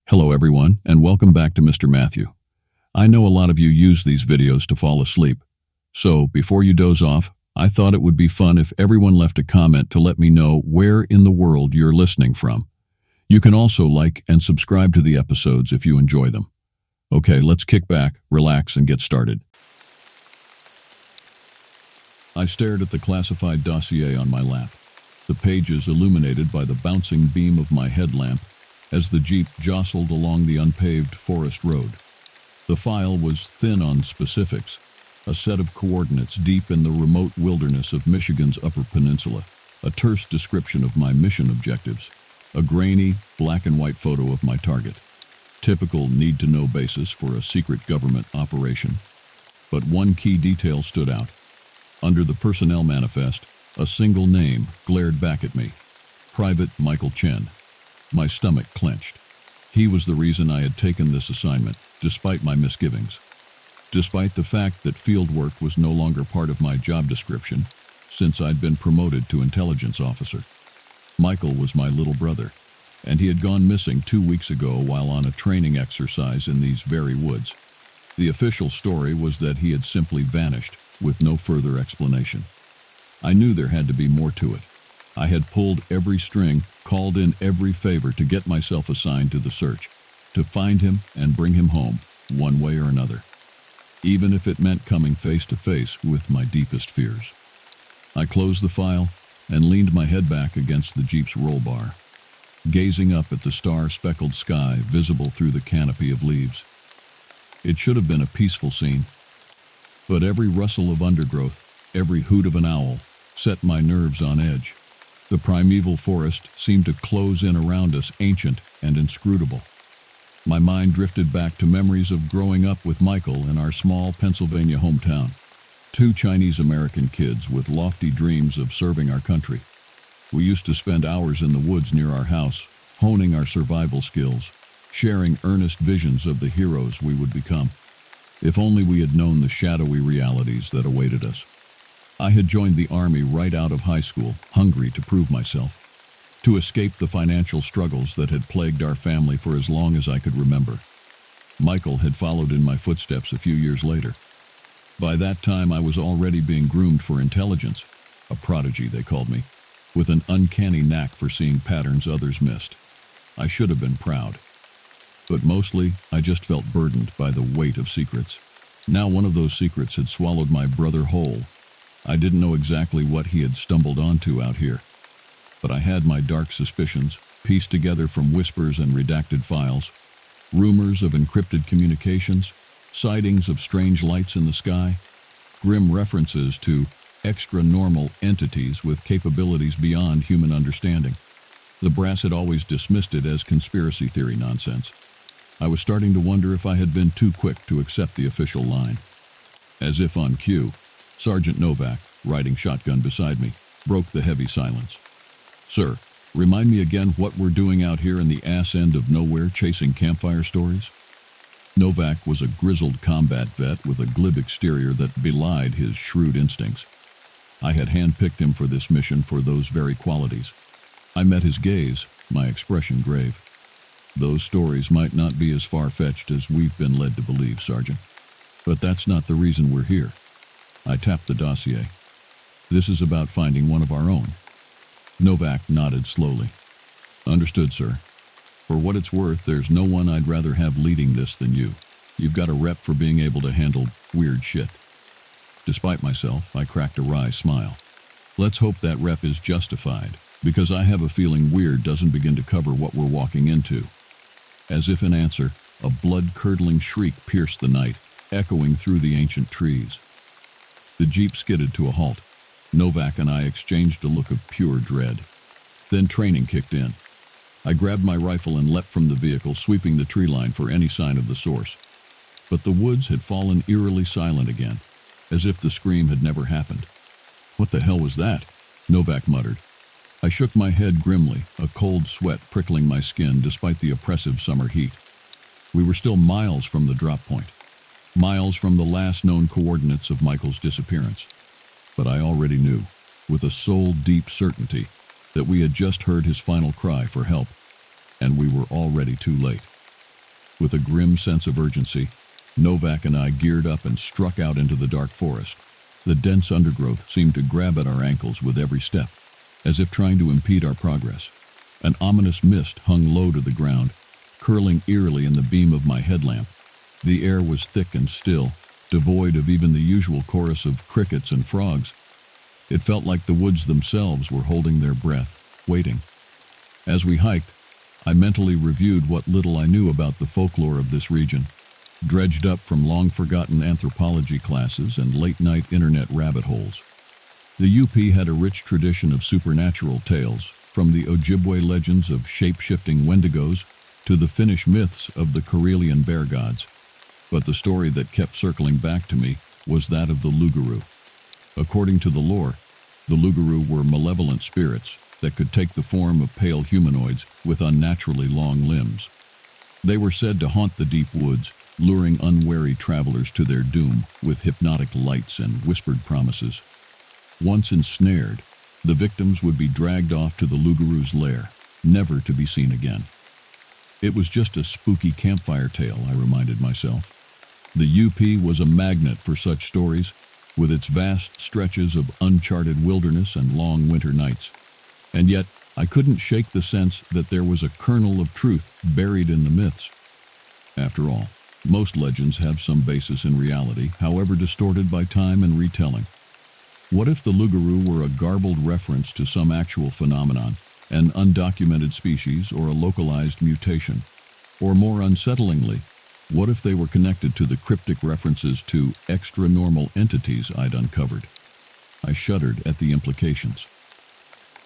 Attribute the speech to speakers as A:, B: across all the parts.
A: Hello everyone, and welcome back to Mr. Matthew. I know a lot of you use these videos to fall asleep, so before you doze off, I thought it would be fun if everyone left a comment to let me know where in the world you're listening from. You can also like and subscribe to the episodes if you enjoy them. Okay, let's kick back, relax, and get started. I stared at the classified dossier on my lap, the pages illuminated by the bouncing beam of my headlamp as the Jeep jostled along the unpaved forest road. The file was thin on specifics, a set of coordinates deep in the remote wilderness of Michigan's Upper Peninsula, a terse description of my mission objectives, a grainy, black and white photo of my target. Typical need-to-know basis for a secret government operation. But one key detail stood out. Under the personnel manifest, a single name glared back at me: Private Michael Chen. My stomach clenched. He was the reason I had taken this assignment, despite my misgivings. Despite the fact that field work was no longer part of my job description, since I'd been promoted to intelligence officer. Michael was my little brother, and he had gone missing 2 weeks ago while on a training exercise in these very woods. The official story was that he had simply vanished, with no further explanation. I knew there had to be more to it. I had pulled every string, called in every favor to get myself assigned to the search, to find him and bring him home, one way or another, even if it meant coming face to face with my deepest fears. I closed the file and leaned my head back against the Jeep's roll bar, gazing up at the star-speckled sky visible through the canopy of leaves. It should have been a peaceful scene, but every rustle of undergrowth, every hoot of an owl, set my nerves on edge. The primeval forest seemed to close in around us, ancient and inscrutable. My mind drifted back to memories of growing up with Michael in our small Pennsylvania hometown. Two Chinese-American kids with lofty dreams of serving our country. We used to spend hours in the woods near our house, honing our survival skills, sharing earnest visions of the heroes we would become. If only we had known the shadowy realities that awaited us. I had joined the Army right out of high school, hungry to prove myself, to escape the financial struggles that had plagued our family for as long as I could remember. Michael had followed in my footsteps a few years later. By that time, I was already being groomed for intelligence, a prodigy they called me, with an uncanny knack for seeing patterns others missed. I should have been proud. But mostly, I just felt burdened by the weight of secrets. Now one of those secrets had swallowed my brother whole. I didn't know exactly what he had stumbled onto out here, but I had my dark suspicions, pieced together from whispers and redacted files, rumors of encrypted communications, sightings of strange lights in the sky, grim references to extra-normal entities with capabilities beyond human understanding. The brass had always dismissed it as conspiracy theory nonsense. I was starting to wonder if I had been too quick to accept the official line. As if on cue, Sergeant Novak, riding shotgun beside me, broke the heavy silence. "Sir, remind me again what we're doing out here in the ass end of nowhere chasing campfire stories?" Novak was a grizzled combat vet with a glib exterior that belied his shrewd instincts. I had handpicked him for this mission for those very qualities. I met his gaze, my expression grave. "Those stories might not be as far-fetched as we've been led to believe, Sergeant. But that's not the reason we're here." I tapped the dossier. "This is about finding one of our own." Novak nodded slowly. "Understood, sir. For what it's worth, there's no one I'd rather have leading this than you. You've got a rep for being able to handle weird shit." Despite myself, I cracked a wry smile. Let's hope that rep is justified, because I have a feeling weird doesn't begin to cover what we're walking into. As if in answer, a blood-curdling shriek pierced the night, echoing through the ancient trees. The Jeep skidded to a halt. Novak and I exchanged a look of pure dread. Then training kicked in. I grabbed my rifle and leapt from the vehicle, sweeping the tree line for any sign of the source. But the woods had fallen eerily silent again, as if the scream had never happened. "What the hell was that?" Novak muttered. I shook my head grimly, a cold sweat prickling my skin despite the oppressive summer heat. We were still miles from the drop point. Miles from the last known coordinates of Michael's disappearance. But I already knew, with a soul-deep certainty, that we had just heard his final cry for help, and we were already too late. With a grim sense of urgency, Novak and I geared up and struck out into the dark forest. The dense undergrowth seemed to grab at our ankles with every step, as if trying to impede our progress. An ominous mist hung low to the ground, curling eerily in the beam of my headlamp. The air was thick and still, devoid of even the usual chorus of crickets and frogs. It felt like the woods themselves were holding their breath, waiting. As we hiked, I mentally reviewed what little I knew about the folklore of this region, dredged up from long-forgotten anthropology classes and late-night internet rabbit holes. The UP had a rich tradition of supernatural tales, from the Ojibwe legends of shape-shifting wendigos to the Finnish myths of the Karelian bear gods. But the story that kept circling back to me was that of the Luguru. According to the lore, the Luguru were malevolent spirits that could take the form of pale humanoids with unnaturally long limbs. They were said to haunt the deep woods, luring unwary travelers to their doom with hypnotic lights and whispered promises. Once ensnared, the victims would be dragged off to the Luguru's lair, never to be seen again. It was just a spooky campfire tale, I reminded myself. The UP was a magnet for such stories, with its vast stretches of uncharted wilderness and long winter nights. And yet, I couldn't shake the sense that there was a kernel of truth buried in the myths. After all, most legends have some basis in reality, however distorted by time and retelling. What if the Luguru were a garbled reference to some actual phenomenon, an undocumented species or a localized mutation? Or more unsettlingly, what if they were connected to the cryptic references to extra-normal entities I'd uncovered? I shuddered at the implications.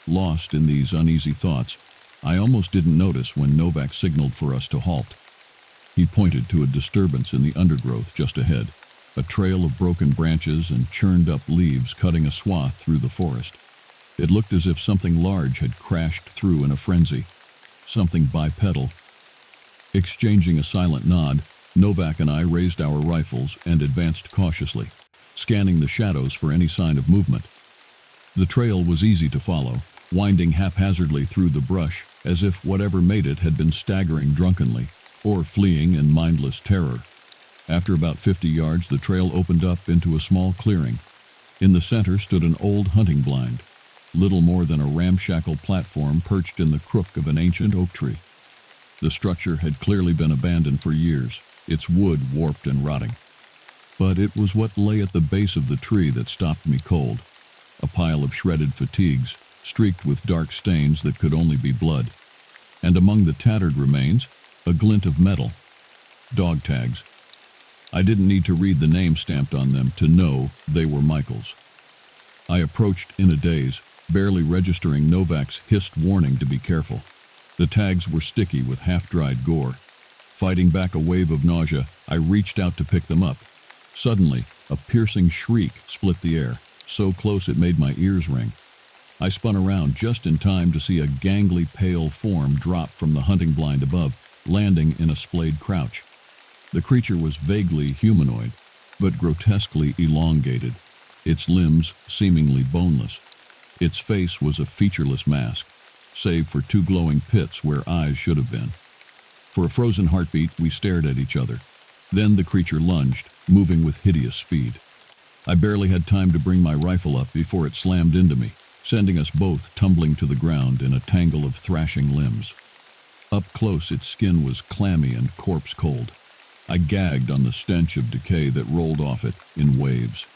A: Lost in these uneasy thoughts, I almost didn't notice when Novak signaled for us to halt. He pointed to a disturbance in the undergrowth just ahead, a trail of broken branches and churned-up leaves cutting a swath through the forest. It looked as if something large had crashed through in a frenzy, something bipedal. Exchanging a silent nod, Novak and I raised our rifles and advanced cautiously, scanning the shadows for any sign of movement. The trail was easy to follow, winding haphazardly through the brush as if whatever made it had been staggering drunkenly or fleeing in mindless terror. After about 50 yards, the trail opened up into a small clearing. In the center stood an old hunting blind, little more than a ramshackle platform perched in the crook of an ancient oak tree. The structure had clearly been abandoned for years, its wood warped and rotting. But it was what lay at the base of the tree that stopped me cold, a pile of shredded fatigues, streaked with dark stains that could only be blood, and among the tattered remains, a glint of metal. Dog tags. I didn't need to read the name stamped on them to know they were Michael's. I approached in a daze, barely registering Novak's hissed warning to be careful. The tags were sticky with half-dried gore. Fighting back a wave of nausea, I reached out to pick them up. Suddenly, a piercing shriek split the air, so close it made my ears ring. I spun around just in time to see a gangly pale form drop from the hunting blind above, landing in a splayed crouch. The creature was vaguely humanoid, but grotesquely elongated, its limbs seemingly boneless. Its face was a featureless mask, save for two glowing pits where eyes should have been. For a frozen heartbeat, we stared at each other. Then the creature lunged, moving with hideous speed. I barely had time to bring my rifle up before it slammed into me, sending us both tumbling to the ground in a tangle of thrashing limbs. Up close, its skin was clammy and corpse-cold. I gagged on the stench of decay that rolled off it in waves.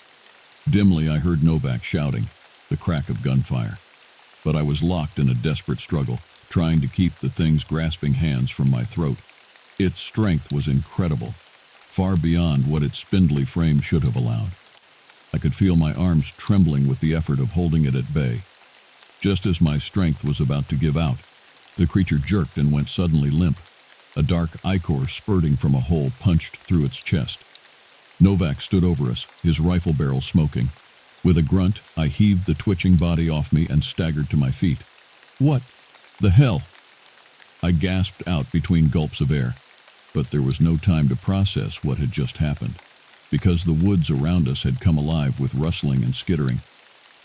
A: Dimly, I heard Novak shouting, the crack of gunfire. But I was locked in a desperate struggle, trying to keep the thing's grasping hands from my throat. Its strength was incredible, far beyond what its spindly frame should have allowed. I could feel my arms trembling with the effort of holding it at bay. Just as my strength was about to give out, the creature jerked and went suddenly limp. A dark ichor spurting from a hole punched through its chest. Novak stood over us, his rifle barrel smoking. With a grunt, I heaved the twitching body off me and staggered to my feet. What the hell? I gasped out between gulps of air, but there was no time to process what had just happened, because the woods around us had come alive with rustling and skittering.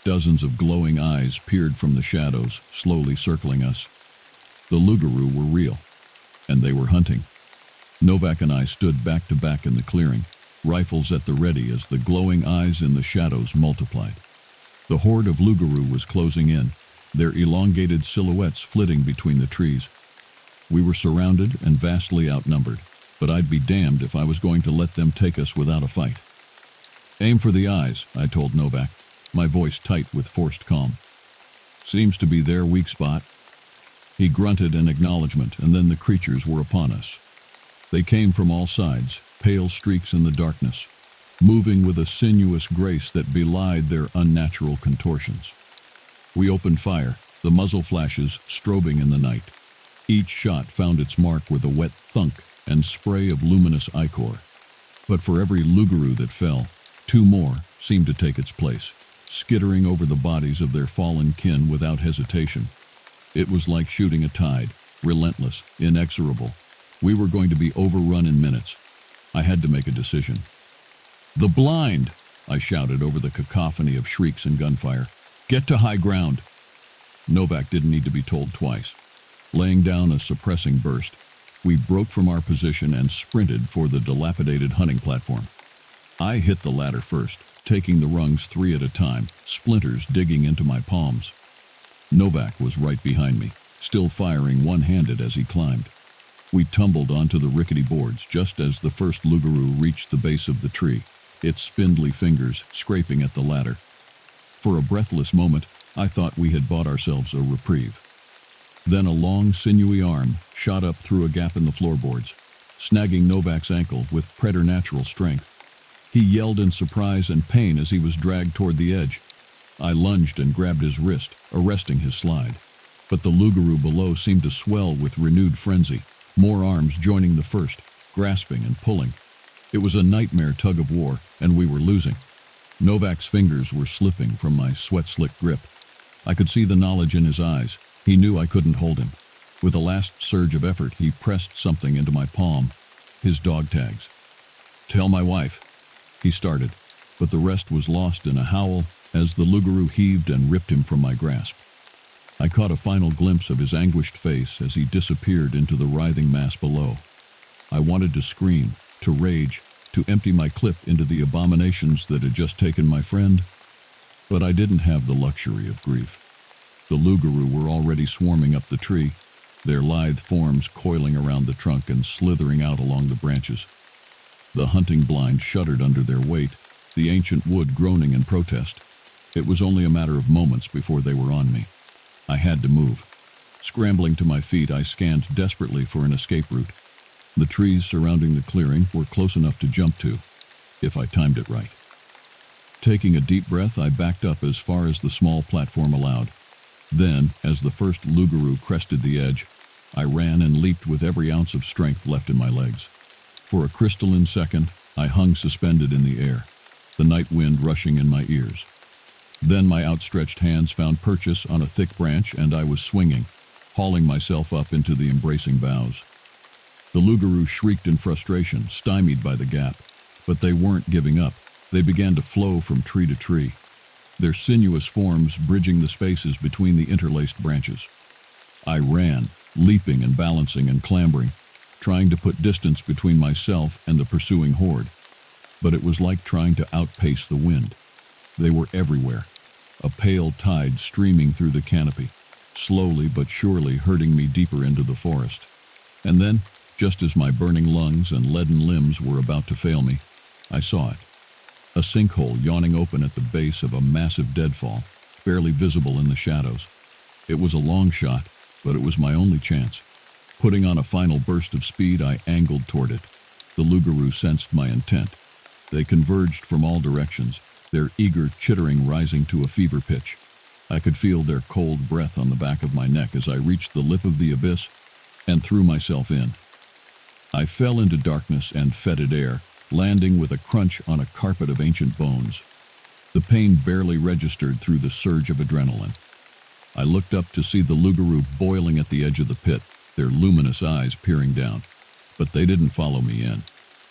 A: Dozens of glowing eyes peered from the shadows, slowly circling us. The Luguru were real, and they were hunting. Novak and I stood back to back in the clearing, rifles at the ready as the glowing eyes in the shadows multiplied. The horde of Lugaru was closing in, their elongated silhouettes flitting between the trees. We were surrounded and vastly outnumbered, but I'd be damned if I was going to let them take us without a fight. "Aim for the eyes," I told Novak, my voice tight with forced calm. "Seems to be their weak spot." He grunted in acknowledgement, and then the creatures were upon us. They came from all sides, pale streaks in the darkness, moving with a sinuous grace that belied their unnatural contortions. We opened fire, the muzzle flashes strobing in the night. Each shot found its mark with a wet thunk and spray of luminous ichor. But for every Lugaru that fell, two more seemed to take its place, skittering over the bodies of their fallen kin without hesitation. It was like shooting a tide, relentless, inexorable. We were going to be overrun in minutes. I had to make a decision. "The blind!" I shouted over the cacophony of shrieks and gunfire. "Get to high ground!" Novak didn't need to be told twice. Laying down a suppressing burst, we broke from our position and sprinted for the dilapidated hunting platform. I hit the ladder first, taking the rungs 3 at a time, splinters digging into my palms. Novak was right behind me, still firing one-handed as he climbed. We tumbled onto the rickety boards just as the first Lugaru reached the base of the tree, its spindly fingers scraping at the ladder. For a breathless moment, I thought we had bought ourselves a reprieve. Then a long, sinewy arm shot up through a gap in the floorboards, snagging Novak's ankle with preternatural strength. He yelled in surprise and pain as he was dragged toward the edge. I lunged and grabbed his wrist, arresting his slide. But the Lugaru below seemed to swell with renewed frenzy, more arms joining the first, grasping and pulling. It was a nightmare tug of war, and we were losing. Novak's fingers were slipping from my sweat-slick grip. I could see the knowledge in his eyes. He knew I couldn't hold him. With a last surge of effort, he pressed something into my palm, his dog tags. "Tell my wife," he started, but the rest was lost in a howl as the Lugaru heaved and ripped him from my grasp. I caught a final glimpse of his anguished face as he disappeared into the writhing mass below. I wanted to scream, to rage, to empty my clip into the abominations that had just taken my friend, but I didn't have the luxury of grief. The Lugaru were already swarming up the tree, their lithe forms coiling around the trunk and slithering out along the branches. The hunting blind shuddered under their weight, the ancient wood groaning in protest. It was only a matter of moments before they were on me. I had to move. Scrambling to my feet, I scanned desperately for an escape route. The trees surrounding the clearing were close enough to jump to, if I timed it right. Taking a deep breath, I backed up as far as the small platform allowed. Then, as the first Lugaru crested the edge, I ran and leaped with every ounce of strength left in my legs. For a crystalline second, I hung suspended in the air, the night wind rushing in my ears. Then my outstretched hands found purchase on a thick branch, and I was swinging, hauling myself up into the embracing boughs. The Lugaru shrieked in frustration, stymied by the gap, but they weren't giving up. They began to flow from tree to tree, their sinuous forms bridging the spaces between the interlaced branches. I ran, leaping and balancing and clambering, trying to put distance between myself and the pursuing horde. But it was like trying to outpace the wind. They were everywhere, a pale tide streaming through the canopy, slowly but surely herding me deeper into the forest. And then, just as my burning lungs and leaden limbs were about to fail me, I saw it. A sinkhole yawning open at the base of a massive deadfall, barely visible in the shadows. It was a long shot, but it was my only chance. Putting on a final burst of speed, I angled toward it. The Lugaru sensed my intent. They converged from all directions, their eager chittering rising to a fever pitch. I could feel their cold breath on the back of my neck as I reached the lip of the abyss and threw myself in. I fell into darkness and fetid air, landing with a crunch on a carpet of ancient bones. The pain barely registered through the surge of adrenaline. I looked up to see the Lugaru boiling at the edge of the pit, their luminous eyes peering down. But they didn't follow me in.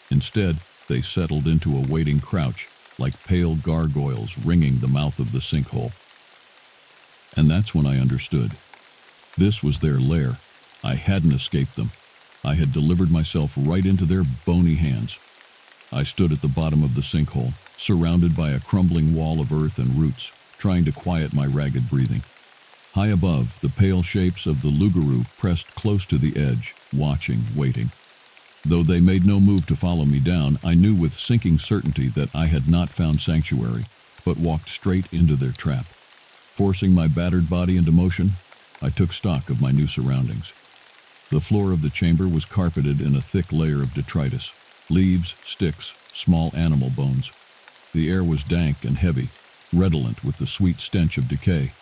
A: Instead, they settled into a waiting crouch, like pale gargoyles ringing the mouth of the sinkhole. And that's when I understood. This was their lair. I hadn't escaped them. I had delivered myself right into their bony hands. I stood at the bottom of the sinkhole, surrounded by a crumbling wall of earth and roots, trying to quiet my ragged breathing. High above, the pale shapes of the Lugaroo pressed close to the edge, watching, waiting. Though they made no move to follow me down, I knew with sinking certainty that I had not found sanctuary, but walked straight into their trap. Forcing my battered body into motion, I took stock of my new surroundings. The floor of the chamber was carpeted in a thick layer of detritus, leaves, sticks, small animal bones. The air was dank and heavy, redolent with the sweet stench of decay.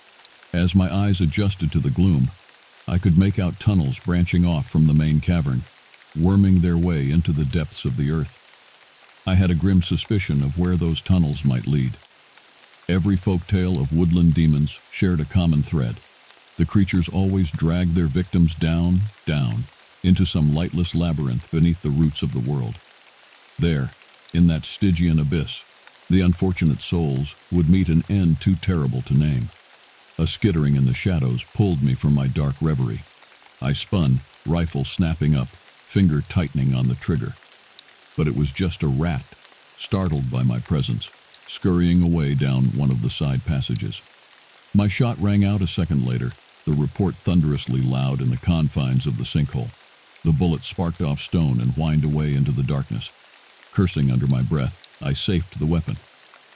A: As my eyes adjusted to the gloom, I could make out tunnels branching off from the main cavern, worming their way into the depths of the earth. I had a grim suspicion of where those tunnels might lead. Every folktale of woodland demons shared a common thread. The creatures always dragged their victims down, into some lightless labyrinth beneath the roots of the world. There, in that Stygian abyss, the unfortunate souls would meet an end too terrible to name. A skittering in the shadows pulled me from my dark reverie. I spun, rifle snapping up, finger tightening on the trigger. But it was just a rat, startled by my presence, scurrying away down one of the side passages. My shot rang out a second later, the report thunderously loud in the confines of the sinkhole. The bullet sparked off stone and whined away into the darkness. Cursing under my breath, I safed the weapon.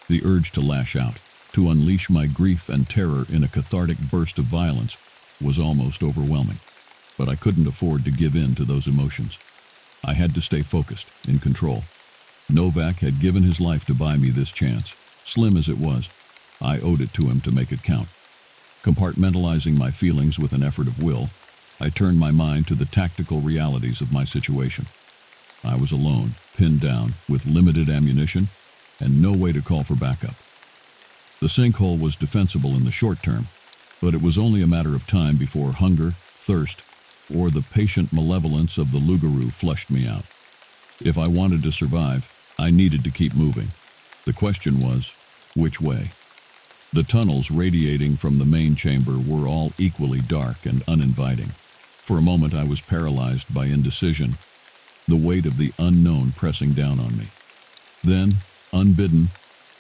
A: The urge to lash out, to unleash my grief and terror in a cathartic burst of violence, was almost overwhelming. But I couldn't afford to give in to those emotions. I had to stay focused, in control. Novak had given his life to buy me this chance. Slim as it was, I owed it to him to make it count. Compartmentalizing my feelings with an effort of will, I turned my mind to the tactical realities of my situation. I was alone, pinned down, with limited ammunition, and no way to call for backup. The sinkhole was defensible in the short term, but it was only a matter of time before hunger, thirst, or the patient malevolence of the Lugaroo flushed me out. If I wanted to survive, I needed to keep moving. The question was, which way? The tunnels radiating from the main chamber were all equally dark and uninviting. For a moment I was paralyzed by indecision, the weight of the unknown pressing down on me. Then, unbidden,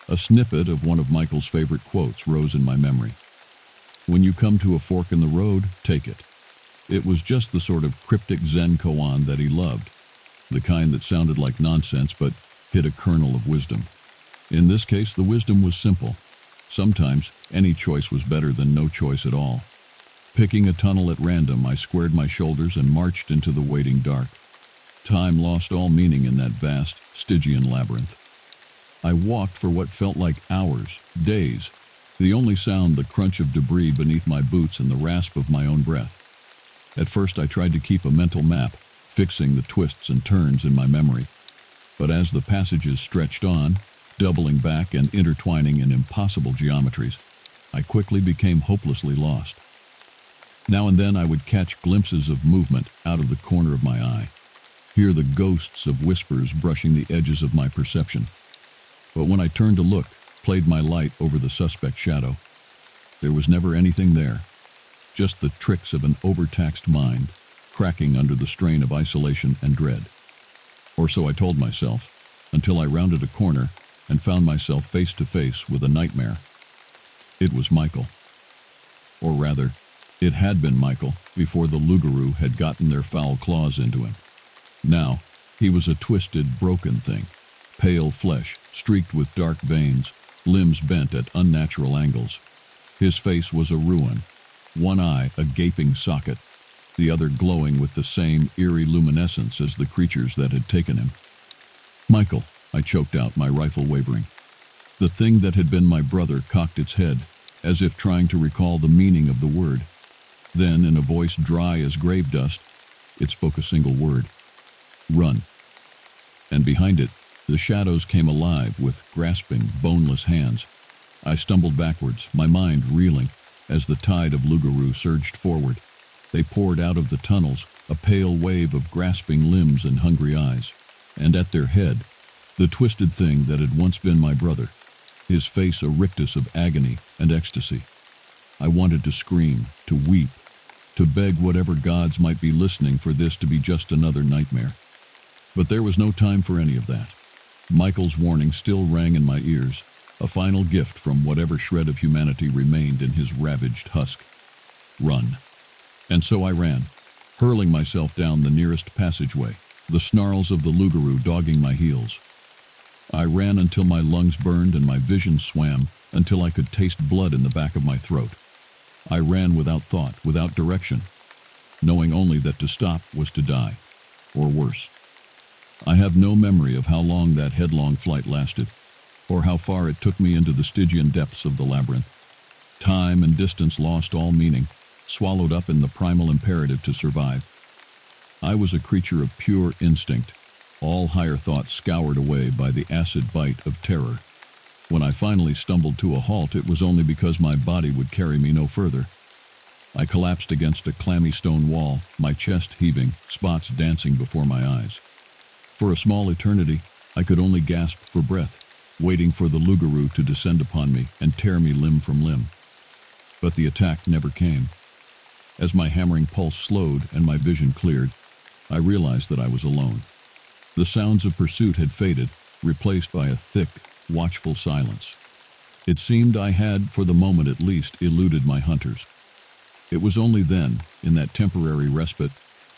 A: a snippet of one of Michael's favorite quotes rose in my memory. "When you come to a fork in the road, take it." It was just the sort of cryptic Zen koan that he loved, the kind that sounded like nonsense but hid a kernel of wisdom. In this case, the wisdom was simple. Sometimes, any choice was better than no choice at all. Picking a tunnel at random, I squared my shoulders and marched into the waiting dark. Time lost all meaning in that vast, Stygian labyrinth. I walked for what felt like hours, days, the only sound the crunch of debris beneath my boots and the rasp of my own breath. At first I tried to keep a mental map, fixing the twists and turns in my memory. But as the passages stretched on, doubling back and intertwining in impossible geometries, I quickly became hopelessly lost. Now and then I would catch glimpses of movement out of the corner of my eye, hear the ghosts of whispers brushing the edges of my perception. But when I turned to look, played my light over the suspect shadow, there was never anything there, just the tricks of an overtaxed mind, cracking under the strain of isolation and dread. Or so I told myself, until I rounded a corner and found myself face to face with a nightmare. It was Michael. Or rather, it had been Michael before the Lugaroo had gotten their foul claws into him. Now, he was a twisted, broken thing, pale flesh streaked with dark veins, limbs bent at unnatural angles. His face was a ruin, one eye a gaping socket, the other glowing with the same eerie luminescence as the creatures that had taken him. "Michael," I choked out, my rifle wavering. The thing that had been my brother cocked its head, as if trying to recall the meaning of the word. Then, in a voice dry as grave dust, it spoke a single word: "Run." And behind it, the shadows came alive with grasping, boneless hands. I stumbled backwards, my mind reeling, as the tide of Lugaroo surged forward. They poured out of the tunnels, a pale wave of grasping limbs and hungry eyes. And at their head, the twisted thing that had once been my brother, his face a rictus of agony and ecstasy. I wanted to scream, to weep, to beg whatever gods might be listening for this to be just another nightmare. But there was no time for any of that. Michael's warning still rang in my ears, a final gift from whatever shred of humanity remained in his ravaged husk. Run. And so I ran, hurling myself down the nearest passageway, the snarls of the Lugaroo dogging my heels. I ran until my lungs burned and my vision swam, until I could taste blood in the back of my throat. I ran without thought, without direction, knowing only that to stop was to die, or worse. I have no memory of how long that headlong flight lasted, or how far it took me into the Stygian depths of the labyrinth. Time and distance lost all meaning, swallowed up in the primal imperative to survive. I was a creature of pure instinct, all higher thought scoured away by the acid bite of terror. When I finally stumbled to a halt, it was only because my body would carry me no further. I collapsed against a clammy stone wall, my chest heaving, spots dancing before my eyes. For a small eternity, I could only gasp for breath, waiting for the Lugaroo to descend upon me and tear me limb from limb. But the attack never came. As my hammering pulse slowed and my vision cleared, I realized that I was alone. The sounds of pursuit had faded, replaced by a thick, watchful silence. It seemed I had, for the moment at least, eluded my hunters. It was only then, in that temporary respite,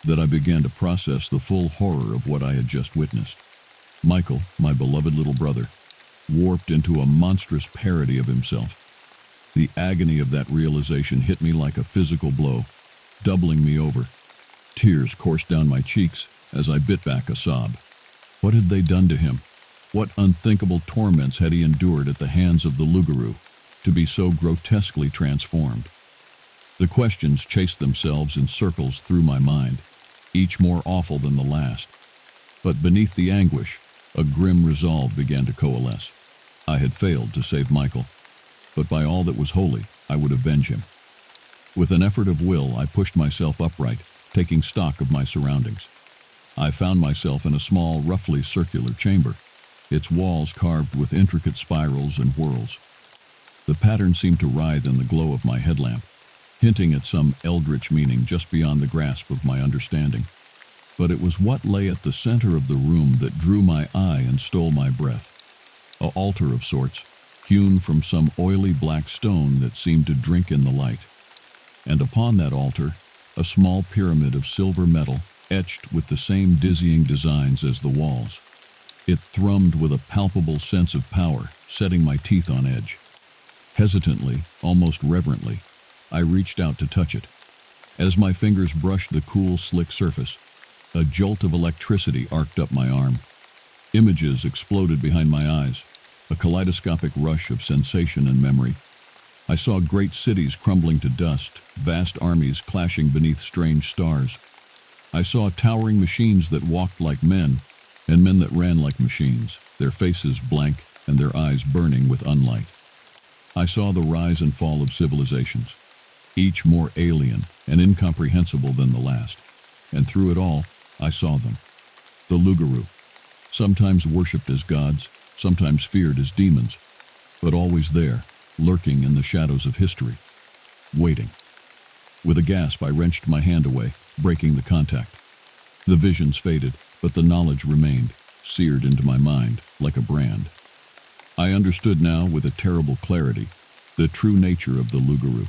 A: that I began to process the full horror of what I had just witnessed. Michael, my beloved little brother, warped into a monstrous parody of himself. The agony of that realization hit me like a physical blow, doubling me over. Tears coursed down my cheeks as I bit back a sob. What had they done to him? What unthinkable torments had he endured at the hands of the Lugaroo to be so grotesquely transformed? The questions chased themselves in circles through my mind, each more awful than the last. But beneath the anguish, a grim resolve began to coalesce. I had failed to save Michael, but by all that was holy, I would avenge him. With an effort of will, I pushed myself upright, taking stock of my surroundings. I found myself in a small, roughly circular chamber, its walls carved with intricate spirals and whorls. The pattern seemed to writhe in the glow of my headlamp, hinting at some eldritch meaning just beyond the grasp of my understanding. But it was what lay at the center of the room that drew my eye and stole my breath. An altar of sorts, hewn from some oily black stone that seemed to drink in the light. And upon that altar, a small pyramid of silver metal, etched with the same dizzying designs as the walls. It thrummed with a palpable sense of power, setting my teeth on edge. Hesitantly, almost reverently, I reached out to touch it. As my fingers brushed the cool, slick surface, a jolt of electricity arced up my arm. Images exploded behind my eyes, a kaleidoscopic rush of sensation and memory. I saw great cities crumbling to dust, vast armies clashing beneath strange stars. I saw towering machines that walked like men, and men that ran like machines, their faces blank and their eyes burning with unlight. I saw the rise and fall of civilizations, each more alien and incomprehensible than the last. And through it all, I saw them. The Lugaroo, sometimes worshipped as gods, sometimes feared as demons, but always there, lurking in the shadows of history, waiting. With a gasp, I wrenched my hand away, breaking the contact. The visions faded, but the knowledge remained, seared into my mind like a brand. I understood now with a terrible clarity the true nature of the Lugaroo.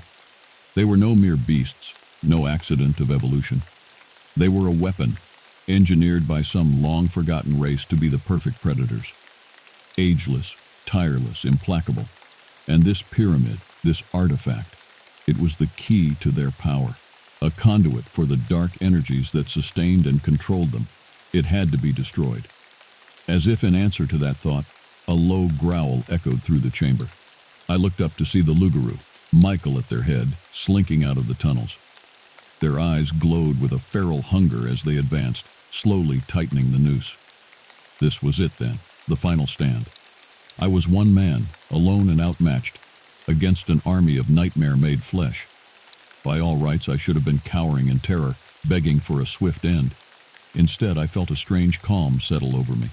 A: They were no mere beasts, no accident of evolution. They were a weapon, engineered by some long-forgotten race to be the perfect predators. Ageless, tireless, implacable. And this pyramid, this artifact, it was the key to their power, a conduit for the dark energies that sustained and controlled them. It had to be destroyed. As if in answer to that thought, a low growl echoed through the chamber. I looked up to see the Lugaroo, Michael at their head, slinking out of the tunnels. Their eyes glowed with a feral hunger as they advanced, slowly tightening the noose. This was it then, the final stand. I was one man, alone and outmatched, against an army of nightmare-made flesh. By all rights, I should have been cowering in terror, begging for a swift end. Instead, I felt a strange calm settle over me.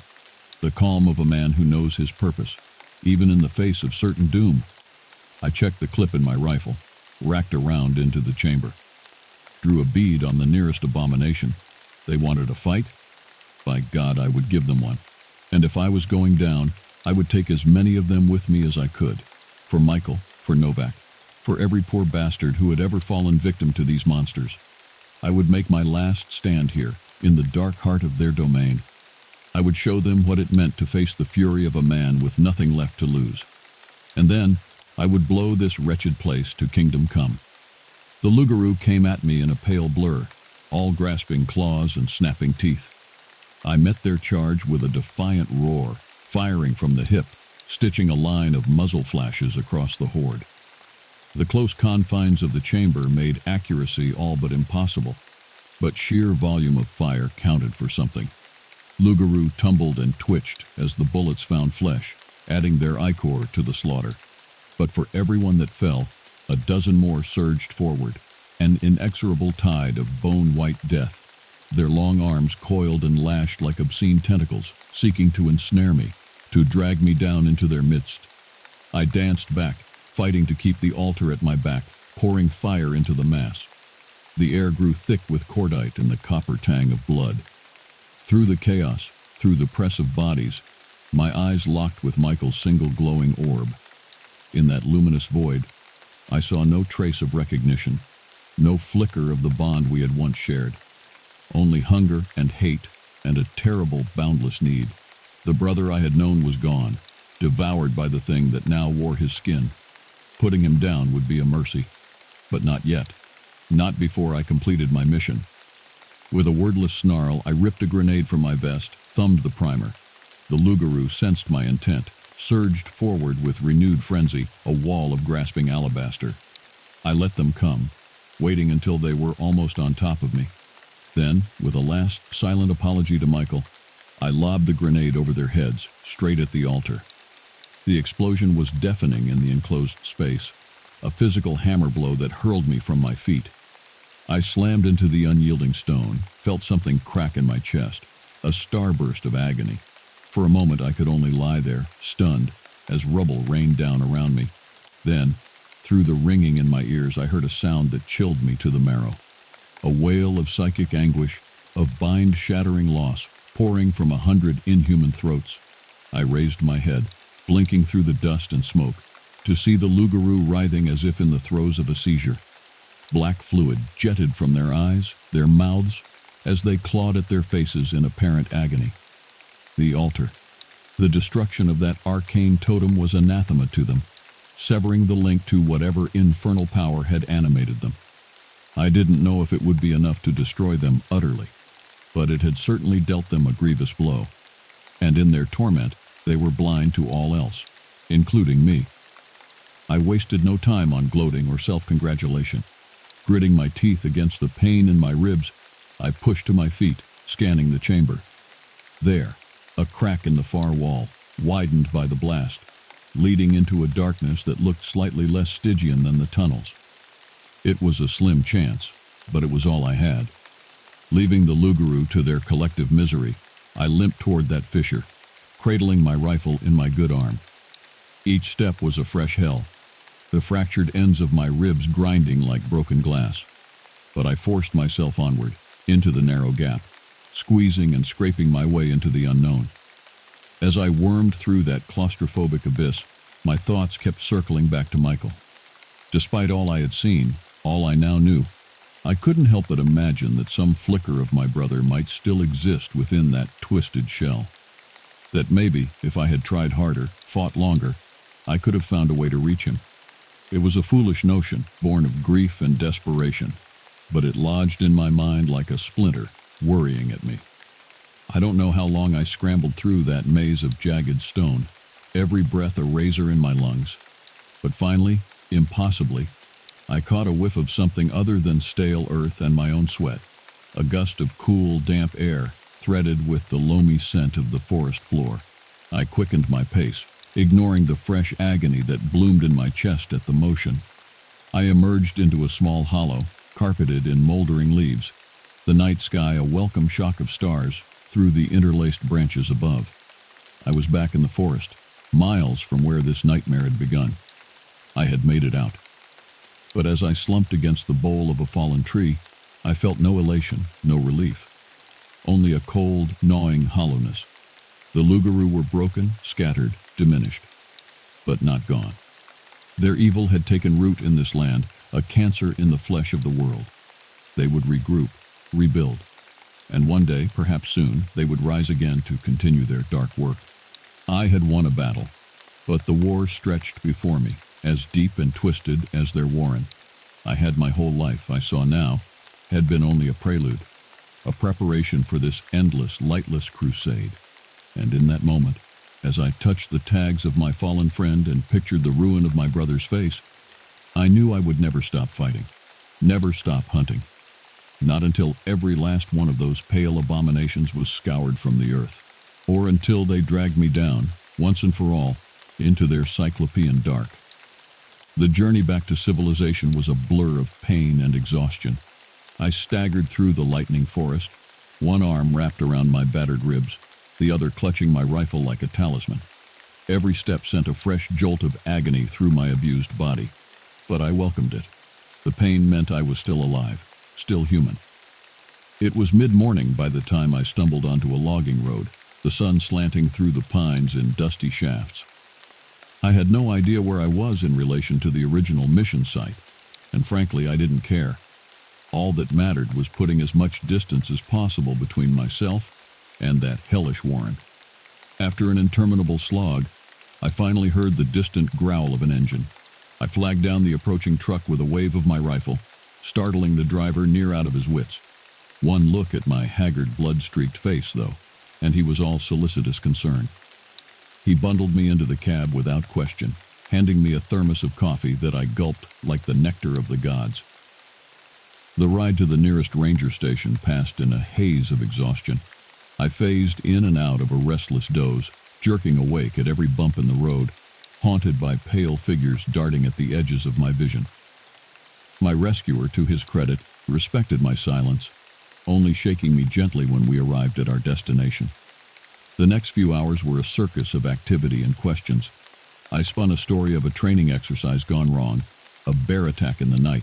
A: The calm of a man who knows his purpose, even in the face of certain doom. I checked the clip in my rifle, racked around into the chamber. drew a bead on the nearest abomination. They wanted a fight? By God, I would give them one. And if I was going down, I would take as many of them with me as I could. For Michael, for Novak, for every poor bastard who had ever fallen victim to these monsters. I would make my last stand here, in the dark heart of their domain. I would show them what it meant to face the fury of a man with nothing left to lose. And then, I would blow this wretched place to kingdom come. The Lugaroo came at me in a pale blur, all grasping claws and snapping teeth. I met their charge with a defiant roar, firing from the hip, stitching a line of muzzle flashes across the horde. The close confines of the chamber made accuracy all but impossible, but sheer volume of fire counted for something. Lugaroo tumbled and twitched as the bullets found flesh, adding their ichor to the slaughter. But for everyone that fell, a dozen more surged forward, an inexorable tide of bone-white death. Their long arms coiled and lashed like obscene tentacles, seeking to ensnare me, to drag me down into their midst. I danced back, fighting to keep the altar at my back, pouring fire into the mass. The air grew thick with cordite and the copper tang of blood. Through the chaos, through the press of bodies, my eyes locked with Michael's single glowing orb. In that luminous void, I saw no trace of recognition, no flicker of the bond we had once shared. Only hunger and hate and a terrible, boundless need. The brother I had known was gone, devoured by the thing that now wore his skin. Putting him down would be a mercy, but not yet. Not before I completed my mission. With a wordless snarl, I ripped a grenade from my vest, thumbed the primer. The Lugaroo sensed my intent, surged forward with renewed frenzy, a wall of grasping alabaster. I let them come, waiting until they were almost on top of me. Then, with a last silent apology to Michael, I lobbed the grenade over their heads, straight at the altar. The explosion was deafening in the enclosed space, a physical hammer blow that hurled me from my feet. I slammed into the unyielding stone, felt something crack in my chest, a starburst of agony. For a moment I could only lie there, stunned, as rubble rained down around me. Then, through the ringing in my ears, I heard a sound that chilled me to the marrow. A wail of psychic anguish, of bind-shattering loss, pouring from 100 inhuman throats. I raised my head, blinking through the dust and smoke, to see the Lugaroo writhing as if in the throes of a seizure. Black fluid jetted from their eyes, their mouths, as they clawed at their faces in apparent agony. The altar. The destruction of that arcane totem was anathema to them, severing the link to whatever infernal power had animated them. I didn't know if it would be enough to destroy them utterly, but it had certainly dealt them a grievous blow, and in their torment they were blind to all else, including me. I wasted no time on gloating or self-congratulation. Gritting my teeth against the pain in my ribs, I pushed to my feet, scanning the chamber. There, a crack in the far wall, widened by the blast, leading into a darkness that looked slightly less Stygian than the tunnels. It was a slim chance, but it was all I had. Leaving the Lugaroo to their collective misery, I limped toward that fissure, cradling my rifle in my good arm. Each step was a fresh hell, the fractured ends of my ribs grinding like broken glass. But I forced myself onward, into the narrow gap, squeezing and scraping my way into the unknown. As I wormed through that claustrophobic abyss, my thoughts kept circling back to Michael. Despite all I had seen, all I now knew, I couldn't help but imagine that some flicker of my brother might still exist within that twisted shell. That maybe, if I had tried harder, fought longer, I could have found a way to reach him. It was a foolish notion, born of grief and desperation, but it lodged in my mind like a splinter, worrying at me. I don't know how long I scrambled through that maze of jagged stone, every breath a razor in my lungs. But finally, impossibly, I caught a whiff of something other than stale earth and my own sweat, a gust of cool, damp air, threaded with the loamy scent of the forest floor. I quickened my pace, ignoring the fresh agony that bloomed in my chest at the motion. I emerged into a small hollow, carpeted in moldering leaves, the night sky a welcome shock of stars through the interlaced branches above. I was back in the forest, miles from where this nightmare had begun. I had made it out. But as I slumped against the bole of a fallen tree, I felt no elation, no relief, only a cold, gnawing hollowness. The Lugaru were broken, scattered, diminished, but not gone. Their evil had taken root in this land, a cancer in the flesh of the world. They would regroup, rebuild, and one day, perhaps soon, they would rise again to continue their dark work. I had won a battle, but the war stretched before me, as deep and twisted as their warren. I had my whole life, I saw now, had been only a prelude, a preparation for this endless, lightless crusade. And in that moment, as I touched the tags of my fallen friend and pictured the ruin of my brother's face, I knew I would never stop fighting, never stop hunting. Not until every last one of those pale abominations was scoured from the earth, or until they dragged me down, once and for all, into their cyclopean dark. The journey back to civilization was a blur of pain and exhaustion. I staggered through the lightning forest, one arm wrapped around my battered ribs, the other clutching my rifle like a talisman. Every step sent a fresh jolt of agony through my abused body, but I welcomed it. The pain meant I was still alive, still human. It was mid-morning by the time I stumbled onto a logging road, the sun slanting through the pines in dusty shafts. I had no idea where I was in relation to the original mission site, and frankly, I didn't care. All that mattered was putting as much distance as possible between myself and that hellish warren. After an interminable slog, I finally heard the distant growl of an engine. I flagged down the approaching truck with a wave of my rifle, startling the driver near out of his wits. One look at my haggard, blood-streaked face, though, and he was all solicitous concern. He bundled me into the cab without question, handing me a thermos of coffee that I gulped like the nectar of the gods. The ride to the nearest ranger station passed in a haze of exhaustion. I phased in and out of a restless doze, jerking awake at every bump in the road, haunted by pale figures darting at the edges of my vision. My rescuer, to his credit, respected my silence, only shaking me gently when we arrived at our destination. The next few hours were a circus of activity and questions. I spun a story of a training exercise gone wrong, a bear attack in the night.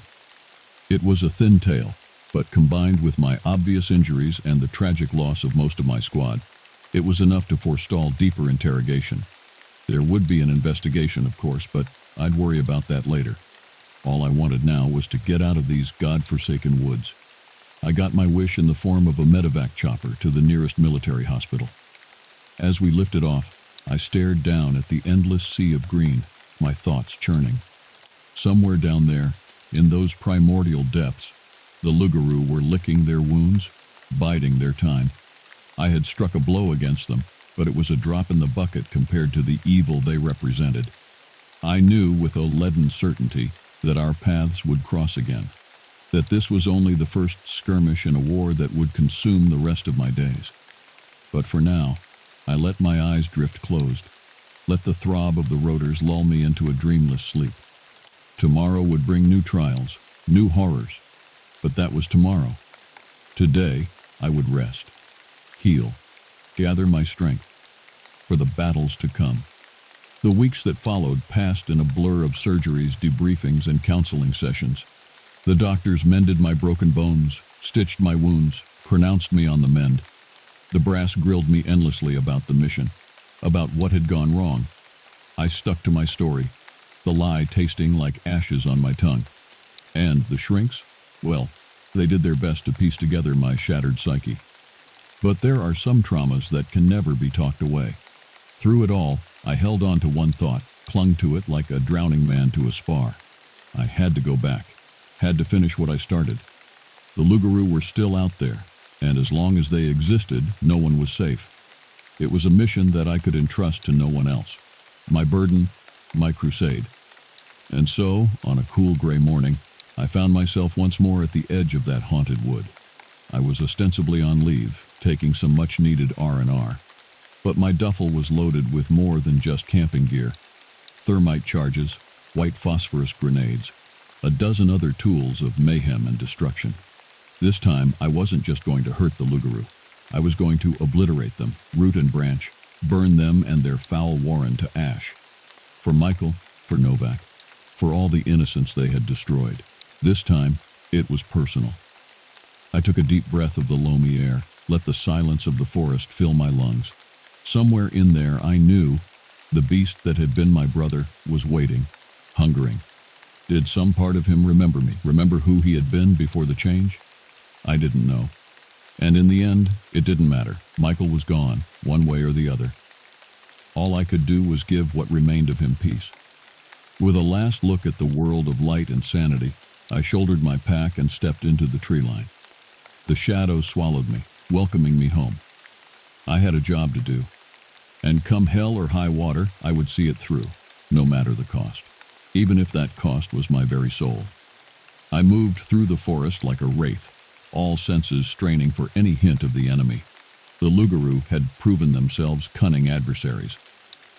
A: It was a thin tale, but combined with my obvious injuries and the tragic loss of most of my squad, it was enough to forestall deeper interrogation. There would be an investigation, of course, but I'd worry about that later. All I wanted now was to get out of these godforsaken woods. I got my wish in the form of a medevac chopper to the nearest military hospital. As we lifted off, I stared down at the endless sea of green, my thoughts churning. Somewhere down there, in those primordial depths, the Lugaru were licking their wounds, biding their time. I had struck a blow against them, but it was a drop in the bucket compared to the evil they represented. I knew with a leaden certainty that our paths would cross again, that this was only the first skirmish in a war that would consume the rest of my days. But for now, I let my eyes drift closed, let the throb of the rotors lull me into a dreamless sleep. Tomorrow would bring new trials, new horrors, but that was tomorrow. Today, I would rest, heal, gather my strength for the battles to come. The weeks that followed passed in a blur of surgeries, debriefings, and counseling sessions. The doctors mended my broken bones, stitched my wounds, pronounced me on the mend. The brass grilled me endlessly about the mission, about what had gone wrong. I stuck to my story, the lie tasting like ashes on my tongue. And the shrinks? Well, they did their best to piece together my shattered psyche. But there are some traumas that can never be talked away. Through it all, I held on to one thought, clung to it like a drowning man to a spar. I had to go back, had to finish what I started. The Lugaru were still out there, and as long as they existed, no one was safe. It was a mission that I could entrust to no one else. My burden, my crusade. And so, on a cool gray morning, I found myself once more at the edge of that haunted wood. I was ostensibly on leave, taking some much-needed R&R. But my duffel was loaded with more than just camping gear. Thermite charges, white phosphorus grenades, a dozen other tools of mayhem and destruction. This time, I wasn't just going to hurt the Lugaru. I was going to obliterate them, root and branch, burn them and their foul warren to ash. For Michael, for Novak, for all the innocents they had destroyed. This time, it was personal. I took a deep breath of the loamy air, let the silence of the forest fill my lungs. Somewhere in there I knew the beast that had been my brother was waiting, hungering. Did some part of him remember me, remember who he had been before the change? I didn't know. And in the end, it didn't matter. Michael was gone, one way or the other. All I could do was give what remained of him peace. With a last look at the world of light and sanity, I shouldered my pack and stepped into the tree line. The shadows swallowed me, welcoming me home. I had a job to do, and come hell or high water, I would see it through, no matter the cost, even if that cost was my very soul. I moved through the forest like a wraith, all senses straining for any hint of the enemy. The Lugaroo had proven themselves cunning adversaries,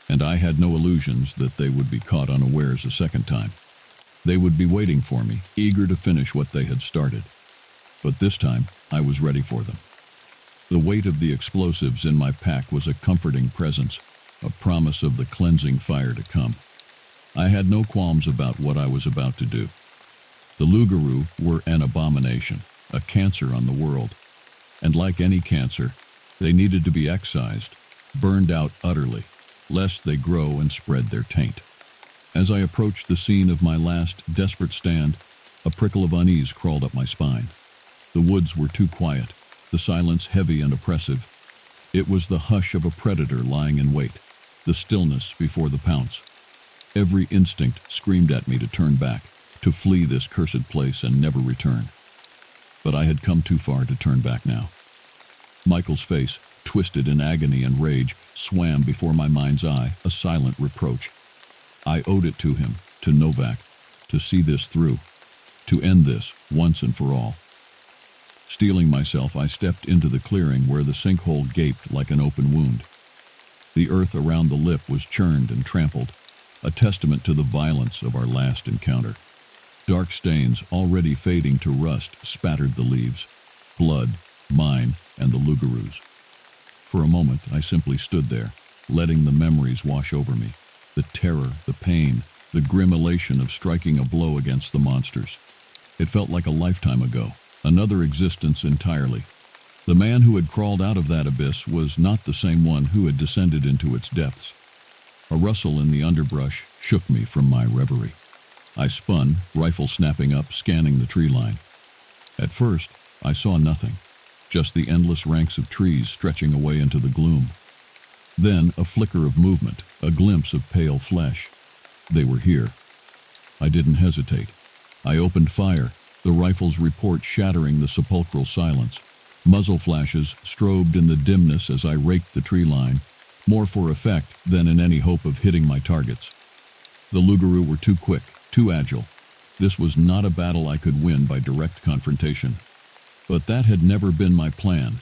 A: and I had no illusions that they would be caught unawares a second time. They would be waiting for me, eager to finish what they had started. But this time, I was ready for them. The weight of the explosives in my pack was a comforting presence, a promise of the cleansing fire to come. I had no qualms about what I was about to do. The Lugaroo were an abomination, a cancer on the world, and like any cancer, they needed to be excised, burned out utterly, lest they grow and spread their taint. As I approached the scene of my last desperate stand, a prickle of unease crawled up my spine. The woods were too quiet, the silence heavy and oppressive. It was the hush of a predator lying in wait, the stillness before the pounce. Every instinct screamed at me to turn back, to flee this cursed place and never return. But I had come too far to turn back now. Michael's face, twisted in agony and rage, swam before my mind's eye, a silent reproach. I owed it to him, to Novak, to see this through, to end this once and for all. Steeling myself, I stepped into the clearing where the sinkhole gaped like an open wound. The earth around the lip was churned and trampled, a testament to the violence of our last encounter. Dark stains, already fading to rust, spattered the leaves. Blood, mine, and the Lugaroo's. For a moment, I simply stood there, letting the memories wash over me. The terror, the pain, the grim elation of striking a blow against the monsters. It felt like a lifetime ago, another existence entirely. The man who had crawled out of that abyss was not the same one who had descended into its depths. A rustle in the underbrush shook me from my reverie. I spun, rifle snapping up, scanning the tree line. At first, I saw nothing, just the endless ranks of trees stretching away into the gloom. Then a flicker of movement, a glimpse of pale flesh. They were here. I didn't hesitate. I opened fire, the rifle's report shattering the sepulchral silence. Muzzle flashes strobed in the dimness as I raked the tree line, more for effect than in any hope of hitting my targets. The Lugaroo were too quick, too agile. This was not a battle I could win by direct confrontation. But that had never been my plan.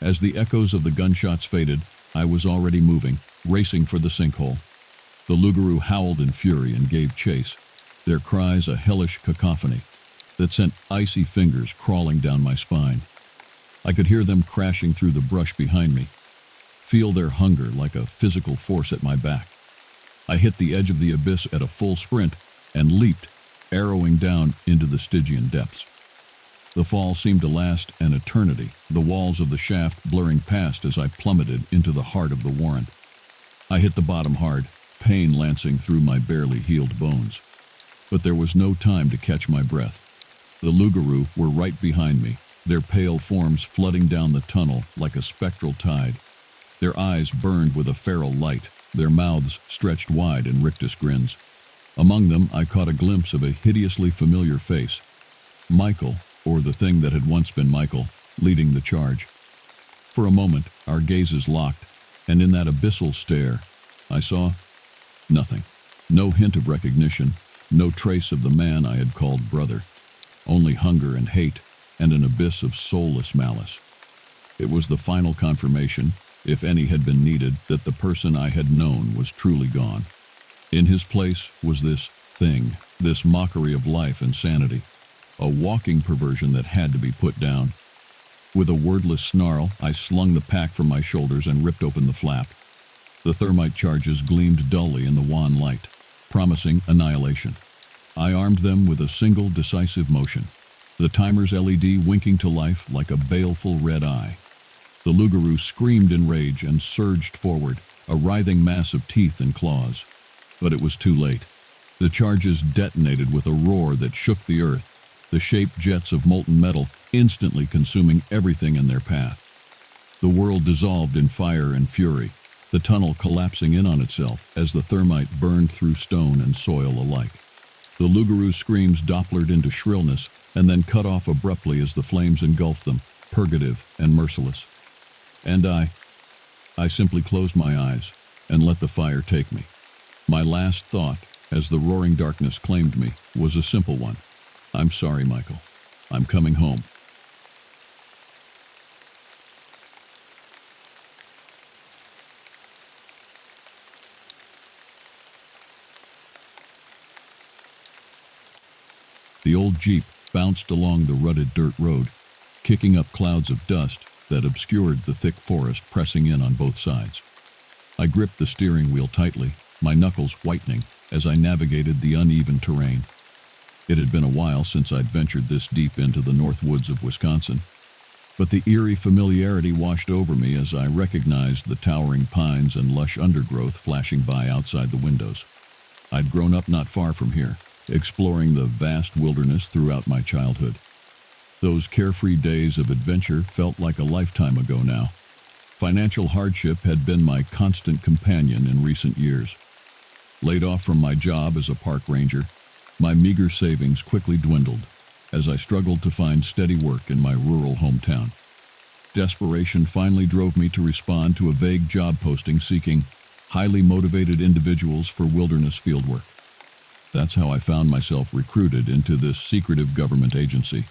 A: As the echoes of the gunshots faded, I was already moving, racing for the sinkhole. The Lugaroo howled in fury and gave chase, their cries a hellish cacophony that sent icy fingers crawling down my spine. I could hear them crashing through the brush behind me, feel their hunger like a physical force at my back. I hit the edge of the abyss at a full sprint and leaped, arrowing down into the Stygian depths. The fall seemed to last an eternity, the walls of the shaft blurring past as I plummeted into the heart of the warren. I hit the bottom hard, pain lancing through my barely healed bones. But there was no time to catch my breath. The Lugaroo were right behind me, their pale forms flooding down the tunnel like a spectral tide. Their eyes burned with a feral light, their mouths stretched wide in rictus grins. Among them, I caught a glimpse of a hideously familiar face. Michael, or the thing that had once been Michael, leading the charge. For a moment, our gazes locked, and in that abyssal stare, I saw nothing. No hint of recognition, no trace of the man I had called brother. Only hunger and hate, and an abyss of soulless malice. It was the final confirmation, if any had been needed, that the person I had known was truly gone. In his place was this thing, this mockery of life and sanity, a walking perversion that had to be put down. With a wordless snarl, I slung the pack from my shoulders and ripped open the flap. The thermite charges gleamed dully in the wan light, promising annihilation. I armed them with a single decisive motion. the timer's LED winking to life like a baleful red eye. The loup-garou screamed in rage and surged forward, a writhing mass of teeth and claws. But it was too late. The charges detonated with a roar that shook the earth, the shaped jets of molten metal instantly consuming everything in their path. The world dissolved in fire and fury, the tunnel collapsing in on itself as the thermite burned through stone and soil alike. The loup-garou's screams dopplered into shrillness and then cut off abruptly as the flames engulfed them, purgative and merciless. And I simply closed my eyes and let the fire take me. My last thought, as the roaring darkness claimed me, was a simple one. I'm sorry, Michael. I'm coming home. The old Jeep bounced along the rutted dirt road, kicking up clouds of dust that obscured the thick forest pressing in on both sides. I gripped the steering wheel tightly, my knuckles whitening as I navigated the uneven terrain. It had been a while since I'd ventured this deep into the north woods of Wisconsin, but the eerie familiarity washed over me as I recognized the towering pines and lush undergrowth flashing by outside the windows. I'd grown up not far from here, exploring the vast wilderness throughout my childhood. Those carefree days of adventure felt like a lifetime ago now. Financial hardship had been my constant companion in recent years. Laid off from my job as a park ranger, my meager savings quickly dwindled as I struggled to find steady work in my rural hometown. Desperation finally drove me to respond to a vague job posting seeking highly motivated individuals for wilderness fieldwork. That's how I found myself recruited into this secretive government agency.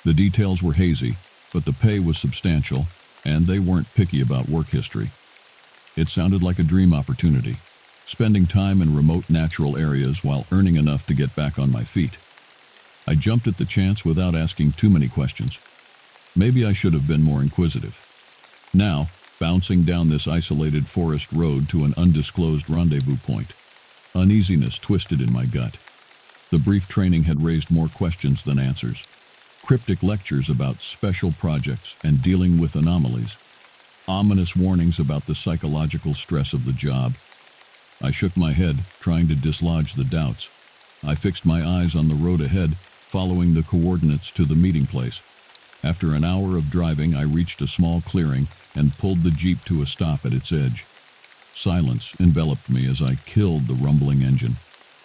A: The details were hazy, but the pay was substantial, and they weren't picky about work history. It sounded like a dream opportunity, spending time in remote natural areas while earning enough to get back on my feet. I jumped at the chance without asking too many questions. Maybe I should have been more inquisitive. Now, bouncing down this isolated forest road to an undisclosed rendezvous point, uneasiness twisted in my gut. The brief training had raised more questions than answers. Cryptic lectures about special projects and dealing with anomalies. Ominous warnings about the psychological stress of the job. I shook my head, trying to dislodge the doubts. I fixed my eyes on the road ahead, following the coordinates to the meeting place. After an hour of driving, I reached a small clearing and pulled the Jeep to a stop at its edge. Silence enveloped me as I killed the rumbling engine.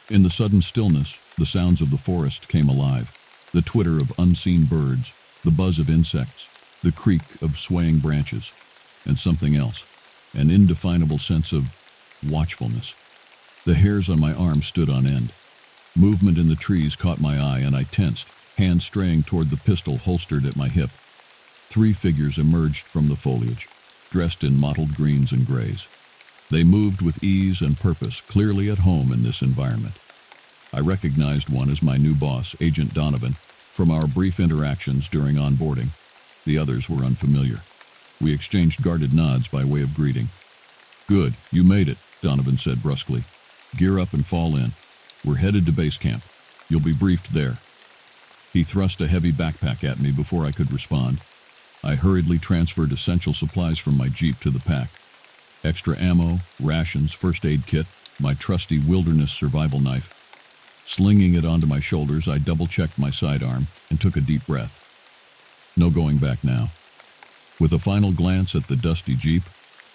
A: In the sudden stillness, the sounds of the forest came alive. The twitter of unseen birds, the buzz of insects, the creak of swaying branches, and something else, an indefinable sense of watchfulness. The hairs on my arm stood on end. Movement in the trees caught my eye and I tensed, hand straying toward the pistol holstered at my hip. 3 figures emerged from the foliage, dressed in mottled greens and grays. They moved with ease and purpose, clearly at home in this environment. I recognized one as my new boss, Agent Donovan, from our brief interactions during onboarding. The others were unfamiliar. We exchanged guarded nods by way of greeting. "Good, you made it," Donovan said brusquely. "Gear up and fall in. We're headed to base camp. You'll be briefed there." He thrust a heavy backpack at me before I could respond. I hurriedly transferred essential supplies from my Jeep to the pack. Extra ammo, rations, first aid kit, my trusty wilderness survival knife. Slinging it onto my shoulders, I double-checked my sidearm and took a deep breath. No going back now. With a final glance at the dusty Jeep,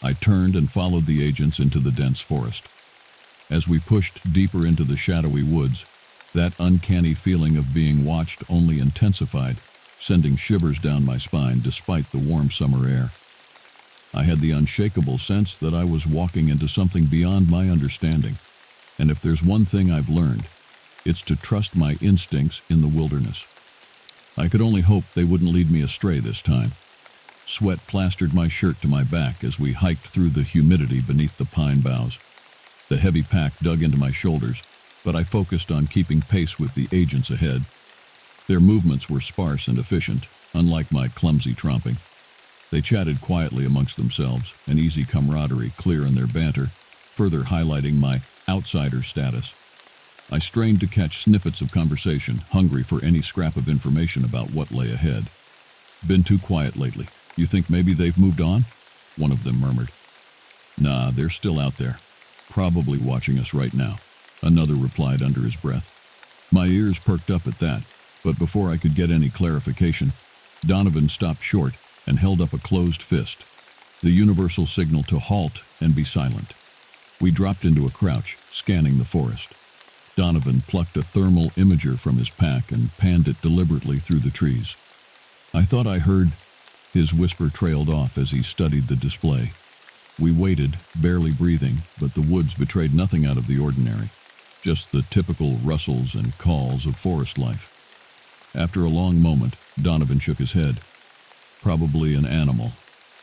A: I turned and followed the agents into the dense forest. As we pushed deeper into the shadowy woods, that uncanny feeling of being watched only intensified, sending shivers down my spine despite the warm summer air. I had the unshakable sense that I was walking into something beyond my understanding, and if there's one thing I've learned, it's to trust my instincts in the wilderness. I could only hope they wouldn't lead me astray this time. Sweat plastered my shirt to my back as we hiked through the humidity beneath the pine boughs. The heavy pack dug into my shoulders, but I focused on keeping pace with the agents ahead. Their movements were sparse and efficient, unlike my clumsy tromping. They chatted quietly amongst themselves, an easy camaraderie clear in their banter, further highlighting my outsider status. I strained to catch snippets of conversation, hungry for any scrap of information about what lay ahead. "Been too quiet lately. You think maybe they've moved on?" one of them murmured. "Nah, they're still out there. Probably watching us right now," another replied under his breath. My ears perked up at that, but before I could get any clarification, Donovan stopped short and held up a closed fist, the universal signal to halt and be silent. We dropped into a crouch, scanning the forest. Donovan plucked a thermal imager from his pack and panned it deliberately through the trees. "I thought I heard—" His whisper trailed off as he studied the display. We waited, barely breathing, but the woods betrayed nothing out of the ordinary, just the typical rustles and calls of forest life. After a long moment, Donovan shook his head. "Probably an animal.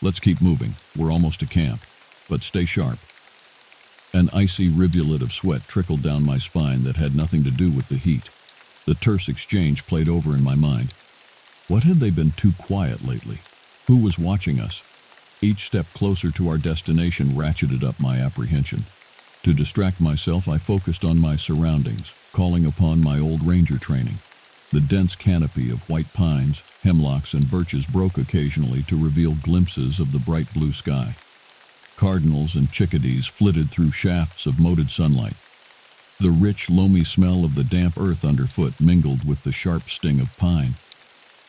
A: Let's keep moving. We're almost to camp. But stay sharp." An icy rivulet of sweat trickled down my spine that had nothing to do with the heat. The terse exchange played over in my mind. What had they been too quiet lately? Who was watching us? Each step closer to our destination ratcheted up my apprehension. To distract myself, I focused on my surroundings, calling upon my old ranger training. The dense canopy of white pines, hemlocks, and birches broke occasionally to reveal glimpses of the bright blue sky. Cardinals and chickadees flitted through shafts of moted sunlight. The rich, loamy smell of the damp earth underfoot mingled with the sharp sting of pine.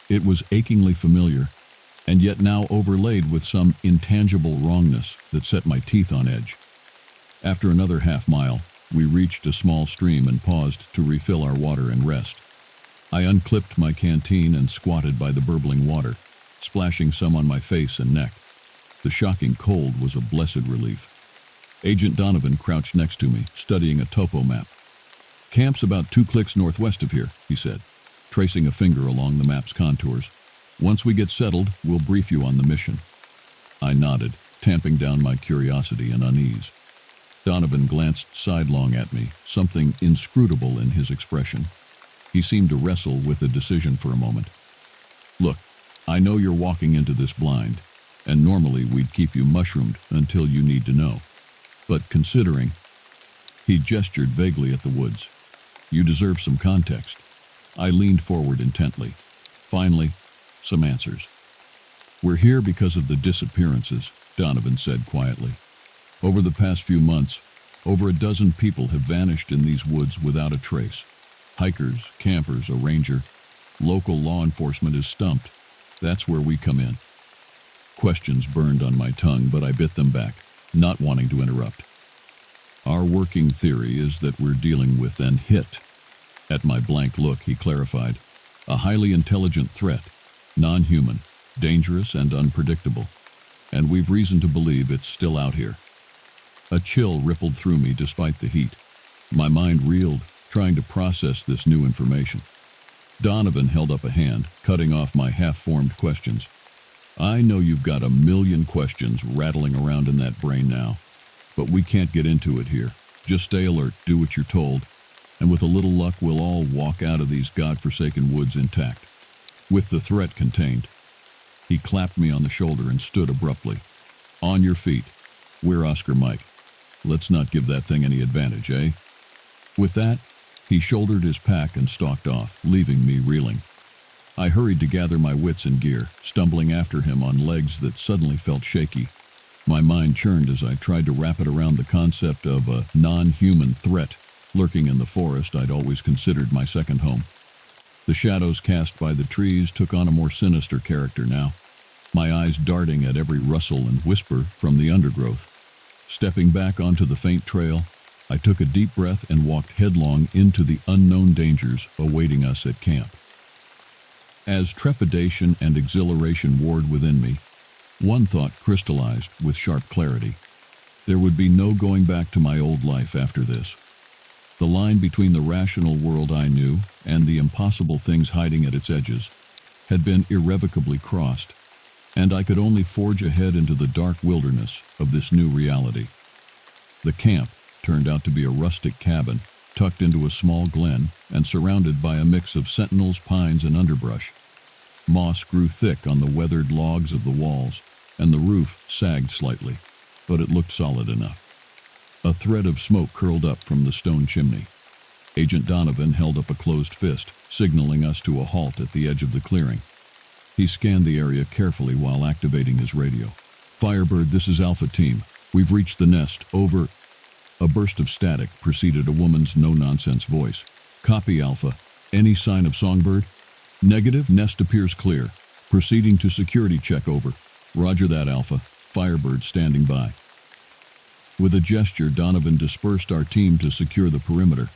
A: It was achingly familiar, and yet now overlaid with some intangible wrongness that set my teeth on edge. After another half-mile, we reached a small stream and paused to refill our water and rest. I unclipped my canteen and squatted by the burbling water, splashing some on my face and neck. The shocking cold was a blessed relief. Agent Donovan crouched next to me, studying a topo map. "Camp's about 2 clicks northwest of here," he said, tracing a finger along the map's contours. "Once we get settled, we'll brief you on the mission." I nodded, tamping down my curiosity and unease. Donovan glanced sidelong at me, something inscrutable in his expression. He seemed to wrestle with a decision for a moment. "Look, I know you're walking into this blind, and normally we'd keep you mushroomed until you need to know. But considering—" He gestured vaguely at the woods. "You deserve some context." I leaned forward intently. Finally, some answers. "We're here because of the disappearances," Donovan said quietly. "Over the past few months, over a dozen people have vanished in these woods without a trace. Hikers, campers, a ranger. Local law enforcement is stumped. That's where we come in." Questions burned on my tongue, but I bit them back, not wanting to interrupt. "Our working theory is that we're dealing with an hit." At my blank look, he clarified. "A highly intelligent threat, non-human, dangerous and unpredictable. And we've reason to believe it's still out here." A chill rippled through me despite the heat. My mind reeled, trying to process this new information. Donovan held up a hand, cutting off my half-formed questions. "I know you've got a million questions rattling around in that brain now, but we can't get into it here. Just stay alert, do what you're told, and with a little luck we'll all walk out of these godforsaken woods intact, with the threat contained." He clapped me on the shoulder and stood abruptly. "On your feet. We're Oscar Mike. Let's not give that thing any advantage, eh?" With that, he shouldered his pack and stalked off, leaving me reeling. I hurried to gather my wits and gear, stumbling after him on legs that suddenly felt shaky. My mind churned as I tried to wrap it around the concept of a non-human threat lurking in the forest I'd always considered my second home. The shadows cast by the trees took on a more sinister character now, my eyes darting at every rustle and whisper from the undergrowth. Stepping back onto the faint trail, I took a deep breath and walked headlong into the unknown dangers awaiting us at camp. As trepidation and exhilaration warred within me, one thought crystallized with sharp clarity. There would be no going back to my old life after this. The line between the rational world I knew and the impossible things hiding at its edges had been irrevocably crossed, and I could only forge ahead into the dark wilderness of this new reality. The camp turned out to be a rustic cabin tucked into a small glen and surrounded by a mix of sentinels, pines, and underbrush. Moss grew thick on the weathered logs of the walls, and the roof sagged slightly, but it looked solid enough. A thread of smoke curled up from the stone chimney. Agent Donovan held up a closed fist, signaling us to a halt at the edge of the clearing. He scanned the area carefully while activating his radio. "Firebird, this is Alpha Team. We've reached the nest. Over." A burst of static preceded a woman's no-nonsense voice. "Copy, Alpha. Any sign of Songbird?" "Negative. Nest appears clear. Proceeding to security check. Over." "Roger that, Alpha. Firebird standing by." With a gesture, Donovan dispersed our team to secure the perimeter.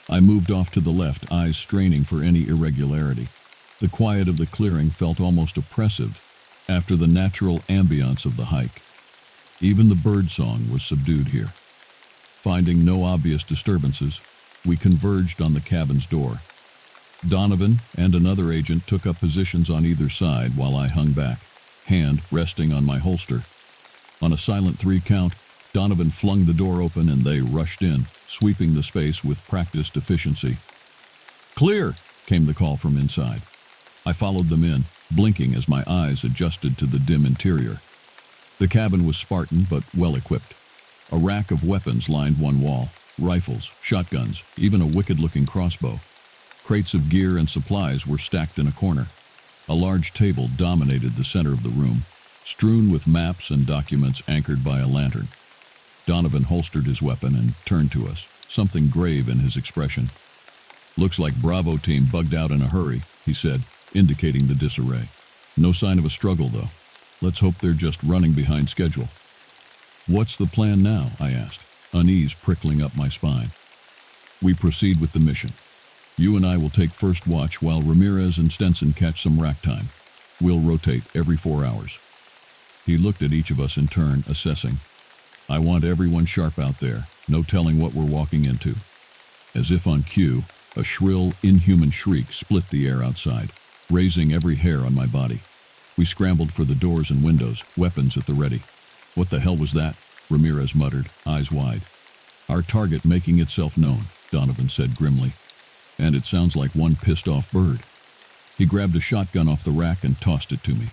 A: I moved off to the left, eyes straining for any irregularity. The quiet of the clearing felt almost oppressive after the natural ambiance of the hike. Even the bird song was subdued here. Finding no obvious disturbances, we converged on the cabin's door. Donovan and another agent took up positions on either side while I hung back, hand resting on my holster. On a silent 3 count, Donovan flung the door open and they rushed in, sweeping the space with practiced efficiency. "Clear!" came the call from inside. I followed them in, blinking as my eyes adjusted to the dim interior. The cabin was Spartan but well-equipped. A rack of weapons lined one wall, rifles, shotguns, even a wicked-looking crossbow. Crates of gear and supplies were stacked in a corner. A large table dominated the center of the room, strewn with maps and documents anchored by a lantern. Donovan holstered his weapon and turned to us, something grave in his expression. "Looks like Bravo team bugged out in a hurry," he said, indicating the disarray. "No sign of a struggle, though. Let's hope they're just running behind schedule." "What's the plan now?" I asked, unease prickling up my spine. "We proceed with the mission. You and I will take first watch while Ramirez and Stenson catch some rack time. We'll rotate every 4 hours." He looked at each of us in turn, assessing. "I want everyone sharp out there, no telling what we're walking into." As if on cue, a shrill, inhuman shriek split the air outside, raising every hair on my body. We scrambled for the doors and windows, weapons at the ready. "What the hell was that?" Ramirez muttered, eyes wide. "Our target making itself known," Donovan said grimly. "And it sounds like one pissed-off bird." He grabbed a shotgun off the rack and tossed it to me.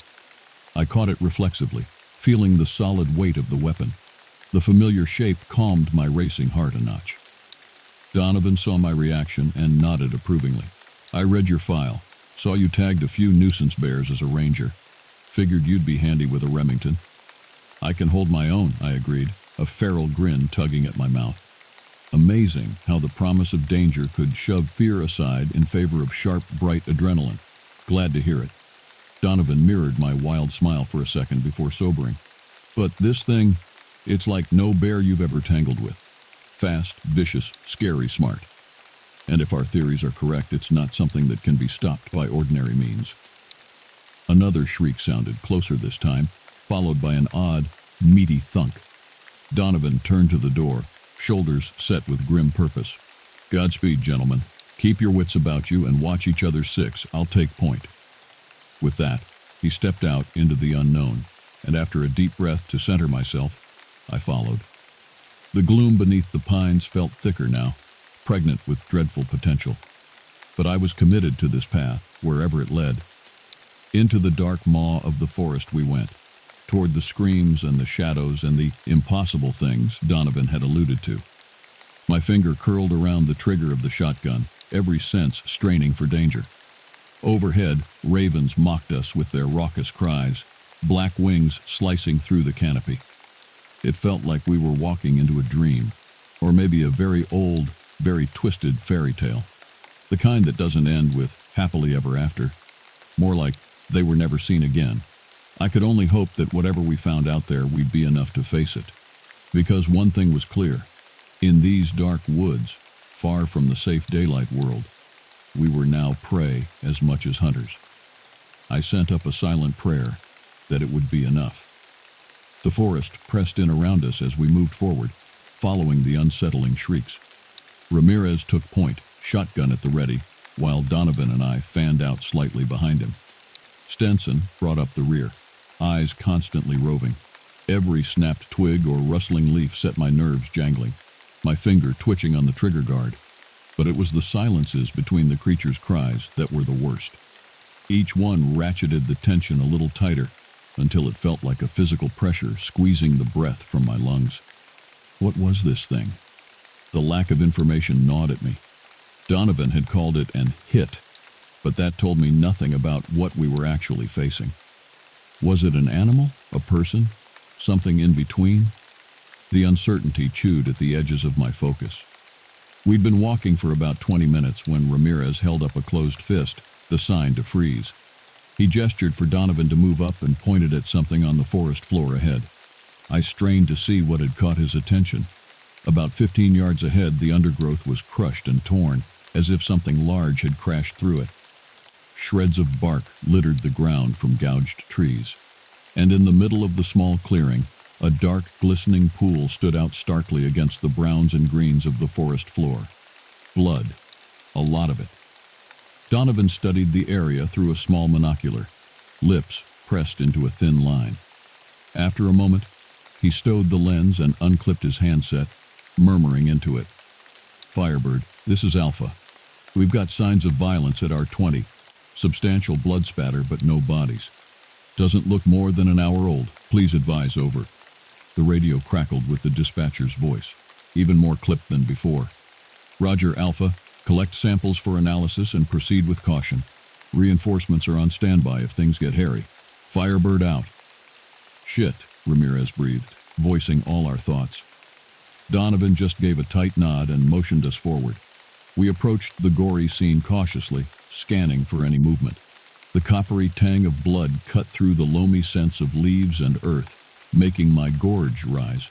A: I caught it reflexively, feeling the solid weight of the weapon. The familiar shape calmed my racing heart a notch. Donovan saw my reaction and nodded approvingly. "I read your file. Saw you tagged a few nuisance bears as a ranger. Figured you'd be handy with a Remington." "I can hold my own," I agreed, a feral grin tugging at my mouth. Amazing how the promise of danger could shove fear aside in favor of sharp, bright adrenaline. Glad to hear it. Donovan mirrored my wild smile for a second before sobering. "But this thing, it's like no bear you've ever tangled with. Fast, vicious, scary, smart. And if our theories are correct, it's not something that can be stopped by ordinary means." Another shriek sounded, closer this time, followed by an odd, meaty thunk. Donovan turned to the door, shoulders set with grim purpose. "Godspeed, gentlemen. Keep your wits about you and watch each other's 6. I'll take point." With that, he stepped out into the unknown, and after a deep breath to center myself, I followed. The gloom beneath the pines felt thicker now, pregnant with dreadful potential. But I was committed to this path, wherever it led. Into the dark maw of the forest we went, toward the screams and the shadows and the impossible things Donovan had alluded to. My finger curled around the trigger of the shotgun, every sense straining for danger. Overhead, ravens mocked us with their raucous cries, black wings slicing through the canopy. It felt like we were walking into a dream, or maybe a very old, very twisted fairy tale. The kind that doesn't end with happily ever after. More like they were never seen again. I could only hope that whatever we found out there, we'd be enough to face it. Because one thing was clear. In these dark woods, far from the safe daylight world, we were now prey as much as hunters. I sent up a silent prayer that it would be enough. The forest pressed in around us as we moved forward, following the unsettling shrieks. Ramirez took point, shotgun at the ready, while Donovan and I fanned out slightly behind him. Stenson brought up the rear, eyes constantly roving. Every snapped twig or rustling leaf set my nerves jangling, my finger twitching on the trigger guard. But it was the silences between the creature's cries that were the worst. Each one ratcheted the tension a little tighter, until it felt like a physical pressure squeezing the breath from my lungs. What was this thing? The lack of information gnawed at me. Donovan had called it an hit, but that told me nothing about what we were actually facing. Was it an animal, a person, something in between? The uncertainty chewed at the edges of my focus. We'd been walking for about 20 minutes when Ramirez held up a closed fist, the sign to freeze. He gestured for Donovan to move up and pointed at something on the forest floor ahead. I strained to see what had caught his attention. About 15 yards ahead, the undergrowth was crushed and torn, as if something large had crashed through it. Shreds of bark littered the ground from gouged trees. And in the middle of the small clearing, a dark, glistening pool stood out starkly against the browns and greens of the forest floor. Blood. A lot of it. Donovan studied the area through a small monocular, lips pressed into a thin line. After a moment, he stowed the lens and unclipped his handset, murmuring into it. "Firebird, this is Alpha. We've got signs of violence at R20. Substantial blood spatter, but no bodies. Doesn't look more than an hour old. Please advise, over." The radio crackled with the dispatcher's voice, even more clipped than before. "Roger, Alpha. Collect samples for analysis and proceed with caution. Reinforcements are on standby if things get hairy. Firebird out." "Shit," Ramirez breathed, voicing all our thoughts. Donovan just gave a tight nod and motioned us forward. We approached the gory scene cautiously, scanning for any movement. The coppery tang of blood cut through the loamy scents of leaves and earth, making my gorge rise.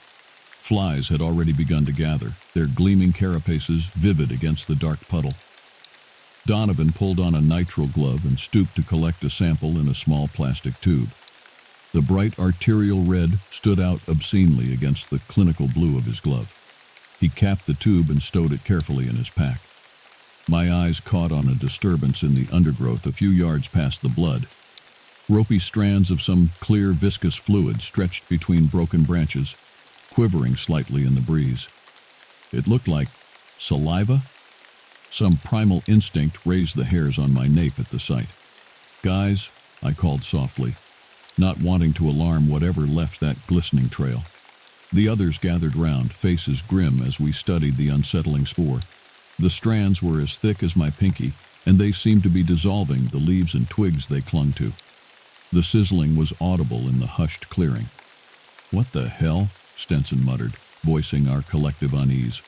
A: Flies had already begun to gather, their gleaming carapaces vivid against the dark puddle. Donovan pulled on a nitrile glove and stooped to collect a sample in a small plastic tube. The bright arterial red stood out obscenely against the clinical blue of his glove. He capped the tube and stowed it carefully in his pack. My eyes caught on a disturbance in the undergrowth a few yards past the blood. Ropey strands of some clear, viscous fluid stretched between broken branches, quivering slightly in the breeze. It looked like saliva. Some primal instinct raised the hairs on my nape at the sight. "Guys," I called softly, not wanting to alarm whatever left that glistening trail. The others gathered round, faces grim as we studied the unsettling spoor. The strands were as thick as my pinky, and they seemed to be dissolving the leaves and twigs they clung to. The sizzling was audible in the hushed clearing. "What the hell?" Stenson muttered, voicing our collective unease.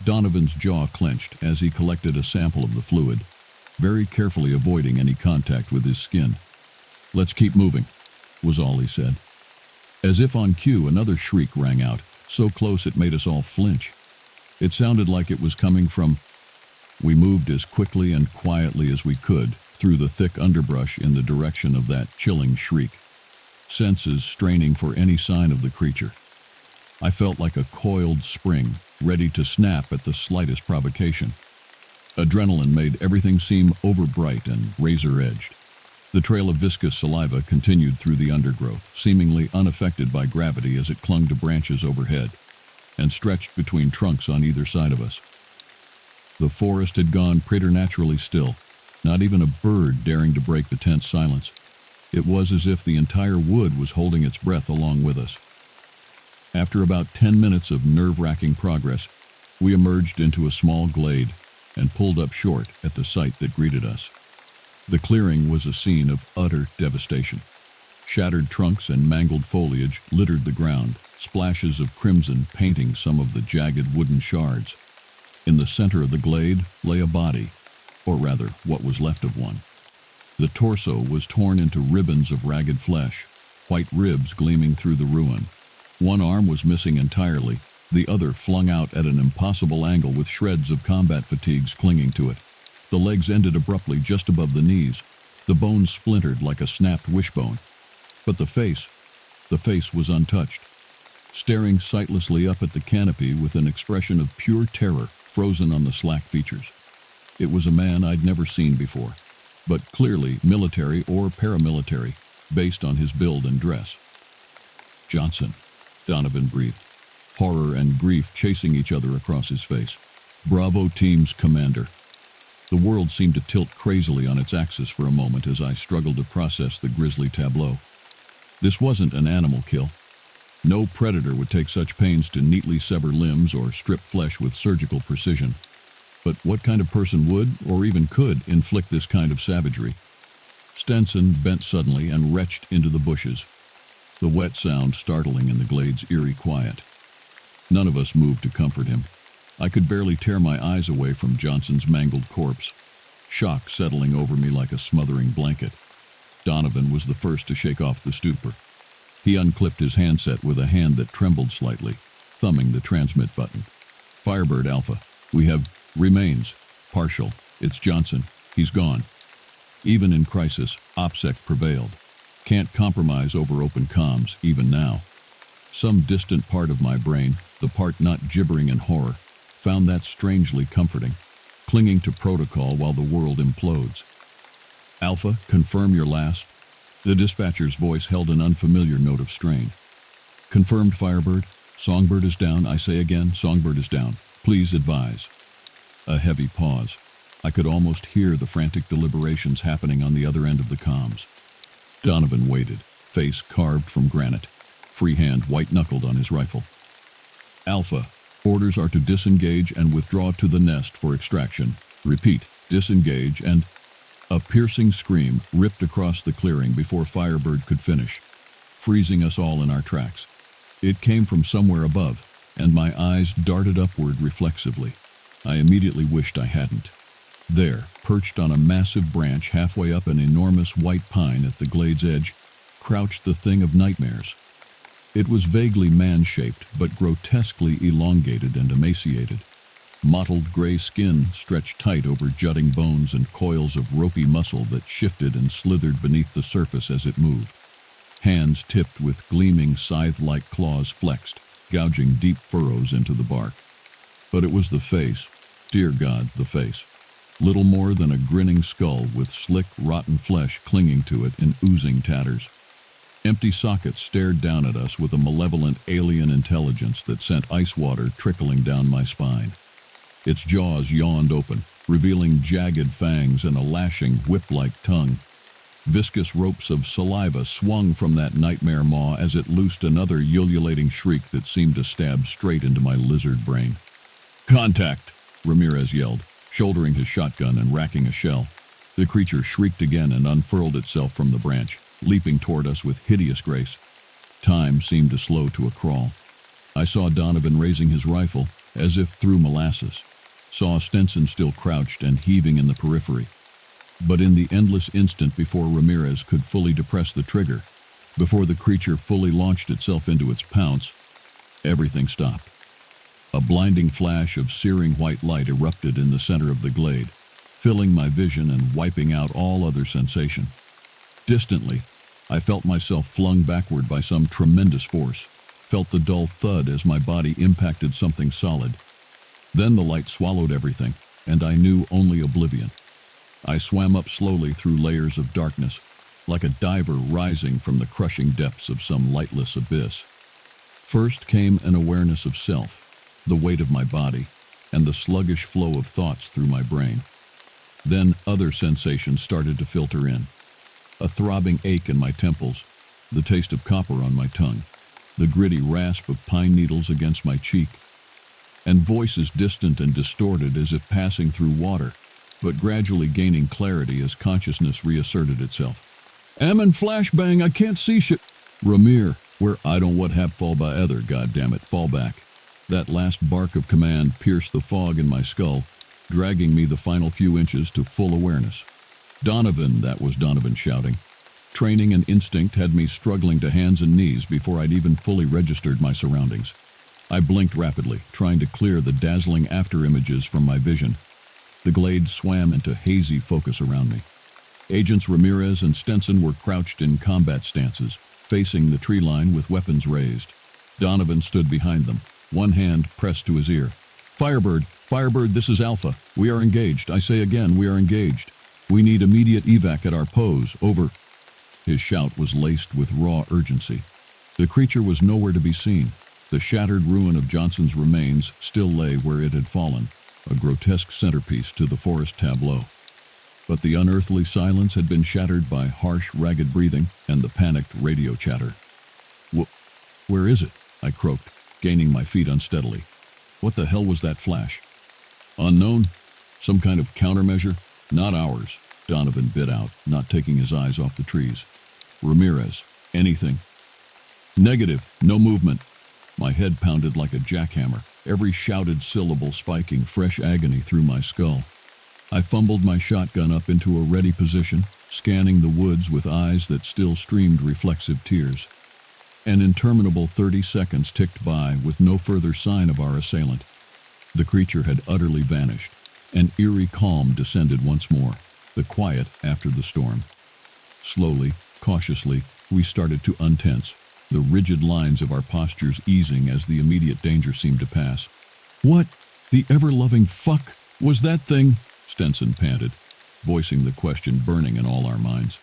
A: Donovan's jaw clenched as he collected a sample of the fluid, very carefully avoiding any contact with his skin. "Let's keep moving," was all he said. As if on cue, another shriek rang out, so close it made us all flinch. It sounded like it was coming from... We moved as quickly and quietly as we could through the thick underbrush in the direction of that chilling shriek, senses straining for any sign of the creature. I felt like a coiled spring, ready to snap at the slightest provocation. Adrenaline made everything seem overbright and razor-edged. The trail of viscous saliva continued through the undergrowth, seemingly unaffected by gravity as it clung to branches overhead and stretched between trunks on either side of us. The forest had gone preternaturally still, not even a bird daring to break the tense silence. It was as if the entire wood was holding its breath along with us. After about 10 minutes of nerve-wracking progress, we emerged into a small glade and pulled up short at the sight that greeted us. The clearing was a scene of utter devastation. Shattered trunks and mangled foliage littered the ground, splashes of crimson painting some of the jagged wooden shards. In the center of the glade lay a body, or rather, what was left of one. The torso was torn into ribbons of ragged flesh, white ribs gleaming through the ruin. One arm was missing entirely, the other flung out at an impossible angle with shreds of combat fatigues clinging to it. The legs ended abruptly just above the knees, the bones splintered like a snapped wishbone. But the face was untouched, staring sightlessly up at the canopy with an expression of pure terror frozen on the slack features. It was a man I'd never seen before, but clearly military or paramilitary, based on his build and dress. "Johnson," Donovan breathed, horror and grief chasing each other across his face. "Bravo Team's commander." The world seemed to tilt crazily on its axis for a moment as I struggled to process the grisly tableau. This wasn't an animal kill. No predator would take such pains to neatly sever limbs or strip flesh with surgical precision. But what kind of person would, or even could, inflict this kind of savagery? Stenson bent suddenly and retched into the bushes, the wet sound startling in the glade's eerie quiet. None of us moved to comfort him. I could barely tear my eyes away from Johnson's mangled corpse, shock settling over me like a smothering blanket. Donovan was the first to shake off the stupor. He unclipped his handset with a hand that trembled slightly, thumbing the transmit button. Firebird Alpha, we have remains. Partial. It's Johnson. He's gone. Even in crisis, OPSEC prevailed. Can't compromise over open comms, even now. Some distant part of my brain, the part not gibbering in horror, found that strangely comforting, clinging to protocol while the world implodes. Alpha, confirm your last. The dispatcher's voice held an unfamiliar note of strain. Confirmed, Firebird. Songbird is down. I say again, Songbird is down. Please advise. A heavy pause. I could almost hear the frantic deliberations happening on the other end of the comms. Donovan waited, face carved from granite, free hand white-knuckled on his rifle. Alpha, orders are to disengage and withdraw to the nest for extraction. Repeat, disengage and... A piercing scream ripped across the clearing before Firebird could finish, freezing us all in our tracks. It came from somewhere above, and my eyes darted upward reflexively. I immediately wished I hadn't. There, perched on a massive branch halfway up an enormous white pine at the glade's edge, crouched the thing of nightmares. It was vaguely man-shaped, but grotesquely elongated and emaciated. Mottled gray skin stretched tight over jutting bones and coils of ropey muscle that shifted and slithered beneath the surface as it moved. Hands tipped with gleaming scythe-like claws flexed, gouging deep furrows into the bark. But it was the face. Dear God, the face. Little more than a grinning skull with slick, rotten flesh clinging to it in oozing tatters. Empty sockets stared down at us with a malevolent alien intelligence that sent ice water trickling down my spine. Its jaws yawned open, revealing jagged fangs and a lashing, whip-like tongue. Viscous ropes of saliva swung from that nightmare maw as it loosed another ululating shriek that seemed to stab straight into my lizard brain. Contact! Ramirez yelled, shouldering his shotgun and racking a shell. The creature shrieked again and unfurled itself from the branch, leaping toward us with hideous grace. Time seemed to slow to a crawl. I saw Donovan raising his rifle, as if through molasses. Saw Stenson still crouched and heaving in the periphery. But in the endless instant before Ramirez could fully depress the trigger, before the creature fully launched itself into its pounce, everything stopped. A blinding flash of searing white light erupted in the center of the glade, filling my vision and wiping out all other sensation. Distantly, I felt myself flung backward by some tremendous force, felt the dull thud as my body impacted something solid. Then the light swallowed everything, and I knew only oblivion. I swam up slowly through layers of darkness, like a diver rising from the crushing depths of some lightless abyss. First came an awareness of self, the weight of my body, and the sluggish flow of thoughts through my brain. Then other sensations started to filter in. A throbbing ache in my temples, the taste of copper on my tongue, the gritty rasp of pine needles against my cheek, and voices distant and distorted as if passing through water, but gradually gaining clarity as consciousness reasserted itself. "Am in flashbang, I can't see shit." "Ramir, where I don't what hap fall by other, goddammit, fall back." That last bark of command pierced the fog in my skull, dragging me the final few inches to full awareness. Donovan, that was Donovan shouting. Training and instinct had me struggling to hands and knees before I'd even fully registered my surroundings. I blinked rapidly, trying to clear the dazzling afterimages from my vision. The glade swam into hazy focus around me. Agents Ramirez and Stenson were crouched in combat stances, facing the tree line with weapons raised. Donovan stood behind them, one hand pressed to his ear. Firebird, this is Alpha. We are engaged. I say again, we are engaged. We need immediate evac at our pose. Over." His shout was laced with raw urgency. The creature was nowhere to be seen. The shattered ruin of Johnson's remains still lay where it had fallen, a grotesque centerpiece to the forest tableau. But the unearthly silence had been shattered by harsh, ragged breathing and the panicked radio chatter. Where is it?" I croaked, gaining my feet unsteadily. What the hell was that flash? "Unknown. Some kind of countermeasure? Not ours, Donovan bit out, not taking his eyes off the trees. Ramirez, anything? Negative, no movement. My head pounded like a jackhammer, every shouted syllable spiking fresh agony through my skull. I fumbled my shotgun up into a ready position, scanning the woods with eyes that still streamed reflexive tears. An interminable 30 seconds ticked by with no further sign of our assailant. The creature had utterly vanished. An eerie calm descended once more, the quiet after the storm. Slowly, cautiously, we started to untense, the rigid lines of our postures easing as the immediate danger seemed to pass. What the ever-loving fuck was that thing? Stenson panted, voicing the question burning in all our minds.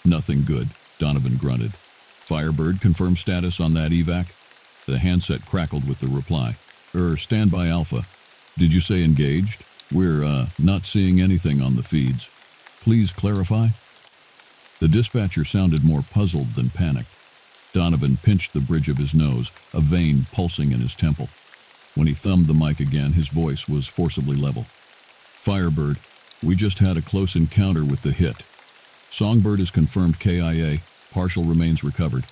A: Nothing good, Donovan grunted. Firebird, confirm status on that evac? The handset crackled with the reply. Standby Alpha. Did you say engaged? We're, not seeing anything on the feeds. Please clarify? The dispatcher sounded more puzzled than panicked. Donovan pinched the bridge of his nose, a vein pulsing in his temple. When he thumbed the mic again, his voice was forcibly level. Firebird, we just had a close encounter with the hit. Songbird is confirmed KIA, partial remains recovered.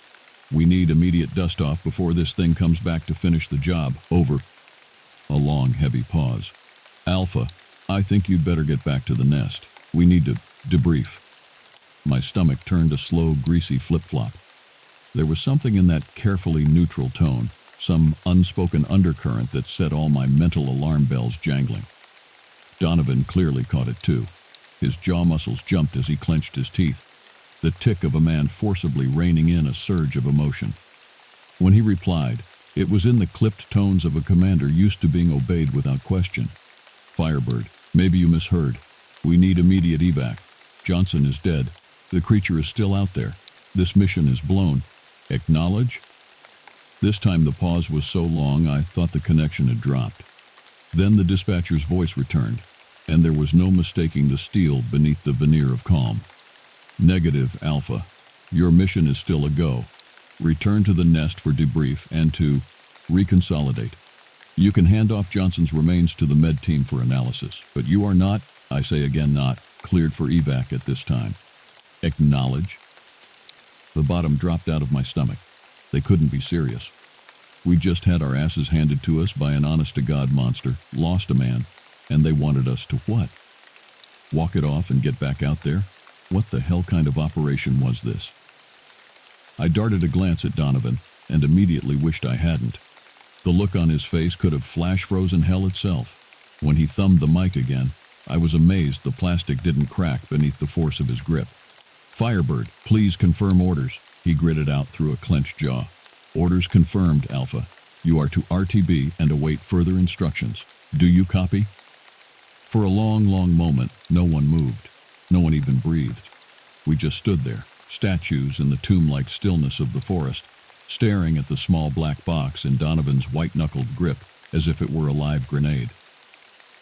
A: We need immediate dust-off before this thing comes back to finish the job. Over. A long, heavy pause. Alpha, I think you'd better get back to the nest. We need to debrief. My stomach turned a slow, greasy flip-flop. There was something in that carefully neutral tone, some unspoken undercurrent that set all my mental alarm bells jangling. Donovan clearly caught it too. His jaw muscles jumped as he clenched his teeth, the tick of a man forcibly reining in a surge of emotion. When he replied, it was in the clipped tones of a commander used to being obeyed without question. Firebird, maybe you misheard. We need immediate evac. Johnson is dead. The creature is still out there. This mission is blown. Acknowledge? This time the pause was so long I thought the connection had dropped. Then the dispatcher's voice returned, and there was no mistaking the steel beneath the veneer of calm. Negative, Alpha. Your mission is still a go. Return to the nest for debrief and to reconsolidate. You can hand off Johnson's remains to the med team for analysis, but you are not, I say again not, cleared for evac at this time. Acknowledge? The bottom dropped out of my stomach. They couldn't be serious. We just had our asses handed to us by an honest-to-God monster, lost a man, and they wanted us to what? Walk it off and get back out there? What the hell kind of operation was this? I darted a glance at Donovan and immediately wished I hadn't. The look on his face could have flash-frozen hell itself. When he thumbed the mic again, I was amazed the plastic didn't crack beneath the force of his grip. Firebird, please confirm orders, he gritted out through a clenched jaw. Orders confirmed, Alpha. You are to RTB and await further instructions. Do you copy? For a long, long moment, no one moved. No one even breathed. We just stood there, statues in the tomb-like stillness of the forest, staring at the small black box in Donovan's white-knuckled grip as if it were a live grenade.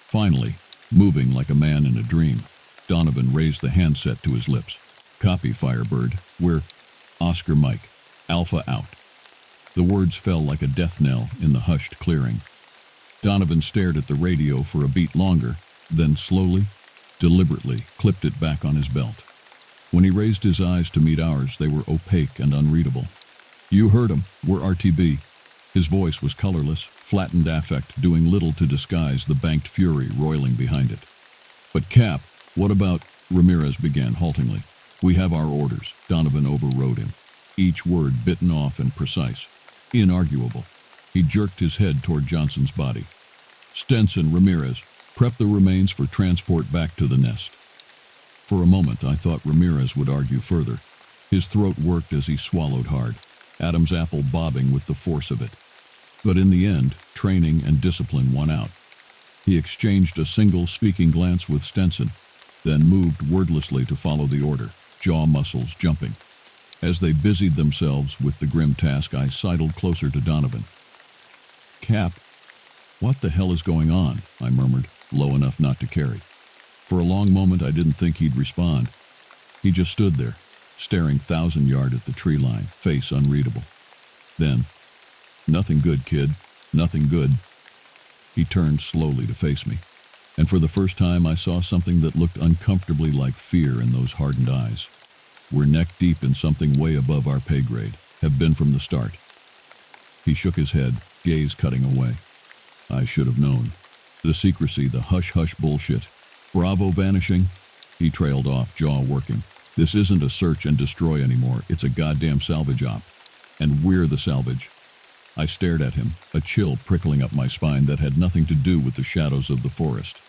A: Finally, moving like a man in a dream, Donovan raised the handset to his lips. Copy, Firebird. We're Oscar Mike. Alpha out. The words fell like a death knell in the hushed clearing. Donovan stared at the radio for a beat longer, then slowly, deliberately clipped it back on his belt. When he raised his eyes to meet ours, they were opaque and unreadable. You heard him. We're RTB. His voice was colorless, flattened affect doing little to disguise the banked fury roiling behind it. But Cap, what about... Ramirez began haltingly. We have our orders. Donovan overrode him, each word bitten off and precise. Inarguable. He jerked his head toward Johnson's body. Stenson, Ramirez, prep the remains for transport back to the nest. For a moment, I thought Ramirez would argue further. His throat worked as he swallowed hard, Adam's apple bobbing with the force of it. But in the end, training and discipline won out. He exchanged a single speaking glance with Stenson, then moved wordlessly to follow the order, jaw muscles jumping. As they busied themselves with the grim task, I sidled closer to Donovan. Cap, what the hell is going on? I murmured, low enough not to carry. For a long moment, I didn't think he'd respond. He just stood there, staring 1,000-yard at the tree line, face unreadable. Then, nothing good, kid, nothing good. He turned slowly to face me. And for the first time I saw something that looked uncomfortably like fear in those hardened eyes. We're neck deep in something way above our pay grade, have been from the start. He shook his head, gaze cutting away. I should have known. The secrecy, the hush-hush bullshit. Bravo vanishing. He trailed off, jaw working. This isn't a search and destroy anymore, it's a goddamn salvage op. And we're the salvage. I stared at him, a chill prickling up my spine that had nothing to do with the shadows of the forest.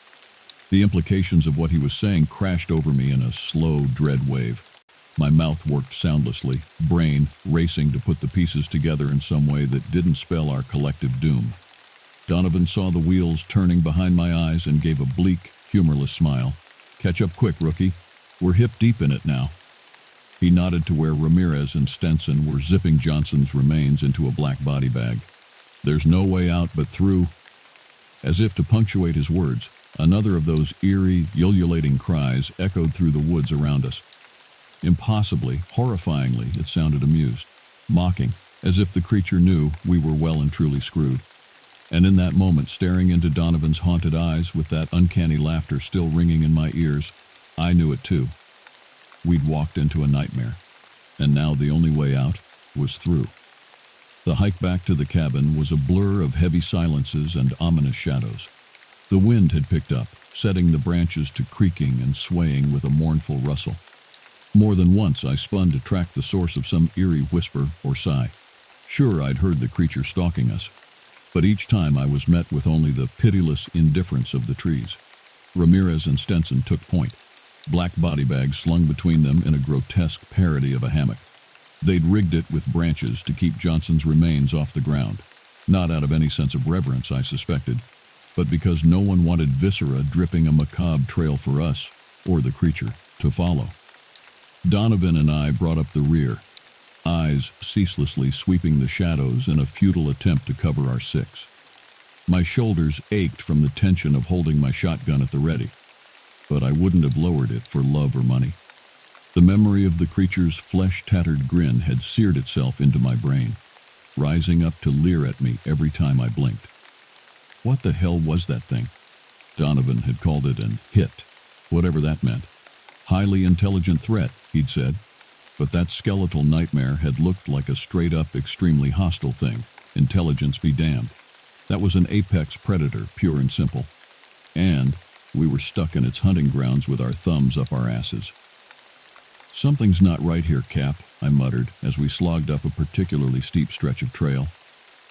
A: The implications of what he was saying crashed over me in a slow dread wave. My mouth worked soundlessly, brain racing to put the pieces together in some way that didn't spell our collective doom. Donovan saw the wheels turning behind my eyes and gave a bleak, humorless smile. Catch up quick, rookie. We're hip deep in it now. He nodded to where Ramirez and Stenson were zipping Johnson's remains into a black body bag. There's no way out but through. As if to punctuate his words, another of those eerie, ululating cries echoed through the woods around us. Impossibly, horrifyingly, it sounded amused, mocking, as if the creature knew we were well and truly screwed. And in that moment, staring into Donovan's haunted eyes with that uncanny laughter still ringing in my ears, I knew it too. We'd walked into a nightmare, and now the only way out was through. The hike back to the cabin was a blur of heavy silences and ominous shadows. The wind had picked up, setting the branches to creaking and swaying with a mournful rustle. More than once I spun to track the source of some eerie whisper or sigh. Sure, I'd heard the creature stalking us, but each time I was met with only the pitiless indifference of the trees. Ramirez and Stenson took point, black body bags slung between them in a grotesque parody of a hammock. They'd rigged it with branches to keep Johnson's remains off the ground, not out of any sense of reverence, I suspected, but because no one wanted viscera dripping a macabre trail for us, or the creature, to follow. Donovan and I brought up the rear, eyes ceaselessly sweeping the shadows in a futile attempt to cover our six. My shoulders ached from the tension of holding my shotgun at the ready, but I wouldn't have lowered it for love or money. The memory of the creature's flesh-tattered grin had seared itself into my brain, rising up to leer at me every time I blinked. What the hell was that thing? Donovan had called it an hit, whatever that meant. Highly intelligent threat, he'd said, but that skeletal nightmare had looked like a straight-up, extremely hostile thing, intelligence be damned. That was an apex predator, pure and simple. And we were stuck in its hunting grounds with our thumbs up our asses. Something's not right here, Cap, I muttered as we slogged up a particularly steep stretch of trail.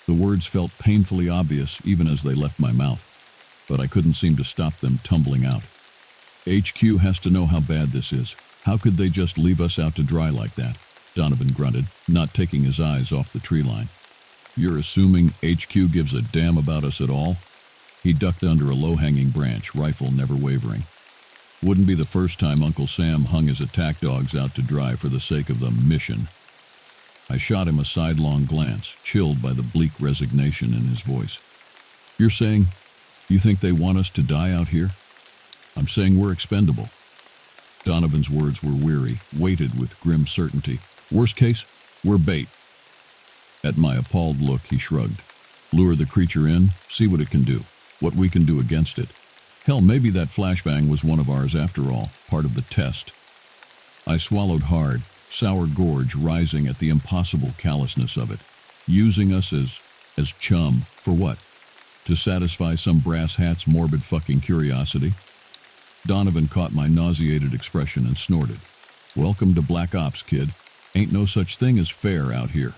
A: The words felt painfully obvious even as they left my mouth, but I couldn't seem to stop them tumbling out. HQ has to know how bad this is. How could they just leave us out to dry like that? Donovan grunted, not taking his eyes off the tree line. You're assuming HQ gives a damn about us at all? He ducked under a low-hanging branch, rifle never wavering. Wouldn't be the first time Uncle Sam hung his attack dogs out to dry for the sake of the mission. I shot him a sidelong glance, chilled by the bleak resignation in his voice. You're saying you think they want us to die out here? I'm saying we're expendable. Donovan's words were weary, weighted with grim certainty. Worst case, we're bait. At my appalled look, he shrugged. Lure the creature in, see what it can do, what we can do against it. Hell, maybe that flashbang was one of ours after all, part of the test. I swallowed hard, sour gorge rising at the impossible callousness of it. Using us as chum, for what? To satisfy some brass hat's morbid fucking curiosity? Donovan caught my nauseated expression and snorted. Welcome to Black Ops, kid. Ain't no such thing as fair out here.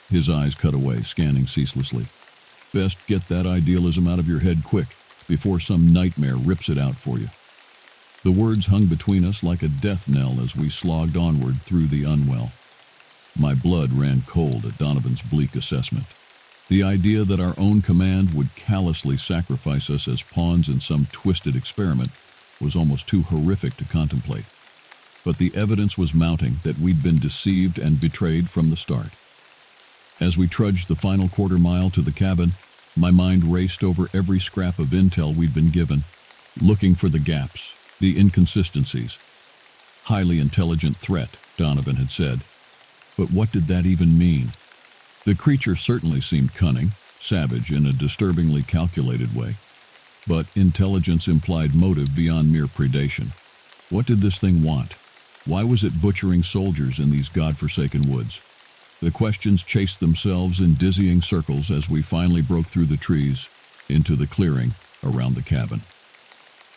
A: His eyes cut away, scanning ceaselessly. Best get that idealism out of your head quick, before some nightmare rips it out for you. The words hung between us like a death knell as we slogged onward through the unwell. My blood ran cold at Donovan's bleak assessment. The idea that our own command would callously sacrifice us as pawns in some twisted experiment was almost too horrific to contemplate. But the evidence was mounting that we'd been deceived and betrayed from the start. As we trudged the final quarter mile to the cabin, my mind raced over every scrap of intel we'd been given, looking for the gaps, the inconsistencies. Highly intelligent threat, Donovan had said. But what did that even mean? The creature certainly seemed cunning, savage in a disturbingly calculated way. But intelligence implied motive beyond mere predation. What did this thing want? Why was it butchering soldiers in these godforsaken woods? The questions chased themselves in dizzying circles as we finally broke through the trees into the clearing around the cabin.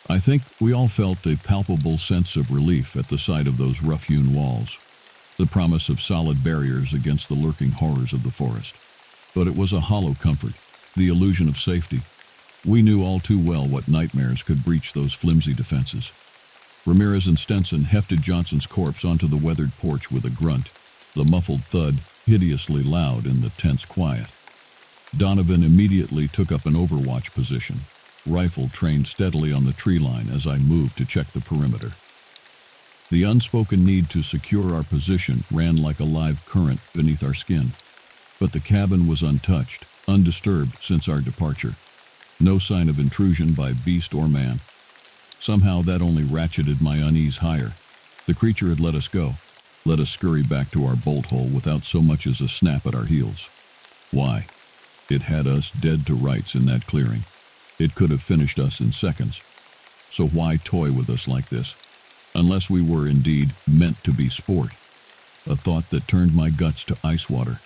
A: I think we all felt a palpable sense of relief at the sight of those rough-hewn walls, the promise of solid barriers against the lurking horrors of the forest. But it was a hollow comfort, the illusion of safety. We knew all too well what nightmares could breach those flimsy defenses. Ramirez and Stenson hefted Johnson's corpse onto the weathered porch with a grunt, the muffled thud hideously loud in the tense quiet. Donovan immediately took up an overwatch position, rifle trained steadily on the tree line as I moved to check the perimeter. The unspoken need to secure our position ran like a live current beneath our skin. But the cabin was untouched, undisturbed since our departure. No sign of intrusion by beast or man. Somehow that only ratcheted my unease higher. The creature had let us go, let us scurry back to our bolt hole without so much as a snap at our heels. Why? It had us dead to rights in that clearing. It could have finished us in seconds. So why toy with us like this? Unless we were indeed meant to be sport. A thought that turned my guts to ice water.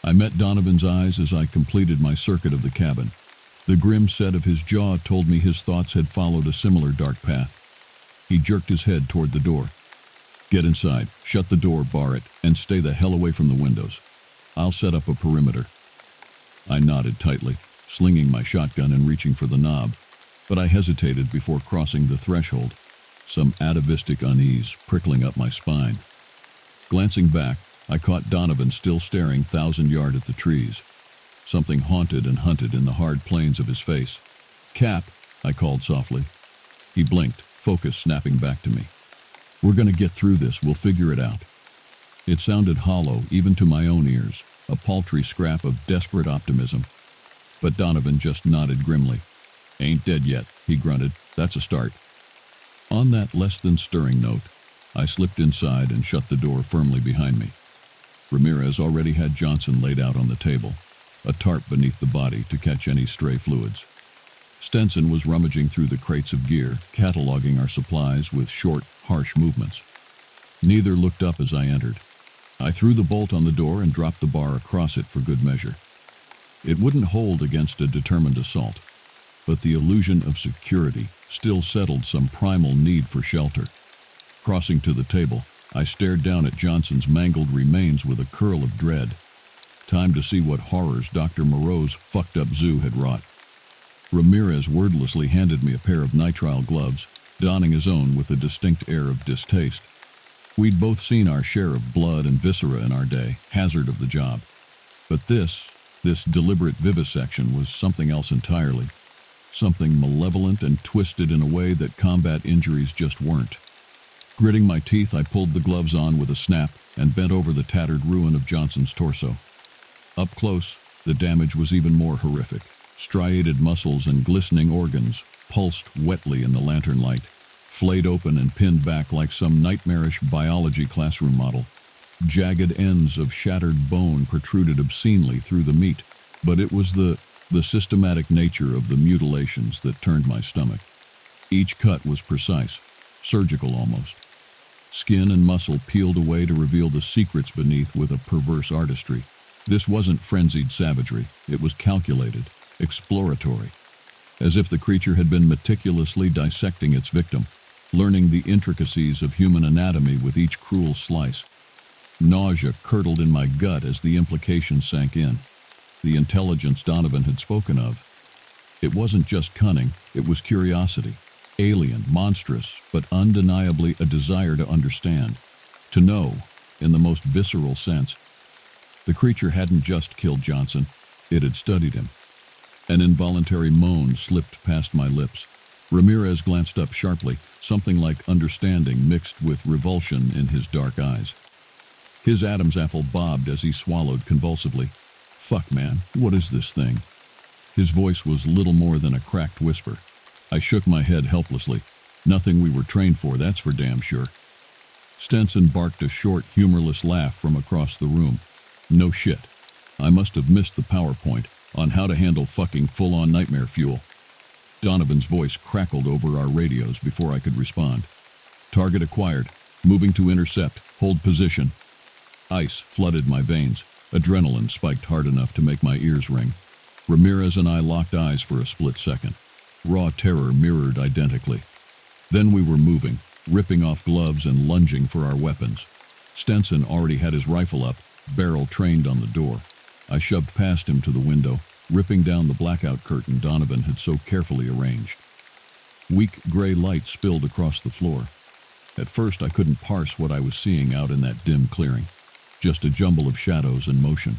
A: I met Donovan's eyes as I completed my circuit of the cabin. The grim set of his jaw told me his thoughts had followed a similar dark path. He jerked his head toward the door. Get inside, shut the door, bar it, and stay the hell away from the windows. I'll set up a perimeter. I nodded tightly, slinging my shotgun and reaching for the knob, but I hesitated before crossing the threshold, some atavistic unease prickling up my spine. Glancing back, I caught Donovan still staring 1,000 yards at the trees. Something haunted and hunted in the hard planes of his face. Cap, I called softly. He blinked, focus snapping back to me. We're going to get through this, we'll figure it out. It sounded hollow, even to my own ears, a paltry scrap of desperate optimism. But Donovan just nodded grimly. Ain't dead yet, he grunted. That's a start. On that less than stirring note, I slipped inside and shut the door firmly behind me. Ramirez already had Johnson laid out on the table, a tarp beneath the body to catch any stray fluids. Stenson was rummaging through the crates of gear, cataloging our supplies with short, harsh movements. Neither looked up as I entered. I threw the bolt on the door and dropped the bar across it for good measure. It wouldn't hold against a determined assault, but the illusion of security still settled some primal need for shelter. Crossing to the table, I stared down at Johnson's mangled remains with a curl of dread. Time to see what horrors Dr. Moreau's fucked-up zoo had wrought. Ramirez wordlessly handed me a pair of nitrile gloves, donning his own with a distinct air of distaste. We'd both seen our share of blood and viscera in our day, hazard of the job. But this deliberate vivisection was something else entirely. Something malevolent and twisted in a way that combat injuries just weren't. Gritting my teeth, I pulled the gloves on with a snap and bent over the tattered ruin of Johnson's torso. Up close, the damage was even more horrific. Striated muscles and glistening organs pulsed wetly in the lantern light, flayed open and pinned back like some nightmarish biology classroom model. Jagged ends of shattered bone protruded obscenely through the meat, but it was the systematic nature of the mutilations that turned my stomach. Each cut was precise, surgical almost. Skin and muscle peeled away to reveal the secrets beneath with a perverse artistry. This wasn't frenzied savagery, it was calculated, exploratory, as if the creature had been meticulously dissecting its victim, learning the intricacies of human anatomy with each cruel slice. Nausea curdled in my gut as the implication sank in. The intelligence Donovan had spoken of. It wasn't just cunning, it was curiosity, alien, monstrous, but undeniably a desire to understand, to know, in the most visceral sense. The creature hadn't just killed Johnson, it had studied him. An involuntary moan slipped past my lips. Ramirez glanced up sharply, something like understanding mixed with revulsion in his dark eyes. His Adam's apple bobbed as he swallowed convulsively. Fuck, man, what is this thing? His voice was little more than a cracked whisper. I shook my head helplessly. Nothing we were trained for, that's for damn sure. Stenson barked a short, humorless laugh from across the room. No shit. I must have missed the PowerPoint on how to handle fucking full-on nightmare fuel. Donovan's voice crackled over our radios before I could respond. Target acquired. Moving to intercept. Hold position. Ice flooded my veins. Adrenaline spiked hard enough to make my ears ring. Ramirez and I locked eyes for a split second. Raw terror mirrored identically. Then we were moving, ripping off gloves and lunging for our weapons. Stenson already had his rifle up, barrel trained on the door. I shoved past him to the window, ripping down the blackout curtain Donovan had so carefully arranged. Weak gray light spilled across the floor. At first I couldn't parse what I was seeing out in that dim clearing, just a jumble of shadows and motion.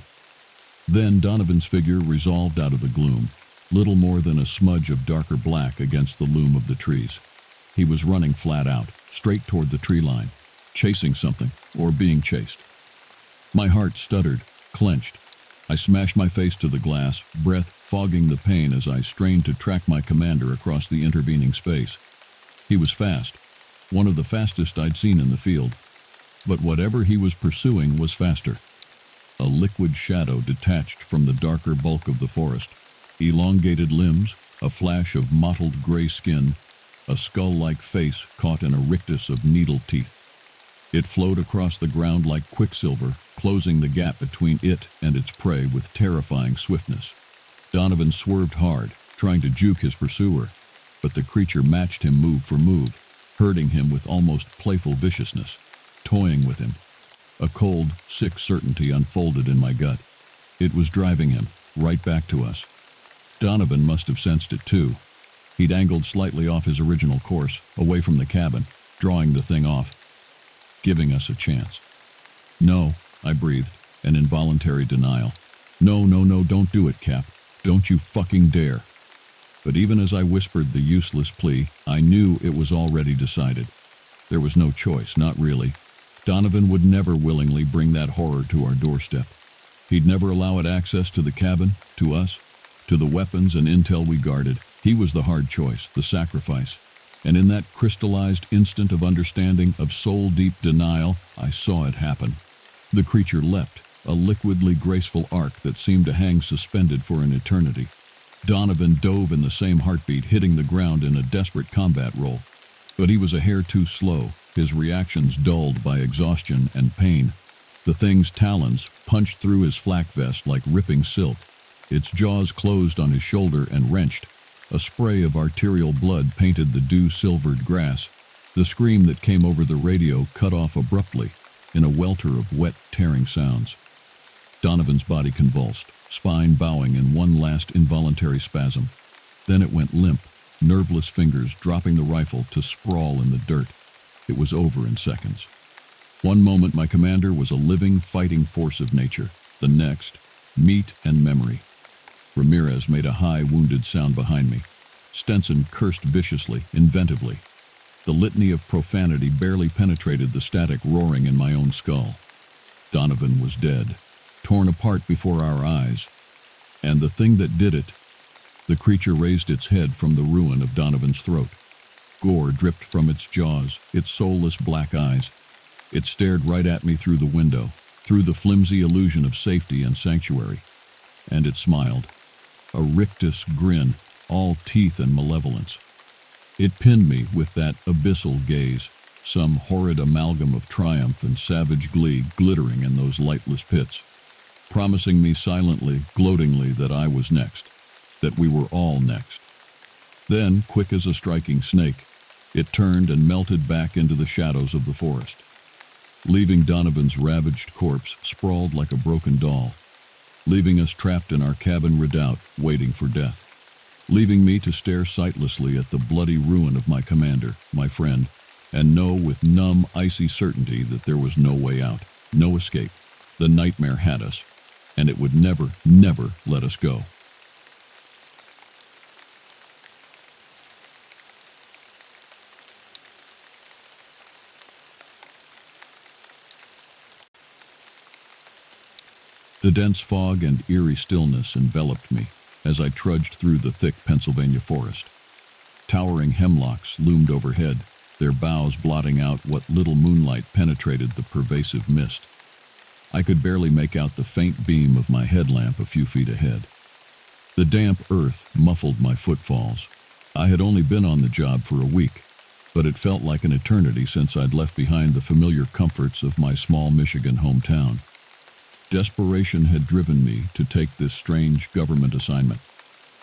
A: Then Donovan's figure resolved out of the gloom, little more than a smudge of darker black against the loom of the trees. He was running flat out, straight toward the tree line, chasing something, or being chased. My heart stuttered, clenched. I smashed my face to the glass, breath fogging the pain as I strained to track my commander across the intervening space. He was fast, one of the fastest I'd seen in the field. But whatever he was pursuing was faster. A liquid shadow detached from the darker bulk of the forest. Elongated limbs, a flash of mottled gray skin, a skull-like face caught in a rictus of needle teeth. It flowed across the ground like quicksilver, closing the gap between it and its prey with terrifying swiftness. Donovan swerved hard, trying to juke his pursuer, but the creature matched him move for move, herding him with almost playful viciousness, toying with him. A cold, sick certainty unfolded in my gut. It was driving him, right back to us. Donovan must have sensed it too. He'd angled slightly off his original course, away from the cabin, drawing the thing off, giving us a chance. No, I breathed, an involuntary denial. No, don't do it, Cap. Don't you fucking dare. But even as I whispered the useless plea, I knew it was already decided. There was no choice, not really. Donovan would never willingly bring that horror to our doorstep. He'd never allow it access to the cabin, to us, to the weapons and intel we guarded. He was the hard choice, the sacrifice. And in that crystallized instant of understanding, of soul-deep denial, I saw it happen. The creature leapt, a liquidly graceful arc that seemed to hang suspended for an eternity. Donovan dove in the same heartbeat, hitting the ground in a desperate combat roll. But he was a hair too slow, his reactions dulled by exhaustion and pain. The thing's talons punched through his flak vest like ripping silk. Its jaws closed on his shoulder and wrenched. A spray of arterial blood painted the dew-silvered grass. The scream that came over the radio cut off abruptly, in a welter of wet, tearing sounds. Donovan's body convulsed, spine bowing in one last involuntary spasm. Then it went limp, nerveless fingers dropping the rifle to sprawl in the dirt. It was over in seconds. One moment my commander was a living, fighting force of nature. The next, meat and memory. Ramirez made a high, wounded sound behind me. Stenson cursed viciously, inventively. The litany of profanity barely penetrated the static roaring in my own skull. Donovan was dead, torn apart before our eyes. And the thing that did it, the creature raised its head from the ruin of Donovan's throat. Gore dripped from its jaws, its soulless black eyes. It stared right at me through the window, through the flimsy illusion of safety and sanctuary. And it smiled. A rictus grin, all teeth and malevolence. It pinned me with that abyssal gaze, some horrid amalgam of triumph and savage glee glittering in those lightless pits, promising me silently, gloatingly that I was next, that we were all next. Then, quick as a striking snake, it turned and melted back into the shadows of the forest, leaving Donovan's ravaged corpse sprawled like a broken doll, leaving us trapped in our cabin redoubt, waiting for death, leaving me to stare sightlessly at the bloody ruin of my commander, my friend, and know with numb, icy certainty that there was no way out, no escape. The nightmare had us, and it would never, never let us go. The dense fog and eerie stillness enveloped me as I trudged through the thick Pennsylvania forest. Towering hemlocks loomed overhead, their boughs blotting out what little moonlight penetrated the pervasive mist. I could barely make out the faint beam of my headlamp a few feet ahead. The damp earth muffled my footfalls, I had only been on the job for a week, but it felt like an eternity since I'd left behind the familiar comforts of my small Michigan hometown. Desperation had driven me to take this strange government assignment,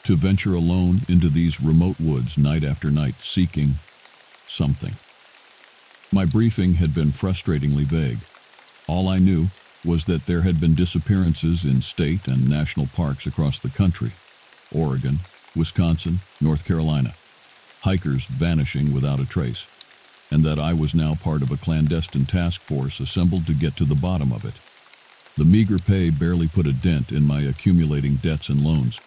A: to venture alone into these remote woods night after night seeking something. My briefing had been frustratingly vague. All I knew was that there had been disappearances in state and national parks across the country: Oregon, Wisconsin, North Carolina, hikers vanishing without a trace, and that I was now part of a clandestine task force assembled to get to the bottom of it. The meager pay barely put a dent in my accumulating debts and loans,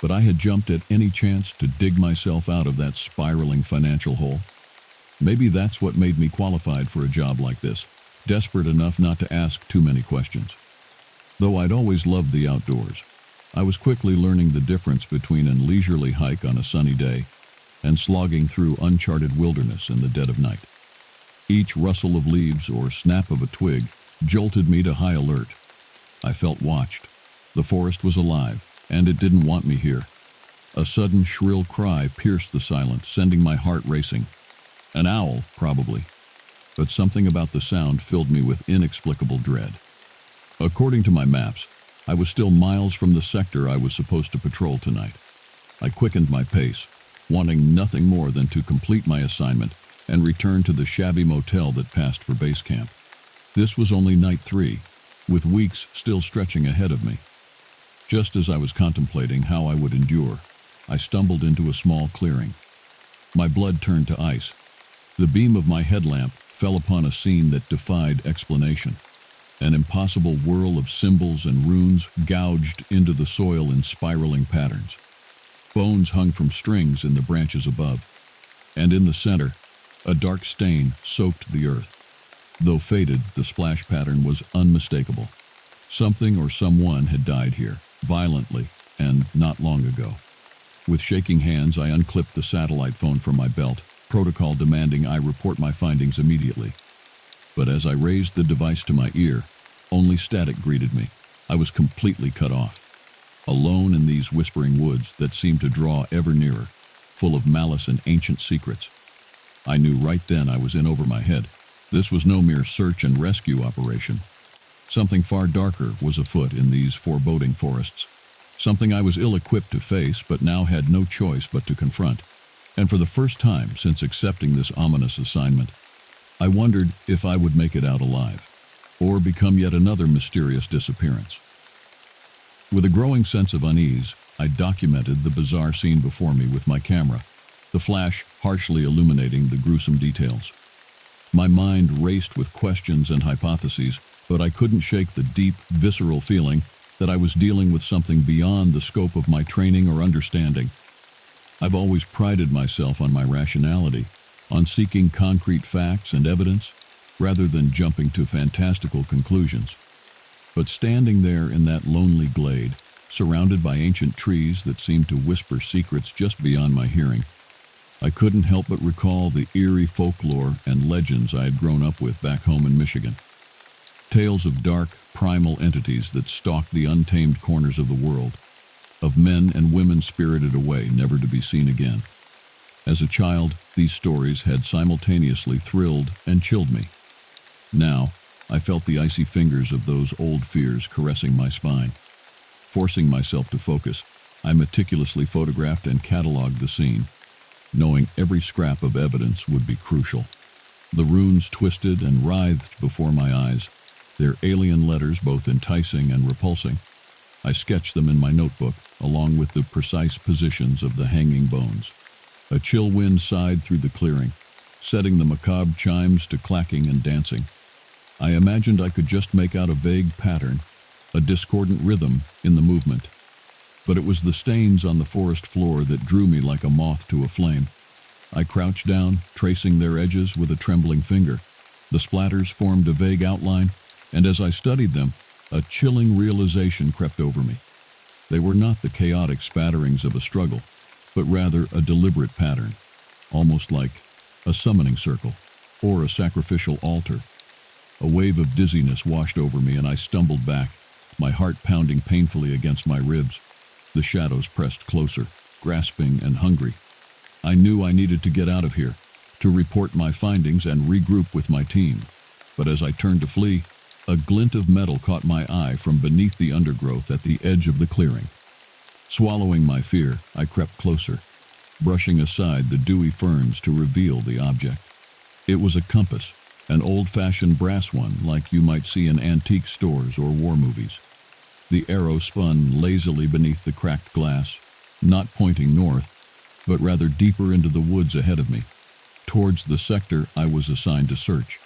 A: but I had jumped at any chance to dig myself out of that spiraling financial hole. Maybe that's what made me qualified for a job like this, desperate enough not to ask too many questions. Though I'd always loved the outdoors, I was quickly learning the difference between a leisurely hike on a sunny day and slogging through uncharted wilderness in the dead of night. Each rustle of leaves or snap of a twig jolted me to high alert. I felt watched. The forest was alive, and it didn't want me here. A sudden shrill cry pierced the silence, sending my heart racing. An owl, probably, but something about the sound filled me with inexplicable dread. According to my maps, I was still miles from the sector I was supposed to patrol tonight. I quickened my pace, wanting nothing more than to complete my assignment and return to the shabby motel that passed for base camp. This was only night 3, with weeks still stretching ahead of me. Just as I was contemplating how I would endure, I stumbled into a small clearing. My blood turned to ice. The beam of my headlamp fell upon a scene that defied explanation. An impossible whirl of symbols and runes gouged into the soil in spiraling patterns. Bones hung from strings in the branches above, and in the center, a dark stain soaked the earth. Though faded, the splash pattern was unmistakable. Something or someone had died here, violently, and not long ago. With shaking hands, I unclipped the satellite phone from my belt, protocol demanding I report my findings immediately. But as I raised the device to my ear, only static greeted me. I was completely cut off. Alone in these whispering woods that seemed to draw ever nearer, full of malice and ancient secrets. I knew right then I was in over my head. This was no mere search and rescue operation. Something far darker was afoot in these foreboding forests. Something I was ill-equipped to face, but now had no choice but to confront. And for the first time since accepting this ominous assignment, I wondered if I would make it out alive, or become yet another mysterious disappearance. With a growing sense of unease, I documented the bizarre scene before me with my camera, the flash harshly illuminating the gruesome details. My mind raced with questions and hypotheses, but I couldn't shake the deep, visceral feeling that I was dealing with something beyond the scope of my training or understanding. I've always prided myself on my rationality, on seeking concrete facts and evidence, rather than jumping to fantastical conclusions. But standing there in that lonely glade, surrounded by ancient trees that seemed to whisper secrets just beyond my hearing, I couldn't help but recall the eerie folklore and legends I had grown up with back home in Michigan. Tales of dark, primal entities that stalked the untamed corners of the world, of men and women spirited away, never to be seen again. As a child, these stories had simultaneously thrilled and chilled me. Now, I felt the icy fingers of those old fears caressing my spine. Forcing myself to focus, I meticulously photographed and cataloged the scene, knowing every scrap of evidence would be crucial. The runes twisted and writhed before my eyes, their alien letters both enticing and repulsing. I sketched them in my notebook, along with the precise positions of the hanging bones. A chill wind sighed through the clearing, setting the macabre chimes to clacking and dancing. I imagined I could just make out a vague pattern, a discordant rhythm in the movement. But it was the stains on the forest floor that drew me like a moth to a flame. I crouched down, tracing their edges with a trembling finger. The splatters formed a vague outline, and as I studied them, a chilling realization crept over me. They were not the chaotic spatterings of a struggle, but rather a deliberate pattern, almost like a summoning circle or a sacrificial altar. A wave of dizziness washed over me and I stumbled back, my heart pounding painfully against my ribs. The shadows pressed closer, grasping and hungry. I knew I needed to get out of here, to report my findings and regroup with my team. But as I turned to flee, a glint of metal caught my eye from beneath the undergrowth at the edge of the clearing. Swallowing my fear, I crept closer, brushing aside the dewy ferns to reveal the object. It was a compass, an old-fashioned brass one like you might see in antique stores or war movies. The arrow spun lazily beneath the cracked glass, not pointing north, but rather deeper into the woods ahead of me, towards the sector I was assigned to search.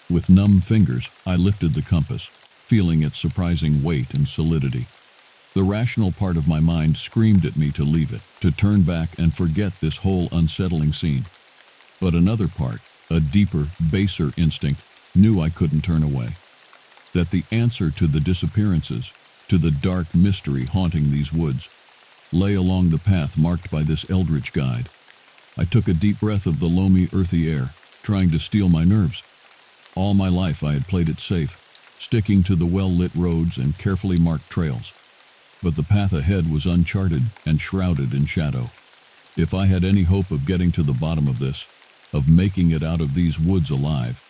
A: With numb fingers, I lifted the compass, feeling its surprising weight and solidity. The rational part of my mind screamed at me to leave it, to turn back and forget this whole unsettling scene. But another part, a deeper, baser instinct, knew I couldn't turn away. That the answer to the disappearances, to the dark mystery haunting these woods, lay along the path marked by this eldritch guide. I took a deep breath of the loamy, earthy air, trying to steel my nerves. All my life I had played it safe, sticking to the well-lit roads and carefully marked trails. But the path ahead was uncharted and shrouded in shadow. If I had any hope of getting to the bottom of this, of making it out of these woods alive,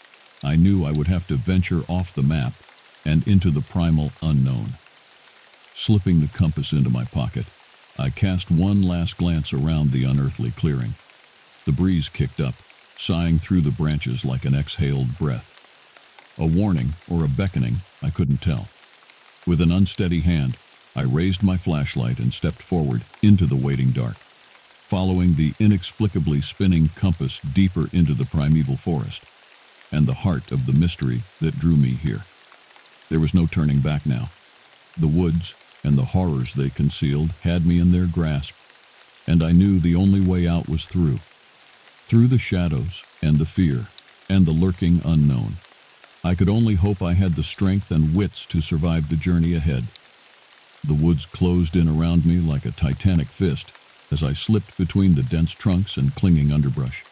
A: I knew I would have to venture off the map and into the primal unknown. Slipping the compass into my pocket, I cast one last glance around the unearthly clearing. The breeze kicked up, sighing through the branches like an exhaled breath. A warning or a beckoning, I couldn't tell. With an unsteady hand, I raised my flashlight and stepped forward into the waiting dark, following the inexplicably spinning compass deeper into the primeval forest, and the heart of the mystery that drew me here. There was no turning back now. The woods and the horrors they concealed had me in their grasp, and I knew the only way out was through the shadows and the fear and the lurking unknown. I could only hope I had the strength and wits to survive the journey ahead. The woods closed in around me like a titanic fist as I slipped between the dense trunks and clinging underbrush.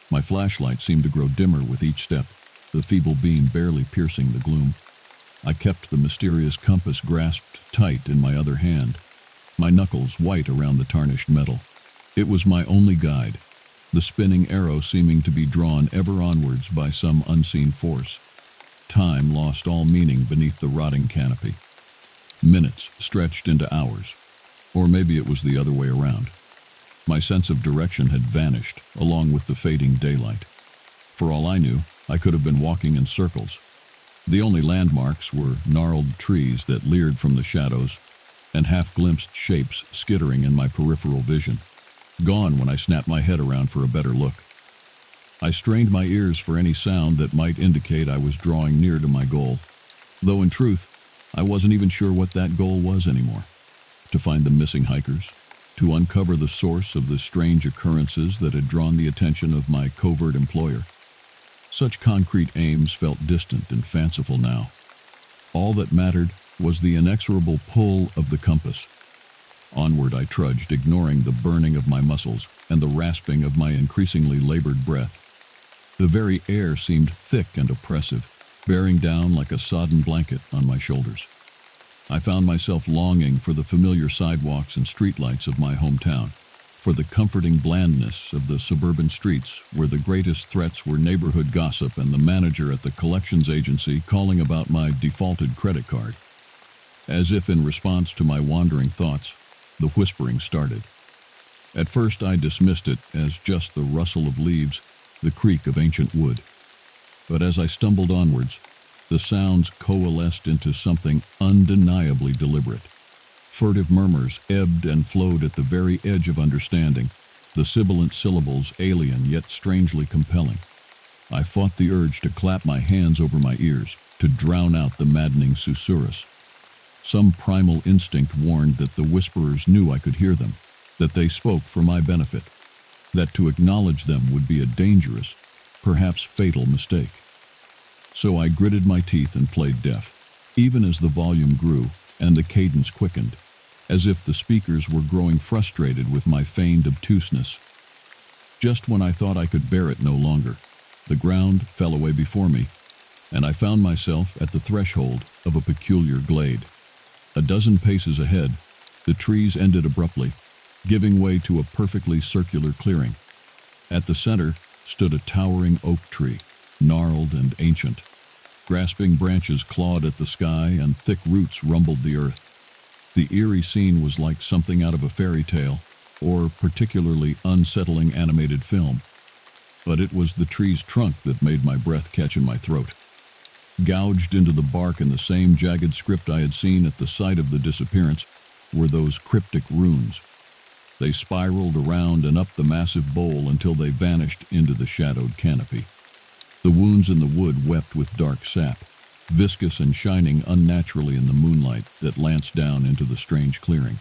A: My flashlight seemed to grow dimmer with each step, the feeble beam barely piercing the gloom. I kept the mysterious compass grasped tight in my other hand, my knuckles white around the tarnished metal. It was my only guide, the spinning arrow seeming to be drawn ever onwards by some unseen force. Time lost all meaning beneath the rotting canopy. Minutes stretched into hours, or maybe it was the other way around. My sense of direction had vanished, along with the fading daylight. For all I knew, I could have been walking in circles. The only landmarks were gnarled trees that leered from the shadows, and half-glimpsed shapes skittering in my peripheral vision, gone when I snapped my head around for a better look. I strained my ears for any sound that might indicate I was drawing near to my goal, though in truth, I wasn't even sure what that goal was anymore. To find the missing hikers, to uncover the source of the strange occurrences that had drawn the attention of my covert employer. Such concrete aims felt distant and fanciful now. All that mattered was the inexorable pull of the compass. Onward I trudged, ignoring the burning of my muscles and the rasping of my increasingly labored breath. The very air seemed thick and oppressive, bearing down like a sodden blanket on my shoulders. I found myself longing for the familiar sidewalks and streetlights of my hometown, for the comforting blandness of the suburban streets where the greatest threats were neighborhood gossip and the manager at the collections agency calling about my defaulted credit card. As if in response to my wandering thoughts, the whispering started. At first I dismissed it as just the rustle of leaves, the creak of ancient wood. But as I stumbled onwards, the sounds coalesced into something undeniably deliberate. Furtive murmurs ebbed and flowed at the very edge of understanding, the sibilant syllables alien yet strangely compelling. I fought the urge to clap my hands over my ears, to drown out the maddening susurrus. Some primal instinct warned that the whisperers knew I could hear them, that they spoke for my benefit, that to acknowledge them would be a dangerous, perhaps fatal mistake. So I gritted my teeth and played deaf, even as the volume grew and the cadence quickened, as if the speakers were growing frustrated with my feigned obtuseness. Just when I thought I could bear it no longer, the ground fell away before me, and I found myself at the threshold of a peculiar glade. A dozen paces ahead, the trees ended abruptly, giving way to a perfectly circular clearing. At the center stood a towering oak tree, gnarled and ancient. Grasping branches clawed at the sky and thick roots rumbled the earth. The eerie scene was like something out of a fairy tale, or particularly unsettling animated film. But it was the tree's trunk that made my breath catch in my throat. Gouged into the bark in the same jagged script I had seen at the site of the disappearance were those cryptic runes. They spiraled around and up the massive bole until they vanished into the shadowed canopy. The wounds in the wood wept with dark sap, viscous and shining unnaturally in the moonlight that lanced down into the strange clearing.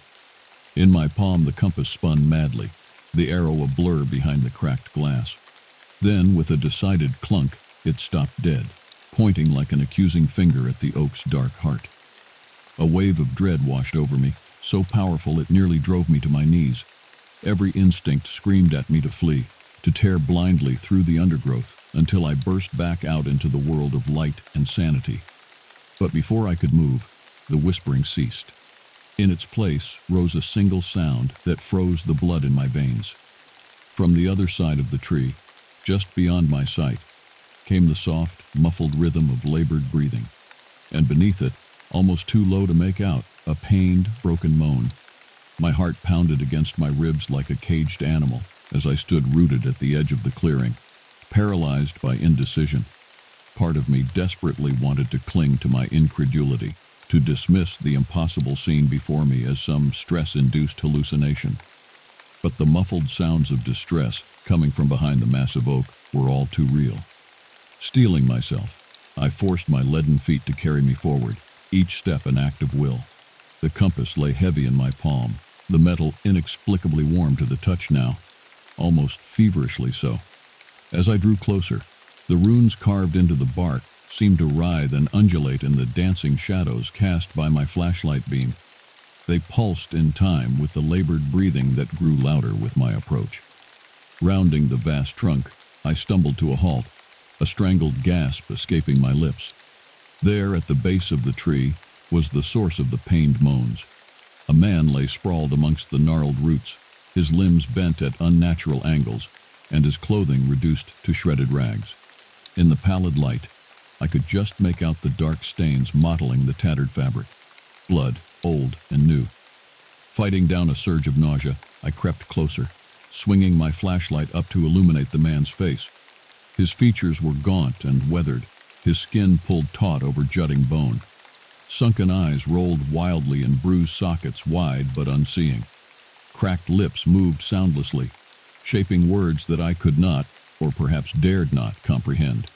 A: In my palm the compass spun madly, the arrow a blur behind the cracked glass. Then, with a decided clunk, it stopped dead, pointing like an accusing finger at the oak's dark heart. A wave of dread washed over me, so powerful it nearly drove me to my knees. Every instinct screamed at me to flee, to tear blindly through the undergrowth until I burst back out into the world of light and sanity. But before I could move, the whispering ceased. In its place rose a single sound that froze the blood in my veins. From the other side of the tree, just beyond my sight, came the soft, muffled rhythm of labored breathing, and beneath it, almost too low to make out, a pained, broken moan. My heart pounded against my ribs like a caged animal as I stood rooted at the edge of the clearing, paralyzed by indecision. Part of me desperately wanted to cling to my incredulity, to dismiss the impossible scene before me as some stress-induced hallucination. But the muffled sounds of distress coming from behind the massive oak were all too real. Steeling myself, I forced my leaden feet to carry me forward, each step an act of will. The compass lay heavy in my palm, the metal inexplicably warm to the touch now, almost feverishly so. As I drew closer, the runes carved into the bark seemed to writhe and undulate in the dancing shadows cast by my flashlight beam. They pulsed in time with the labored breathing that grew louder with my approach. Rounding the vast trunk, I stumbled to a halt, a strangled gasp escaping my lips. There, at the base of the tree, was the source of the pained moans. A man lay sprawled amongst the gnarled roots, his limbs bent at unnatural angles, and his clothing reduced to shredded rags. In the pallid light, I could just make out the dark stains mottling the tattered fabric. Blood, old and new. Fighting down a surge of nausea, I crept closer, swinging my flashlight up to illuminate the man's face. His features were gaunt and weathered, his skin pulled taut over jutting bone. Sunken eyes rolled wildly in bruised sockets wide but unseeing. Cracked lips moved soundlessly, shaping words that I could not, or perhaps dared not, comprehend.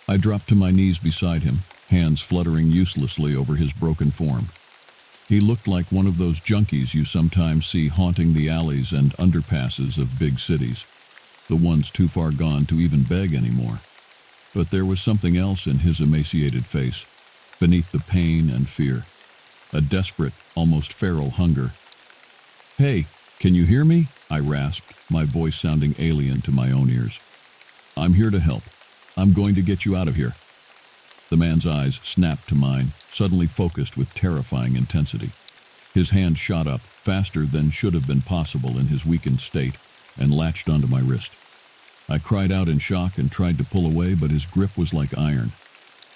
A: I dropped to my knees beside him, hands fluttering uselessly over his broken form. He looked like one of those junkies you sometimes see haunting the alleys and underpasses of big cities, the ones too far gone to even beg anymore. But there was something else in his emaciated face, beneath the pain and fear, a desperate, almost feral hunger. "Hey, can you hear me?" I rasped, my voice sounding alien to my own ears. "I'm here to help. I'm going to get you out of here." The man's eyes snapped to mine, suddenly focused with terrifying intensity. His hand shot up, faster than should have been possible in his weakened state, and latched onto my wrist. I cried out in shock and tried to pull away, but his grip was like iron.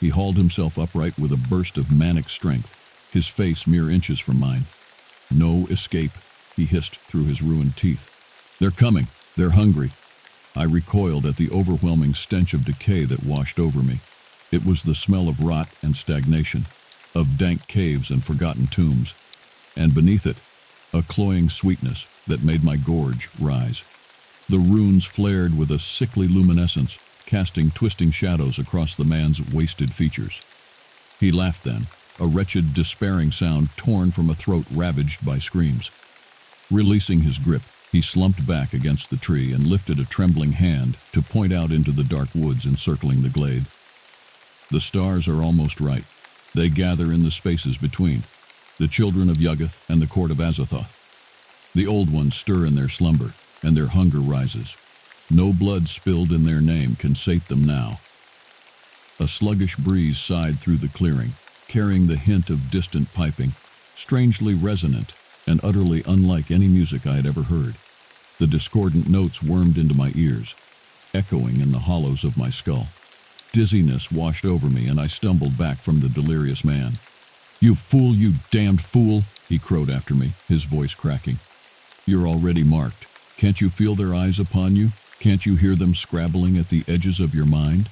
A: He hauled himself upright with a burst of manic strength, his face mere inches from mine. "No escape," he hissed through his ruined teeth. "They're coming. They're hungry." I recoiled at the overwhelming stench of decay that washed over me. It was the smell of rot and stagnation, of dank caves and forgotten tombs, and beneath it, a cloying sweetness that made my gorge rise. The runes flared with a sickly luminescence, casting twisting shadows across the man's wasted features. He laughed then, a wretched, despairing sound torn from a throat ravaged by screams. Releasing his grip, he slumped back against the tree and lifted a trembling hand to point out into the dark woods encircling the glade. "The stars are almost right. They gather in the spaces between, the children of Yuggoth and the court of Azathoth. The old ones stir in their slumber, and their hunger rises. No blood spilled in their name can sate them now." A sluggish breeze sighed through the clearing, carrying the hint of distant piping, strangely resonant, and utterly unlike any music I had ever heard. The discordant notes wormed into my ears, echoing in the hollows of my skull. Dizziness washed over me, and I stumbled back from the delirious man. "You fool, you damned fool!" he crowed after me, his voice cracking. "You're already marked. Can't you feel their eyes upon you? Can't you hear them scrabbling at the edges of your mind?"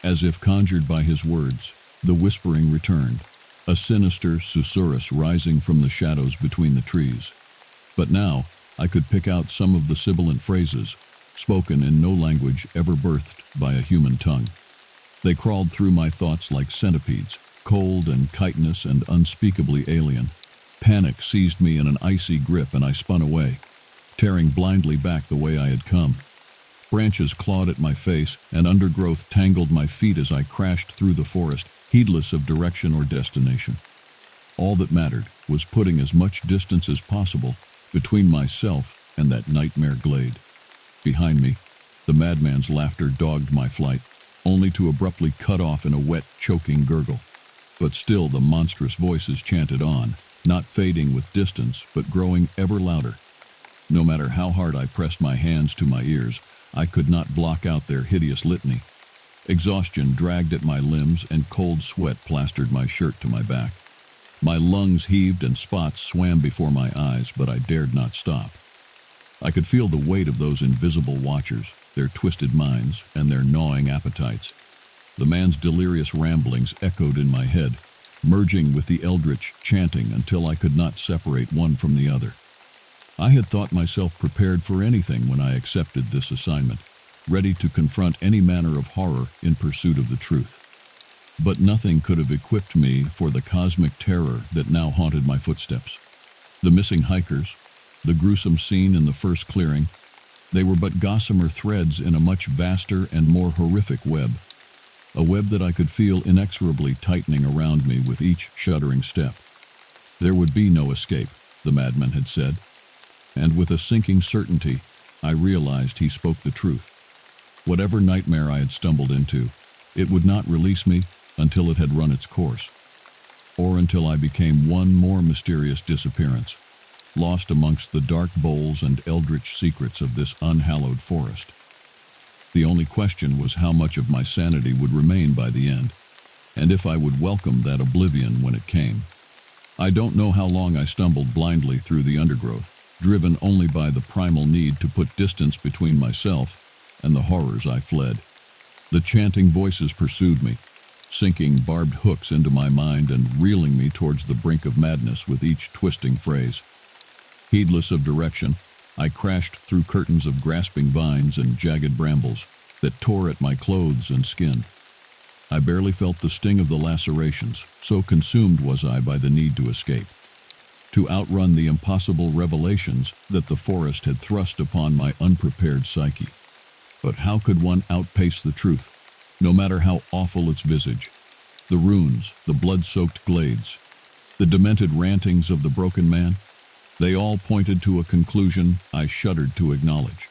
A: As if conjured by his words, the whispering returned, a sinister susurrus rising from the shadows between the trees. But now I could pick out some of the sibilant phrases, spoken in no language ever birthed by a human tongue. They crawled through my thoughts like centipedes, cold and chitinous and unspeakably alien. Panic seized me in an icy grip, and I spun away, tearing blindly back the way I had come. Branches clawed at my face, and undergrowth tangled my feet as I crashed through the forest, heedless of direction or destination. All that mattered was putting as much distance as possible between myself and that nightmare glade. Behind me, the madman's laughter dogged my flight, only to abruptly cut off in a wet, choking gurgle. But still the monstrous voices chanted on, not fading with distance, but growing ever louder. No matter how hard I pressed my hands to my ears, I could not block out their hideous litany. Exhaustion dragged at my limbs, and cold sweat plastered my shirt to my back. My lungs heaved and spots swam before my eyes, but I dared not stop. I could feel the weight of those invisible watchers, their twisted minds, and their gnawing appetites. The man's delirious ramblings echoed in my head, merging with the eldritch chanting until I could not separate one from the other. I had thought myself prepared for anything when I accepted this assignment, ready to confront any manner of horror in pursuit of the truth. But nothing could have equipped me for the cosmic terror that now haunted my footsteps. The missing hikers, the gruesome scene in the first clearing, they were but gossamer threads in a much vaster and more horrific web, a web that I could feel inexorably tightening around me with each shuddering step. There would be no escape, the madman had said, and with a sinking certainty, I realized he spoke the truth. Whatever nightmare I had stumbled into, it would not release me until it had run its course, or until I became one more mysterious disappearance, lost amongst the dark bowls and eldritch secrets of this unhallowed forest. The only question was how much of my sanity would remain by the end, and if I would welcome that oblivion when it came. I don't know how long I stumbled blindly through the undergrowth, driven only by the primal need to put distance between myself and the horrors I fled. The chanting voices pursued me, sinking barbed hooks into my mind and reeling me towards the brink of madness with each twisting phrase. Heedless of direction, I crashed through curtains of grasping vines and jagged brambles that tore at my clothes and skin. I barely felt the sting of the lacerations, so consumed was I by the need to escape, to outrun the impossible revelations that the forest had thrust upon my unprepared psyche. But how could one outpace the truth, no matter how awful its visage? The runes, the blood-soaked glades, the demented rantings of the broken man, they all pointed to a conclusion I shuddered to acknowledge: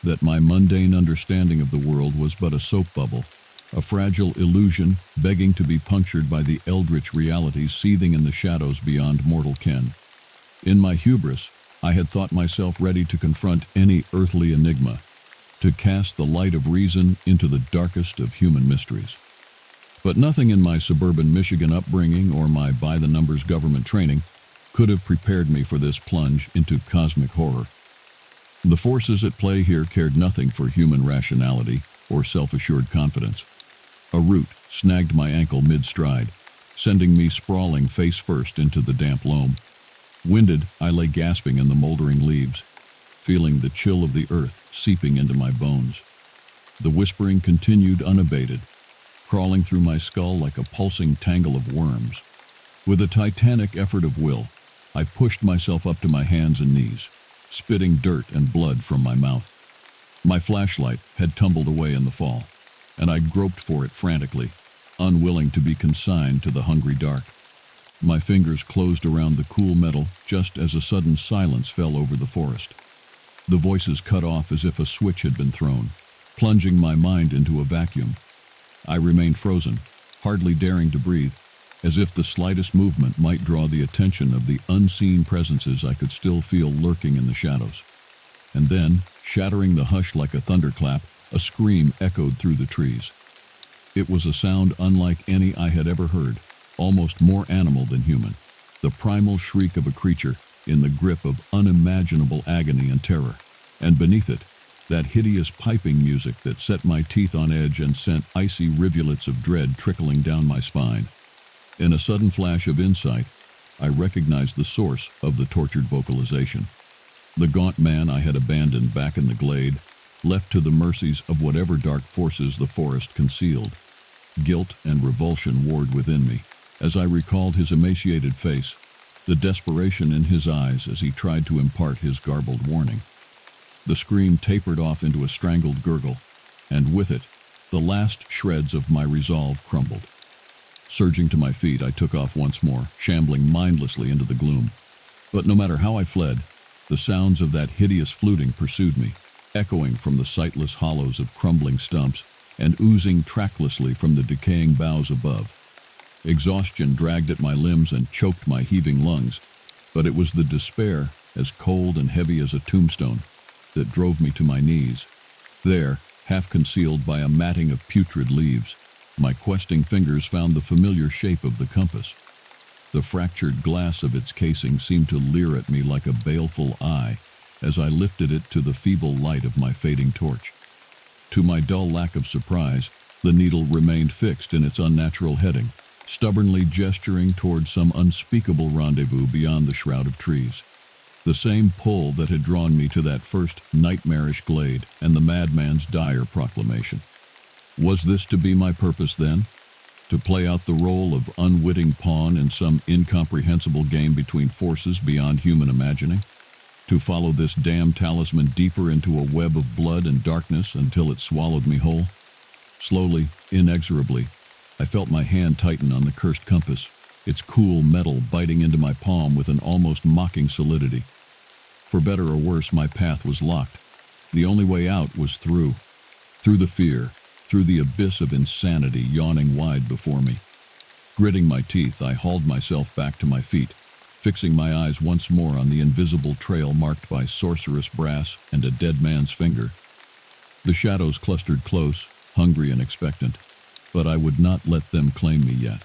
A: that my mundane understanding of the world was but a soap bubble, a fragile illusion begging to be punctured by the eldritch realities seething in the shadows beyond mortal ken. In my hubris, I had thought myself ready to confront any earthly enigma, to cast the light of reason into the darkest of human mysteries. But nothing in my suburban Michigan upbringing or my by-the-numbers government training could have prepared me for this plunge into cosmic horror. The forces at play here cared nothing for human rationality or self-assured confidence. A root snagged my ankle mid-stride, sending me sprawling face first into the damp loam. Winded, I lay gasping in the moldering leaves, feeling the chill of the earth seeping into my bones. The whispering continued unabated, crawling through my skull like a pulsing tangle of worms. With a titanic effort of will, I pushed myself up to my hands and knees, spitting dirt and blood from my mouth. My flashlight had tumbled away in the fall, and I groped for it frantically, unwilling to be consigned to the hungry dark. My fingers closed around the cool metal just as a sudden silence fell over the forest. The voices cut off as if a switch had been thrown, plunging my mind into a vacuum. I remained frozen, hardly daring to breathe, as if the slightest movement might draw the attention of the unseen presences I could still feel lurking in the shadows. And then, shattering the hush like a thunderclap, a scream echoed through the trees. It was a sound unlike any I had ever heard, almost more animal than human, the primal shriek of a creature in the grip of unimaginable agony and terror. And beneath it, that hideous piping music that set my teeth on edge and sent icy rivulets of dread trickling down my spine. In a sudden flash of insight, I recognized the source of the tortured vocalization. The gaunt man I had abandoned back in the glade, left to the mercies of whatever dark forces the forest concealed. Guilt and revulsion warred within me as I recalled his emaciated face, the desperation in his eyes as he tried to impart his garbled warning. The scream tapered off into a strangled gurgle, and with it, the last shreds of my resolve crumbled. Surging to my feet, I took off once more, shambling mindlessly into the gloom. But no matter how I fled, the sounds of that hideous fluting pursued me, echoing from the sightless hollows of crumbling stumps and oozing tracklessly from the decaying boughs above. Exhaustion dragged at my limbs and choked my heaving lungs, but it was the despair, as cold and heavy as a tombstone, that drove me to my knees. There, half concealed by a matting of putrid leaves, my questing fingers found the familiar shape of the compass. The fractured glass of its casing seemed to leer at me like a baleful eye as I lifted it to the feeble light of my fading torch. To my dull lack of surprise, the needle remained fixed in its unnatural heading, stubbornly gesturing toward some unspeakable rendezvous beyond the shroud of trees. The same pull that had drawn me to that first nightmarish glade and the madman's dire proclamation. Was this to be my purpose then? To play out the role of unwitting pawn in some incomprehensible game between forces beyond human imagining? To follow this damned talisman deeper into a web of blood and darkness until it swallowed me whole? Slowly, inexorably, I felt my hand tighten on the cursed compass, its cool metal biting into my palm with an almost mocking solidity. For better or worse, my path was locked. The only way out was through the fear, through the abyss of insanity yawning wide before me. Gritting my teeth, I hauled myself back to my feet, fixing my eyes once more on the invisible trail marked by sorcerous brass and a dead man's finger. The shadows clustered close, hungry and expectant, but I would not let them claim me yet.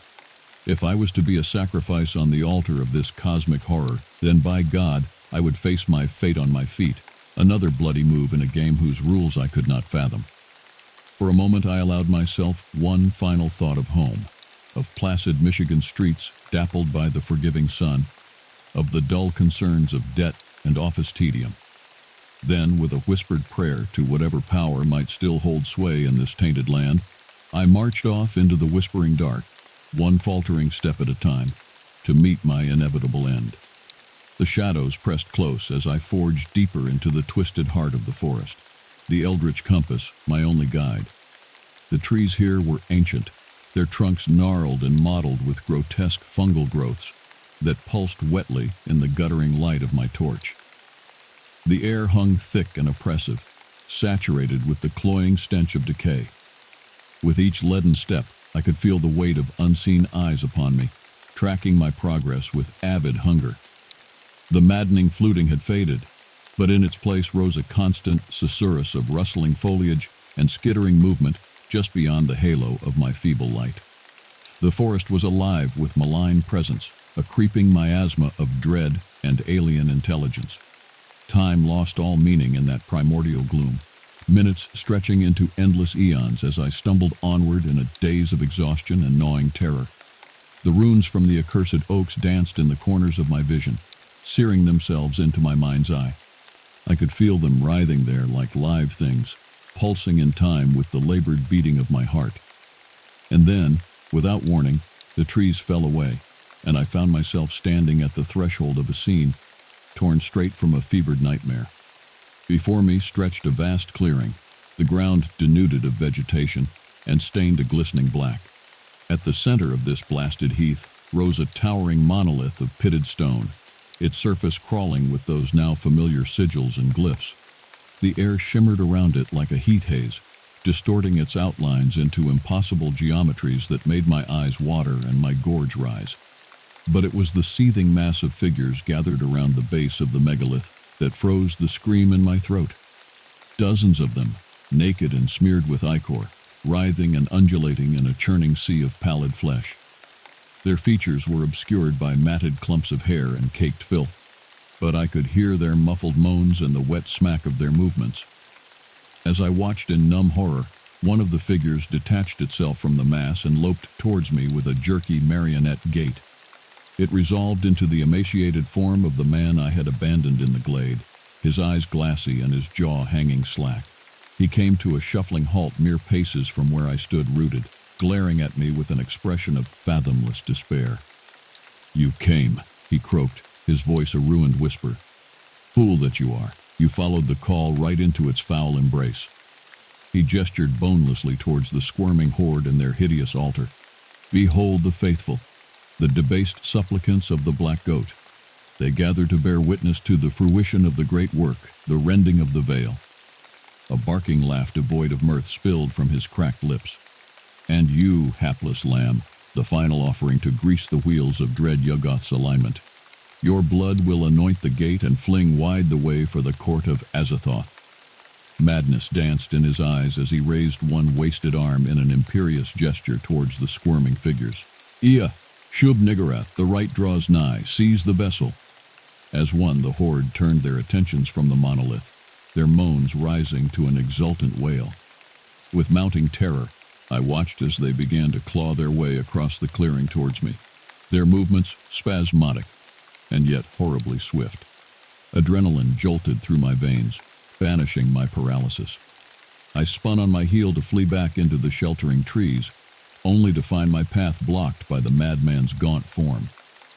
A: If I was to be a sacrifice on the altar of this cosmic horror, then by God, I would face my fate on my feet, another bloody move in a game whose rules I could not fathom. For a moment I allowed myself one final thought of home, of placid Michigan streets dappled by the forgiving sun, of the dull concerns of debt and office tedium. Then, with a whispered prayer to whatever power might still hold sway in this tainted land, I marched off into the whispering dark, one faltering step at a time, to meet my inevitable end. The shadows pressed close as I forged deeper into the twisted heart of the forest, the eldritch compass my only guide. The trees here were ancient, their trunks gnarled and mottled with grotesque fungal growths that pulsed wetly in the guttering light of my torch. The air hung thick and oppressive, saturated with the cloying stench of decay. With each leaden step, I could feel the weight of unseen eyes upon me, tracking my progress with avid hunger. The maddening fluting had faded, but in its place rose a constant susurrus of rustling foliage and skittering movement just beyond the halo of my feeble light. The forest was alive with malign presence, a creeping miasma of dread and alien intelligence. Time lost all meaning in that primordial gloom, minutes stretching into endless eons as I stumbled onward in a daze of exhaustion and gnawing terror. The runes from the accursed oaks danced in the corners of my vision, searing themselves into my mind's eye. I could feel them writhing there like live things, pulsing in time with the labored beating of my heart. And then, without warning, the trees fell away, and I found myself standing at the threshold of a scene torn straight from a fevered nightmare. Before me stretched a vast clearing, the ground denuded of vegetation and stained a glistening black. At the center of this blasted heath rose a towering monolith of pitted stone, its surface crawling with those now familiar sigils and glyphs. The air shimmered around it like a heat haze, distorting its outlines into impossible geometries that made my eyes water and my gorge rise. But it was the seething mass of figures gathered around the base of the megalith that froze the scream in my throat. Dozens of them, naked and smeared with ichor, writhing and undulating in a churning sea of pallid flesh. Their features were obscured by matted clumps of hair and caked filth, but I could hear their muffled moans and the wet smack of their movements. As I watched in numb horror, one of the figures detached itself from the mass and loped towards me with a jerky marionette gait. It resolved into the emaciated form of the man I had abandoned in the glade, his eyes glassy and his jaw hanging slack. He came to a shuffling halt mere paces from where I stood rooted, glaring at me with an expression of fathomless despair. "You came," he croaked, his voice a ruined whisper. "Fool that you are, you followed the call right into its foul embrace." He gestured bonelessly towards the squirming horde and their hideous altar. "Behold the faithful, the debased supplicants of the black goat. They gather to bear witness to the fruition of the great work, the rending of the veil." A barking laugh devoid of mirth spilled from his cracked lips. "And you, hapless lamb, the final offering to grease the wheels of dread Yuggoth's alignment. Your blood will anoint the gate and fling wide the way for the court of Azathoth." Madness danced in his eyes as he raised one wasted arm in an imperious gesture towards the squirming figures. "Ea, Shub Niggurath, the right draws nigh, seize the vessel." As one, the horde turned their attentions from the monolith, their moans rising to an exultant wail. With mounting terror, I watched as they began to claw their way across the clearing towards me, their movements spasmodic, and yet horribly swift. Adrenaline jolted through my veins, banishing my paralysis. I spun on my heel to flee back into the sheltering trees, only to find my path blocked by the madman's gaunt form.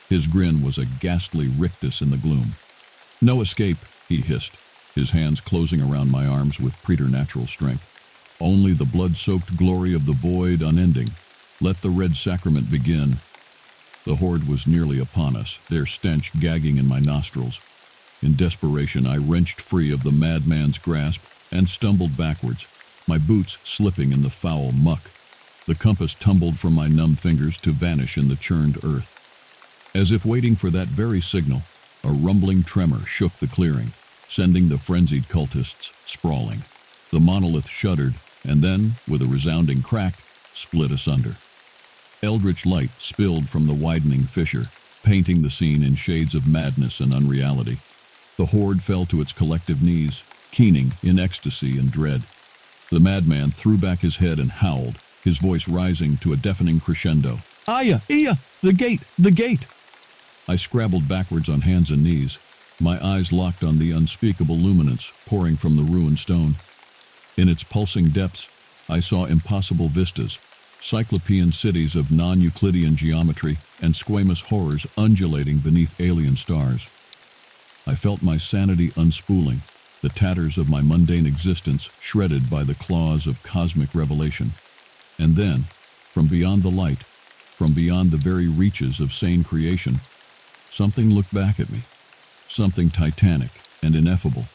A: His grin was a ghastly rictus in the gloom. "No escape," he hissed, his hands closing around my arms with preternatural strength. "Only the blood-soaked glory of the void unending. Let the red sacrament begin." The horde was nearly upon us, their stench gagging in my nostrils. In desperation, I wrenched free of the madman's grasp and stumbled backwards, my boots slipping in the foul muck. The compass tumbled from my numb fingers to vanish in the churned earth. As if waiting for that very signal, a rumbling tremor shook the clearing, sending the frenzied cultists sprawling. The monolith shuddered, and then, with a resounding crack, split asunder. Eldritch light spilled from the widening fissure, painting the scene in shades of madness and unreality. The horde fell to its collective knees, keening in ecstasy and dread. The madman threw back his head and howled, his voice rising to a deafening crescendo. "Aya! Ea! The gate! The gate!" I scrabbled backwards on hands and knees, my eyes locked on the unspeakable luminance pouring from the ruined stone. In its pulsing depths, I saw impossible vistas, cyclopean cities of non-Euclidean geometry and squamous horrors undulating beneath alien stars. I felt my sanity unspooling, the tatters of my mundane existence shredded by the claws of cosmic revelation. And then, from beyond the light, from beyond the very reaches of sane creation, something looked back at me, something titanic and ineffable,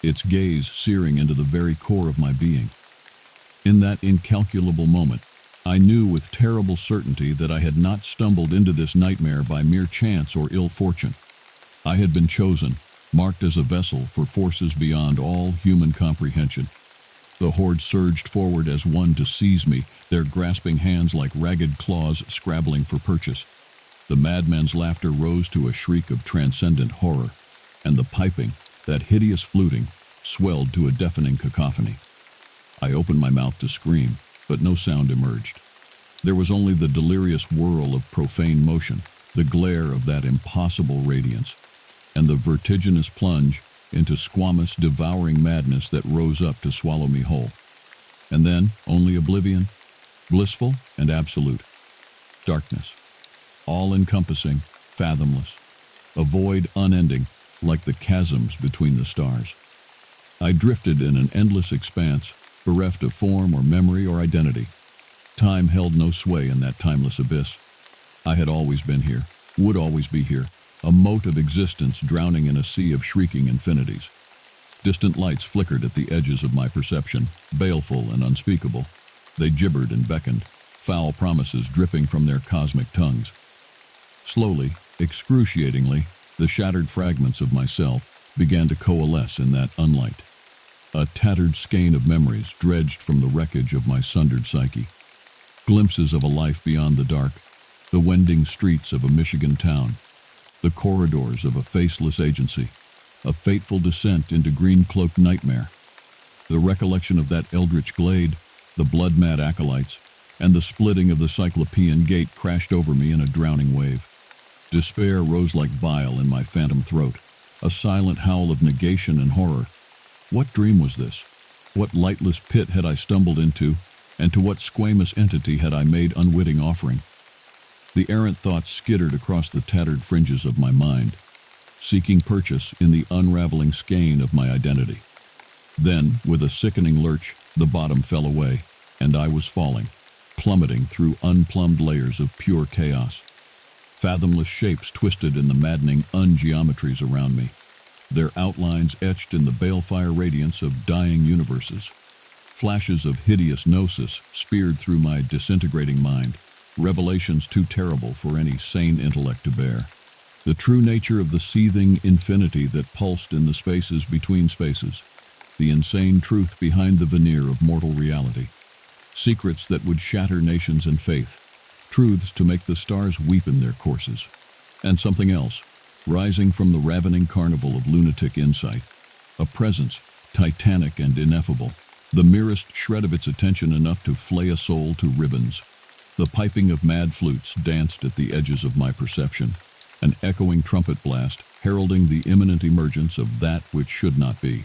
A: its gaze searing into the very core of my being. In that incalculable moment, I knew with terrible certainty that I had not stumbled into this nightmare by mere chance or ill fortune. I had been chosen, marked as a vessel for forces beyond all human comprehension. The horde surged forward as one to seize me, their grasping hands like ragged claws scrabbling for purchase. The madman's laughter rose to a shriek of transcendent horror, and the piping, that hideous fluting, swelled to a deafening cacophony. I opened my mouth to scream, but no sound emerged. There was only the delirious whirl of profane motion, the glare of that impossible radiance, and the vertiginous plunge into squamous, devouring madness that rose up to swallow me whole. And then only oblivion, blissful and absolute. Darkness, all-encompassing, fathomless, a void unending, like the chasms between the stars. I drifted in an endless expanse, bereft of form or memory or identity. Time held no sway in that timeless abyss. I had always been here, would always be here, a mote of existence drowning in a sea of shrieking infinities. Distant lights flickered at the edges of my perception, baleful and unspeakable. They gibbered and beckoned, foul promises dripping from their cosmic tongues. Slowly, excruciatingly, the shattered fragments of myself began to coalesce in that unlight. A tattered skein of memories dredged from the wreckage of my sundered psyche. Glimpses of a life beyond the dark, the wending streets of a Michigan town, the corridors of a faceless agency, a fateful descent into green-cloaked nightmare. The recollection of that eldritch glade, the blood-mad acolytes, and the splitting of the Cyclopean gate crashed over me in a drowning wave. Despair rose like bile in my phantom throat, a silent howl of negation and horror. What dream was this? What lightless pit had I stumbled into, and to what squamous entity had I made unwitting offering? The errant thoughts skittered across the tattered fringes of my mind, seeking purchase in the unraveling skein of my identity. Then, with a sickening lurch, the bottom fell away, and I was falling, plummeting through unplumbed layers of pure chaos. Fathomless shapes twisted in the maddening ungeometries around me, their outlines etched in the balefire radiance of dying universes. Flashes of hideous gnosis speared through my disintegrating mind, revelations too terrible for any sane intellect to bear. The true nature of the seething infinity that pulsed in the spaces between spaces, the insane truth behind the veneer of mortal reality. Secrets that would shatter nations and faith, truths to make the stars weep in their courses. And something else, rising from the ravening carnival of lunatic insight, a presence, titanic and ineffable, the merest shred of its attention enough to flay a soul to ribbons. The piping of mad flutes danced at the edges of my perception, an echoing trumpet blast heralding the imminent emergence of that which should not be.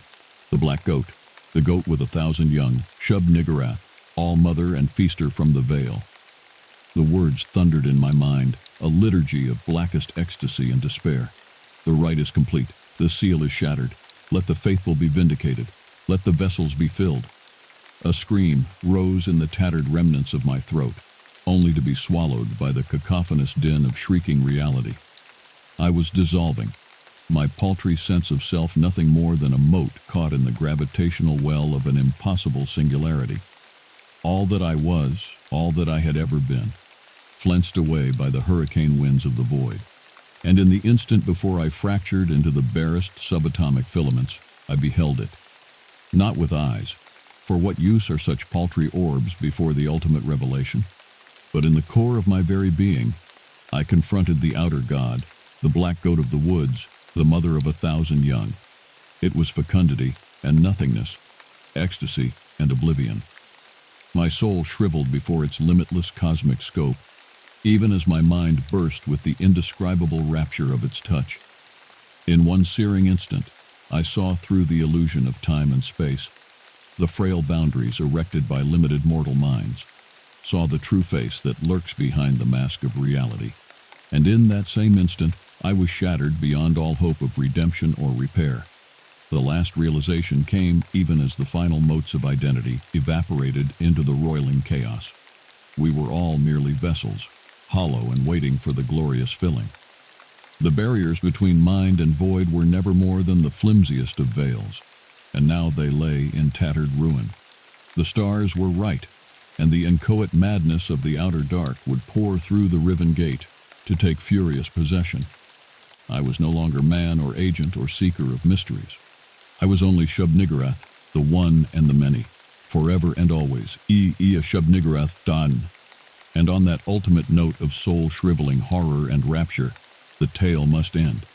A: The black goat, the goat with 1,000 young, Shub-Niggurath, all-mother and feaster from the veil. The words thundered in my mind, a liturgy of blackest ecstasy and despair. The rite is complete, the seal is shattered. Let the faithful be vindicated. Let the vessels be filled. A scream rose in the tattered remnants of my throat, only to be swallowed by the cacophonous din of shrieking reality. I was dissolving, my paltry sense of self nothing more than a mote caught in the gravitational well of an impossible singularity. All that I was, all that I had ever been, flensed away by the hurricane winds of the void. And in the instant before I fractured into the barest subatomic filaments, I beheld it. Not with eyes, for what use are such paltry orbs before the ultimate revelation? But in the core of my very being, I confronted the outer god, the black goat of the woods, the mother of 1,000 young. It was fecundity and nothingness, ecstasy and oblivion. My soul shriveled before its limitless cosmic scope, even as my mind burst with the indescribable rapture of its touch. In one searing instant, I saw through the illusion of time and space, the frail boundaries erected by limited mortal minds, saw the true face that lurks behind the mask of reality. And in that same instant, I was shattered beyond all hope of redemption or repair. The last realization came even as the final motes of identity evaporated into the roiling chaos. We were all merely vessels, hollow and waiting for the glorious filling. The barriers between mind and void were never more than the flimsiest of veils, and now they lay in tattered ruin. The stars were right, and the inchoate madness of the outer dark would pour through the riven gate to take furious possession. I was no longer man or agent or seeker of mysteries. I was only Shub-Niggurath, the one and the many, forever and always, Ea Shub-Niggurath F'dan. And on that ultimate note of soul-shriveling horror and rapture, the tale must end.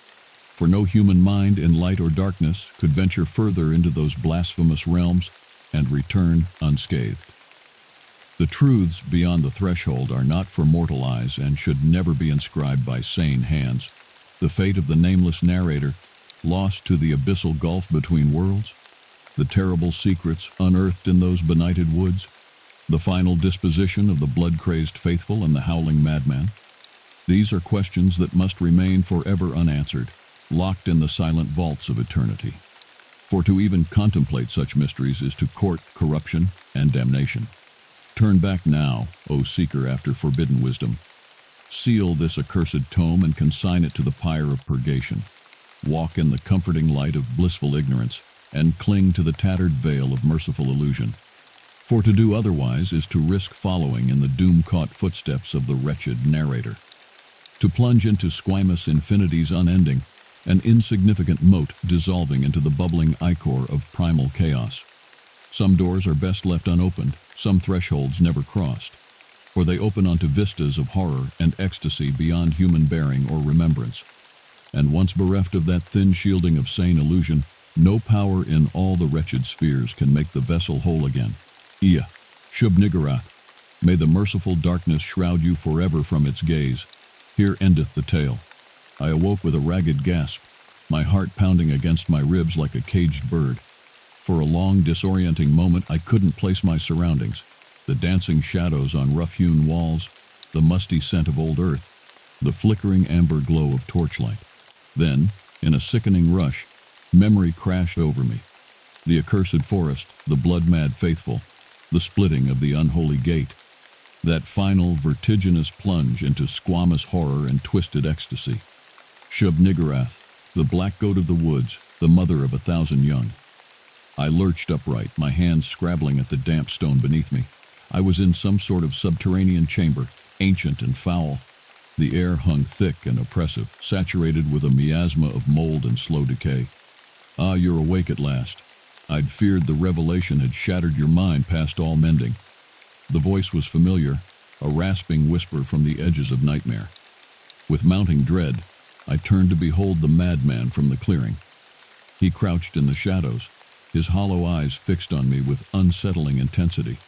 A: For no human mind in light or darkness could venture further into those blasphemous realms and return unscathed. The truths beyond the threshold are not for mortal eyes and should never be inscribed by sane hands. The fate of the nameless narrator, lost to the abyssal gulf between worlds, the terrible secrets unearthed in those benighted woods, the final disposition of the blood-crazed faithful and the howling madman. These are questions that must remain forever unanswered, locked in the silent vaults of eternity. For to even contemplate such mysteries is to court corruption and damnation. Turn back now, O seeker after forbidden wisdom. Seal this accursed tome and consign it to the pyre of purgation. Walk in the comforting light of blissful ignorance, and cling to the tattered veil of merciful illusion. For to do otherwise is to risk following in the doom-caught footsteps of the wretched narrator. To plunge into squamous infinities unending, an insignificant mote dissolving into the bubbling ichor of primal chaos. Some doors are best left unopened, some thresholds never crossed, for they open onto vistas of horror and ecstasy beyond human bearing or remembrance. And once bereft of that thin shielding of sane illusion, no power in all the wretched spheres can make the vessel whole again. Ea, Shub-Niggurath, may the merciful darkness shroud you forever from its gaze. Here endeth the tale. I awoke with a ragged gasp, my heart pounding against my ribs like a caged bird. For a long, disorienting moment, I couldn't place my surroundings. The dancing shadows on rough-hewn walls, the musty scent of old earth, the flickering amber glow of torchlight. Then, in a sickening rush, memory crashed over me. The accursed forest, the blood-mad faithful, the splitting of the unholy gate, that final vertiginous plunge into squamous horror and twisted ecstasy. Shub-Niggurath, the black goat of the woods, the mother of 1,000 young. I lurched upright, my hands scrabbling at the damp stone beneath me. I was in some sort of subterranean chamber, ancient and foul. The air hung thick and oppressive, saturated with a miasma of mold and slow decay. Ah, you're awake at last. I'd feared the revelation had shattered your mind past all mending. The voice was familiar, a rasping whisper from the edges of nightmare. With mounting dread, I turned to behold the madman from the clearing. He crouched in the shadows, his hollow eyes fixed on me with unsettling intensity.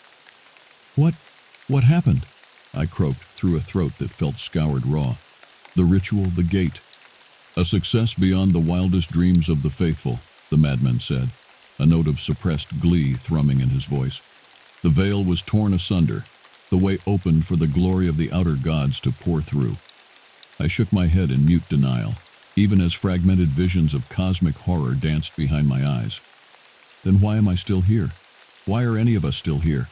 A: What happened? I croaked through a throat that felt scoured raw. The ritual, the gate. A success beyond the wildest dreams of the faithful, the madman said, a note of suppressed glee thrumming in his voice. The veil was torn asunder, the way opened for the glory of the outer gods to pour through. I shook my head in mute denial, even as fragmented visions of cosmic horror danced behind my eyes. Then why am I still here? Why are any of us still here?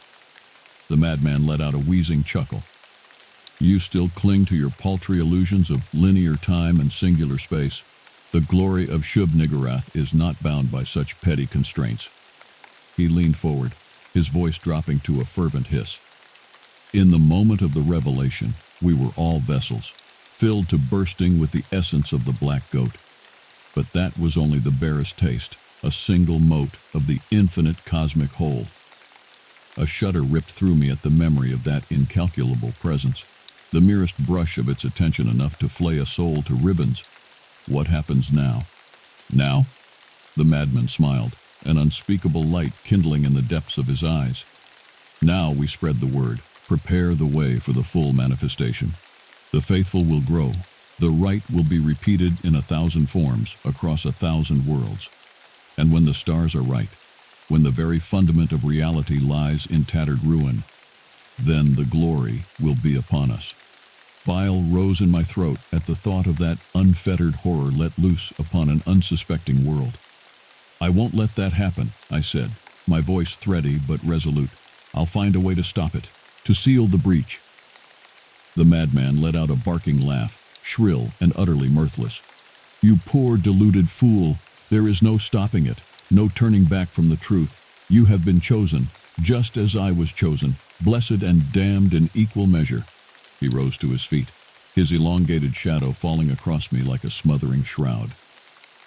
A: The madman let out a wheezing chuckle. You still cling to your paltry illusions of linear time and singular space. The glory of Shub-Niggurath is not bound by such petty constraints. He leaned forward, his voice dropping to a fervent hiss. In the moment of the revelation, we were all vessels, filled to bursting with the essence of the black goat. But that was only the barest taste, a single mote of the infinite cosmic whole. A shudder ripped through me at the memory of that incalculable presence, the merest brush of its attention enough to flay a soul to ribbons. What happens now? Now? The madman smiled, an unspeakable light kindling in the depths of his eyes. Now we spread the word, prepare the way for the full manifestation. The faithful will grow, the rite will be repeated in 1,000 forms across 1,000 worlds. And when the stars are right, when the very fundament of reality lies in tattered ruin, then the glory will be upon us. Bile rose in my throat at the thought of that unfettered horror let loose upon an unsuspecting world. I won't let that happen, I said, my voice thready but resolute. I'll find a way to stop it, to seal the breach. The madman let out a barking laugh, shrill and utterly mirthless. You poor deluded fool, there is no stopping it, no turning back from the truth. You have been chosen, just as I was chosen, blessed and damned in equal measure. He rose to his feet, his elongated shadow falling across me like a smothering shroud.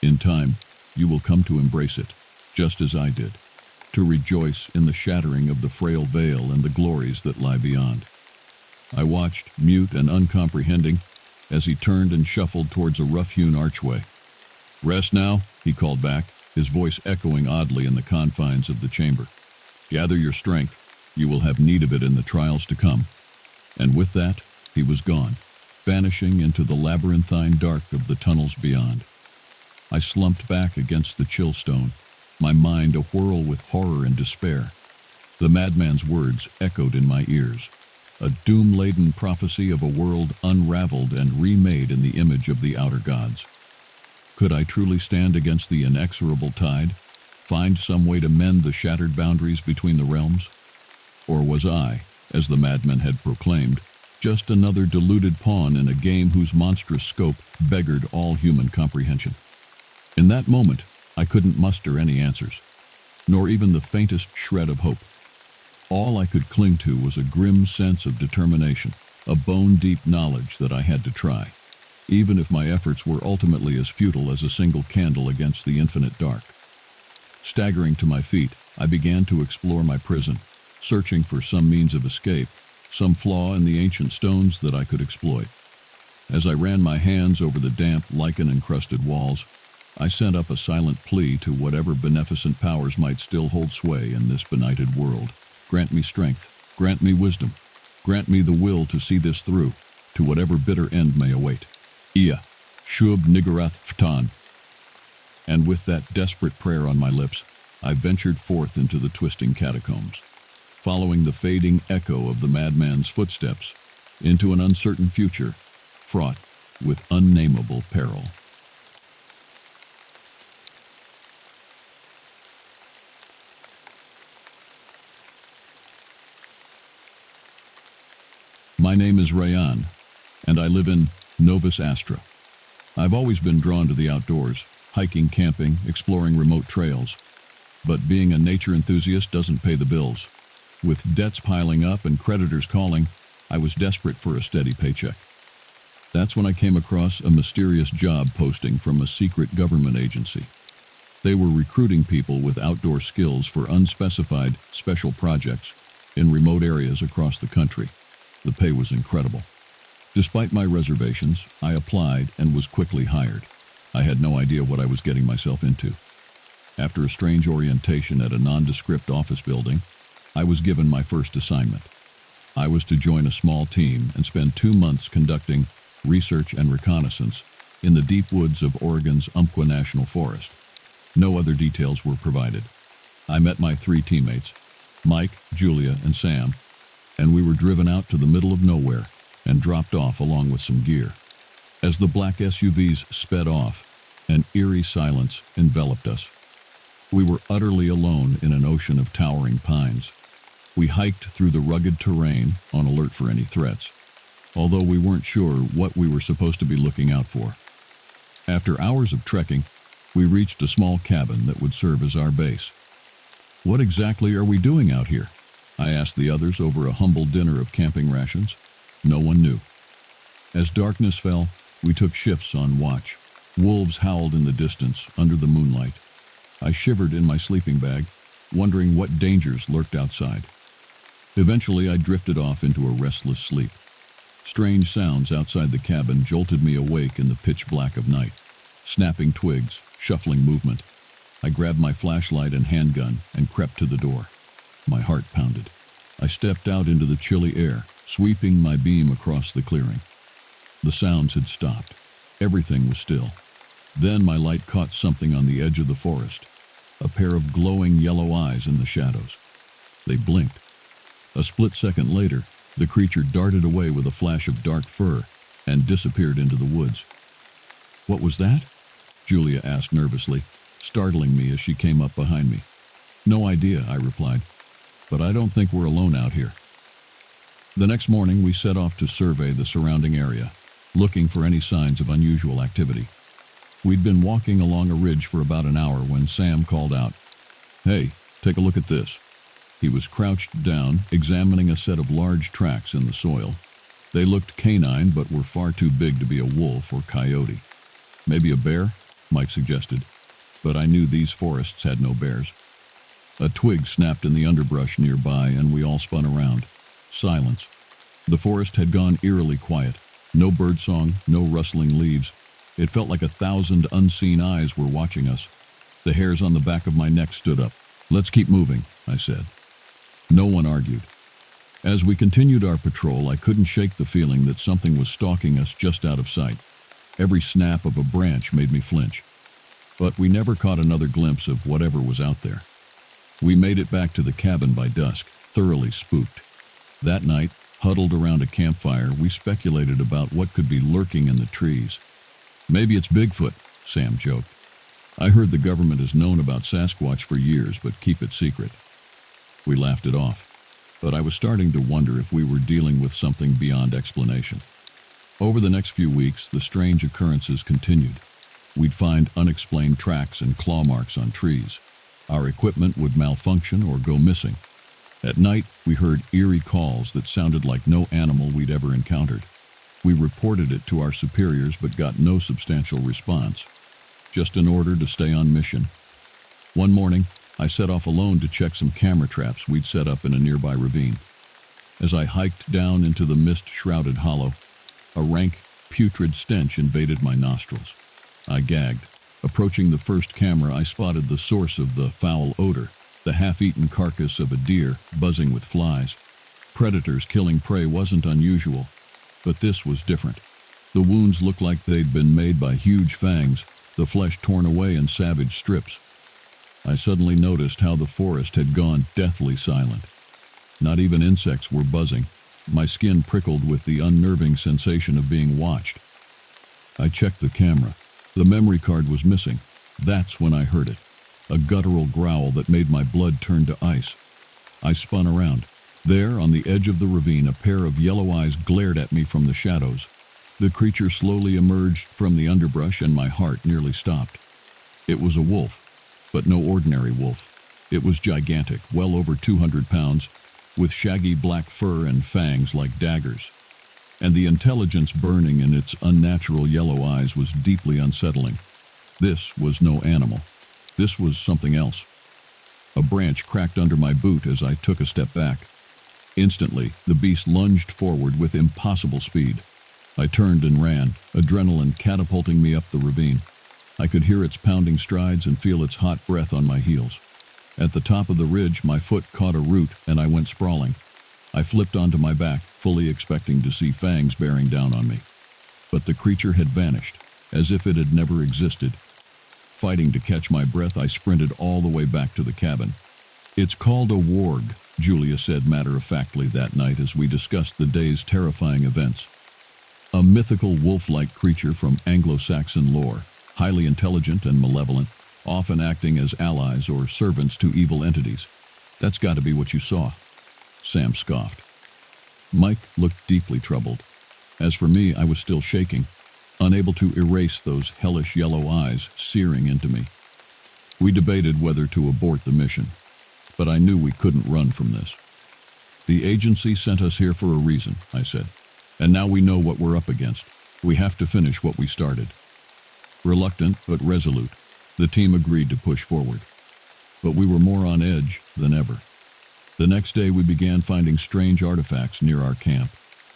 A: In time, you will come to embrace it, just as I did, to rejoice in the shattering of the frail veil and the glories that lie beyond. I watched, mute and uncomprehending, as he turned and shuffled towards a rough-hewn archway. Rest now, he called back, his voice echoing oddly in the confines of the chamber. Gather your strength, you will have need of it in the trials to come. And with that, he was gone, vanishing into the labyrinthine dark of the tunnels beyond. I slumped back against the chill stone, my mind awhirl with horror and despair. The madman's words echoed in my ears, a doom-laden prophecy of a world unraveled and remade in the image of the outer gods. Could I truly stand against the inexorable tide, find some way to mend the shattered boundaries between the realms? Or was I, as the madman had proclaimed, just another deluded pawn in a game whose monstrous scope beggared all human comprehension? In that moment, I couldn't muster any answers, nor even the faintest shred of hope. All I could cling to was a grim sense of determination, a bone-deep knowledge that I had to try, even if my efforts were ultimately as futile as a single candle against the infinite dark. Staggering to my feet, I began to explore my prison, searching for some means of escape, some flaw in the ancient stones that I could exploit. As I ran my hands over the damp, lichen-encrusted walls, I sent up a silent plea to whatever beneficent powers might still hold sway in this benighted world. Grant me strength, grant me wisdom, grant me the will to see this through, to whatever bitter end may await. Ia, Shub Nigarath Ftan. And with that desperate prayer on my lips, I ventured forth into the twisting catacombs, following the fading echo of the madman's footsteps into an uncertain future, fraught with unnameable peril. My name is Rayan, and I live in Novus Astra. I've always been drawn to the outdoors, hiking, camping, exploring remote trails. But being a nature enthusiast doesn't pay the bills. With debts piling up and creditors calling, I was desperate for a steady paycheck. That's when I came across a mysterious job posting from a secret government agency. They were recruiting people with outdoor skills for unspecified special projects in remote areas across the country. The pay was incredible. Despite my reservations, I applied and was quickly hired. I had no idea what I was getting myself into. After a strange orientation at a nondescript office building, I was given my first assignment. I was to join a small team and spend 2 months conducting research and reconnaissance in the deep woods of Oregon's Umpqua National Forest. No other details were provided. I met my 3 teammates, Mike, Julia, and Sam, and we were driven out to the middle of nowhere and dropped off along with some gear. As the black SUVs sped off, an eerie silence enveloped us. We were utterly alone in an ocean of towering pines. We hiked through the rugged terrain, on alert for any threats, although we weren't sure what we were supposed to be looking out for. After hours of trekking, we reached a small cabin that would serve as our base. "What exactly are we doing out here?" I asked the others over a humble dinner of camping rations. No one knew. As darkness fell, we took shifts on watch. Wolves howled in the distance under the moonlight. I shivered in my sleeping bag, wondering what dangers lurked outside. Eventually, I drifted off into a restless sleep. Strange sounds outside the cabin jolted me awake in the pitch black of night. Snapping twigs, shuffling movement. I grabbed my flashlight and handgun and crept to the door. My heart pounded. I stepped out into the chilly air, sweeping my beam across the clearing. The sounds had stopped. Everything was still. Then my light caught something on the edge of the forest, a pair of glowing yellow eyes in the shadows. They blinked. A split second later, the creature darted away with a flash of dark fur and disappeared into the woods. "What was that?" Julia asked nervously, startling me as she came up behind me. "No idea," I replied, "but I don't think we're alone out here." The next morning, we set off to survey the surrounding area, looking for any signs of unusual activity. We'd been walking along a ridge for about an hour when Sam called out, "Hey, take a look at this." He was crouched down, examining a set of large tracks in the soil. They looked canine, but were far too big to be a wolf or coyote. "Maybe a bear?" Mike suggested, but I knew these forests had no bears. A twig snapped in the underbrush nearby, and we all spun around. Silence. The forest had gone eerily quiet. No birdsong, no rustling leaves. It felt like 1,000 unseen eyes were watching us. The hairs on the back of my neck stood up. "Let's keep moving," I said. No one argued. As we continued our patrol, I couldn't shake the feeling that something was stalking us just out of sight. Every snap of a branch made me flinch. But we never caught another glimpse of whatever was out there. We made it back to the cabin by dusk, thoroughly spooked. That night, huddled around a campfire, we speculated about what could be lurking in the trees. "Maybe it's Bigfoot," Sam joked. "I heard the government has known about Sasquatch for years, but keep it secret." We laughed it off, but I was starting to wonder if we were dealing with something beyond explanation. Over the next few weeks, the strange occurrences continued. We'd find unexplained tracks and claw marks on trees. Our equipment would malfunction or go missing. At night, we heard eerie calls that sounded like no animal we'd ever encountered. We reported it to our superiors but got no substantial response. Just an order to stay on mission. One morning, I set off alone to check some camera traps we'd set up in a nearby ravine. As I hiked down into the mist-shrouded hollow, a rank, putrid stench invaded my nostrils. I gagged. Approaching the first camera, I spotted the source of the foul odor, the half-eaten carcass of a deer buzzing with flies. Predators killing prey wasn't unusual, but this was different. The wounds looked like they'd been made by huge fangs, the flesh torn away in savage strips. I suddenly noticed how the forest had gone deathly silent. Not even insects were buzzing. My skin prickled with the unnerving sensation of being watched. I checked the camera. The memory card was missing. That's when I heard it, a guttural growl that made my blood turn to ice. I spun around. There, on the edge of the ravine, a pair of yellow eyes glared at me from the shadows. The creature slowly emerged from the underbrush and my heart nearly stopped. It was a wolf, but no ordinary wolf. It was gigantic, well over 200 pounds, with shaggy black fur and fangs like daggers. And the intelligence burning in its unnatural yellow eyes was deeply unsettling. This was no animal. This was something else. A branch cracked under my boot as I took a step back. Instantly, the beast lunged forward with impossible speed. I turned and ran, adrenaline catapulting me up the ravine. I could hear its pounding strides and feel its hot breath on my heels. At the top of the ridge, my foot caught a root and I went sprawling. I flipped onto my back, fully expecting to see fangs bearing down on me. But the creature had vanished, as if it had never existed. Fighting to catch my breath, I sprinted all the way back to the cabin. "It's called a warg," Julia said matter-of-factly that night as we discussed the day's terrifying events. A mythical wolf-like creature from Anglo-Saxon lore, highly intelligent and malevolent, often acting as allies or servants to evil entities. "That's got to be what you saw," Sam scoffed. Mike looked deeply troubled. As for me, I was still shaking, unable to erase those hellish yellow eyes searing into me. We debated whether to abort the mission, but I knew we couldn't run from this. "The agency sent us here for a reason," I said, "and now we know what we're up against. We have to finish what we started." Reluctant but resolute, the team agreed to push forward. But we were more on edge than ever. The next day we began finding strange artifacts near our camp.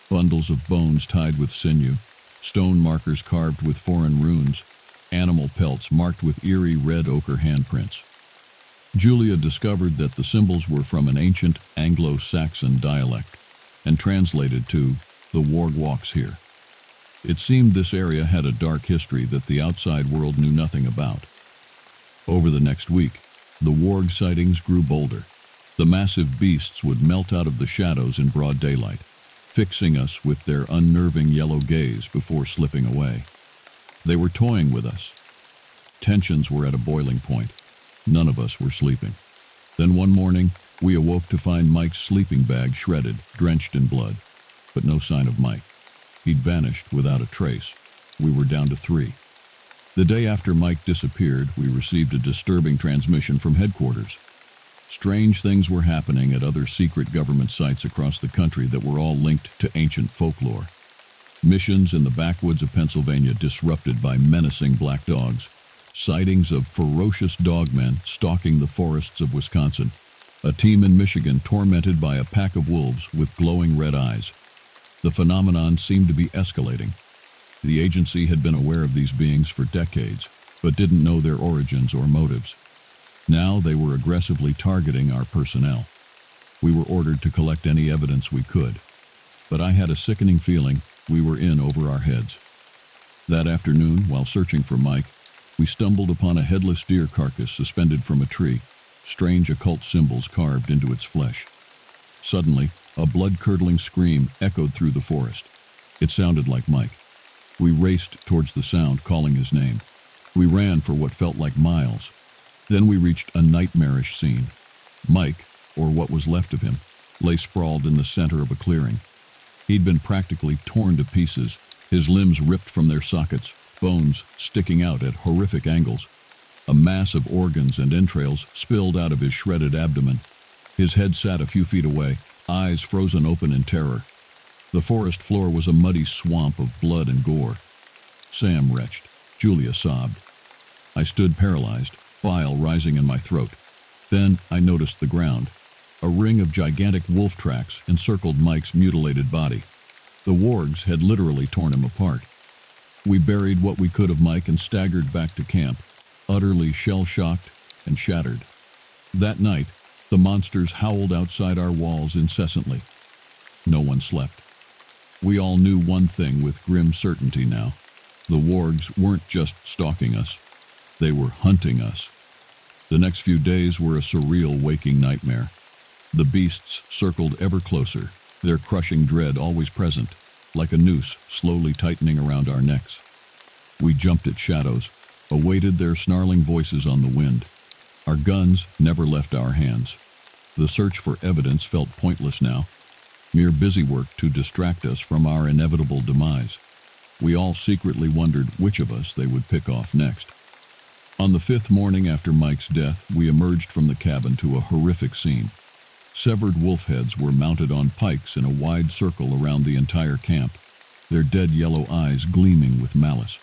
A: Bundles of bones tied with sinew, stone markers carved with foreign runes, animal pelts marked with eerie red ochre handprints. Julia discovered that the symbols were from an ancient Anglo-Saxon dialect and translated to "the warg walks here." It seemed this area had a dark history that the outside world knew nothing about. Over the next week, the warg sightings grew bolder. The massive beasts would melt out of the shadows in broad daylight, fixing us with their unnerving yellow gaze before slipping away. They were toying with us. Tensions were at a boiling point. None of us were sleeping. Then one morning, we awoke to find Mike's sleeping bag shredded, drenched in blood. But no sign of Mike. He'd vanished without a trace. We were down to 3. The day after Mike disappeared, we received a disturbing transmission from headquarters. Strange things were happening at other secret government sites across the country that were all linked to ancient folklore. Missions in the backwoods of Pennsylvania disrupted by menacing black dogs. Sightings of ferocious dogmen stalking the forests of Wisconsin. A team in Michigan tormented by a pack of wolves with glowing red eyes. The phenomenon seemed to be escalating. The agency had been aware of these beings for decades, but didn't know their origins or motives. Now they were aggressively targeting our personnel. We were ordered to collect any evidence we could, but I had a sickening feeling we were in over our heads. That afternoon, while searching for Mike, we stumbled upon a headless deer carcass suspended from a tree, strange occult symbols carved into its flesh. Suddenly, a blood-curdling scream echoed through the forest. It sounded like Mike. We raced towards the sound, calling his name. We ran for what felt like miles. Then we reached a nightmarish scene. Mike, or what was left of him, lay sprawled in the center of a clearing. He'd been practically torn to pieces, his limbs ripped from their sockets, bones sticking out at horrific angles. A mass of organs and entrails spilled out of his shredded abdomen. His head sat a few feet away, eyes frozen open in terror. The forest floor was a muddy swamp of blood and gore. Sam retched. Julia sobbed. I stood paralyzed, bile rising in my throat. Then I noticed the ground. A ring of gigantic wolf tracks encircled Mike's mutilated body. The wargs had literally torn him apart. We buried what we could of Mike and staggered back to camp, utterly shell-shocked and shattered. That night, the monsters howled outside our walls incessantly. No one slept. We all knew one thing with grim certainty now. The wargs weren't just stalking us. They were hunting us. The next few days were a surreal waking nightmare. The beasts circled ever closer, their crushing dread always present, like a noose slowly tightening around our necks. We jumped at shadows, awaited their snarling voices on the wind. Our guns never left our hands. The search for evidence felt pointless now, mere busywork to distract us from our inevitable demise. We all secretly wondered which of us they would pick off next. On the 5th morning after Mike's death, we emerged from the cabin to a horrific scene. Severed wolf heads were mounted on pikes in a wide circle around the entire camp, their dead yellow eyes gleaming with malice.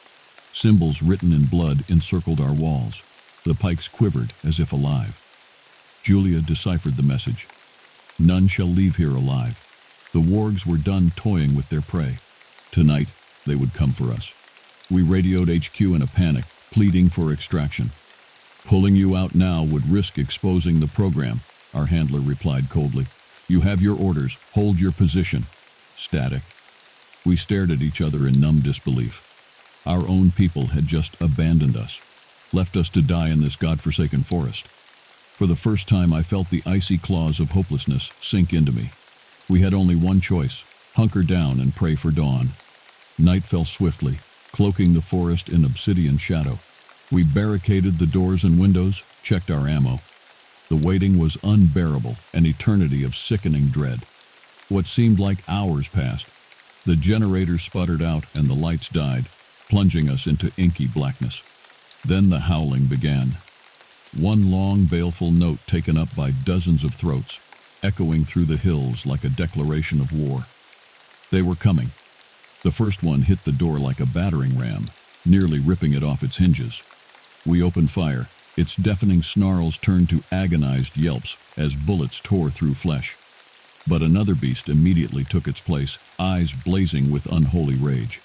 A: Symbols written in blood encircled our walls. The pikes quivered as if alive. Julia deciphered the message. None shall leave here alive. The wargs were done toying with their prey. Tonight, they would come for us. We radioed HQ in a panic, pleading for extraction. Pulling you out now would risk exposing the program, our handler replied coldly. You have your orders. Hold your position. Static. We stared at each other in numb disbelief. Our own people had just abandoned us, left us to die in this godforsaken forest. For the first time, I felt the icy claws of hopelessness sink into me. We had only one choice: hunker down and pray for dawn. Night fell swiftly, cloaking the forest in obsidian shadow. We barricaded the doors and windows, checked our ammo. The waiting was unbearable, an eternity of sickening dread. What seemed like hours passed. The generators sputtered out and the lights died, plunging us into inky blackness. Then the howling began. One long, baleful note taken up by dozens of throats, echoing through the hills like a declaration of war. They were coming. The first one hit the door like a battering ram, nearly ripping it off its hinges. We opened fire. Its deafening snarls turned to agonized yelps as bullets tore through flesh. But another beast immediately took its place, eyes blazing with unholy rage.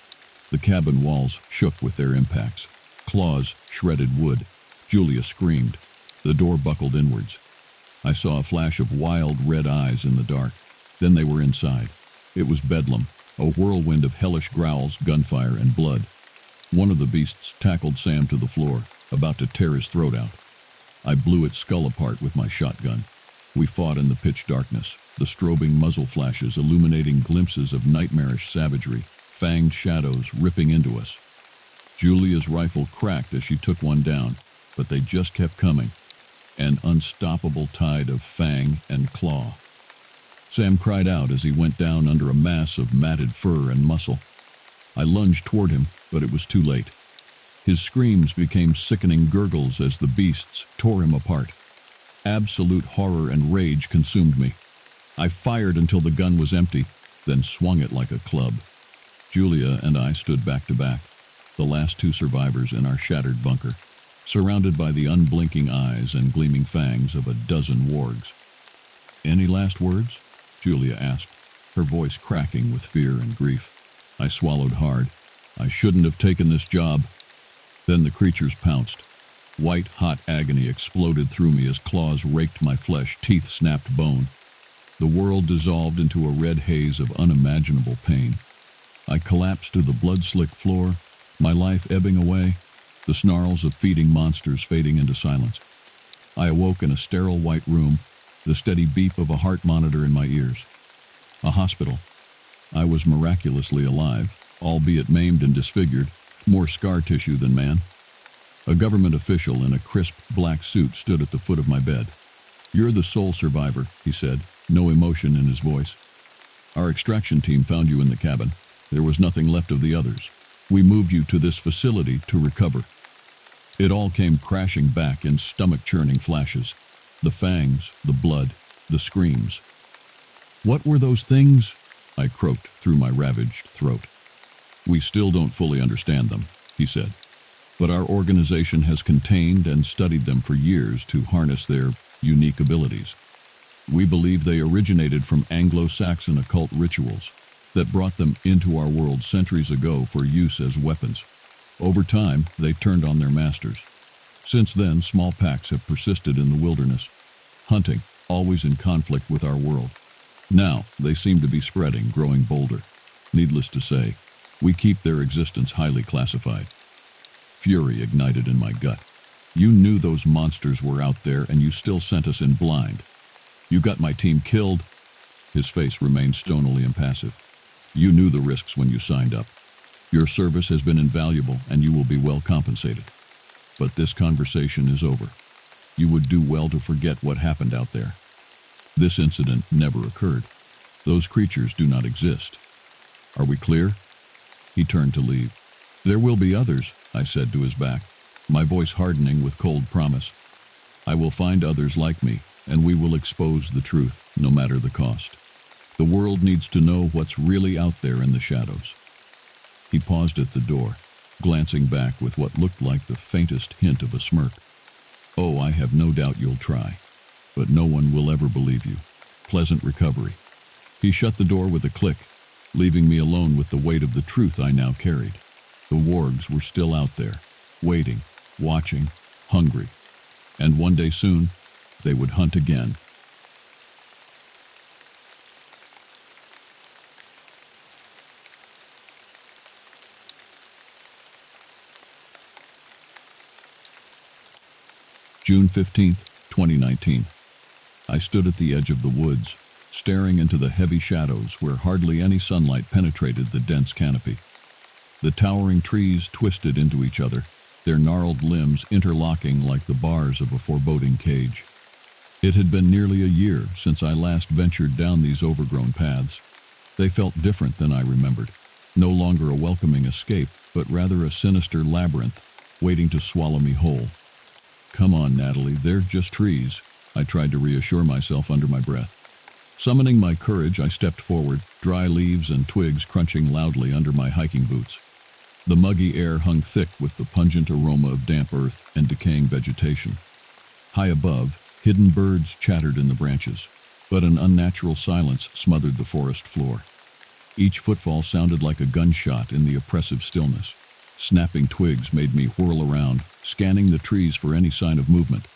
A: The cabin walls shook with their impacts. Claws shredded wood. Julia screamed. The door buckled inwards. I saw a flash of wild red eyes in the dark. Then they were inside. It was bedlam, a whirlwind of hellish growls, gunfire, and blood. One of the beasts tackled Sam to the floor, about to tear his throat out. I blew its skull apart with my shotgun. We fought in the pitch darkness, the strobing muzzle flashes illuminating glimpses of nightmarish savagery, fanged shadows ripping into us. Julia's rifle cracked as she took one down, but they just kept coming, an unstoppable tide of fang and claw. Sam cried out as he went down under a mass of matted fur and muscle. I lunged toward him, but it was too late. His screams became sickening gurgles as the beasts tore him apart. Absolute horror and rage consumed me. I fired until the gun was empty, then swung it like a club. Julia and I stood back to back, the last two survivors in our shattered bunker, surrounded by the unblinking eyes and gleaming fangs of a dozen wargs. "Any last words?" Julia asked, her voice cracking with fear and grief. I swallowed hard. I shouldn't have taken this job. Then the creatures pounced. White, hot agony exploded through me as claws raked my flesh, teeth snapped bone. The world dissolved into a red haze of unimaginable pain. I collapsed to the blood-slick floor, my life ebbing away, the snarls of feeding monsters fading into silence. I awoke in a sterile white room, the steady beep of a heart monitor in my ears. A hospital. I was miraculously alive, albeit maimed and disfigured, more scar tissue than man. A government official in a crisp black suit stood at the foot of my bed. "You're the sole survivor," he said, no emotion in his voice. "Our extraction team found you in the cabin. There was nothing left of the others." We moved you to this facility to recover." It all came crashing back in stomach-churning flashes. The fangs, the blood, the screams. "What were those things?" I croaked through my ravaged throat. "We still don't fully understand them," he said. "But our organization has contained and studied them for years to harness their unique abilities. We believe they originated from Anglo-Saxon occult rituals that brought them into our world centuries ago for use as weapons. Over time, they turned on their masters. Since then, small packs have persisted in the wilderness, hunting, always in conflict with our world. Now, they seem to be spreading, growing bolder. Needless to say, we keep their existence highly classified." Fury ignited in my gut. "You knew those monsters were out there and you still sent us in blind. You got my team killed." His face remained stonily impassive. "You knew the risks when you signed up. Your service has been invaluable and you will be well compensated. But this conversation is over. You would do well to forget what happened out there. This incident never occurred. Those creatures do not exist. Are we clear?" He turned to leave. "There will be others," I said to his back, my voice hardening with cold promise. "I will find others like me, and we will expose the truth, no matter the cost. The world needs to know what's really out there in the shadows." He paused at the door, glancing back with what looked like the faintest hint of a smirk. "Oh, I have no doubt you'll try, but no one will ever believe you. Pleasant recovery." He shut the door with a click, leaving me alone with the weight of the truth I now carried. The wargs were still out there, waiting, watching, hungry. And one day soon, they would hunt again. June 15th, 2019. I stood at the edge of the woods, staring into the heavy shadows where hardly any sunlight penetrated the dense canopy. The towering trees twisted into each other, their gnarled limbs interlocking like the bars of a foreboding cage. It had been nearly a year since I last ventured down these overgrown paths. They felt different than I remembered, no longer a welcoming escape, but rather a sinister labyrinth waiting to swallow me whole. "Come on, Natalie, they're just trees," I tried to reassure myself under my breath. Summoning my courage, I stepped forward, dry leaves and twigs crunching loudly under my hiking boots. The muggy air hung thick with the pungent aroma of damp earth and decaying vegetation. High above, hidden birds chattered in the branches, but an unnatural silence smothered the forest floor. Each footfall sounded like a gunshot in the oppressive stillness. Snapping twigs made me whirl around, scanning the trees for any sign of movement,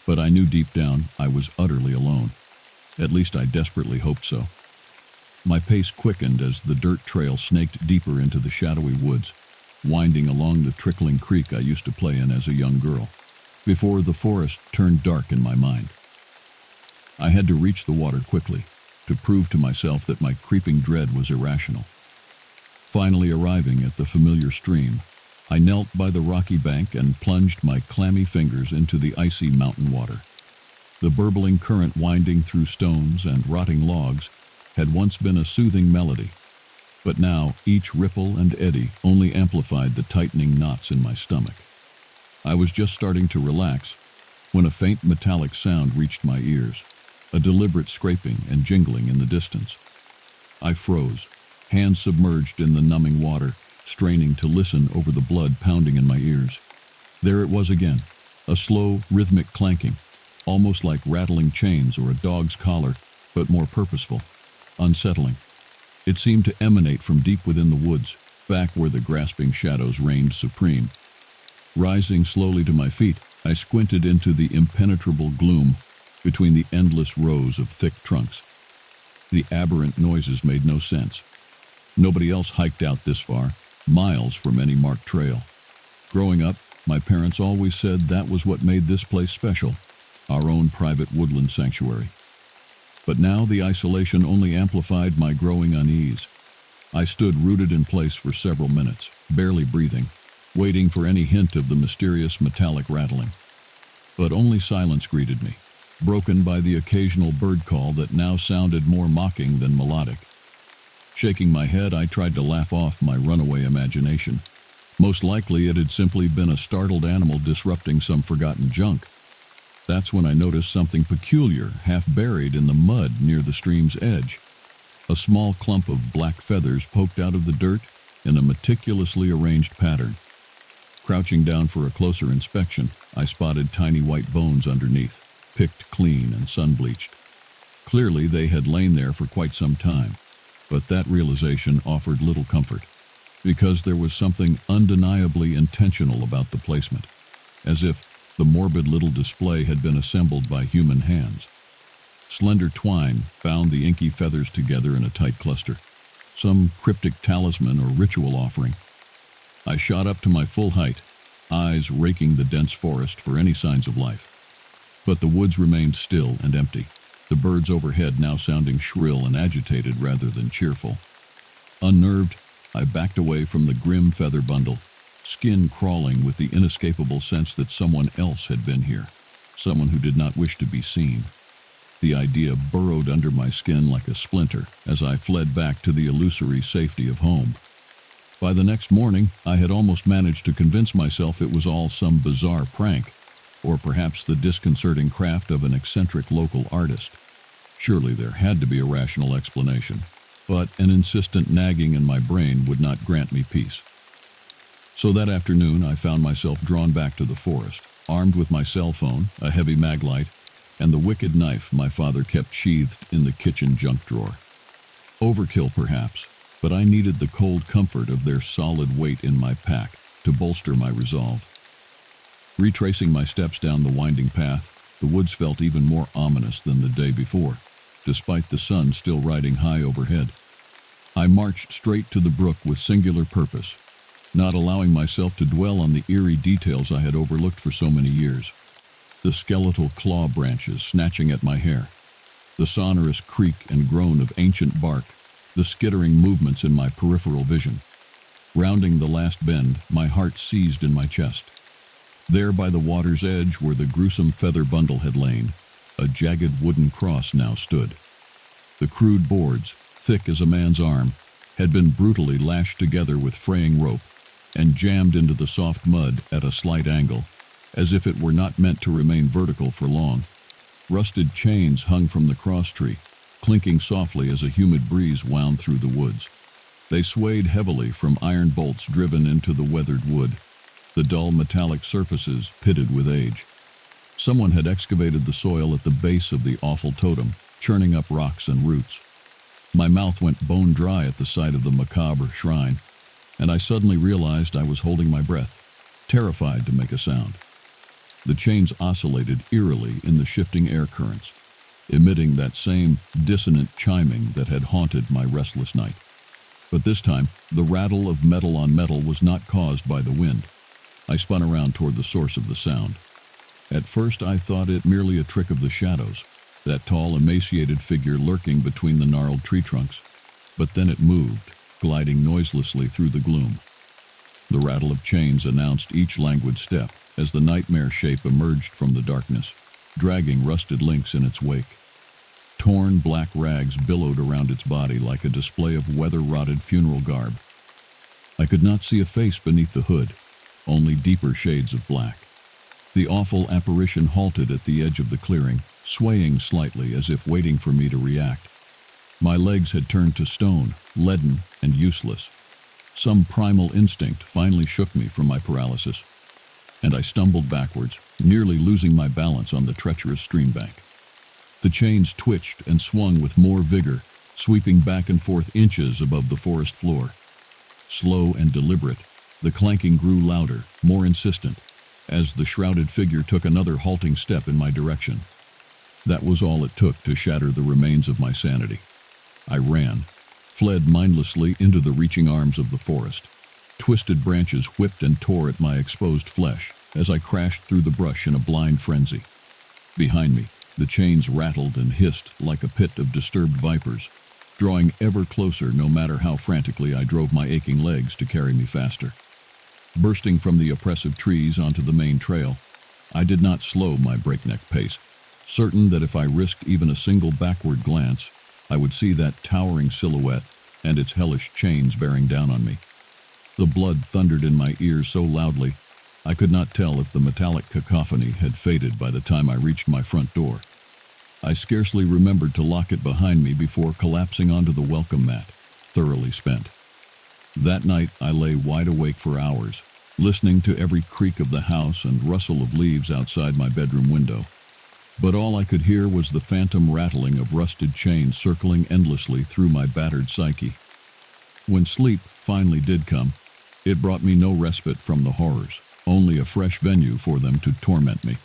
A: but I knew deep down I was utterly alone. At least I desperately hoped so. My pace quickened as the dirt trail snaked deeper into the shadowy woods, winding along the trickling creek I used to play in as a young girl, before the forest turned dark in my mind. I had to reach the water quickly, to prove to myself that my creeping dread was irrational. Finally arriving at the familiar stream, I knelt by the rocky bank and plunged my clammy fingers into the icy mountain water. The burbling current winding through stones and rotting logs had once been a soothing melody, but now each ripple and eddy only amplified the tightening knots in my stomach. I was just starting to relax when a faint metallic sound reached my ears, a deliberate scraping and jingling in the distance. I froze, hands submerged in the numbing water, straining to listen over the blood pounding in my ears. There it was again, a slow, rhythmic clanking, almost like rattling chains or a dog's collar, but more purposeful, unsettling. It seemed to emanate from deep within the woods, back where the grasping shadows reigned supreme. Rising slowly to my feet, I squinted into the impenetrable gloom between the endless rows of thick trunks. The aberrant noises made no sense. Nobody else hiked out this far, miles from any marked trail. Growing up, my parents always said that was what made this place special, our own private woodland sanctuary. But now the isolation only amplified my growing unease. I stood rooted in place for several minutes, barely breathing, waiting for any hint of the mysterious metallic rattling. But only silence greeted me, broken by the occasional bird call that now sounded more mocking than melodic. Shaking my head, I tried to laugh off my runaway imagination, Most likely it had simply been a startled animal disrupting some forgotten junk. That's when I noticed something peculiar, half buried in the mud near the stream's edge. A small clump of black feathers poked out of the dirt in a meticulously arranged pattern. Crouching down for a closer inspection, I spotted tiny white bones underneath, picked clean and sun-bleached. Clearly they had lain there for quite some time, but that realization offered little comfort, because there was something undeniably intentional about the placement, as if the morbid little display had been assembled by human hands. Slender twine bound the inky feathers together in a tight cluster, some cryptic talisman or ritual offering. I shot up to my full height, eyes raking the dense forest for any signs of life. But the woods remained still and empty, the birds overhead now sounding shrill and agitated rather than cheerful. Unnerved, I backed away from the grim feather bundle, skin crawling with the inescapable sense that someone else had been here, someone who did not wish to be seen. The idea burrowed under my skin like a splinter as I fled back to the illusory safety of home. By the next morning, I had almost managed to convince myself it was all some bizarre prank, or perhaps the disconcerting craft of an eccentric local artist. Surely there had to be a rational explanation, but an insistent nagging in my brain would not grant me peace. So that afternoon, I found myself drawn back to the forest, armed with my cell phone, a heavy maglite, and the wicked knife my father kept sheathed in the kitchen junk drawer. Overkill, perhaps, but I needed the cold comfort of their solid weight in my pack to bolster my resolve. Retracing my steps down the winding path, the woods felt even more ominous than the day before, despite the sun still riding high overhead. I marched straight to the brook with singular purpose, not allowing myself to dwell on the eerie details I had overlooked for so many years. The skeletal claw branches snatching at my hair, the sonorous creak and groan of ancient bark, the skittering movements in my peripheral vision. Rounding the last bend, my heart seized in my chest. There by the water's edge where the gruesome feather bundle had lain, a jagged wooden cross now stood. The crude boards, thick as a man's arm, had been brutally lashed together with fraying rope and jammed into the soft mud at a slight angle, as if it were not meant to remain vertical for long. Rusted chains hung from the cross tree, clinking softly as a humid breeze wound through the woods. They swayed heavily from iron bolts driven into the weathered wood, the dull metallic surfaces pitted with age. Someone had excavated the soil at the base of the awful totem, churning up rocks and roots. My mouth went bone dry at the sight of the macabre shrine, and I suddenly realized I was holding my breath, terrified to make a sound. The chains oscillated eerily in the shifting air currents, emitting that same dissonant chiming that had haunted my restless night. But this time, the rattle of metal on metal was not caused by the wind. I spun around toward the source of the sound. At first, I thought it merely a trick of the shadows, that tall, emaciated figure lurking between the gnarled tree trunks. But then it moved, gliding noiselessly through the gloom. The rattle of chains announced each languid step as the nightmare shape emerged from the darkness, dragging rusted links in its wake. Torn black rags billowed around its body like a display of weather-rotted funeral garb. I could not see a face beneath the hood, only deeper shades of black. The awful apparition halted at the edge of the clearing, swaying slightly as if waiting for me to react. My legs had turned to stone, leaden and useless. Some primal instinct finally shook me from my paralysis, and I stumbled backwards, nearly losing my balance on the treacherous stream bank. The chains twitched and swung with more vigor, sweeping back and forth inches above the forest floor. Slow and deliberate, the clanking grew louder, more insistent, as the shrouded figure took another halting step in my direction. That was all it took to shatter the remains of my sanity. I ran, fled mindlessly into the reaching arms of the forest. Twisted branches whipped and tore at my exposed flesh as I crashed through the brush in a blind frenzy. Behind me, the chains rattled and hissed like a pit of disturbed vipers, drawing ever closer no matter how frantically I drove my aching legs to carry me faster. Bursting from the oppressive trees onto the main trail, I did not slow my breakneck pace, certain that if I risked even a single backward glance, I would see that towering silhouette and its hellish chains bearing down on me. The blood thundered in my ears so loudly, I could not tell if the metallic cacophony had faded by the time I reached my front door. I scarcely remembered to lock it behind me before collapsing onto the welcome mat, thoroughly spent. That night I lay wide awake for hours, listening to every creak of the house and rustle of leaves outside my bedroom window. But all I could hear was the phantom rattling of rusted chains circling endlessly through my battered psyche. When sleep finally did come, it brought me no respite from the horrors, only a fresh venue for them to torment me.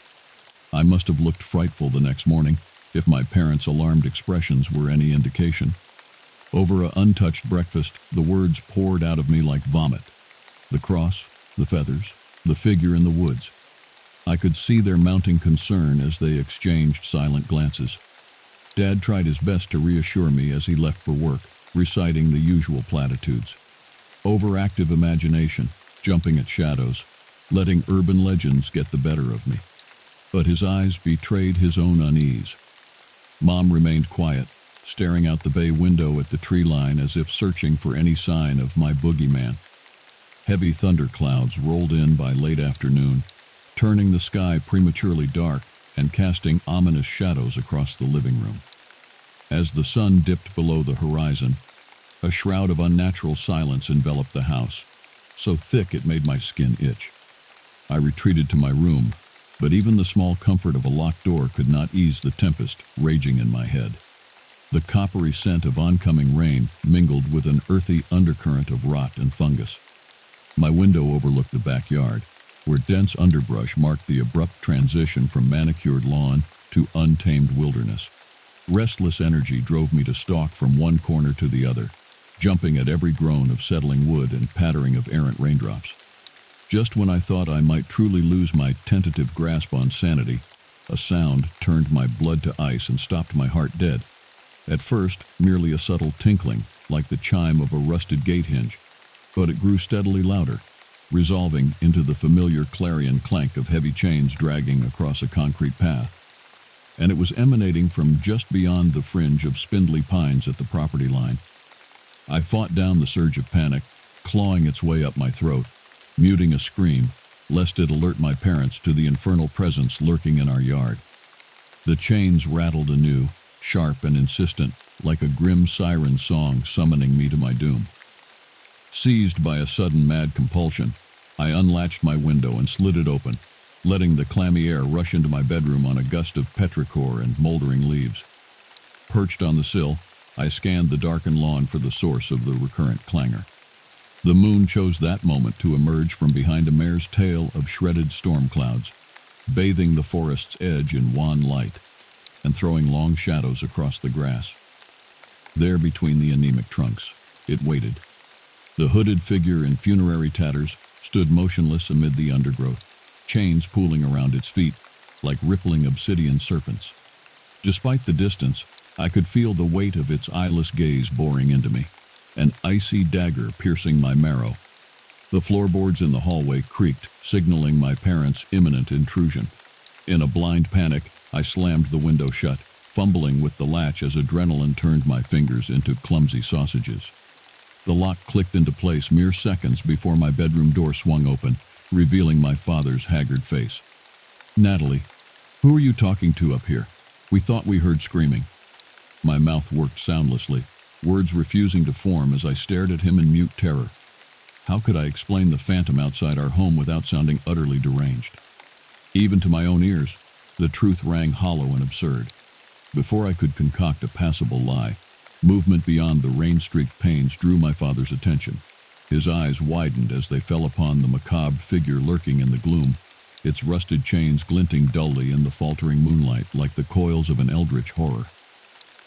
A: I must have looked frightful the next morning, if my parents' alarmed expressions were any indication. Over an untouched breakfast, the words poured out of me like vomit. The cross, the feathers, the figure in the woods. I could see their mounting concern as they exchanged silent glances. Dad tried his best to reassure me as he left for work, reciting the usual platitudes. Overactive imagination, jumping at shadows, letting urban legends get the better of me. But his eyes betrayed his own unease. Mom remained quiet, staring out the bay window at the tree line as if searching for any sign of my boogeyman. Heavy thunderclouds rolled in by late afternoon, turning the sky prematurely dark and casting ominous shadows across the living room. As the sun dipped below the horizon, a shroud of unnatural silence enveloped the house, so thick it made my skin itch. I retreated to my room, but even the small comfort of a locked door could not ease the tempest raging in my head. The coppery scent of oncoming rain mingled with an earthy undercurrent of rot and fungus. My window overlooked the backyard, where dense underbrush marked the abrupt transition from manicured lawn to untamed wilderness. Restless energy drove me to stalk from one corner to the other, jumping at every groan of settling wood and pattering of errant raindrops. Just when I thought I might truly lose my tentative grasp on sanity, a sound turned my blood to ice and stopped my heart dead. At first, merely a subtle tinkling, like the chime of a rusted gate hinge, but it grew steadily louder, resolving into the familiar clarion clank of heavy chains dragging across a concrete path. And it was emanating from just beyond the fringe of spindly pines at the property line. I fought down the surge of panic, clawing its way up my throat, muting a scream, lest it alert my parents to the infernal presence lurking in our yard. The chains rattled anew, sharp and insistent, like a grim siren song summoning me to my doom. Seized by a sudden mad compulsion, I unlatched my window and slid it open, letting the clammy air rush into my bedroom on a gust of petrichor and moldering leaves. Perched on the sill, I scanned the darkened lawn for the source of the recurrent clangor. The moon chose that moment to emerge from behind a mare's tail of shredded storm clouds, bathing the forest's edge in wan light and throwing long shadows across the grass. There between the anemic trunks, it waited. The hooded figure in funerary tatters stood motionless amid the undergrowth, chains pooling around its feet like rippling obsidian serpents. Despite the distance, I could feel the weight of its eyeless gaze boring into me, an icy dagger piercing my marrow. The floorboards in the hallway creaked, signaling my parents' imminent intrusion. In a blind panic, I slammed the window shut, fumbling with the latch as adrenaline turned my fingers into clumsy sausages. The lock clicked into place mere seconds before my bedroom door swung open, revealing my father's haggard face. "Natalie, who are you talking to up here? We thought we heard screaming." My mouth worked soundlessly, words refusing to form as I stared at him in mute terror. How could I explain the phantom outside our home without sounding utterly deranged? Even to my own ears, the truth rang hollow and absurd. Before I could concoct a passable lie, movement beyond the rain-streaked panes drew my father's attention. His eyes widened as they fell upon the macabre figure lurking in the gloom, its rusted chains glinting dully in the faltering moonlight like the coils of an eldritch horror.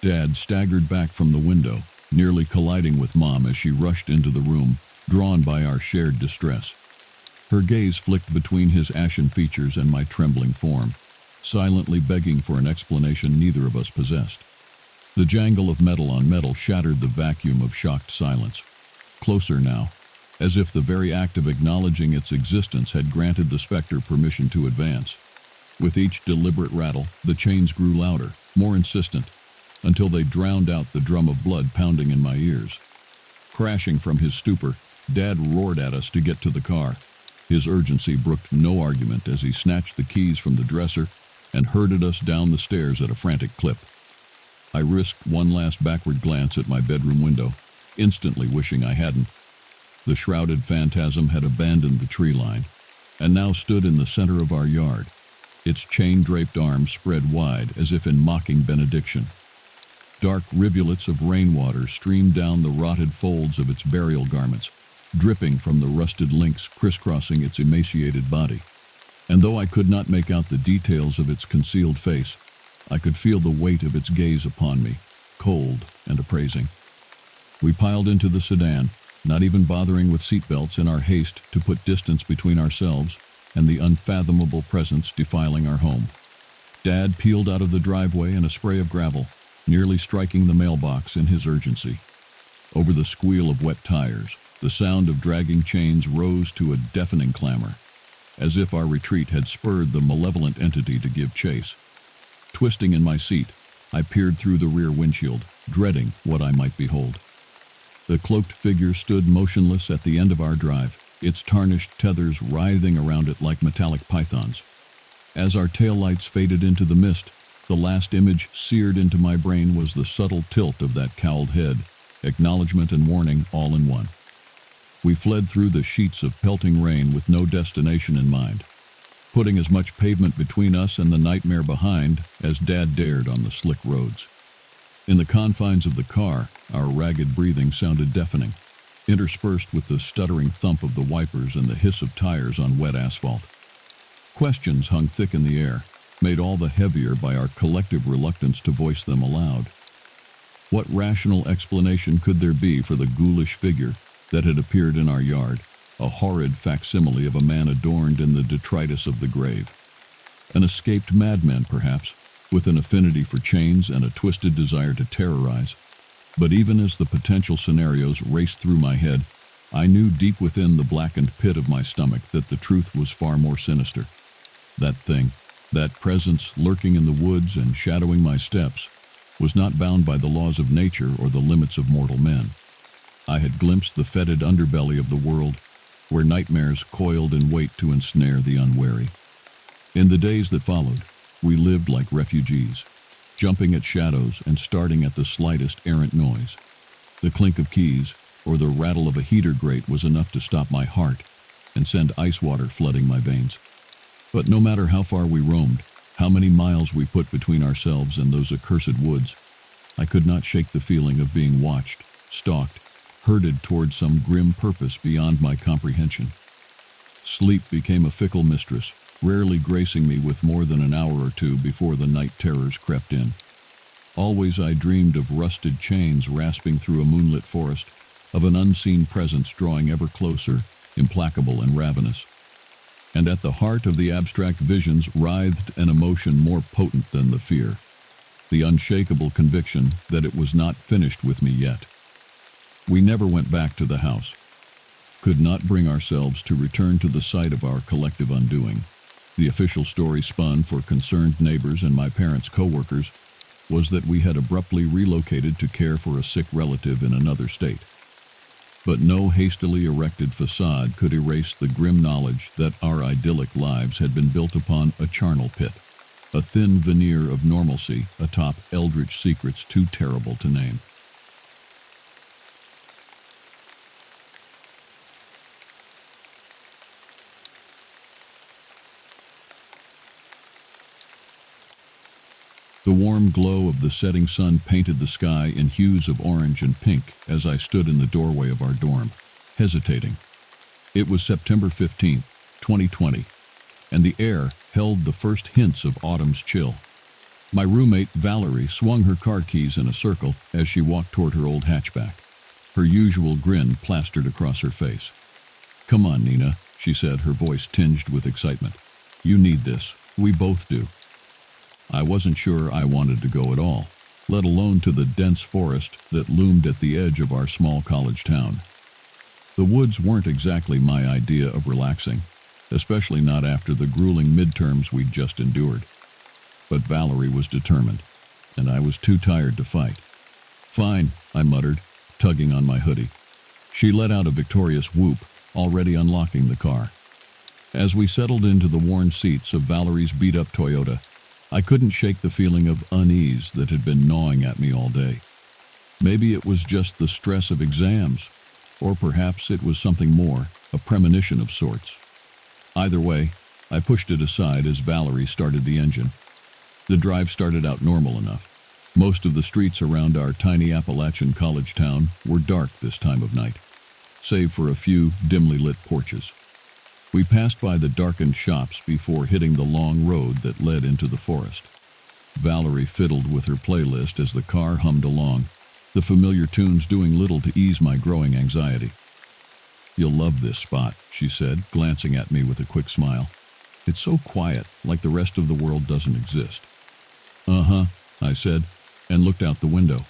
A: Dad staggered back from the window, nearly colliding with Mom as she rushed into the room, drawn by our shared distress. Her gaze flicked between his ashen features and my trembling form, silently begging for an explanation neither of us possessed. The jangle of metal on metal shattered the vacuum of shocked silence. Closer now, as if the very act of acknowledging its existence had granted the specter permission to advance. With each deliberate rattle, the chains grew louder, more insistent, until they drowned out the drum of blood pounding in my ears. Crashing from his stupor, Dad roared at us to get to the car. His urgency brooked no argument as he snatched the keys from the dresser and herded us down the stairs at a frantic clip. I risked one last backward glance at my bedroom window, instantly wishing I hadn't. The shrouded phantasm had abandoned the tree line and now stood in the center of our yard, its chain-draped arms spread wide as if in mocking benediction. Dark rivulets of rainwater streamed down the rotted folds of its burial garments, dripping from the rusted links crisscrossing its emaciated body. And though I could not make out the details of its concealed face, I could feel the weight of its gaze upon me, cold and appraising. We piled into the sedan, not even bothering with seatbelts in our haste to put distance between ourselves and the unfathomable presence defiling our home. Dad peeled out of the driveway in a spray of gravel, nearly striking the mailbox in his urgency. Over the squeal of wet tires, the sound of dragging chains rose to a deafening clamor, as if our retreat had spurred the malevolent entity to give chase. Twisting in my seat, I peered through the rear windshield, dreading what I might behold. The cloaked figure stood motionless at the end of our drive, its tarnished tethers writhing around it like metallic pythons. As our taillights faded into the mist, the last image seared into my brain was the subtle tilt of that cowled head, acknowledgement and warning all in one. We fled through the sheets of pelting rain with no destination in mind, putting as much pavement between us and the nightmare behind as Dad dared on the slick roads. In the confines of the car, our ragged breathing sounded deafening, interspersed with the stuttering thump of the wipers and the hiss of tires on wet asphalt. Questions hung thick in the air, made all the heavier by our collective reluctance to voice them aloud. What rational explanation could there be for the ghoulish figure that had appeared in our yard, a horrid facsimile of a man adorned in the detritus of the grave? An escaped madman, perhaps, with an affinity for chains and a twisted desire to terrorize. But even as the potential scenarios raced through my head, I knew deep within the blackened pit of my stomach that the truth was far more sinister. That thing, that presence lurking in the woods and shadowing my steps, was not bound by the laws of nature or the limits of mortal men. I had glimpsed the fetid underbelly of the world, where nightmares coiled in wait to ensnare the unwary. In the days that followed, we lived like refugees, jumping at shadows and starting at the slightest errant noise. The clink of keys or the rattle of a heater grate was enough to stop my heart and send ice water flooding my veins. But no matter how far we roamed, how many miles we put between ourselves and those accursed woods, I could not shake the feeling of being watched, stalked, herded toward some grim purpose beyond my comprehension. Sleep became a fickle mistress, rarely gracing me with more than an hour or two before the night terrors crept in. Always I dreamed of rusted chains rasping through a moonlit forest, of an unseen presence drawing ever closer, implacable and ravenous. And at the heart of the abstract visions writhed an emotion more potent than the fear, the unshakable conviction that it was not finished with me yet. We never went back to the house, could not bring ourselves to return to the site of our collective undoing. The official story spun for concerned neighbors and my parents' co-workers was that we had abruptly relocated to care for a sick relative in another state. But no hastily erected facade could erase the grim knowledge that our idyllic lives had been built upon a charnel pit, a thin veneer of normalcy atop eldritch secrets too terrible to name. The warm glow of the setting sun painted the sky in hues of orange and pink as I stood in the doorway of our dorm, hesitating. It was September 15th, 2020, and the air held the first hints of autumn's chill. My roommate, Valerie, swung her car keys in a circle as she walked toward her old hatchback, her usual grin plastered across her face. "Come on, Nina," she said, her voice tinged with excitement. "You need this. We both do." I wasn't sure I wanted to go at all, let alone to the dense forest that loomed at the edge of our small college town. The woods weren't exactly my idea of relaxing, especially not after the grueling midterms we'd just endured. But Valerie was determined, and I was too tired to fight. "Fine," I muttered, tugging on my hoodie. She let out a victorious whoop, already unlocking the car. As we settled into the worn seats of Valerie's beat-up Toyota, I couldn't shake the feeling of unease that had been gnawing at me all day. Maybe it was just the stress of exams, or perhaps it was something more, a premonition of sorts. Either way, I pushed it aside as Valerie started the engine. The drive started out normal enough. Most of the streets around our tiny Appalachian college town were dark this time of night, save for a few dimly lit porches. We passed by the darkened shops before hitting the long road that led into the forest. Valerie fiddled with her playlist as the car hummed along, the familiar tunes doing little to ease my growing anxiety. "You'll love this spot," she said, glancing at me with a quick smile. "It's so quiet, like the rest of the world doesn't exist." "Uh-huh," I said, and looked out the window.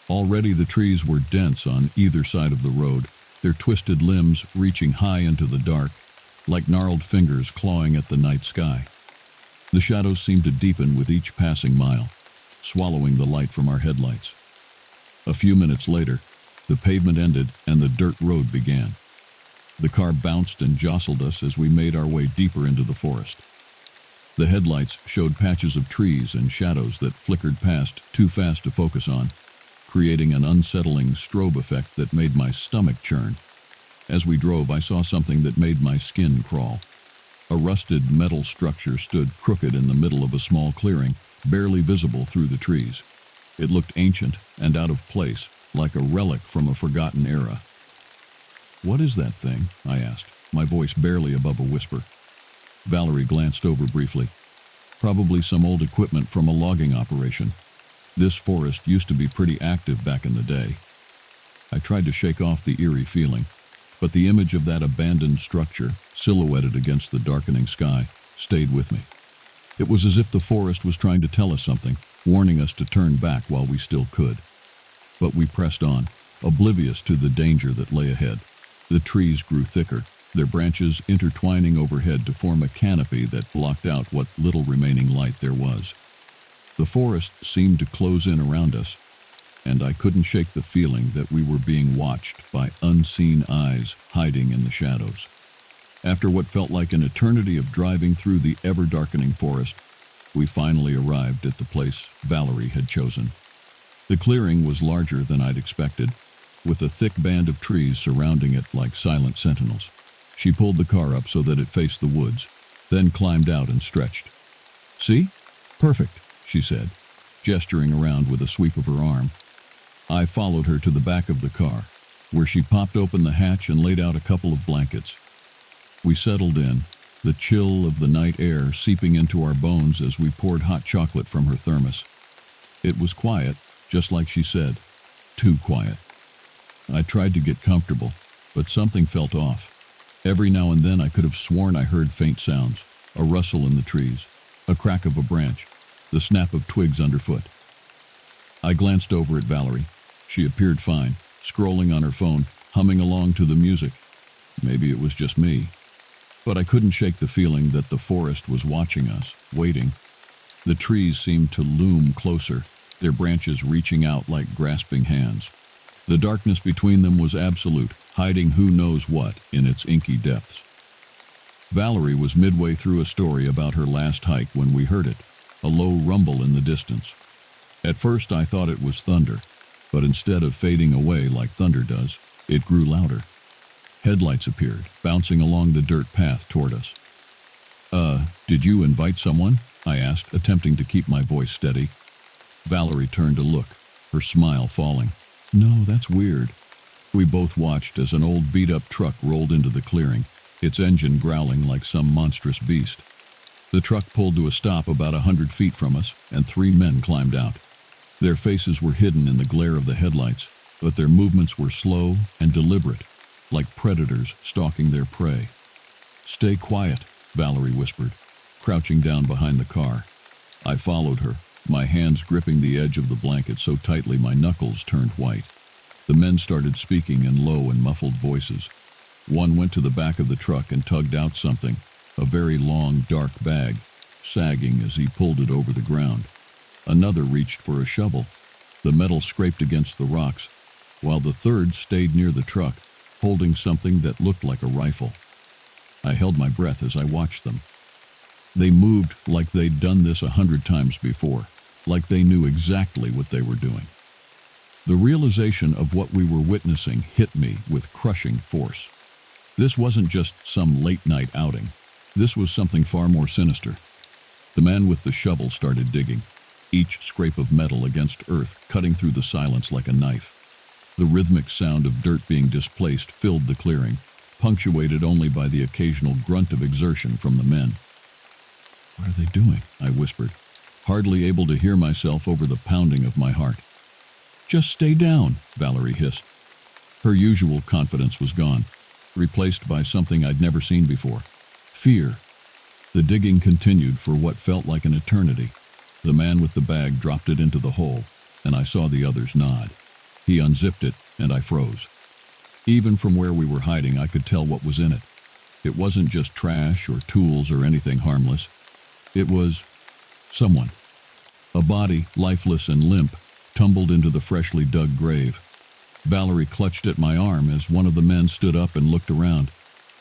A: Already the trees were dense on either side of the road, their twisted limbs reaching high into the dark, like gnarled fingers clawing at the night sky. The shadows seemed to deepen with each passing mile, swallowing the light from our headlights. A few minutes later, the pavement ended and the dirt road began. The car bounced and jostled us as we made our way deeper into the forest. The headlights showed patches of trees and shadows that flickered past too fast to focus on, creating an unsettling strobe effect that made my stomach churn. As we drove, I saw something that made my skin crawl. A rusted metal structure stood crooked in the middle of a small clearing, barely visible through the trees. It looked ancient and out of place, like a relic from a forgotten era. "What is that thing?" I asked, my voice barely above a whisper. Valerie glanced over briefly. "Probably some old equipment from a logging operation. This forest used to be pretty active back in the day." I tried to shake off the eerie feeling, but the image of that abandoned structure, silhouetted against the darkening sky, stayed with me. It was as if the forest was trying to tell us something, warning us to turn back while we still could. But we pressed on, oblivious to the danger that lay ahead. The trees grew thicker, their branches intertwining overhead to form a canopy that blocked out what little remaining light there was. The forest seemed to close in around us, and I couldn't shake the feeling that we were being watched by unseen eyes hiding in the shadows. After what felt like an eternity of driving through the ever-darkening forest, we finally arrived at the place Valerie had chosen. The clearing was larger than I'd expected, with a thick band of trees surrounding it like silent sentinels. She pulled the car up so that it faced the woods, then climbed out and stretched. "See? Perfect," she said, gesturing around with a sweep of her arm. I followed her to the back of the car, where she popped open the hatch and laid out a couple of blankets. We settled in, the chill of the night air seeping into our bones as we poured hot chocolate from her thermos. It was quiet, just like she said. Too quiet. I tried to get comfortable, but something felt off. Every now and then I could have sworn I heard faint sounds, a rustle in the trees, a crack of a branch, the snap of twigs underfoot. I glanced over at Valerie. She appeared fine, scrolling on her phone, humming along to the music. Maybe it was just me. But I couldn't shake the feeling that the forest was watching us, waiting. The trees seemed to loom closer, their branches reaching out like grasping hands. The darkness between them was absolute, hiding who knows what in its inky depths. Valerie was midway through a story about her last hike when we heard it, a low rumble in the distance. At first I thought it was thunder, but instead of fading away like thunder does, it grew louder. Headlights appeared, bouncing along the dirt path toward us. Did you invite someone?" I asked, attempting to keep my voice steady. Valerie turned to look, her smile falling. "No, that's weird." We both watched as an old beat-up truck rolled into the clearing, its engine growling like some monstrous beast. The truck pulled to a stop about 100 feet from us, and 3 men climbed out. Their faces were hidden in the glare of the headlights, but their movements were slow and deliberate, like predators stalking their prey. "Stay quiet," Valerie whispered, crouching down behind the car. I followed her, my hands gripping the edge of the blanket so tightly my knuckles turned white. The men started speaking in low and muffled voices. One went to the back of the truck and tugged out something, a very long, dark bag, sagging as he pulled it over the ground. Another reached for a shovel. The metal scraped against the rocks, while the third stayed near the truck, holding something that looked like a rifle. I held my breath as I watched them. They moved like they'd done this 100 times before, like they knew exactly what they were doing. The realization of what we were witnessing hit me with crushing force. This wasn't just some late-night outing. This was something far more sinister. The man with the shovel started digging, each scrape of metal against earth cutting through the silence like a knife. The rhythmic sound of dirt being displaced filled the clearing, punctuated only by the occasional grunt of exertion from the men. "What are they doing?" I whispered, hardly able to hear myself over the pounding of my heart. "Just stay down," Valerie hissed. Her usual confidence was gone, replaced by something I'd never seen before: fear. The digging continued for what felt like an eternity. The man with the bag dropped it into the hole, and I saw the others nod. He unzipped it, and I froze. Even from where we were hiding, I could tell what was in it. It wasn't just trash or tools or anything harmless. It was someone. A body, lifeless and limp, tumbled into the freshly dug grave. Valerie clutched at my arm as one of the men stood up and looked around.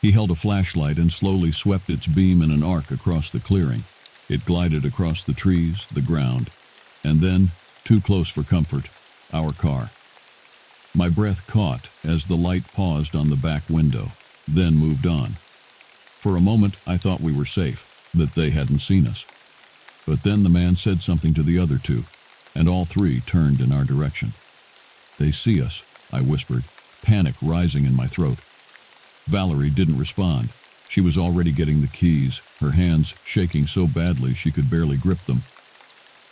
A: He held a flashlight and slowly swept its beam in an arc across the clearing. It glided across the trees, the ground, and then, too close for comfort, our car. My breath caught as the light paused on the back window, then moved on. For a moment, I thought we were safe, that they hadn't seen us. But then the man said something to the other two, and all three turned in our direction. "They see us," I whispered, panic rising in my throat. Valerie didn't respond. She was already getting the keys, her hands shaking so badly she could barely grip them.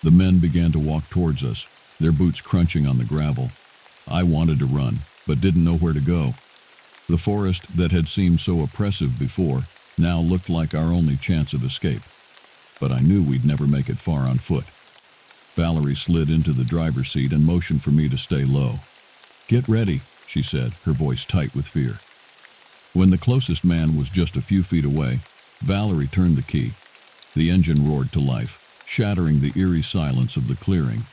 A: The men began to walk towards us, their boots crunching on the gravel. I wanted to run, but didn't know where to go. The forest that had seemed so oppressive before now looked like our only chance of escape. But I knew we'd never make it far on foot. Valerie slid into the driver's seat and motioned for me to stay low. "Get ready," she said, her voice tight with fear. When the closest man was just a few feet away, Valerie turned the key. The engine roared to life, shattering the eerie silence of the clearing.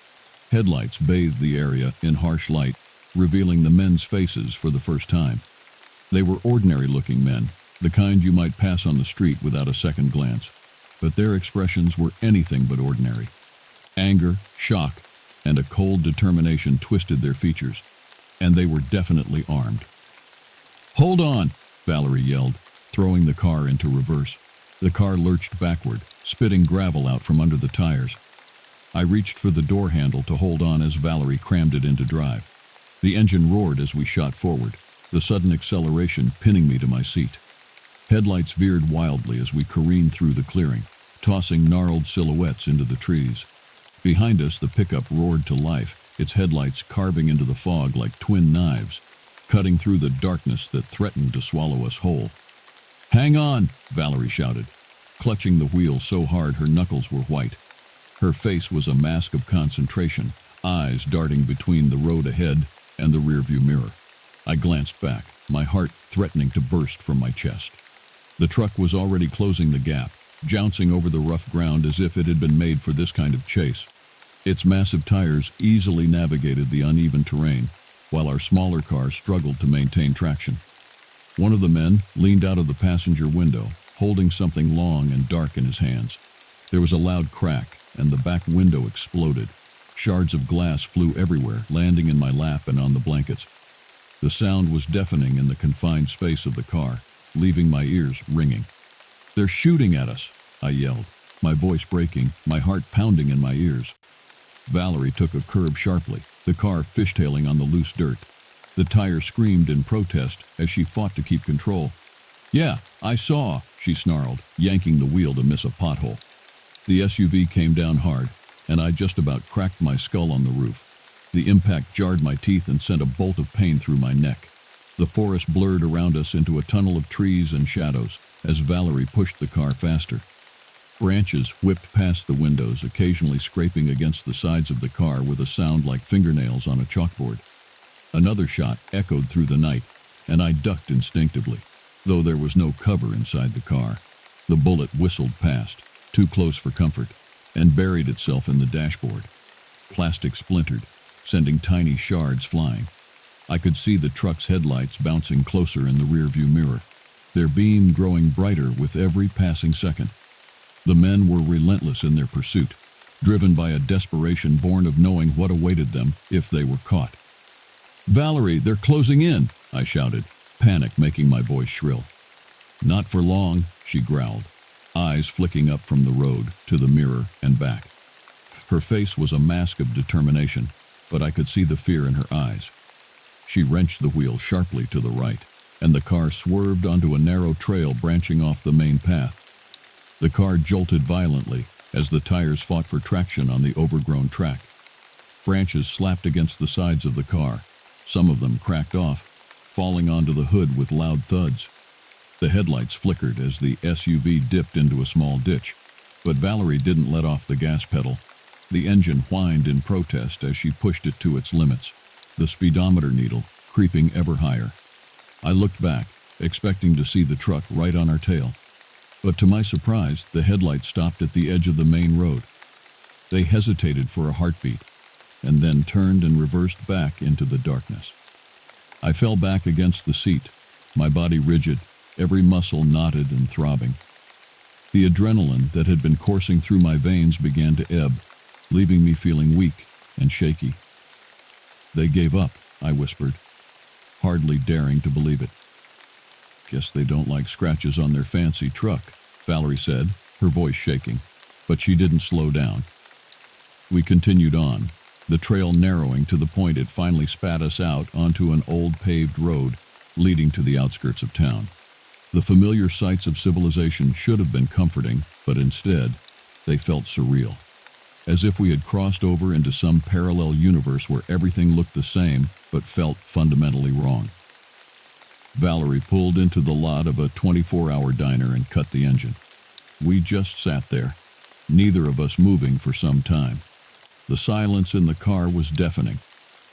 A: Headlights bathed the area in harsh light, revealing the men's faces for the first time. They were ordinary-looking men, the kind you might pass on the street without a second glance, but their expressions were anything but ordinary. Anger, shock, and a cold determination twisted their features, and they were definitely armed. "Hold on!" Valerie yelled, throwing the car into reverse. The car lurched backward, spitting gravel out from under the tires. I reached for the door handle to hold on as Valerie crammed it into drive. The engine roared as we shot forward, the sudden acceleration pinning me to my seat. Headlights veered wildly as we careened through the clearing, tossing gnarled silhouettes into the trees. Behind us, the pickup roared to life, its headlights carving into the fog like twin knives, cutting through the darkness that threatened to swallow us whole. "Hang on!" Valerie shouted, clutching the wheel so hard her knuckles were white. Her face was a mask of concentration, eyes darting between the road ahead and the rearview mirror. I glanced back, my heart threatening to burst from my chest. The truck was already closing the gap, jouncing over the rough ground as if it had been made for this kind of chase. Its massive tires easily navigated the uneven terrain, while our smaller car struggled to maintain traction. One of the men leaned out of the passenger window, holding something long and dark in his hands. There was a loud crack, and the back window exploded. Shards of glass flew everywhere, landing in my lap and on the blankets. The sound was deafening in the confined space of the car, leaving my ears ringing. "They're shooting at us!" I yelled, my voice breaking, my heart pounding in my ears. Valerie took a curve sharply, the car fishtailing on the loose dirt. The tire screamed in protest as she fought to keep control. "Yeah, I saw," she snarled, yanking the wheel to miss a pothole. The SUV came down hard, and I just about cracked my skull on the roof. The impact jarred my teeth and sent a bolt of pain through my neck. The forest blurred around us into a tunnel of trees and shadows as Valerie pushed the car faster. Branches whipped past the windows, occasionally scraping against the sides of the car with a sound like fingernails on a chalkboard. Another shot echoed through the night, and I ducked instinctively, though there was no cover inside the car. The bullet whistled past, too close for comfort, and buried itself in the dashboard. Plastic splintered, sending tiny shards flying. I could see the truck's headlights bouncing closer in the rearview mirror, their beam growing brighter with every passing second. The men were relentless in their pursuit, driven by a desperation born of knowing what awaited them if they were caught. "Valerie, they're closing in!" I shouted, panic making my voice shrill. "Not for long," she growled, eyes flicking up from the road to the mirror and back. Her face was a mask of determination, but I could see the fear in her eyes. She wrenched the wheel sharply to the right, and the car swerved onto a narrow trail branching off the main path. The car jolted violently as the tires fought for traction on the overgrown track. Branches slapped against the sides of the car, some of them cracked off, falling onto the hood with loud thuds. The headlights flickered as the SUV dipped into a small ditch, but Valerie didn't let off the gas pedal. The engine whined in protest as she pushed it to its limits, the speedometer needle creeping ever higher. I looked back, expecting to see the truck right on our tail. But to my surprise, the headlights stopped at the edge of the main road. They hesitated for a heartbeat, and then turned and reversed back into the darkness. I fell back against the seat, my body rigid, every muscle knotted and throbbing. The adrenaline that had been coursing through my veins began to ebb, leaving me feeling weak and shaky. "They gave up," I whispered, hardly daring to believe it. "Guess they don't like scratches on their fancy truck," Valerie said, her voice shaking, but she didn't slow down. We continued on, the trail narrowing to the point it finally spat us out onto an old paved road leading to the outskirts of town. The familiar sights of civilization should have been comforting, but instead, they felt surreal, as if we had crossed over into some parallel universe where everything looked the same but felt fundamentally wrong. Valerie pulled into the lot of a 24-hour diner and cut the engine. We just sat there, neither of us moving for some time. The silence in the car was deafening,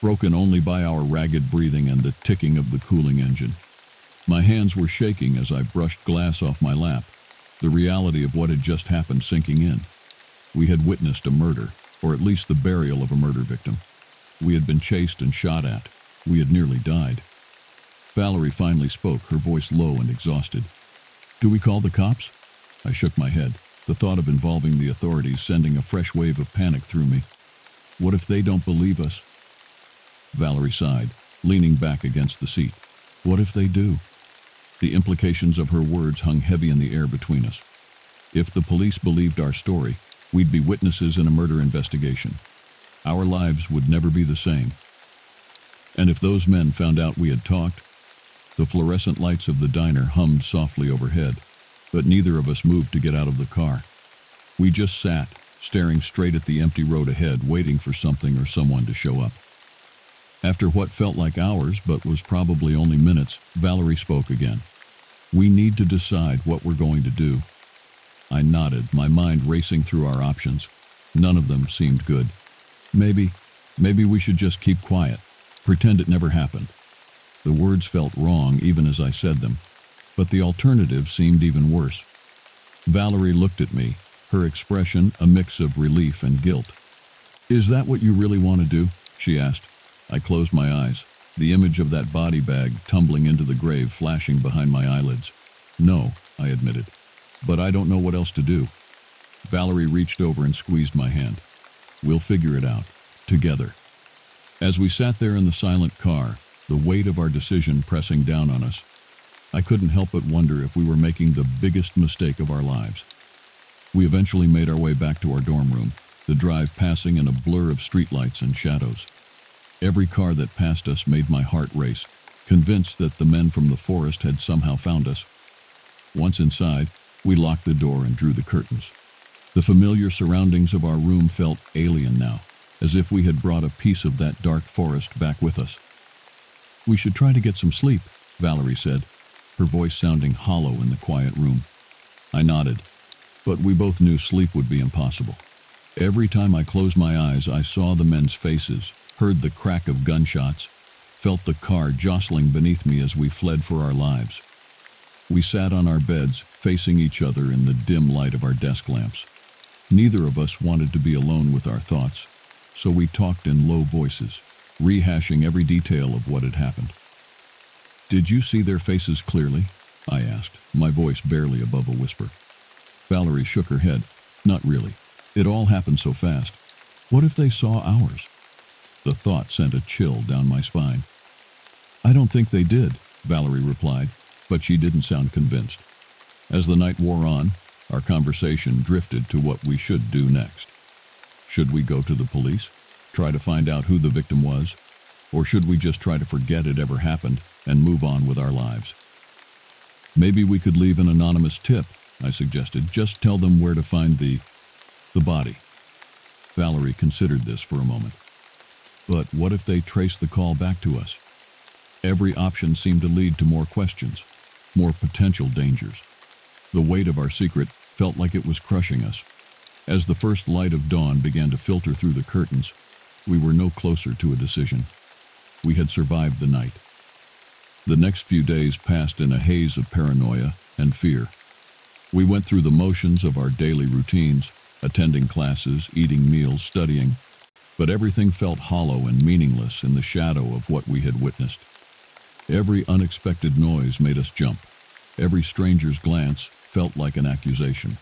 A: broken only by our ragged breathing and the ticking of the cooling engine. My hands were shaking as I brushed glass off my lap, the reality of what had just happened sinking in. We had witnessed a murder, or at least the burial of a murder victim. We had been chased and shot at. We had nearly died. Valerie finally spoke, her voice low and exhausted. "Do we call the cops?" I shook my head, the thought of involving the authorities sending a fresh wave of panic through me. "What if they don't believe us?" Valerie sighed, leaning back against the seat. "What if they do?" The implications of her words hung heavy in the air between us. If the police believed our story, we'd be witnesses in a murder investigation. Our lives would never be the same. And if those men found out we had talked? The fluorescent lights of the diner hummed softly overhead, but neither of us moved to get out of the car. We just sat, staring straight at the empty road ahead, waiting for something or someone to show up. After what felt like hours, but was probably only minutes, Valerie spoke again. "We need to decide what we're going to do." I nodded, my mind racing through our options. None of them seemed good. Maybe we should just keep quiet, pretend it never happened. The words felt wrong even as I said them, but the alternative seemed even worse. Valerie looked at me, her expression a mix of relief and guilt. "Is that what you really want to do?" she asked. I closed my eyes, the image of that body bag tumbling into the grave flashing behind my eyelids. "No," I admitted, "but I don't know what else to do." Valerie reached over and squeezed my hand. "We'll figure it out, together." As we sat there in the silent car, the weight of our decision pressing down on us, I couldn't help but wonder if we were making the biggest mistake of our lives. We eventually made our way back to our dorm room, the drive passing in a blur of streetlights and shadows. Every car that passed us made my heart race, convinced that the men from the forest had somehow found us. Once inside, we locked the door and drew the curtains. The familiar surroundings of our room felt alien now, as if we had brought a piece of that dark forest back with us. "We should try to get some sleep," Valerie said, her voice sounding hollow in the quiet room. I nodded, but we both knew sleep would be impossible. Every time I closed my eyes, I saw the men's faces, heard the crack of gunshots, felt the car jostling beneath me as we fled for our lives. We sat on our beds, facing each other in the dim light of our desk lamps. Neither of us wanted to be alone with our thoughts, so we talked in low voices, rehashing every detail of what had happened. "Did you see their faces clearly?" I asked, my voice barely above a whisper. Valerie shook her head. "Not really. It all happened so fast. What if they saw ours?" The thought sent a chill down my spine. "I don't think they did," Valerie replied, but she didn't sound convinced. As the night wore on, our conversation drifted to what we should do next. Should we go to the police, try to find out who the victim was, or should we just try to forget it ever happened and move on with our lives? "Maybe we could leave an anonymous tip," I suggested. "Just tell them where to find the body." Valerie considered this for a moment. "But what if they trace the call back to us?" Every option seemed to lead to more questions, more potential dangers. The weight of our secret felt like it was crushing us. As the first light of dawn began to filter through the curtains, we were no closer to a decision. We had survived the night. The next few days passed in a haze of paranoia and fear. We went through the motions of our daily routines, attending classes, eating meals, studying, but everything felt hollow and meaningless in the shadow of what we had witnessed. Every unexpected noise made us jump. Every stranger's glance felt like an accusation.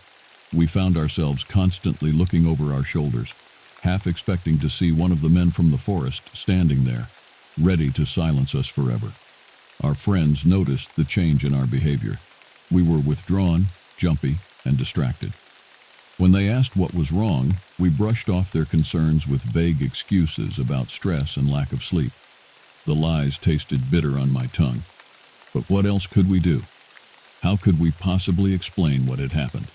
A: We found ourselves constantly looking over our shoulders, half expecting to see one of the men from the forest standing there, ready to silence us forever. Our friends noticed the change in our behavior. We were withdrawn, jumpy, and distracted. When they asked what was wrong, we brushed off their concerns with vague excuses about stress and lack of sleep. The lies tasted bitter on my tongue. But what else could we do? How could we possibly explain what had happened?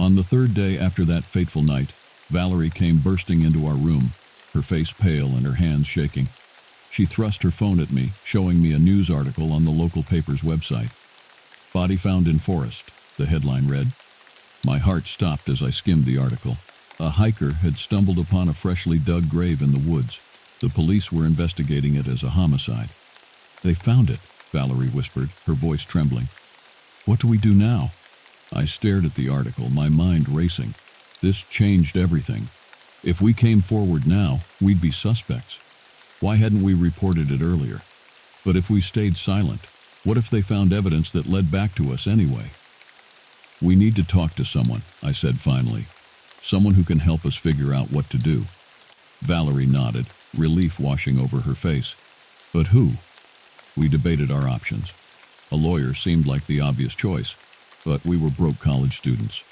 A: On the third day after that fateful night, Valerie came bursting into our room, her face pale and her hands shaking. She thrust her phone at me, showing me a news article on the local paper's website. "Body found in forest," the headline read. My heart stopped as I skimmed the article. A hiker had stumbled upon a freshly dug grave in the woods. The police were investigating it as a homicide. "They found it," Valerie whispered, her voice trembling. "What do we do now?" I stared at the article, my mind racing. This changed everything. If we came forward now, we'd be suspects. Why hadn't we reported it earlier? But if we stayed silent, what if they found evidence that led back to us anyway? "We need to talk to someone," I said finally. "Someone who can help us figure out what to do." Valerie nodded, relief washing over her face. "But who?" We debated our options. A lawyer seemed like the obvious choice, but we were broke college students.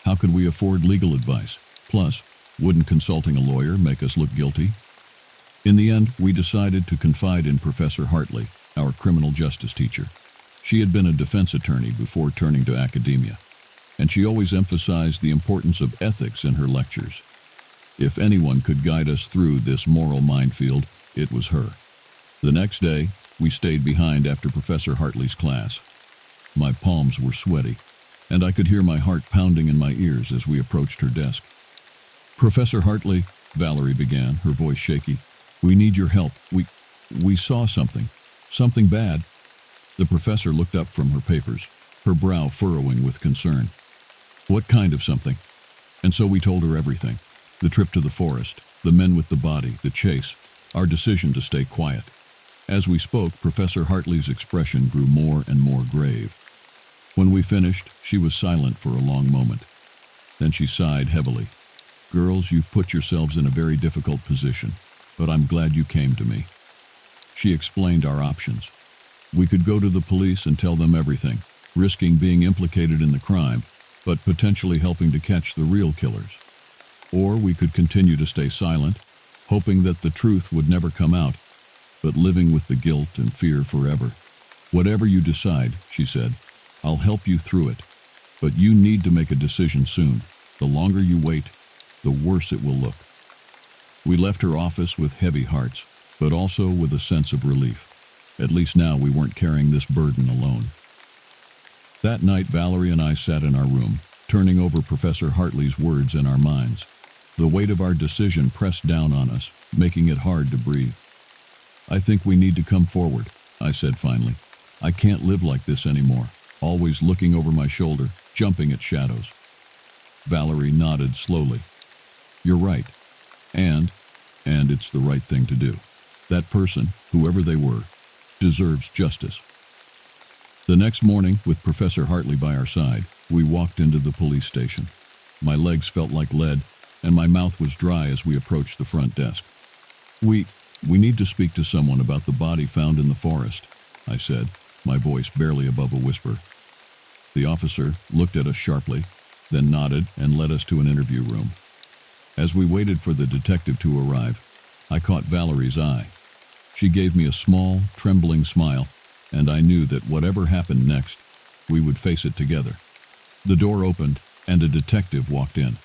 A: How could we afford legal advice? Plus, wouldn't consulting a lawyer make us look guilty? In the end, we decided to confide in Professor Hartley, our criminal justice teacher. She had been a defense attorney before turning to academia, and she always emphasized the importance of ethics in her lectures. If anyone could guide us through this moral minefield, it was her. The next day, we stayed behind after Professor Hartley's class. My palms were sweaty, and I could hear my heart pounding in my ears as we approached her desk. "Professor Hartley," Valerie began, her voice shaky, "we need your help. We saw something bad." The professor looked up from her papers, her brow furrowing with concern. "What kind of something?" And so we told her everything. The trip to the forest, the men with the body, the chase, our decision to stay quiet. As we spoke, Professor Hartley's expression grew more and more grave. When we finished, she was silent for a long moment. Then she sighed heavily. "Girls, you've put yourselves in a very difficult position, but I'm glad you came to me." She explained our options. We could go to the police and tell them everything, risking being implicated in the crime, but potentially helping to catch the real killers. Or we could continue to stay silent, hoping that the truth would never come out, but living with the guilt and fear forever. "Whatever you decide," she said, "I'll help you through it. But you need to make a decision soon. The longer you wait, the worse it will look." We left her office with heavy hearts, but also with a sense of relief. At least now we weren't carrying this burden alone. That night, Valerie and I sat in our room, turning over Professor Hartley's words in our minds. The weight of our decision pressed down on us, making it hard to breathe. "I think we need to come forward," I said finally. "I can't live like this anymore, always looking over my shoulder, jumping at shadows." Valerie nodded slowly. "You're right. And it's the right thing to do." That person, whoever they were, deserves justice. The next morning, with Professor Hartley by our side, we walked into the police station. My legs felt like lead, and my mouth was dry as we approached the front desk. We need to speak to someone about the body found in the forest," I said, my voice barely above a whisper. The officer looked at us sharply, then nodded and led us to an interview room. As we waited for the detective to arrive, I caught Valerie's eye. She gave me a small, trembling smile, and I knew that whatever happened next, we would face it together. The door opened, and a detective walked in.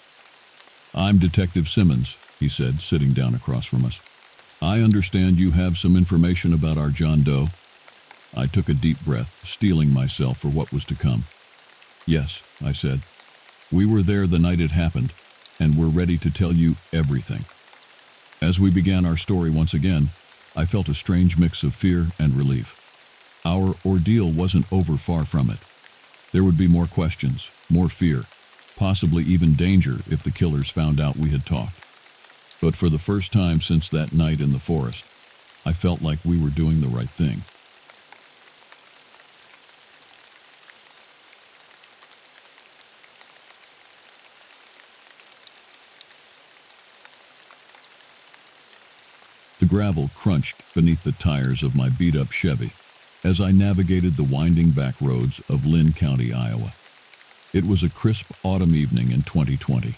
A: "I'm Detective Simmons," he said, sitting down across from us. "I understand you have some information about our John Doe." I took a deep breath, steeling myself for what was to come. "Yes," I said. "We were there the night it happened, and we're ready to tell you everything." As we began our story once again, I felt a strange mix of fear and relief. Our ordeal wasn't over, far from it. There would be more questions, more fear, possibly even danger if the killers found out we had talked. But for the first time since that night in the forest, I felt like we were doing the right thing. The gravel crunched beneath the tires of my beat-up Chevy as I navigated the winding back roads of Lynn County, Iowa. It was a crisp autumn evening in 2020,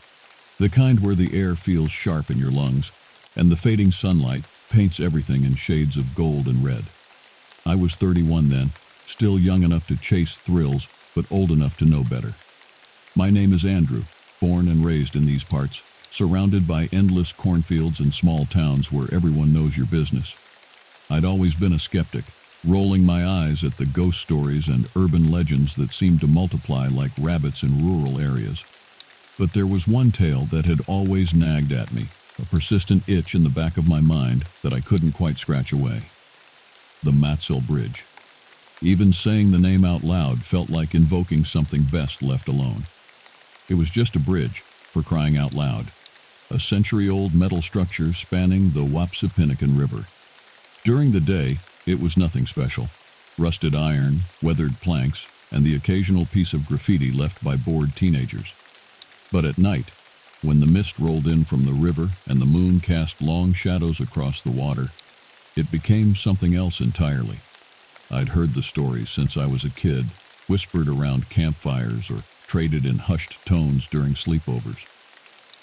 A: the kind where the air feels sharp in your lungs and the fading sunlight paints everything in shades of gold and red. I was 31 then, still young enough to chase thrills, but old enough to know better. My name is Andrew, born and raised in these parts, surrounded by endless cornfields and small towns where everyone knows your business. I'd always been a skeptic, rolling my eyes at the ghost stories and urban legends that seemed to multiply like rabbits in rural areas. But there was one tale that had always nagged at me, a persistent itch in the back of my mind that I couldn't quite scratch away. The Matzel Bridge. Even saying the name out loud felt like invoking something best left alone. It was just a bridge, for crying out loud. A century-old metal structure spanning the Wapsipinicon River. During the day, it was nothing special. Rusted iron, weathered planks, and the occasional piece of graffiti left by bored teenagers. But at night, when the mist rolled in from the river and the moon cast long shadows across the water, it became something else entirely. I'd heard the stories since I was a kid, whispered around campfires or traded in hushed tones during sleepovers.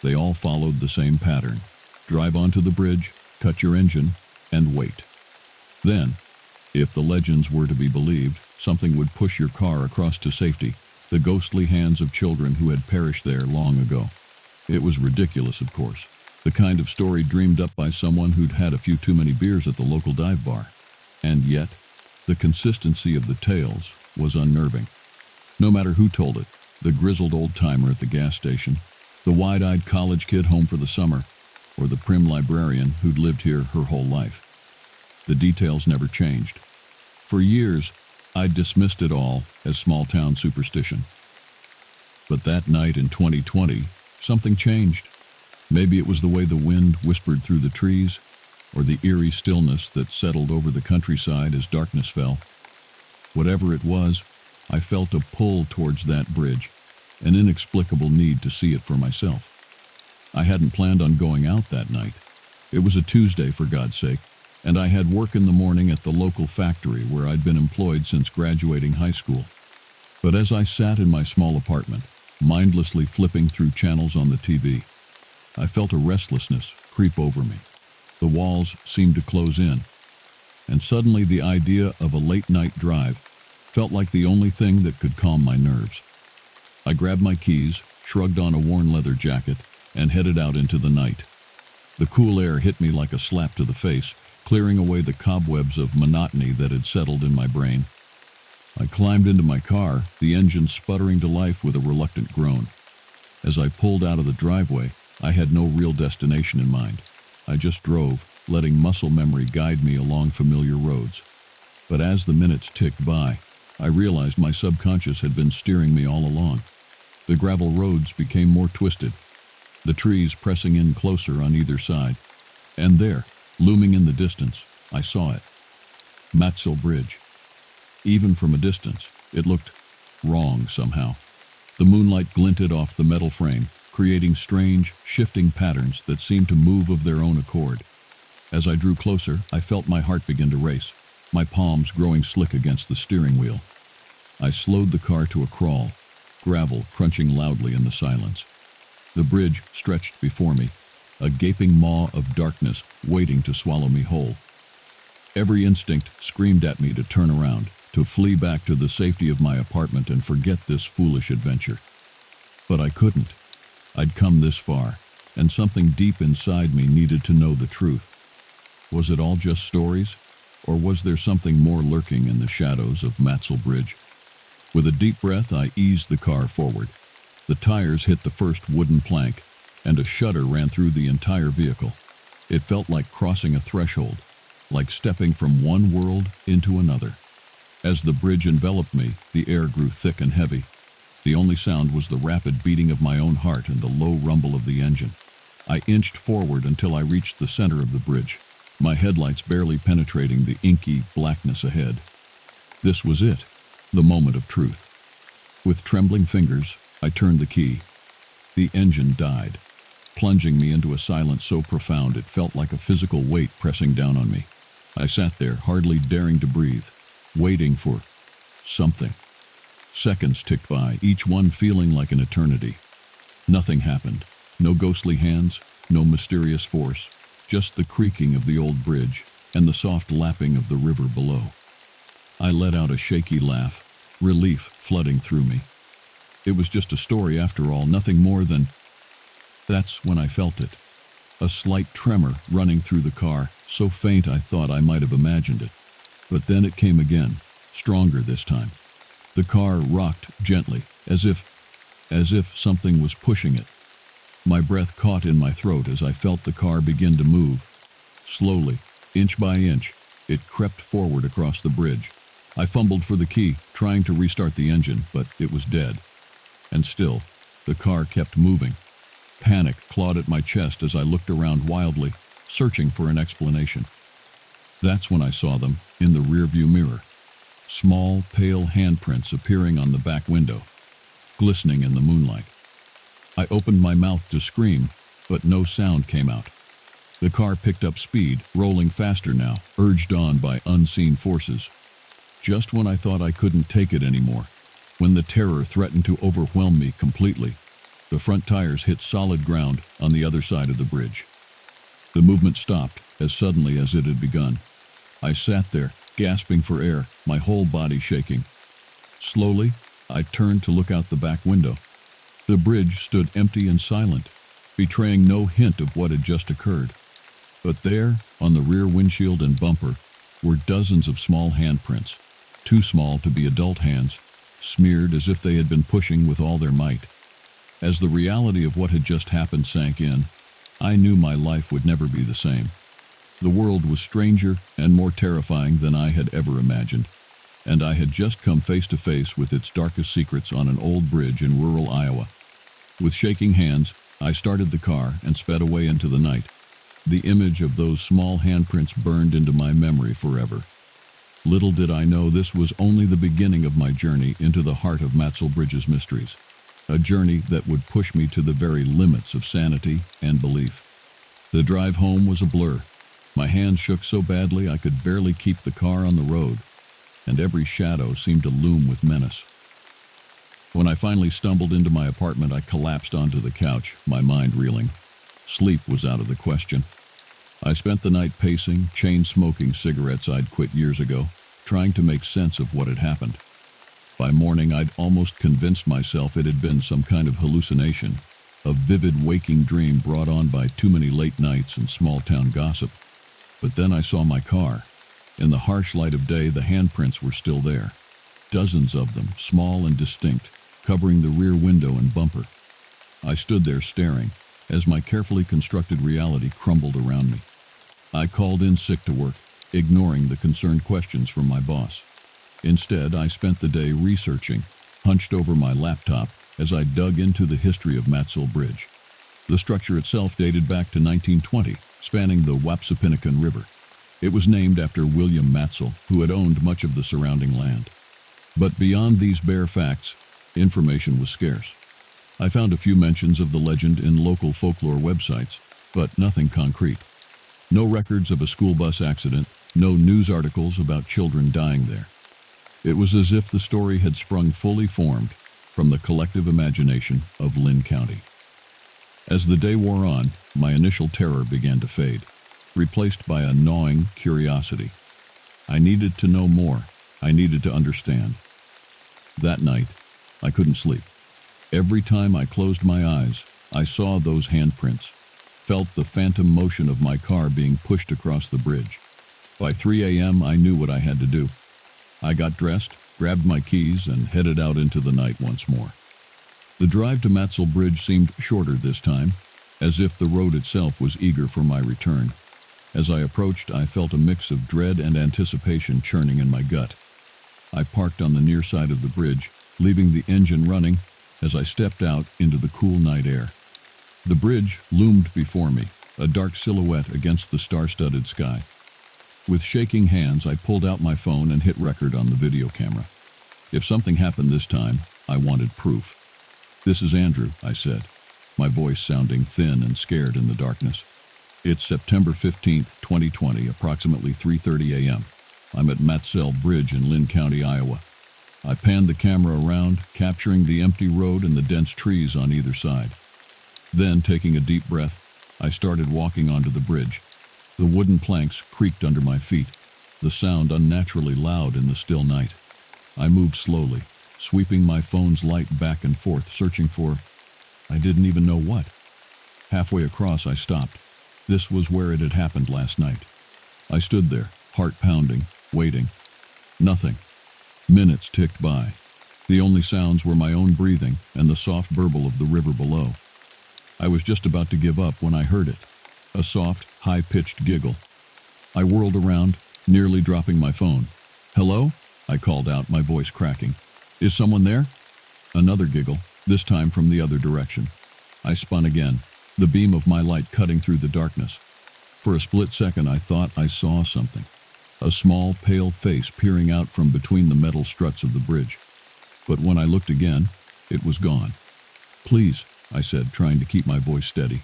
A: They all followed the same pattern. Drive onto the bridge, cut your engine, and wait. Then, if the legends were to be believed, something would push your car across to safety, the ghostly hands of children who had perished there long ago. It was ridiculous, of course, the kind of story dreamed up by someone who'd had a few too many beers at the local dive bar. And yet, the consistency of the tales was unnerving. No matter who told it, the grizzled old-timer at the gas station, the wide-eyed college kid home for the summer, or the prim librarian who'd lived here her whole life. The details never changed. For years, I'd dismissed it all as small-town superstition. But that night in 2020, something changed. Maybe it was the way the wind whispered through the trees, or the eerie stillness that settled over the countryside as darkness fell. Whatever it was, I felt a pull towards that bridge, an inexplicable need to see it for myself. I hadn't planned on going out that night. It was a Tuesday, for God's sake, and I had work in the morning at the local factory where I'd been employed since graduating high school. But as I sat in my small apartment, mindlessly flipping through channels on the TV, I felt a restlessness creep over me. The walls seemed to close in, and suddenly the idea of a late-night drive felt like the only thing that could calm my nerves. I grabbed my keys, shrugged on a worn leather jacket, and headed out into the night. The cool air hit me like a slap to the face, clearing away the cobwebs of monotony that had settled in my brain. I climbed into my car, the engine sputtering to life with a reluctant groan. As I pulled out of the driveway, I had no real destination in mind. I just drove, letting muscle memory guide me along familiar roads. But as the minutes ticked by, I realized my subconscious had been steering me all along. The gravel roads became more twisted, the trees pressing in closer on either side. And there, looming in the distance, I saw it. Matzel Bridge. Even from a distance, it looked wrong somehow. The moonlight glinted off the metal frame, creating strange, shifting patterns that seemed to move of their own accord. As I drew closer, I felt my heart begin to race, my palms growing slick against the steering wheel. I slowed the car to a crawl, gravel crunching loudly in the silence. The bridge stretched before me, a gaping maw of darkness waiting to swallow me whole. Every instinct screamed at me to turn around, to flee back to the safety of my apartment and forget this foolish adventure. But I couldn't. I'd come this far, and something deep inside me needed to know the truth. Was it all just stories, or was there something more lurking in the shadows of Matzel Bridge? With a deep breath, I eased the car forward. The tires hit the first wooden plank, and a shudder ran through the entire vehicle. It felt like crossing a threshold, like stepping from one world into another. As the bridge enveloped me, the air grew thick and heavy. The only sound was the rapid beating of my own heart and the low rumble of the engine. I inched forward until I reached the center of the bridge, my headlights barely penetrating the inky blackness ahead. This was it, the moment of truth. With trembling fingers, I turned the key. The engine died, plunging me into a silence so profound it felt like a physical weight pressing down on me. I sat there, hardly daring to breathe, waiting for something. Seconds ticked by, each one feeling like an eternity. Nothing happened. No ghostly hands, no mysterious force, just the creaking of the old bridge and the soft lapping of the river below. I let out a shaky laugh, relief flooding through me. It was just a story after all, nothing more than... That's when I felt it. A slight tremor running through the car, so faint I thought I might have imagined it. But then it came again, stronger this time. The car rocked gently, as if something was pushing it. My breath caught in my throat as I felt the car begin to move. Slowly, inch by inch, it crept forward across the bridge. I fumbled for the key, trying to restart the engine, but it was dead. And still, the car kept moving. Panic clawed at my chest as I looked around wildly, searching for an explanation. That's when I saw them in the rearview mirror. Small, pale handprints appearing on the back window, glistening in the moonlight. I opened my mouth to scream, but no sound came out. The car picked up speed, rolling faster now, urged on by unseen forces. Just when I thought I couldn't take it anymore, when the terror threatened to overwhelm me completely, the front tires hit solid ground on the other side of the bridge. The movement stopped as suddenly as it had begun. I sat there, gasping for air, my whole body shaking. Slowly, I turned to look out the back window. The bridge stood empty and silent, betraying no hint of what had just occurred. But there, on the rear windshield and bumper, were dozens of small handprints, too small to be adult hands, smeared as if they had been pushing with all their might. As the reality of what had just happened sank in, I knew my life would never be the same. The world was stranger and more terrifying than I had ever imagined, and I had just come face to face with its darkest secrets on an old bridge in rural Iowa. With shaking hands, I started the car and sped away into the night. The image of those small handprints burned into my memory forever. Little did I know this was only the beginning of my journey into the heart of Matzel Bridge's mysteries, a journey that would push me to the very limits of sanity and belief. The drive home was a blur. My hands shook so badly I could barely keep the car on the road, and every shadow seemed to loom with menace. When I finally stumbled into my apartment, I collapsed onto the couch, my mind reeling. Sleep was out of the question. I spent the night pacing, chain-smoking cigarettes I'd quit years ago, trying to make sense of what had happened. By morning, I'd almost convinced myself it had been some kind of hallucination, a vivid waking dream brought on by too many late nights and small-town gossip. But then I saw my car. In the harsh light of day, the handprints were still there. Dozens of them, small and distinct, covering the rear window and bumper. I stood there staring, as my carefully constructed reality crumbled around me. I called in sick to work, ignoring the concerned questions from my boss. Instead, I spent the day researching, hunched over my laptop as I dug into the history of Matzel Bridge. The structure itself dated back to 1920, spanning the Wapsipinicon River. It was named after William Matzel, who had owned much of the surrounding land. But beyond these bare facts, information was scarce. I found a few mentions of the legend in local folklore websites, but nothing concrete. No records of a school bus accident, no news articles about children dying there. It was as if the story had sprung fully formed from the collective imagination of Lynn County. As the day wore on, my initial terror began to fade, replaced by a gnawing curiosity. I needed to know more. I needed to understand. That night, I couldn't sleep. Every time I closed my eyes, I saw those handprints, felt the phantom motion of my car being pushed across the bridge. By 3 a.m., I knew what I had to do. I got dressed, grabbed my keys, and headed out into the night once more. The drive to Matzel Bridge seemed shorter this time, as if the road itself was eager for my return. As I approached, I felt a mix of dread and anticipation churning in my gut. I parked on the near side of the bridge, leaving the engine running as I stepped out into the cool night air. The bridge loomed before me, a dark silhouette against the star-studded sky. With shaking hands, I pulled out my phone and hit record on the video camera. If something happened this time, I wanted proof. "This is Andrew," I said, my voice sounding thin and scared in the darkness. "It's September 15th, 2020, approximately 3:30 a.m. I'm at Matzel Bridge in Lynn County, Iowa." I panned the camera around, capturing the empty road and the dense trees on either side. Then, taking a deep breath, I started walking onto the bridge. The wooden planks creaked under my feet, the sound unnaturally loud in the still night. I moved slowly, sweeping my phone's light back and forth, searching for, I didn't even know what. Halfway across, I stopped. This was where it had happened last night. I stood there, heart pounding, waiting. Nothing. Minutes ticked by. The only sounds were my own breathing and the soft burble of the river below. I was just about to give up when I heard it. A soft, high-pitched giggle. I whirled around, nearly dropping my phone. "Hello?" I called out, my voice cracking. "Is someone there?" Another giggle, this time from the other direction. I spun again, the beam of my light cutting through the darkness. For a split second, I thought I saw something. A small, pale face peering out from between the metal struts of the bridge. But when I looked again, it was gone. "Please," I said, trying to keep my voice steady.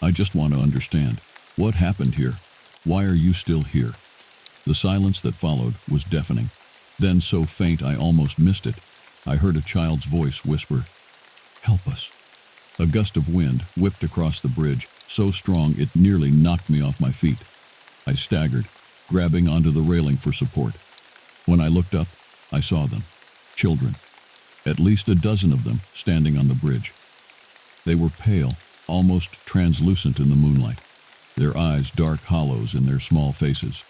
A: "I just want to understand. What happened here? Why are you still here?" The silence that followed was deafening. Then, so faint I almost missed it, I heard a child's voice whisper, "Help us." A gust of wind whipped across the bridge, so strong it nearly knocked me off my feet. I staggered, grabbing onto the railing for support. When I looked up, I saw them. Children. At least a dozen of them standing on the bridge. They were pale, almost translucent in the moonlight, their eyes dark hollows in their small faces.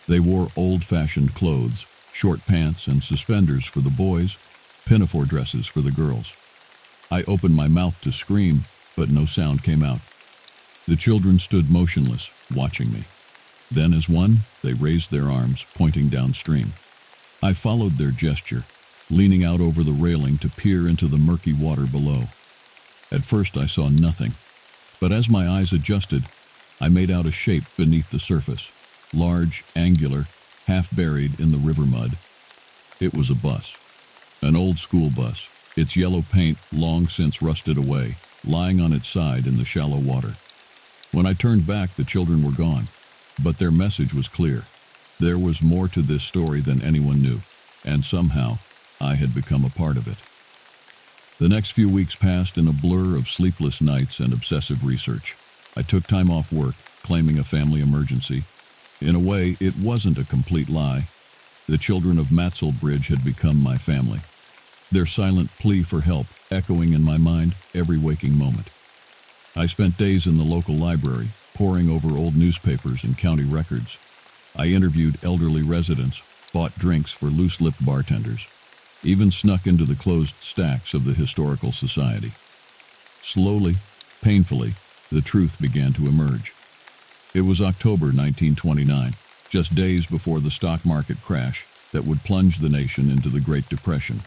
A: They wore old-fashioned clothes, short pants and suspenders for the boys, pinafore dresses for the girls. I opened my mouth to scream, but no sound came out. The children stood motionless, watching me. Then, as one, they raised their arms, pointing downstream. I followed their gesture, leaning out over the railing to peer into the murky water below. At first I saw nothing, but as my eyes adjusted, I made out a shape beneath the surface, large, angular, half buried in the river mud. It was a bus, an old school bus, its yellow paint long since rusted away, lying on its side in the shallow water. When I turned back, the children were gone, but their message was clear. There was more to this story than anyone knew, and somehow I had become a part of it. The next few weeks passed in a blur of sleepless nights and obsessive research. I took time off work, claiming a family emergency. In a way, it wasn't a complete lie. The children of Matzel Bridge had become my family, their silent plea for help echoing in my mind every waking moment. I spent days in the local library, poring over old newspapers and county records. I interviewed elderly residents, bought drinks for loose-lipped bartenders, even snuck into the closed stacks of the Historical Society. Slowly, painfully, the truth began to emerge. It was October 1929, just days before the stock market crash that would plunge the nation into the Great Depression.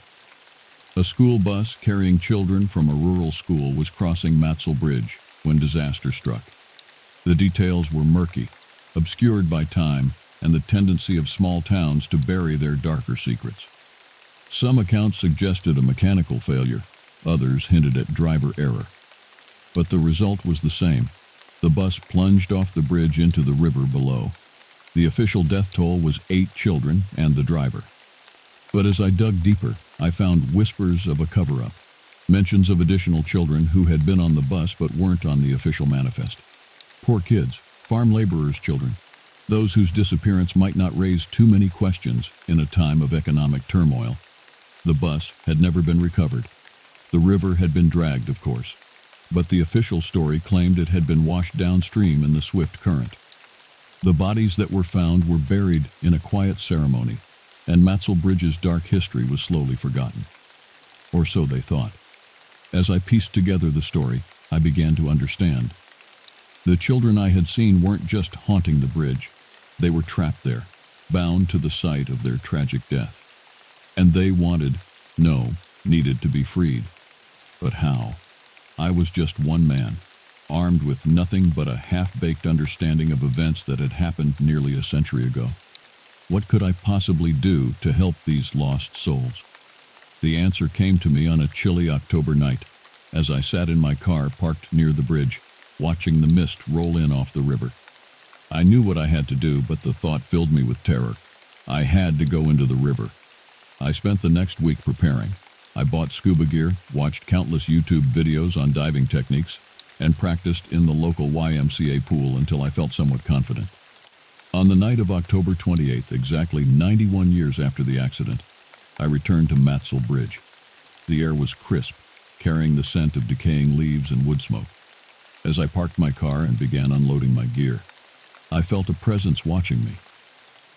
A: A school bus carrying children from a rural school was crossing Matzel Bridge when disaster struck. The details were murky, obscured by time and the tendency of small towns to bury their darker secrets. Some accounts suggested a mechanical failure, others hinted at driver error. But the result was the same. The bus plunged off the bridge into the river below. The official death toll was 8 children and the driver. But as I dug deeper, I found whispers of a cover-up, mentions of additional children who had been on the bus but weren't on the official manifest. Poor kids, farm laborers' children, those whose disappearance might not raise too many questions in a time of economic turmoil. The bus had never been recovered. The river had been dragged, of course, but the official story claimed it had been washed downstream in the swift current. The bodies that were found were buried in a quiet ceremony, and Matzel Bridge's dark history was slowly forgotten. Or so they thought. As I pieced together the story, I began to understand. The children I had seen weren't just haunting the bridge. They were trapped there, bound to the site of their tragic death. And they needed to be freed. But how? I was just one man, armed with nothing but a half-baked understanding of events that had happened nearly a century ago. What could I possibly do to help these lost souls? The answer came to me on a chilly October night, as I sat in my car parked near the bridge, watching the mist roll in off the river. I knew what I had to do, but the thought filled me with terror. I had to go into the river. I spent the next week preparing. I bought scuba gear, watched countless YouTube videos on diving techniques, and practiced in the local YMCA pool until I felt somewhat confident. On the night of October 28th, exactly 91 years after the accident, I returned to Matzel Bridge. The air was crisp, carrying the scent of decaying leaves and wood smoke. As I parked my car and began unloading my gear, I felt a presence watching me.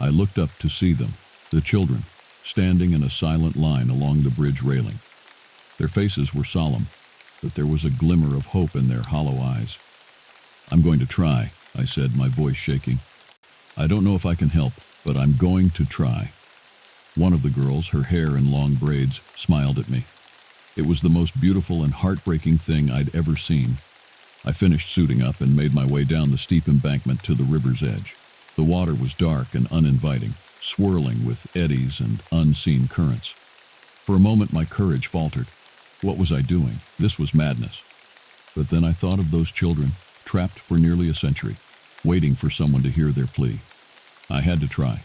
A: I looked up to see them, the children, standing in a silent line along the bridge railing. Their faces were solemn, but there was a glimmer of hope in their hollow eyes. "I'm going to try," I said, my voice shaking. "I don't know if I can help, but I'm going to try." One of the girls, her hair in long braids, smiled at me. It was the most beautiful and heartbreaking thing I'd ever seen. I finished suiting up and made my way down the steep embankment to the river's edge. The water was dark and uninviting, swirling with eddies and unseen currents. For a moment my courage faltered. What was I doing? This was madness. But then I thought of those children, trapped for nearly a century, waiting for someone to hear their plea. I had to try.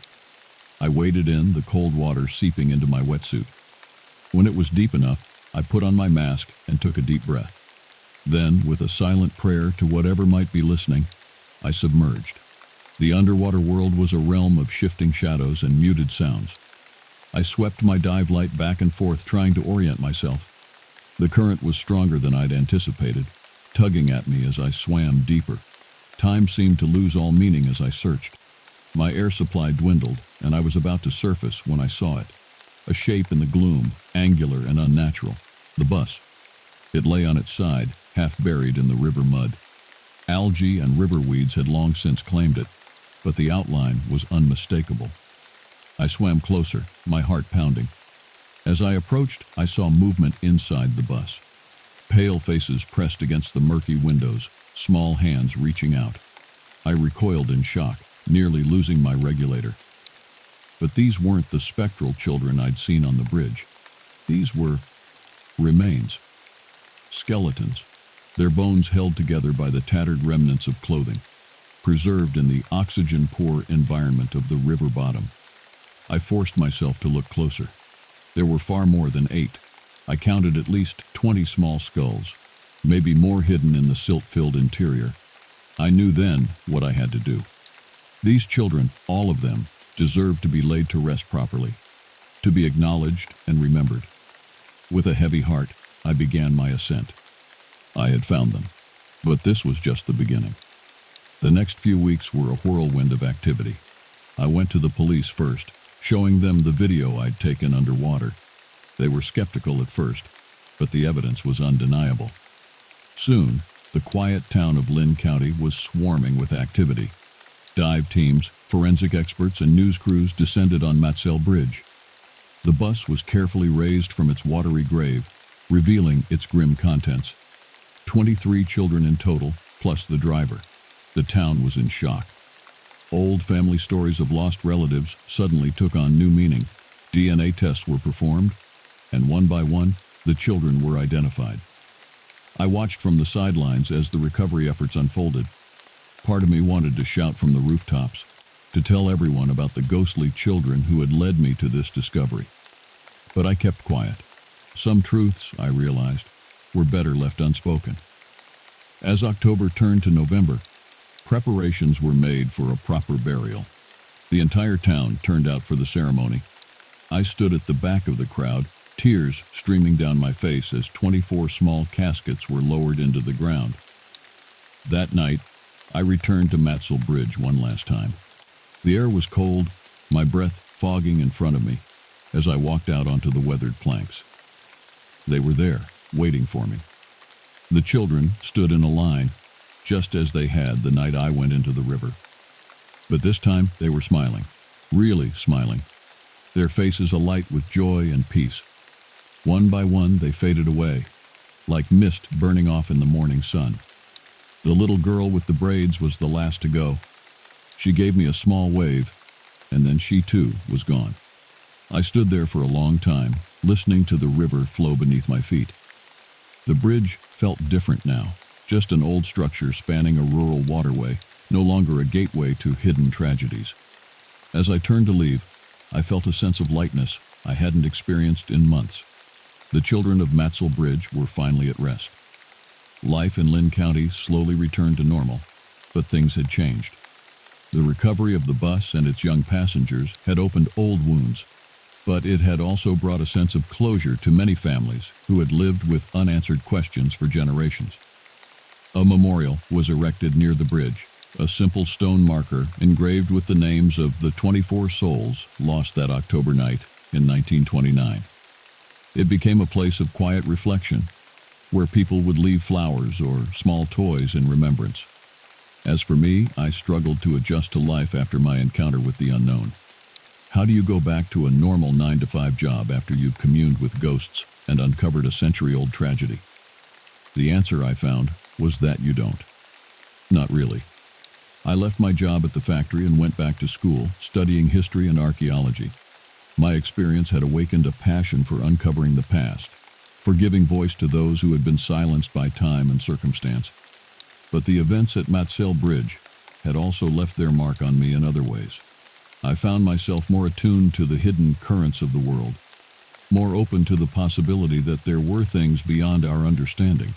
A: I waded in, the cold water seeping into my wetsuit. When it was deep enough, I put on my mask and took a deep breath. Then, with a silent prayer to whatever might be listening, I submerged. The underwater world was a realm of shifting shadows and muted sounds. I swept my dive light back and forth, trying to orient myself. The current was stronger than I'd anticipated, tugging at me as I swam deeper. Time seemed to lose all meaning as I searched. My air supply dwindled, and I was about to surface when I saw it. A shape in the gloom, angular and unnatural. The bus. It lay on its side, half buried in the river mud. Algae and river weeds had long since claimed it, but the outline was unmistakable. I swam closer, my heart pounding. As I approached, I saw movement inside the bus. Pale faces pressed against the murky windows, small hands reaching out. I recoiled in shock, nearly losing my regulator. But these weren't the spectral children I'd seen on the bridge. These were remains. Skeletons, their bones held together by the tattered remnants of clothing, preserved in the oxygen-poor environment of the river bottom. I forced myself to look closer. There were far more than 8. I counted at least 20 small skulls, maybe more hidden in the silt-filled interior. I knew then what I had to do. These children, all of them, deserved to be laid to rest properly, to be acknowledged and remembered. With a heavy heart, I began my ascent. I had found them, but this was just the beginning. The next few weeks were a whirlwind of activity. I went to the police first, showing them the video I'd taken underwater. They were skeptical at first, but the evidence was undeniable. Soon, the quiet town of Lynn County was swarming with activity. Dive teams, forensic experts, and news crews descended on Matzel Bridge. The bus was carefully raised from its watery grave, revealing its grim contents. 23 children in total, plus the driver. The town was in shock. Old family stories of lost relatives suddenly took on new meaning. DNA tests were performed, and one by one, the children were identified. I watched from the sidelines as the recovery efforts unfolded. Part of me wanted to shout from the rooftops, to tell everyone about the ghostly children who had led me to this discovery. But I kept quiet. Some truths, I realized, were better left unspoken. As October turned to November, preparations were made for a proper burial. The entire town turned out for the ceremony. I stood at the back of the crowd, tears streaming down my face as 24 small caskets were lowered into the ground. That night, I returned to Matzel Bridge one last time. The air was cold, my breath fogging in front of me as I walked out onto the weathered planks. They were there, waiting for me. The children stood in a line, just as they had the night I went into the river. But this time they were smiling, really smiling, their faces alight with joy and peace. One by one they faded away, like mist burning off in the morning sun. The little girl with the braids was the last to go. She gave me a small wave, and then she too was gone. I stood there for a long time, listening to the river flow beneath my feet. The bridge felt different now, just an old structure spanning a rural waterway, no longer a gateway to hidden tragedies. As I turned to leave, I felt a sense of lightness I hadn't experienced in months. The children of Matzel Bridge were finally at rest. Life in Lynn County slowly returned to normal, but things had changed. The recovery of the bus and its young passengers had opened old wounds, but it had also brought a sense of closure to many families who had lived with unanswered questions for generations. A memorial was erected near the bridge, a simple stone marker engraved with the names of the 24 souls lost that October night in 1929. It became a place of quiet reflection, where people would leave flowers or small toys in remembrance. As for me, I struggled to adjust to life after my encounter with the unknown. How do you go back to a normal 9-to-5 job after you've communed with ghosts and uncovered a century-old tragedy? The answer I found was that you don't. Not really. I left my job at the factory and went back to school, studying history and archaeology. My experience had awakened a passion for uncovering the past, for giving voice to those who had been silenced by time and circumstance. But the events at Matzel Bridge had also left their mark on me in other ways. I found myself more attuned to the hidden currents of the world, more open to the possibility that there were things beyond our understanding.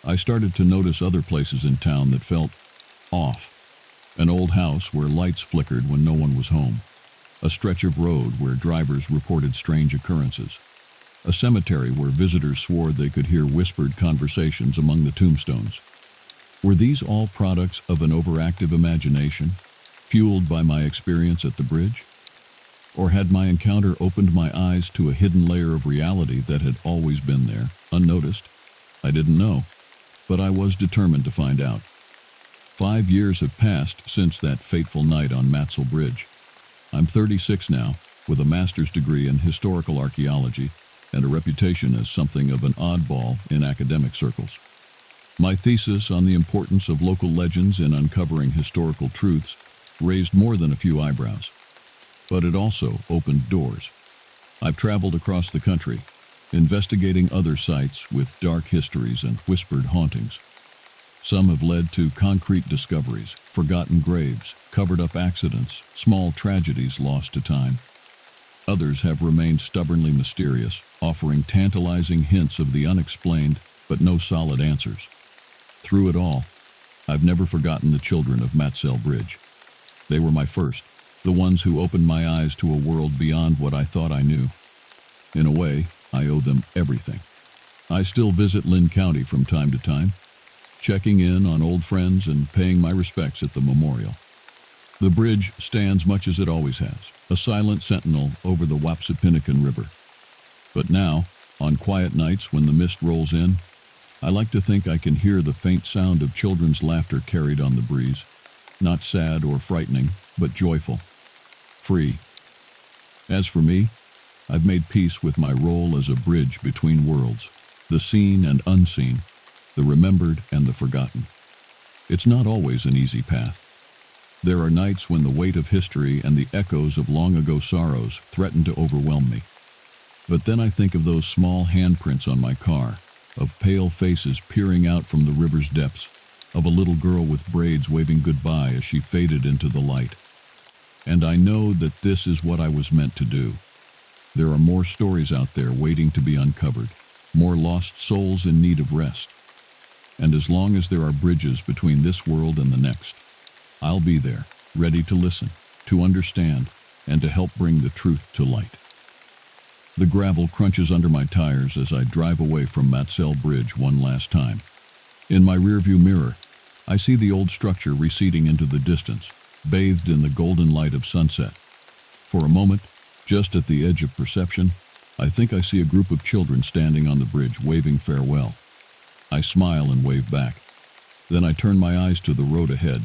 A: I started to notice other places in town that felt off. An old house where lights flickered when no one was home. A stretch of road where drivers reported strange occurrences. A cemetery where visitors swore they could hear whispered conversations among the tombstones. Were these all products of an overactive imagination, fueled by my experience at the bridge? Or had my encounter opened my eyes to a hidden layer of reality that had always been there, unnoticed? I didn't know, but I was determined to find out. 5 years have passed since that fateful night on Matzel Bridge. I'm 36 now, with a master's degree in historical archaeology and a reputation as something of an oddball in academic circles. My thesis on the importance of local legends in uncovering historical truths raised more than a few eyebrows, but it also opened doors. I've traveled across the country, investigating other sites with dark histories and whispered hauntings. Some have led to concrete discoveries, forgotten graves, covered-up accidents, small tragedies lost to time. Others have remained stubbornly mysterious, offering tantalizing hints of the unexplained, but no solid answers. Through it all, I've never forgotten the children of Matzel Bridge. They were my first, the ones who opened my eyes to a world beyond what I thought I knew. In a way, I owe them everything. I still visit Lynn County from time to time, checking in on old friends and paying my respects at the memorial. The bridge stands much as it always has, a silent sentinel over the Wapsipinicon River. But now, on quiet nights when the mist rolls in, I like to think I can hear the faint sound of children's laughter carried on the breeze, not sad or frightening, but joyful, free. As for me, I've made peace with my role as a bridge between worlds, the seen and unseen, the remembered and the forgotten. It's not always an easy path. There are nights when the weight of history and the echoes of long-ago sorrows threaten to overwhelm me. But then I think of those small handprints on my car, of pale faces peering out from the river's depths, of a little girl with braids waving goodbye as she faded into the light. And I know that this is what I was meant to do. There are more stories out there waiting to be uncovered, more lost souls in need of rest. And as long as there are bridges between this world and the next, I'll be there, ready to listen, to understand, and to help bring the truth to light. The gravel crunches under my tires as I drive away from Matsell Bridge one last time. In my rearview mirror, I see the old structure receding into the distance, bathed in the golden light of sunset. For a moment, just at the edge of perception, I think I see a group of children standing on the bridge waving farewell. I smile and wave back. Then I turn my eyes to the road ahead,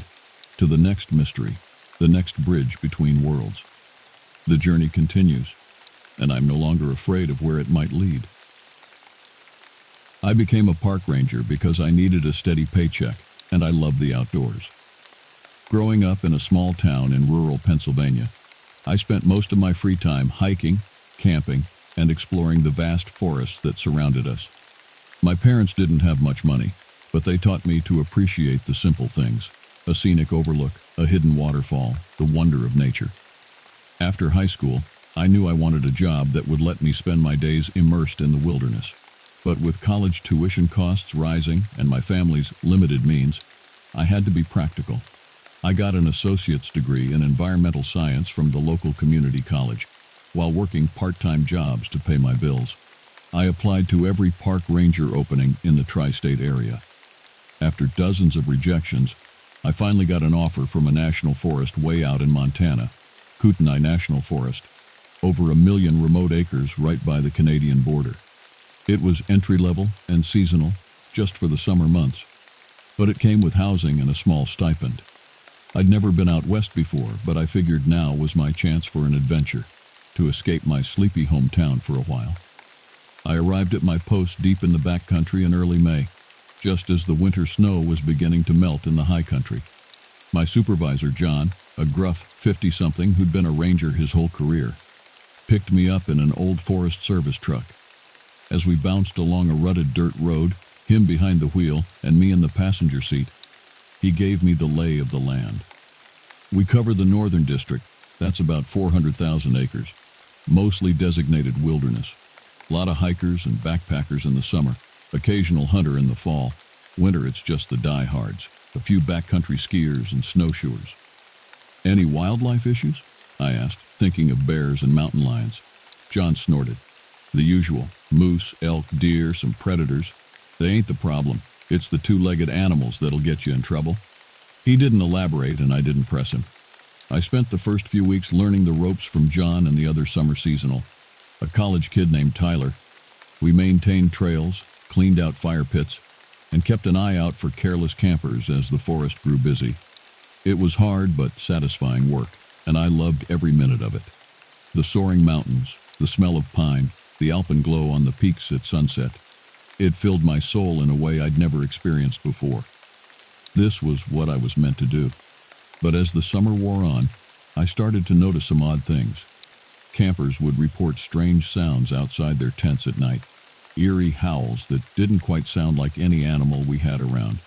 A: to the next mystery, the next bridge between worlds. The journey continues, and I'm no longer afraid of where it might lead. I became a park ranger because I needed a steady paycheck, and I love the outdoors. Growing up in a small town in rural Pennsylvania, I spent most of my free time hiking, camping, and exploring the vast forests that surrounded us. My parents didn't have much money, but they taught me to appreciate the simple things: a scenic overlook, a hidden waterfall, the wonder of nature. After high school, I knew I wanted a job that would let me spend my days immersed in the wilderness. But with college tuition costs rising and my family's limited means, I had to be practical. I got an associate's degree in environmental science from the local community college, while working part-time jobs to pay my bills. I applied to every park ranger opening in the tri-state area. After dozens of rejections, I finally got an offer from a national forest way out in Montana, Kootenai National Forest, over 1 million remote acres right by the Canadian border. It was entry-level and seasonal, just for the summer months, but it came with housing and a small stipend. I'd never been out west before, but I figured now was my chance for an adventure, to escape my sleepy hometown for a while. I arrived at my post deep in the backcountry in early May, just as the winter snow was beginning to melt in the high country. My supervisor, John, a gruff 50-something who'd been a ranger his whole career, picked me up in an old Forest Service truck. As we bounced along a rutted dirt road, him behind the wheel and me in the passenger seat, he gave me the lay of the land. We cover the northern district, that's about 400,000 acres, mostly designated wilderness. A lot of hikers and backpackers in the summer, occasional hunter in the fall. Winter it's just the diehards, a few backcountry skiers and snowshoers. Any wildlife issues? I asked, thinking of bears and mountain lions. John snorted. The usual: moose, elk, deer, some predators. They ain't the problem. It's the two-legged animals that'll get you in trouble. He didn't elaborate, and I didn't press him. I spent the first few weeks learning the ropes from John and the other summer seasonal, a college kid named Tyler. We maintained trails, cleaned out fire pits, and kept an eye out for careless campers as the forest grew busy. It was hard but satisfying work, and I loved every minute of it. The soaring mountains, the smell of pine, the alpenglow on the peaks at sunset. It filled my soul in a way I'd never experienced before. This was what I was meant to do. But as the summer wore on, I started to notice some odd things. Campers would report strange sounds outside their tents at night, eerie howls that didn't quite sound like any animal we had around.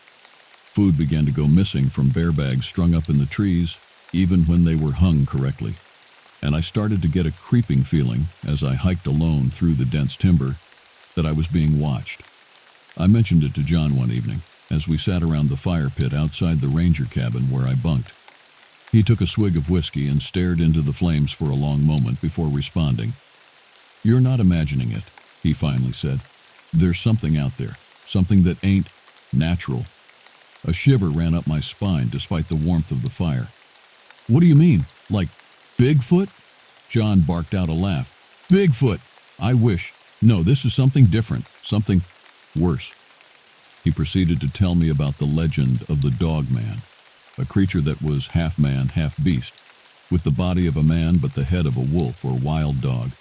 A: Food began to go missing from bear bags strung up in the trees, even when they were hung correctly. And I started to get a creeping feeling, as I hiked alone through the dense timber, that I was being watched. I mentioned it to John one evening, as we sat around the fire pit outside the ranger cabin where I bunked. He took a swig of whiskey and stared into the flames for a long moment before responding. "You're not imagining it," he finally said. "There's something out there, something that ain't natural." A shiver ran up my spine despite the warmth of the fire. "What do you mean? Like Bigfoot?" John barked out a laugh. "Bigfoot! I wish. No, this is something different, something worse." He proceeded to tell me about the legend of the Dog Man, a creature that was half man, half beast, with the body of a man but the head of a wolf or wild dog.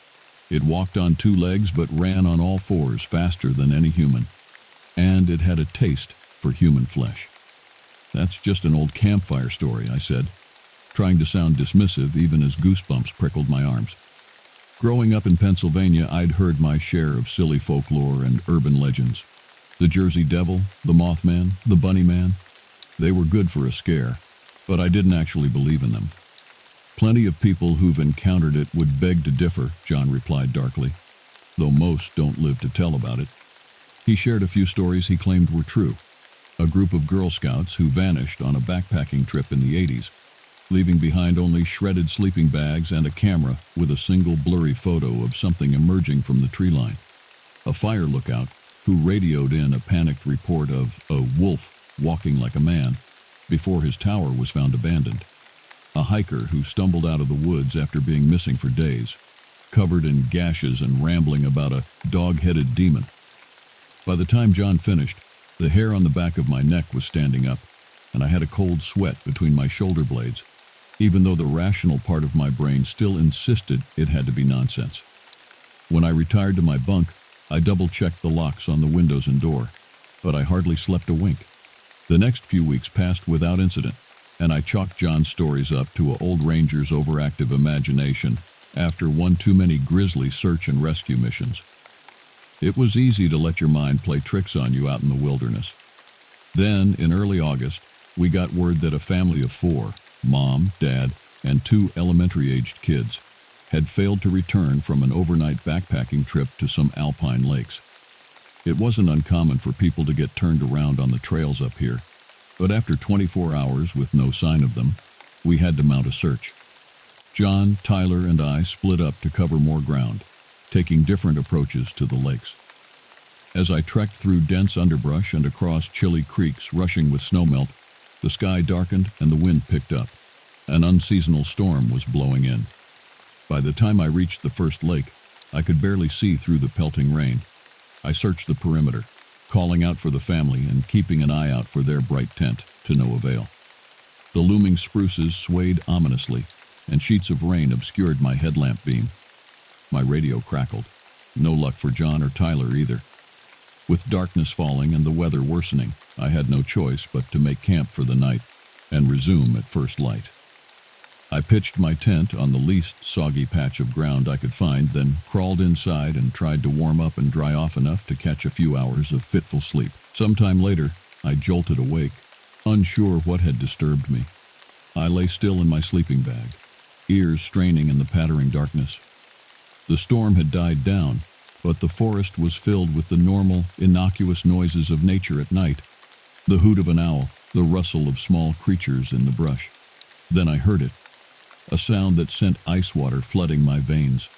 A: It walked on 2 legs but ran on all 4s faster than any human. And it had a taste for human flesh. "That's just an old campfire story," I said. trying to sound dismissive even as goosebumps prickled my arms. Growing up in Pennsylvania, I'd heard my share of silly folklore and urban legends. The Jersey Devil, the Mothman, the Bunny Man. They were good for a scare, but I didn't actually believe in them. Plenty of people who've encountered it would beg to differ, John replied darkly, though most don't live to tell about it. He shared a few stories he claimed were true. A group of Girl Scouts who vanished on a backpacking trip in the 80s, leaving behind only shredded sleeping bags and a camera with a single blurry photo of something emerging from the tree line. A fire lookout who radioed in a panicked report of a wolf walking like a man before his tower was found abandoned. A hiker who stumbled out of the woods after being missing for days, covered in gashes and rambling about a dog-headed demon. By the time John finished, the hair on the back of my neck was standing up, and I had a cold sweat between my shoulder blades, even though the rational part of my brain still insisted it had to be nonsense. When I retired to my bunk, I double-checked the locks on the windows and door, but I hardly slept a wink. The next few weeks passed without incident, and I chalked John's stories up to an old ranger's overactive imagination after one too many grisly search and rescue missions. It was easy to let your mind play tricks on you out in the wilderness. Then, in early August, we got word that a family of 4, mom, dad, and 2 elementary-aged kids, had failed to return from an overnight backpacking trip to some alpine lakes. It wasn't uncommon for people to get turned around on the trails up here, but after 24 hours with no sign of them, we had to mount a search. John, Tyler, and I split up to cover more ground, taking different approaches to the lakes. As I trekked through dense underbrush and across chilly creeks rushing with snowmelt, the sky darkened and the wind picked up. An unseasonal storm was blowing in. By the time I reached the first lake, I could barely see through the pelting rain. I searched the perimeter, calling out for the family and keeping an eye out for their bright tent, to no avail. The looming spruces swayed ominously, and sheets of rain obscured my headlamp beam. My radio crackled. No luck for John or Tyler either. With darkness falling and the weather worsening, I had no choice but to make camp for the night and resume at first light. I pitched my tent on the least soggy patch of ground I could find, then crawled inside and tried to warm up and dry off enough to catch a few hours of fitful sleep. Sometime later, I jolted awake, unsure what had disturbed me. I lay still in my sleeping bag, ears straining in the pattering darkness. The storm had died down, but the forest was filled with the normal, innocuous noises of nature at night. The hoot of an owl, the rustle of small creatures in the brush. Then I heard it. A sound that sent ice water flooding my veins.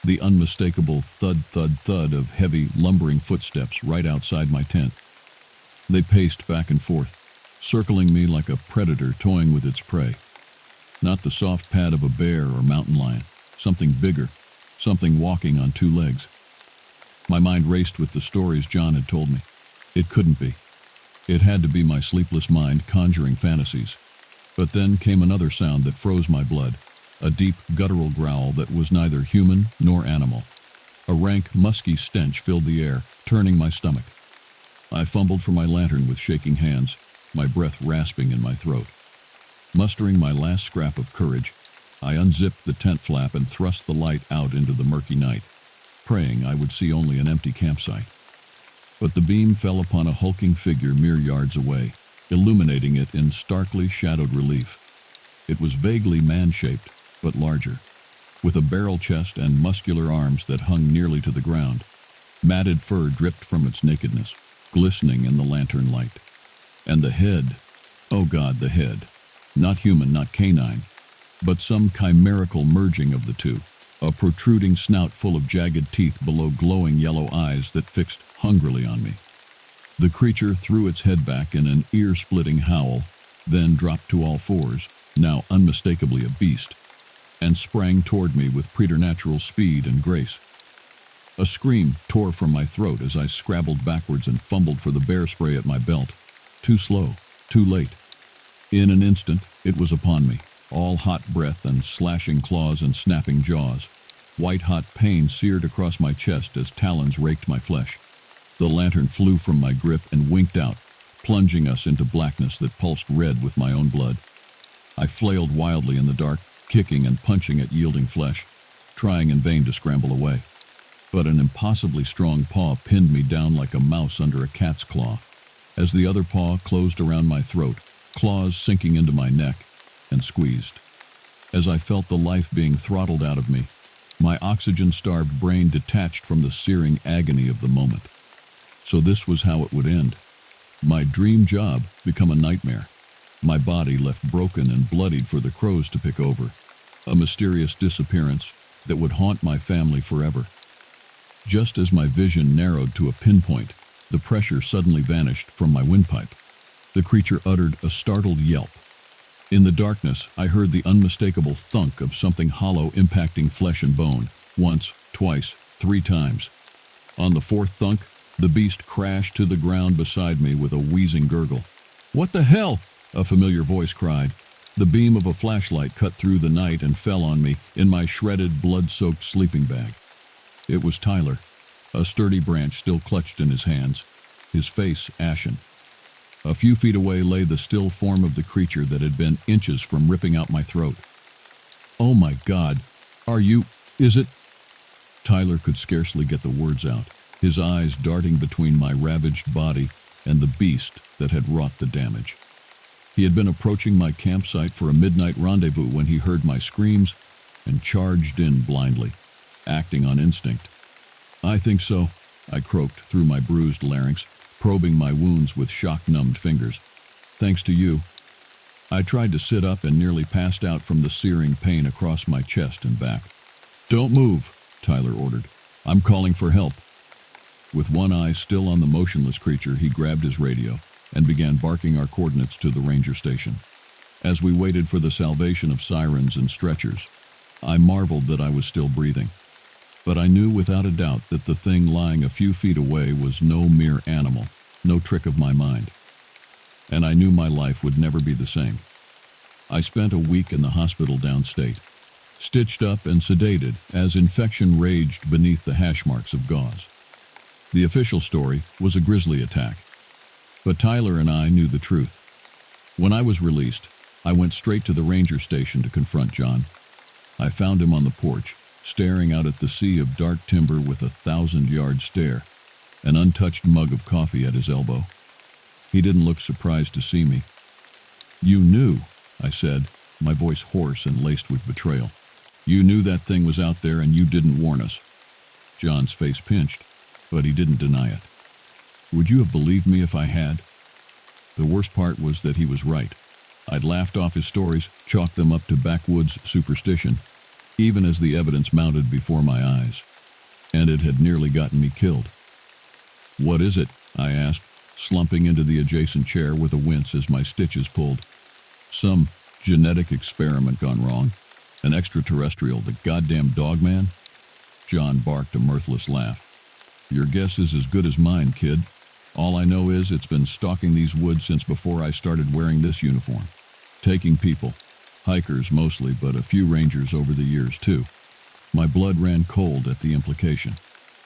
A: The unmistakable thud, thud, thud of heavy, lumbering footsteps right outside my tent. They paced back and forth, circling me like a predator toying with its prey. Not the soft pad of a bear or mountain lion, something bigger, something walking on 2 legs. My mind raced with the stories John had told me. It couldn't be. It had to be my sleepless mind conjuring fantasies. But then came another sound that froze my blood, a deep, guttural growl that was neither human nor animal. A rank, musky stench filled the air, turning my stomach. I fumbled for my lantern with shaking hands, my breath rasping in my throat. Mustering my last scrap of courage, I unzipped the tent flap and thrust the light out into the murky night, praying I would see only an empty campsite. But the beam fell upon a hulking figure mere yards away, illuminating it in starkly shadowed relief. It was vaguely man-shaped, but larger, with a barrel chest and muscular arms that hung nearly to the ground. Matted fur dripped from its nakedness, glistening in the lantern light. And the head, oh God, the head, not human, not canine, but some chimerical merging of the two, a protruding snout full of jagged teeth below glowing yellow eyes that fixed hungrily on me. The creature threw its head back in an ear-splitting howl, then dropped to all fours, now unmistakably a beast, and sprang toward me with preternatural speed and grace. A scream tore from my throat as I scrabbled backwards and fumbled for the bear spray at my belt. Too slow, too late. In an instant, it was upon me, all hot breath and slashing claws and snapping jaws. White-hot pain seared across my chest as talons raked my flesh. The lantern flew from my grip and winked out, plunging us into blackness that pulsed red with my own blood. I flailed wildly in the dark, kicking and punching at yielding flesh, trying in vain to scramble away. But an impossibly strong paw pinned me down like a mouse under a cat's claw. As the other paw closed around my throat, claws sinking into my neck, and squeezed. As I felt the life being throttled out of me, my oxygen-starved brain detached from the searing agony of the moment. So this was how it would end. My dream job become a nightmare. My body left broken and bloodied for the crows to pick over. A mysterious disappearance that would haunt my family forever. Just as my vision narrowed to a pinpoint, the pressure suddenly vanished from my windpipe. The creature uttered a startled yelp. In the darkness, I heard the unmistakable thunk of something hollow impacting flesh and bone, once, twice, 3 times. On the 4th thunk, the beast crashed to the ground beside me with a wheezing gurgle. "What the hell?" a familiar voice cried. The beam of a flashlight cut through the night and fell on me in my shredded, blood-soaked sleeping bag. It was Tyler, a sturdy branch still clutched in his hands, his face ashen. A few feet away lay the still form of the creature that had been inches from ripping out my throat. "Oh my God, is it?" Tyler could scarcely get the words out, his eyes darting between my ravaged body and the beast that had wrought the damage. He had been approaching my campsite for a midnight rendezvous when he heard my screams and charged in blindly, acting on instinct. "I think so," I croaked through my bruised larynx, probing my wounds with shock-numbed fingers. "Thanks to you." I tried to sit up and nearly passed out from the searing pain across my chest and back. "Don't move," Tyler ordered. "I'm calling for help." With one eye still on the motionless creature, he grabbed his radio and began barking our coordinates to the ranger station. As we waited for the salvation of sirens and stretchers, I marveled that I was still breathing. But I knew without a doubt that the thing lying a few feet away was no mere animal, no trick of my mind. And I knew my life would never be the same. I spent a week in the hospital downstate, stitched up and sedated as infection raged beneath the hash marks of gauze. The official story was a grisly attack. But Tyler and I knew the truth. When I was released, I went straight to the ranger station to confront John. I found him on the porch, staring out at the sea of dark timber with a 1,000-yard stare, an untouched mug of coffee at his elbow. He didn't look surprised to see me. "You knew," I said, my voice hoarse and laced with betrayal. "You knew that thing was out there and you didn't warn us." John's face pinched, but he didn't deny it. "Would you have believed me if I had?" The worst part was that he was right. I'd laughed off his stories, chalked them up to backwoods superstition, even as the evidence mounted before my eyes. And it had nearly gotten me killed. "What is it?" I asked, slumping into the adjacent chair with a wince as my stitches pulled. "Some genetic experiment gone wrong? An extraterrestrial, the goddamn dog man?" John barked a mirthless laugh. "Your guess is as good as mine, kid. All I know is it's been stalking these woods since before I started wearing this uniform. Taking people. Hikers mostly, but a few rangers over the years too." My blood ran cold at the implication.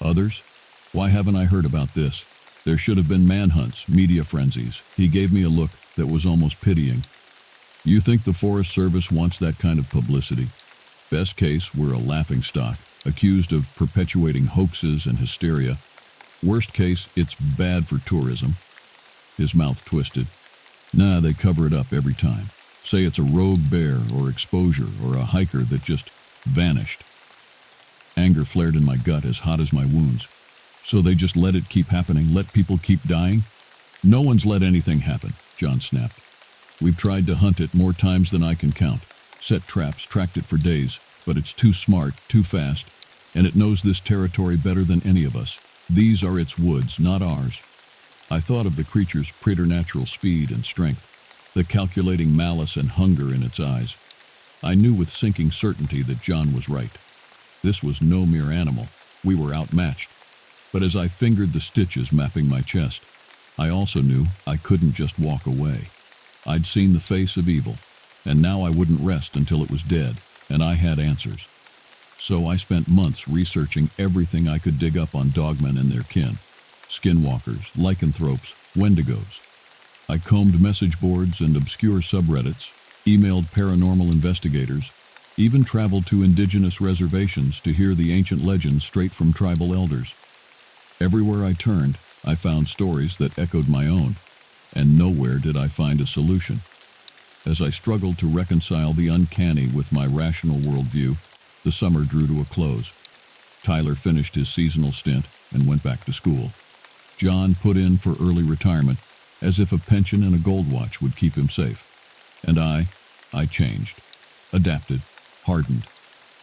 A: "Others? Why haven't I heard about this? There should have been manhunts, media frenzies." He gave me a look that was almost pitying. "You think the Forest Service wants that kind of publicity? Best case, we're a laughingstock, accused of perpetuating hoaxes and hysteria. Worst case, it's bad for tourism." His mouth twisted. "Nah, they cover it up every time. Say it's a rogue bear or exposure or a hiker that just vanished." Anger flared in my gut as hot as my wounds. "So they just let it keep happening, let people keep dying?" "No one's let anything happen," John snapped. "We've tried to hunt it more times than I can count. Set traps, tracked it for days, but it's too smart, too fast, and it knows this territory better than any of us. These are its woods, not ours." I thought of the creature's preternatural speed and strength, the calculating malice and hunger in its eyes. I knew with sinking certainty that John was right. This was no mere animal. We were outmatched. But as I fingered the stitches mapping my chest, I also knew I couldn't just walk away. I'd seen the face of evil, and now I wouldn't rest until it was dead, and I had answers. So I spent months researching everything I could dig up on dogmen and their kin. Skinwalkers, lycanthropes, wendigos. I combed message boards and obscure subreddits, emailed paranormal investigators, even traveled to indigenous reservations to hear the ancient legends straight from tribal elders. Everywhere I turned, I found stories that echoed my own, and nowhere did I find a solution. As I struggled to reconcile the uncanny with my rational worldview, the summer drew to a close. Tyler finished his seasonal stint and went back to school. John put in for early retirement, as if a pension and a gold watch would keep him safe. And I changed, adapted, hardened.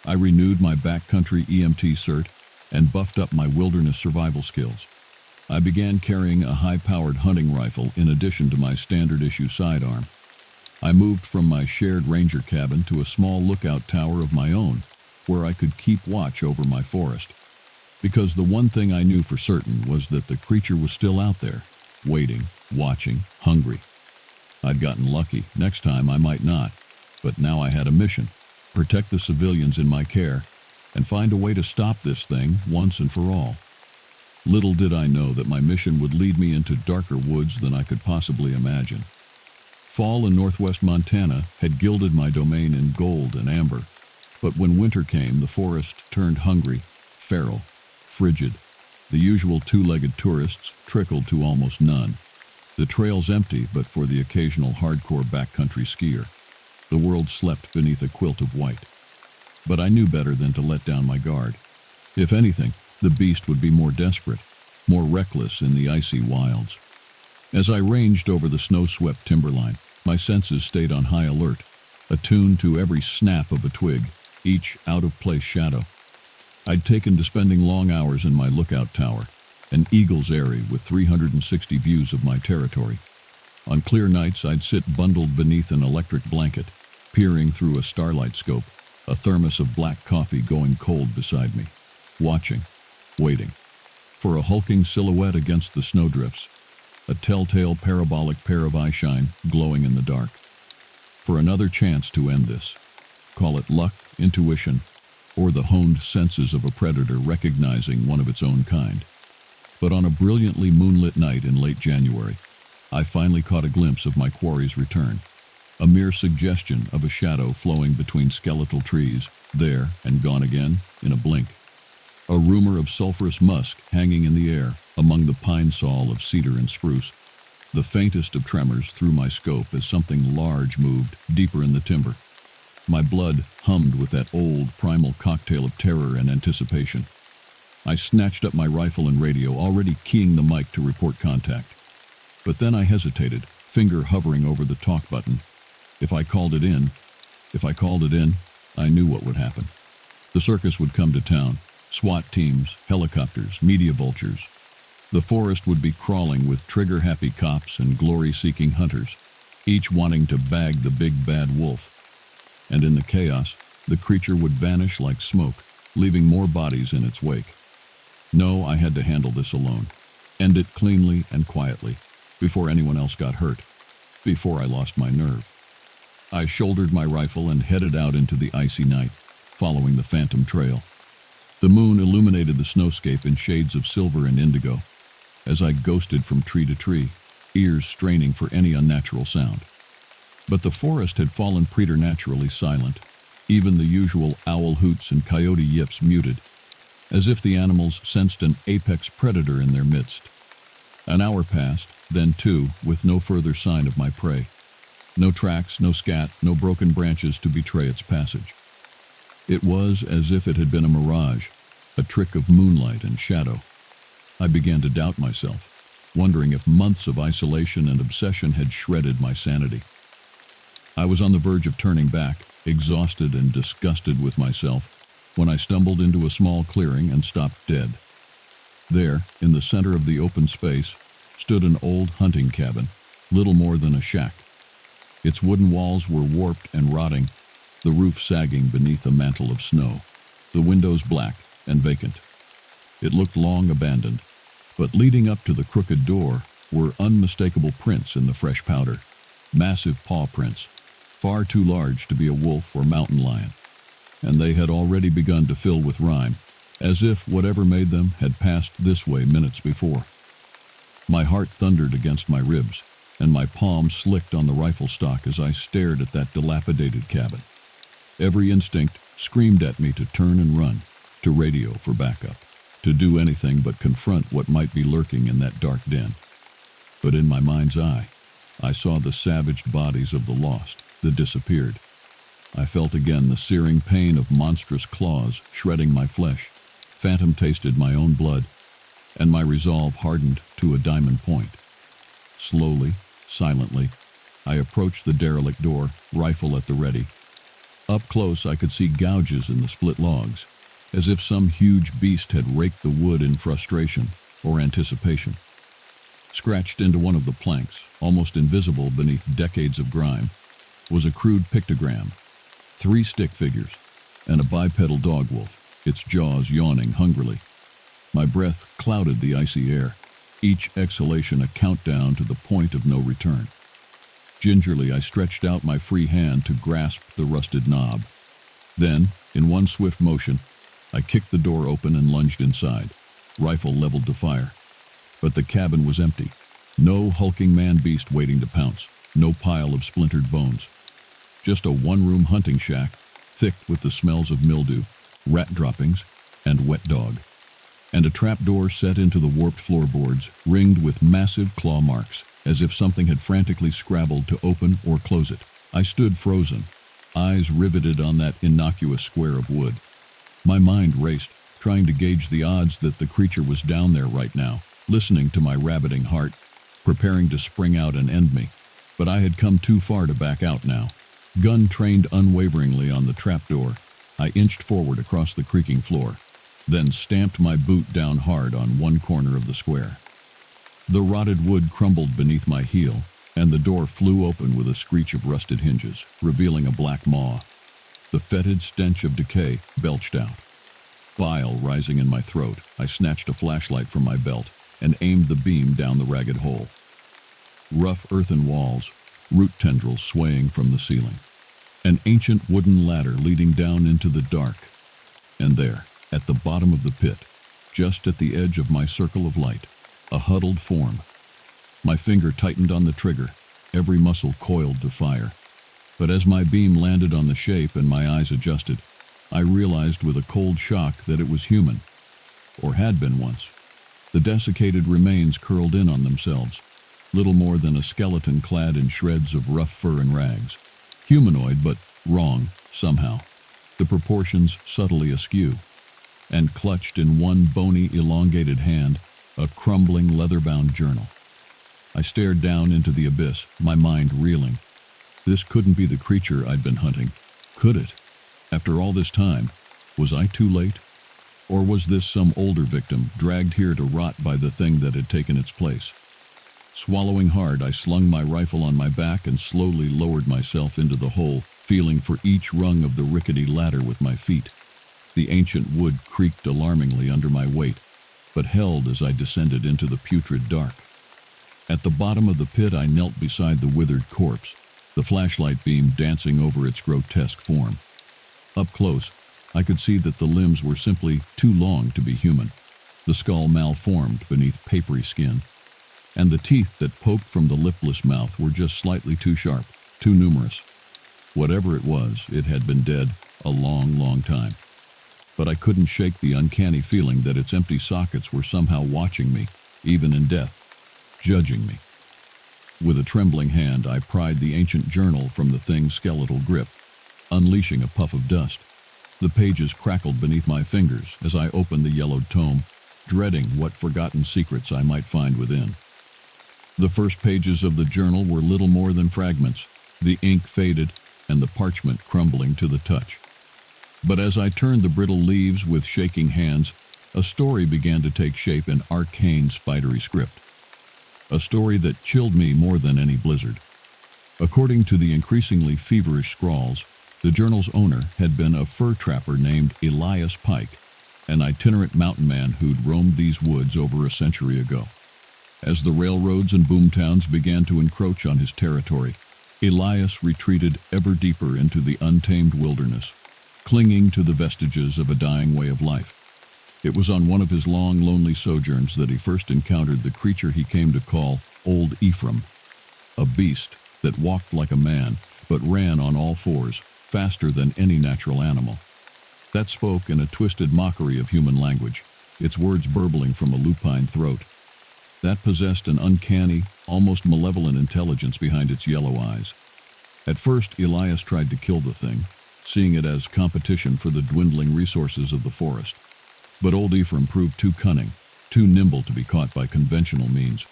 A: I renewed my backcountry EMT cert and buffed up my wilderness survival skills. I began carrying a high-powered hunting rifle in addition to my standard-issue sidearm. I moved from my shared ranger cabin to a small lookout tower of my own, where I could keep watch over my forest. Because the one thing I knew for certain was that the creature was still out there, waiting, watching, hungry. I'd gotten lucky. Next time I might not. But now I had a mission: protect the civilians in my care and find a way to stop this thing once and for all. Little did I know that my mission would lead me into darker woods than I could possibly imagine. Fall in northwest Montana had gilded my domain in gold and amber, but when winter came, the forest turned hungry, feral, frigid. The usual two-legged tourists trickled to almost none. The trails empty but for the occasional hardcore backcountry skier. The world slept beneath a quilt of white. But I knew better than to let down my guard. If anything, the beast would be more desperate, more reckless in the icy wilds. As I ranged over the snow-swept timberline, my senses stayed on high alert, attuned to every snap of a twig, each out-of-place shadow. I'd taken to spending long hours in my lookout tower, an eagle's eyrie with 360 views of my territory. On clear nights, I'd sit bundled beneath an electric blanket, peering through a starlight scope, a thermos of black coffee going cold beside me, watching, waiting, for a hulking silhouette against the snowdrifts, a telltale parabolic pair of eyeshine glowing in the dark. For another chance to end this. Call it luck, intuition, or the honed senses of a predator recognizing one of its own kind. But on a brilliantly moonlit night in late January, I finally caught a glimpse of my quarry's return, a mere suggestion of a shadow flowing between skeletal trees, there and gone again in a blink. A rumor of sulphurous musk hanging in the air among the pine sol of cedar and spruce. The faintest of tremors through my scope as something large moved deeper in the timber. My blood hummed with that old primal cocktail of terror and anticipation. I snatched up my rifle and radio, already keying the mic to report contact. But then I hesitated, finger hovering over the talk button. If I called it in, I knew what would happen. The circus would come to town. SWAT teams, helicopters, media vultures. The forest would be crawling with trigger-happy cops and glory-seeking hunters, each wanting to bag the big bad wolf. And in the chaos, the creature would vanish like smoke, leaving more bodies in its wake. No, I had to handle this alone. End it cleanly and quietly, before anyone else got hurt, before I lost my nerve. I shouldered my rifle and headed out into the icy night, following the phantom trail. The moon illuminated the snowscape in shades of silver and indigo, as I ghosted from tree to tree, ears straining for any unnatural sound. But the forest had fallen preternaturally silent, even the usual owl hoots and coyote yips muted, as if the animals sensed an apex predator in their midst. An hour passed, then two, with no further sign of my prey. No tracks, no scat, no broken branches to betray its passage. It was as if it had been a mirage, a trick of moonlight and shadow. I began to doubt myself, wondering if months of isolation and obsession had shredded my sanity. I was on the verge of turning back, exhausted and disgusted with myself, when I stumbled into a small clearing and stopped dead. There, in the center of the open space, stood an old hunting cabin, little more than a shack. Its wooden walls were warped and rotting, the roof sagging beneath a mantle of snow, the windows black and vacant. It looked long abandoned, but leading up to the crooked door were unmistakable prints in the fresh powder, massive paw prints, far too large to be a wolf or mountain lion, and they had already begun to fill with rime, as if whatever made them had passed this way minutes before. My heart thundered against my ribs, and my palm slicked on the rifle stock as I stared at that dilapidated cabin. Every instinct screamed at me to turn and run, to radio for backup, to do anything but confront what might be lurking in that dark den. But in my mind's eye, I saw the savaged bodies of the lost, the disappeared. I felt again the searing pain of monstrous claws shredding my flesh, phantom-tasted my own blood, and my resolve hardened to a diamond point. Slowly, silently, I approached the derelict door, rifle at the ready. Up close, I could see gouges in the split logs, as if some huge beast had raked the wood in frustration or anticipation. Scratched into one of the planks, almost invisible beneath decades of grime, was a crude pictogram, 3 stick figures, and a bipedal dog wolf, its jaws yawning hungrily. My breath clouded the icy air, each exhalation a countdown to the point of no return. Gingerly, I stretched out my free hand to grasp the rusted knob. Then, in one swift motion, I kicked the door open and lunged inside, rifle leveled to fire. But the cabin was empty. No hulking man-beast waiting to pounce, no pile of splintered bones. Just a one-room hunting shack, thick with the smells of mildew, rat droppings, and wet dog. And a trapdoor set into the warped floorboards, ringed with massive claw marks, as if something had frantically scrabbled to open or close it. I stood frozen, eyes riveted on that innocuous square of wood. My mind raced, trying to gauge the odds that the creature was down there right now, listening to my rabbiting heart, preparing to spring out and end me. But I had come too far to back out now. Gun trained unwaveringly on the trapdoor, I inched forward across the creaking floor, then stamped my boot down hard on one corner of the square. The rotted wood crumbled beneath my heel, and the door flew open with a screech of rusted hinges, revealing a black maw. The fetid stench of decay belched out. Bile rising in my throat, I snatched a flashlight from my belt and aimed the beam down the ragged hole. Rough earthen walls, root tendrils swaying from the ceiling. An ancient wooden ladder leading down into the dark. And there, at the bottom of the pit, just at the edge of my circle of light, a huddled form. My finger tightened on the trigger, every muscle coiled to fire. But as my beam landed on the shape and my eyes adjusted, I realized with a cold shock that it was human, or had been once. The desiccated remains curled in on themselves, little more than a skeleton clad in shreds of rough fur and rags. Humanoid, but wrong, somehow, the proportions subtly askew. And clutched in one bony, elongated hand, a crumbling, leather-bound journal. I stared down into the abyss, my mind reeling. This couldn't be the creature I'd been hunting, could it? After all this time, was I too late? Or was this some older victim, dragged here to rot by the thing that had taken its place? Swallowing hard, I slung my rifle on my back and slowly lowered myself into the hole, feeling for each rung of the rickety ladder with my feet. The ancient wood creaked alarmingly under my weight, but held as I descended into the putrid dark. At the bottom of the pit, I knelt beside the withered corpse, the flashlight beam dancing over its grotesque form. Up close, I could see that the limbs were simply too long to be human, the skull malformed beneath papery skin, and the teeth that poked from the lipless mouth were just slightly too sharp, too numerous. Whatever it was, it had been dead a long, long time. But I couldn't shake the uncanny feeling that its empty sockets were somehow watching me, even in death, judging me. With a trembling hand, I pried the ancient journal from the thing's skeletal grip, unleashing a puff of dust. The pages crackled beneath my fingers as I opened the yellowed tome, dreading what forgotten secrets I might find within. The first pages of the journal were little more than fragments, the ink faded and the parchment crumbling to the touch. But as I turned the brittle leaves with shaking hands, a story began to take shape in arcane, spidery script. A story that chilled me more than any blizzard. According to the increasingly feverish scrawls, the journal's owner had been a fur trapper named Elias Pike, an itinerant mountain man who'd roamed these woods over a century ago. As the railroads and boomtowns began to encroach on his territory, Elias retreated ever deeper into the untamed wilderness, clinging to the vestiges of a dying way of life. It was on one of his long, lonely sojourns that he first encountered the creature he came to call Old Ephraim. a beast that walked like a man but ran on all fours, faster than any natural animal. That spoke in a twisted mockery of human language, its words burbling from a lupine throat. That possessed an uncanny, almost malevolent intelligence behind its yellow eyes. At first, Elias tried to kill the thing, seeing it as competition for the dwindling resources of the forest. But old Ephraim proved too cunning, too nimble to be caught by conventional means.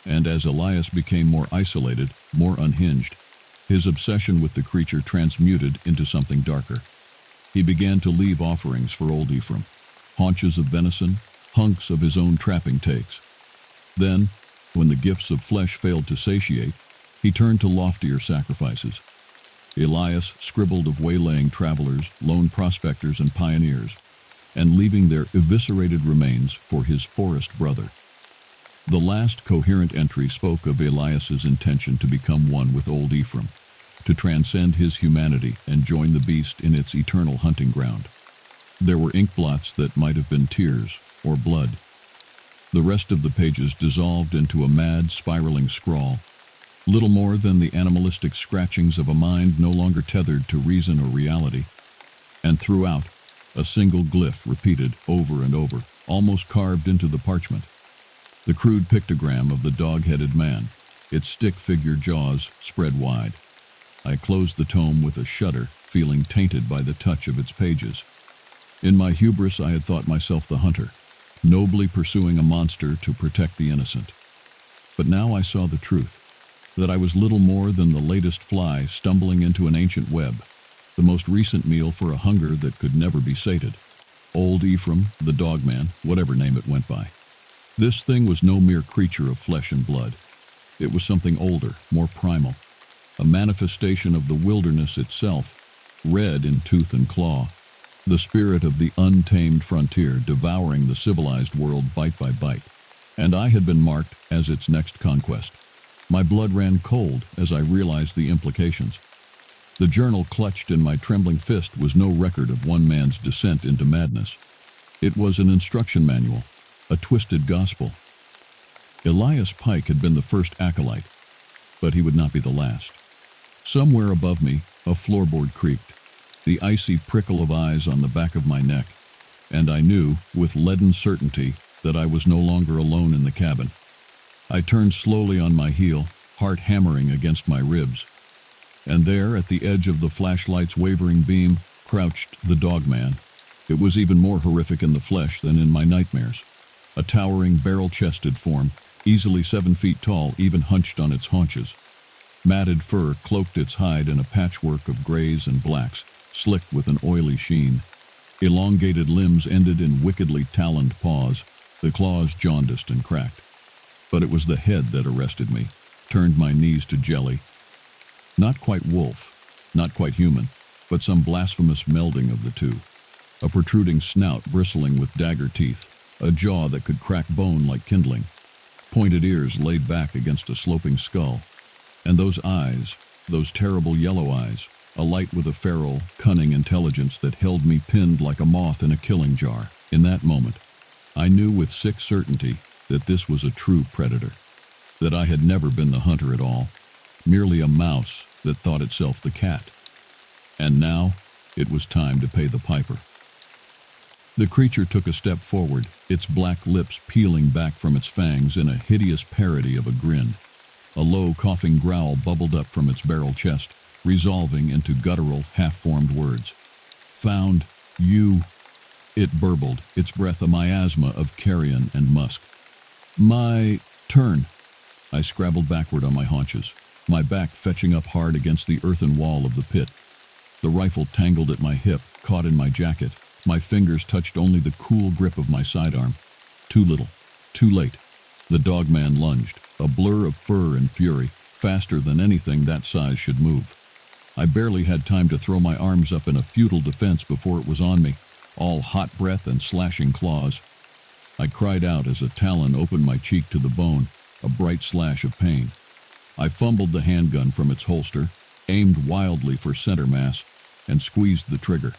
A: And as Elias became more isolated, more unhinged, his obsession with the creature transmuted into something darker. He began to leave offerings for old Ephraim, haunches of venison, hunks of his own trapping takes. Then, when the gifts of flesh failed to satiate, he turned to loftier sacrifices. Elias scribbled of waylaying travelers, lone prospectors, and pioneers, and leaving their eviscerated remains for his forest brother. The last coherent entry spoke of Elias's intention to become one with old Ephraim, to transcend his humanity and join the beast in its eternal hunting ground. There were ink blots that might have been tears or blood. The rest of the pages dissolved into a mad, spiraling scrawl, little more than the animalistic scratchings of a mind no longer tethered to reason or reality. And throughout, a single glyph repeated over and over, almost carved into the parchment. The crude pictogram of the dog-headed man, its stick-figure jaws spread wide. I closed the tome with a shudder, feeling tainted by the touch of its pages. In my hubris, I had thought myself the hunter, nobly pursuing a monster to protect the innocent. But now I saw the truth, that I was little more than the latest fly stumbling into an ancient web, the most recent meal for a hunger that could never be sated. Old Ephraim, the dogman, whatever name it went by. This thing was no mere creature of flesh and blood. It was something older, more primal, a manifestation of the wilderness itself, red in tooth and claw, the spirit of the untamed frontier devouring the civilized world bite by bite. And I had been marked as its next conquest. My blood ran cold as I realized the implications. The journal clutched in my trembling fist was no record of one man's descent into madness. It was an instruction manual, a twisted gospel. Elias Pike had been the first acolyte, but he would not be the last. Somewhere above me, a floorboard creaked, the icy prickle of eyes on the back of my neck, and I knew, with leaden certainty, that I was no longer alone in the cabin. I turned slowly on my heel, heart hammering against my ribs. And there, at the edge of the flashlight's wavering beam, crouched the dogman. It was even more horrific in the flesh than in my nightmares. A towering, barrel-chested form, easily 7 feet tall, even hunched on its haunches. Matted fur cloaked its hide in a patchwork of grays and blacks, slicked with an oily sheen. Elongated limbs ended in wickedly taloned paws, the claws jaundiced and cracked. But it was the head that arrested me, turned my knees to jelly. Not quite wolf, not quite human, but some blasphemous melding of the two. A protruding snout bristling with dagger teeth, a jaw that could crack bone like kindling, pointed ears laid back against a sloping skull, and those eyes, those terrible yellow eyes, alight with a feral, cunning intelligence that held me pinned like a moth in a killing jar. In that moment, I knew with sick certainty that this was a true predator, that I had never been the hunter at all, merely a mouse that thought itself the cat. And now, it was time to pay the piper. The creature took a step forward, its black lips peeling back from its fangs in a hideous parody of a grin. A low, coughing growl bubbled up from its barrel chest, resolving into guttural, half-formed words. "Found you," it burbled, its breath a miasma of carrion and musk. "My turn." I scrabbled backward on my haunches, my back fetching up hard against the earthen wall of the pit. The rifle tangled at my hip, caught in my jacket. My fingers touched only the cool grip of my sidearm. Too little, too late. The dogman lunged, a blur of fur and fury, faster than anything that size should move. I barely had time to throw my arms up in a futile defense before it was on me, all hot breath and slashing claws. I cried out as a talon opened my cheek to the bone, a bright slash of pain. I fumbled the handgun from its holster, aimed wildly for center mass, and squeezed the trigger.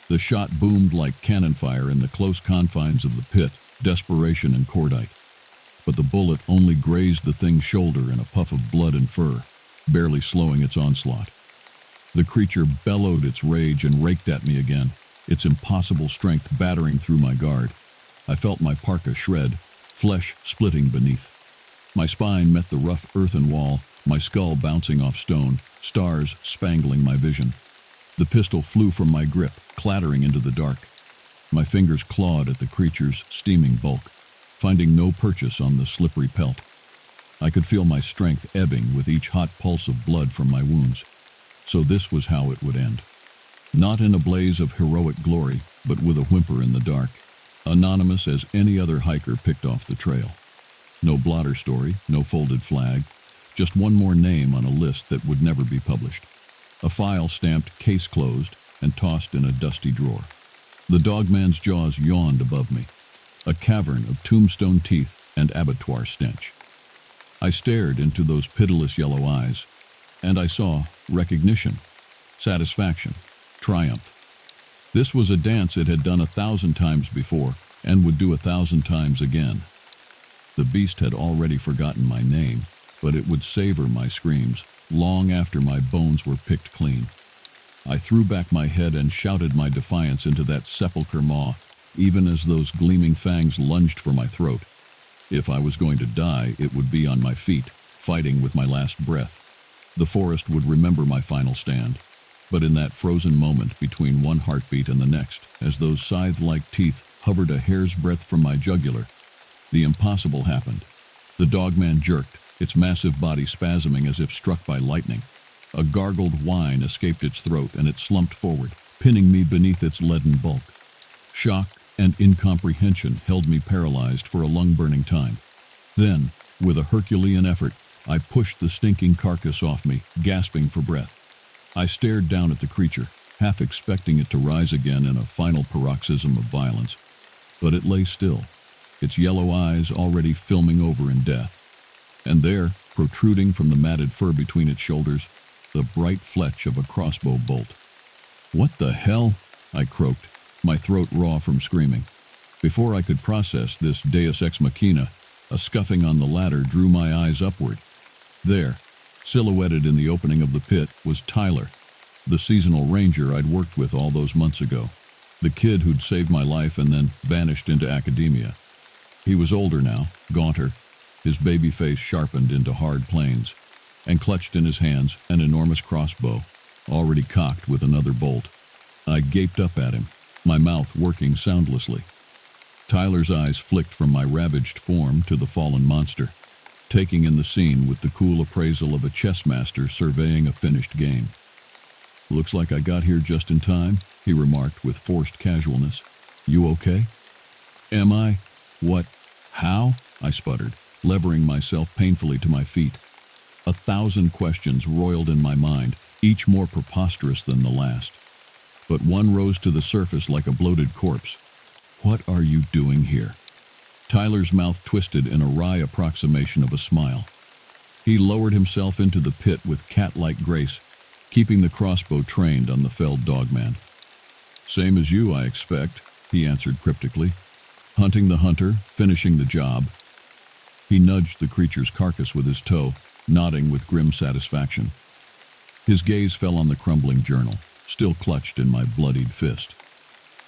A: The shot boomed like cannon fire in the close confines of the pit, desperation and cordite. but the bullet only grazed the thing's shoulder in a puff of blood and fur, barely slowing its onslaught. The creature bellowed its rage and raked at me again, its impossible strength battering through my guard. I felt my parka shred, flesh splitting beneath. My spine met the rough earthen wall, my skull bouncing off stone, stars spangling my vision. The pistol flew from my grip, clattering into the dark. My fingers clawed at the creature's steaming bulk, finding no purchase on the slippery pelt. I could feel my strength ebbing with each hot pulse of blood from my wounds. So this was how it would end. Not in a blaze of heroic glory, but with a whimper in the dark, anonymous as any other hiker picked off the trail. No blotter story, no folded flag, just one more name on a list that would never be published. A file stamped case closed and tossed in a dusty drawer. The dogman's jaws yawned above me, a cavern of tombstone teeth and abattoir stench. I stared into those pitiless yellow eyes, and I saw recognition, satisfaction, triumph. This was a dance it had done 1,000 times before and would do 1,000 times again. The beast had already forgotten my name, but it would savor my screams long after my bones were picked clean. I threw back my head and shouted my defiance into that sepulchre maw, even as those gleaming fangs lunged for my throat. If I was going to die, it would be on my feet, fighting with my last breath. The forest would remember my final stand. But in that frozen moment between one heartbeat and the next, as those scythe-like teeth hovered a hair's breadth from my jugular, the impossible happened. The dogman jerked, its massive body spasming as if struck by lightning. A gargled whine escaped its throat and it slumped forward, pinning me beneath its leaden bulk. Shock and incomprehension held me paralyzed for a lung-burning time. Then, with a Herculean effort, I pushed the stinking carcass off me, gasping for breath. I stared down at the creature, half expecting it to rise again in a final paroxysm of violence. But it lay still, its yellow eyes already filming over in death. And there, protruding from the matted fur between its shoulders, the bright fletch of a crossbow bolt. "What the hell?" I croaked, my throat raw from screaming. Before I could process this deus ex machina, a scuffing on the ladder drew my eyes upward. There, silhouetted in the opening of the pit, was Tyler, the seasonal ranger I'd worked with all those months ago, the kid who'd saved my life and then vanished into academia. He was older now, gaunter, his baby face sharpened into hard planes, and clutched in his hands an enormous crossbow, already cocked with another bolt. I gaped up at him, my mouth working soundlessly. Tyler's eyes flicked from my ravaged form to the fallen monster, taking in the scene with the cool appraisal of a chess master surveying a finished game. "Looks like I got here just in time," he remarked with forced casualness. "You okay?" "Am I? What? How?" I sputtered, levering myself painfully to my feet. 1,000 questions roiled in my mind, each more preposterous than the last. But one rose to the surface like a bloated corpse. "What are you doing here?" Tyler's mouth twisted in a wry approximation of a smile. He lowered himself into the pit with cat-like grace, keeping the crossbow trained on the felled dogman. "Same as you, I expect," he answered cryptically. "Hunting the hunter, finishing the job." He nudged the creature's carcass with his toe, nodding with grim satisfaction. His gaze fell on the crumbling journal, still clutched in my bloodied fist.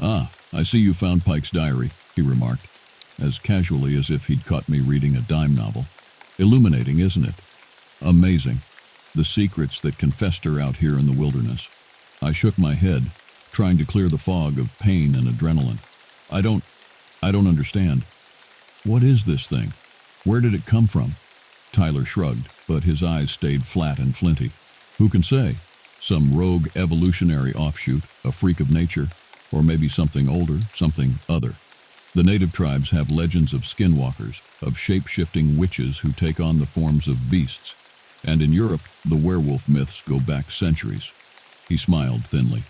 A: "Ah, I see you found Pike's diary," he remarked, as casually as if he'd caught me reading a dime novel. "Illuminating, isn't it? Amazing. The secrets that can fester out here in the wilderness." I shook my head, trying to clear the fog of pain and adrenaline. I don't understand. What is this thing? Where did it come from?" Tyler shrugged, but his eyes stayed flat and flinty. "Who can say? Some rogue evolutionary offshoot, a freak of nature, or maybe something older, something other. The native tribes have legends of skinwalkers, of shape-shifting witches who take on the forms of beasts. And in Europe, the werewolf myths go back centuries." He smiled thinly.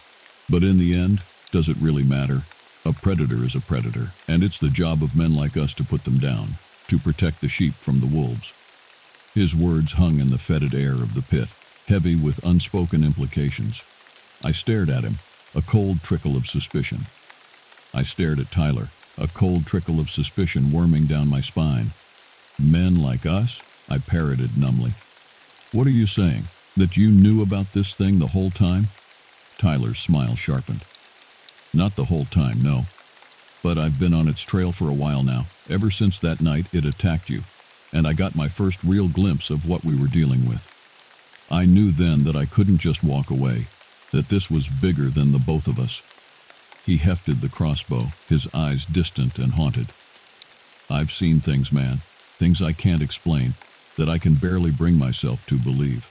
A: "But in the end, does it really matter? A predator is a predator, and it's the job of men like us to put them down, to protect the sheep from the wolves." His words hung in the fetid air of the pit, heavy with unspoken implications. I stared at him, a cold trickle of suspicion. I stared at Tyler, a cold trickle of suspicion worming down my spine. Men like us? I parroted numbly. What are you saying? That you knew about this thing the whole time? Tyler's smile sharpened. Not the whole time, no. But I've been on its trail for a while now, ever since that night it attacked you, and I got my first real glimpse of what we were dealing with. I knew then that I couldn't just walk away, that this was bigger than the both of us. He hefted the crossbow, his eyes distant and haunted. I've seen things, man, things I can't explain, that I can barely bring myself to believe.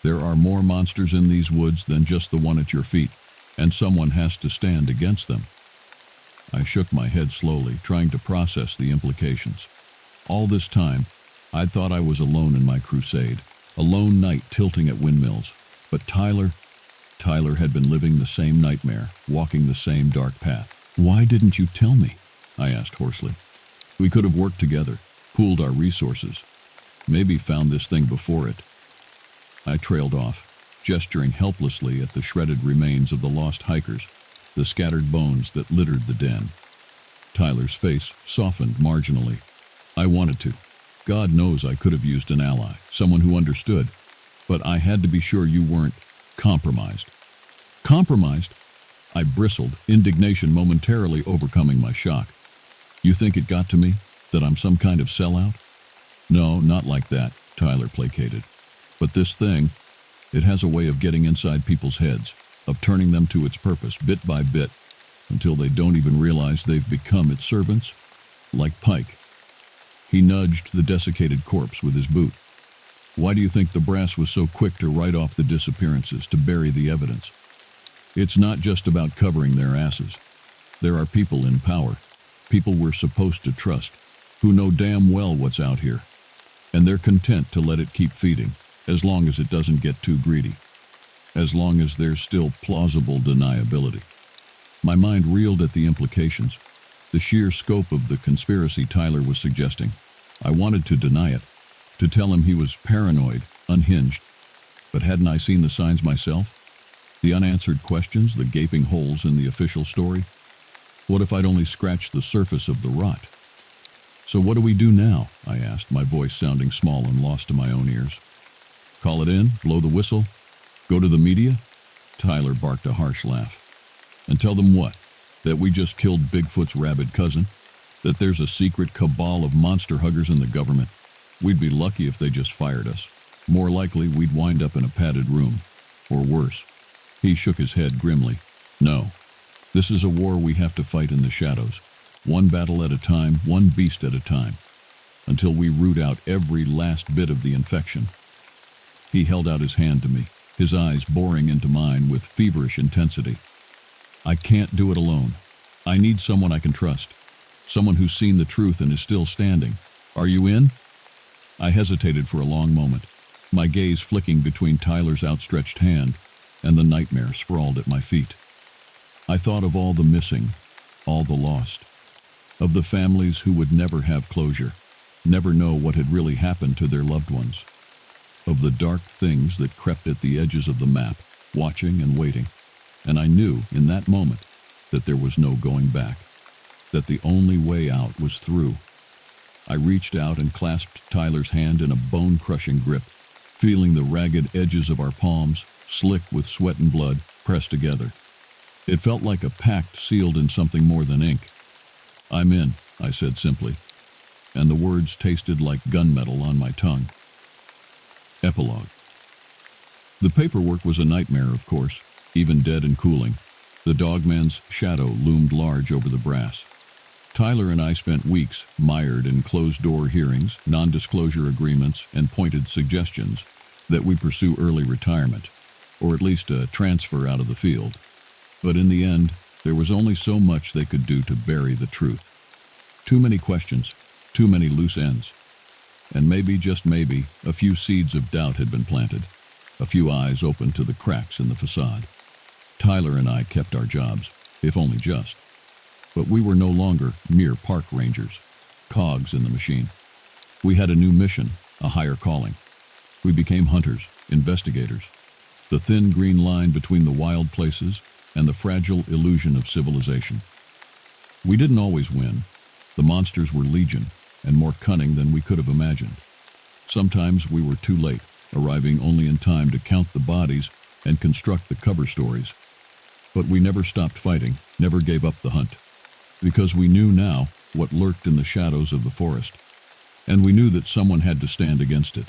A: There are more monsters in these woods than just the one at your feet, and someone has to stand against them. I shook my head slowly, trying to process the implications. All this time, I'd thought I was alone in my crusade, a lone knight tilting at windmills. But Tyler had been living the same nightmare, walking the same dark path. Why didn't you tell me? I asked hoarsely. We could have worked together, pooled our resources, maybe found this thing before it. I trailed off, gesturing helplessly at the shredded remains of the lost hikers, the scattered bones that littered the den. Tyler's face softened marginally. I wanted to. God knows I could have used an ally, someone who understood, but I had to be sure you weren't compromised. Compromised? I bristled, indignation momentarily overcoming my shock. You think it got to me? That I'm some kind of sellout? No, not like that, Tyler placated. But this thing, it has a way of getting inside people's heads, of turning them to its purpose bit by bit, until they don't even realize they've become its servants, like Pike. He nudged the desiccated corpse with his boot. Why do you think the brass was so quick to write off the disappearances, to bury the evidence? It's not just about covering their asses. There are people in power, people we're supposed to trust, who know damn well what's out here, and they're content to let it keep feeding, as long as it doesn't get too greedy, as long as there's still plausible deniability. My mind reeled at the implications, the sheer scope of the conspiracy Tyler was suggesting. I wanted to deny it, to tell him he was paranoid, unhinged. But hadn't I seen the signs myself? The unanswered questions, the gaping holes in the official story? What if I'd only scratched the surface of the rot? So what do we do now? I asked, my voice sounding small and lost to my own ears. Call it in? Blow the whistle? Go to the media? Tyler barked a harsh laugh. And tell them what? That we just killed Bigfoot's rabid cousin? That there's a secret cabal of monster huggers in the government? We'd be lucky if they just fired us. More likely, we'd wind up in a padded room. Or worse. He shook his head grimly. No. This is a war we have to fight in the shadows. One battle at a time, one beast at a time. Until we root out every last bit of the infection. He held out his hand to me, his eyes boring into mine with feverish intensity. I can't do it alone. I need someone I can trust. Someone who's seen the truth and is still standing. Are you in? I hesitated for a long moment, my gaze flicking between Tyler's outstretched hand and the nightmare sprawled at my feet. I thought of all the missing, all the lost, of the families who would never have closure, never know what had really happened to their loved ones, of the dark things that crept at the edges of the map, watching and waiting. And I knew in that moment that there was no going back, that the only way out was through. I reached out and clasped Tyler's hand in a bone-crushing grip, feeling the ragged edges of our palms, slick with sweat and blood, pressed together. It felt like a pact sealed in something more than ink. I'm in, I said simply, and the words tasted like gunmetal on my tongue. Epilogue. The paperwork was a nightmare, of course, even dead and cooling. The dogman's shadow loomed large over the brass. Tyler and I spent weeks mired in closed-door hearings, non-disclosure agreements, and pointed suggestions that we pursue early retirement, or at least a transfer out of the field. But in the end, there was only so much they could do to bury the truth. Too many questions, too many loose ends. And maybe, just maybe, a few seeds of doubt had been planted, a few eyes opened to the cracks in the facade. Tyler and I kept our jobs, if only just. But we were no longer mere park rangers, cogs in the machine. We had a new mission, a higher calling. We became hunters, investigators. The thin green line between the wild places and the fragile illusion of civilization. We didn't always win. The monsters were legion, and more cunning than we could have imagined. Sometimes we were too late, arriving only in time to count the bodies and construct the cover stories. But we never stopped fighting, never gave up the hunt, because we knew now what lurked in the shadows of the forest, and we knew that someone had to stand against it,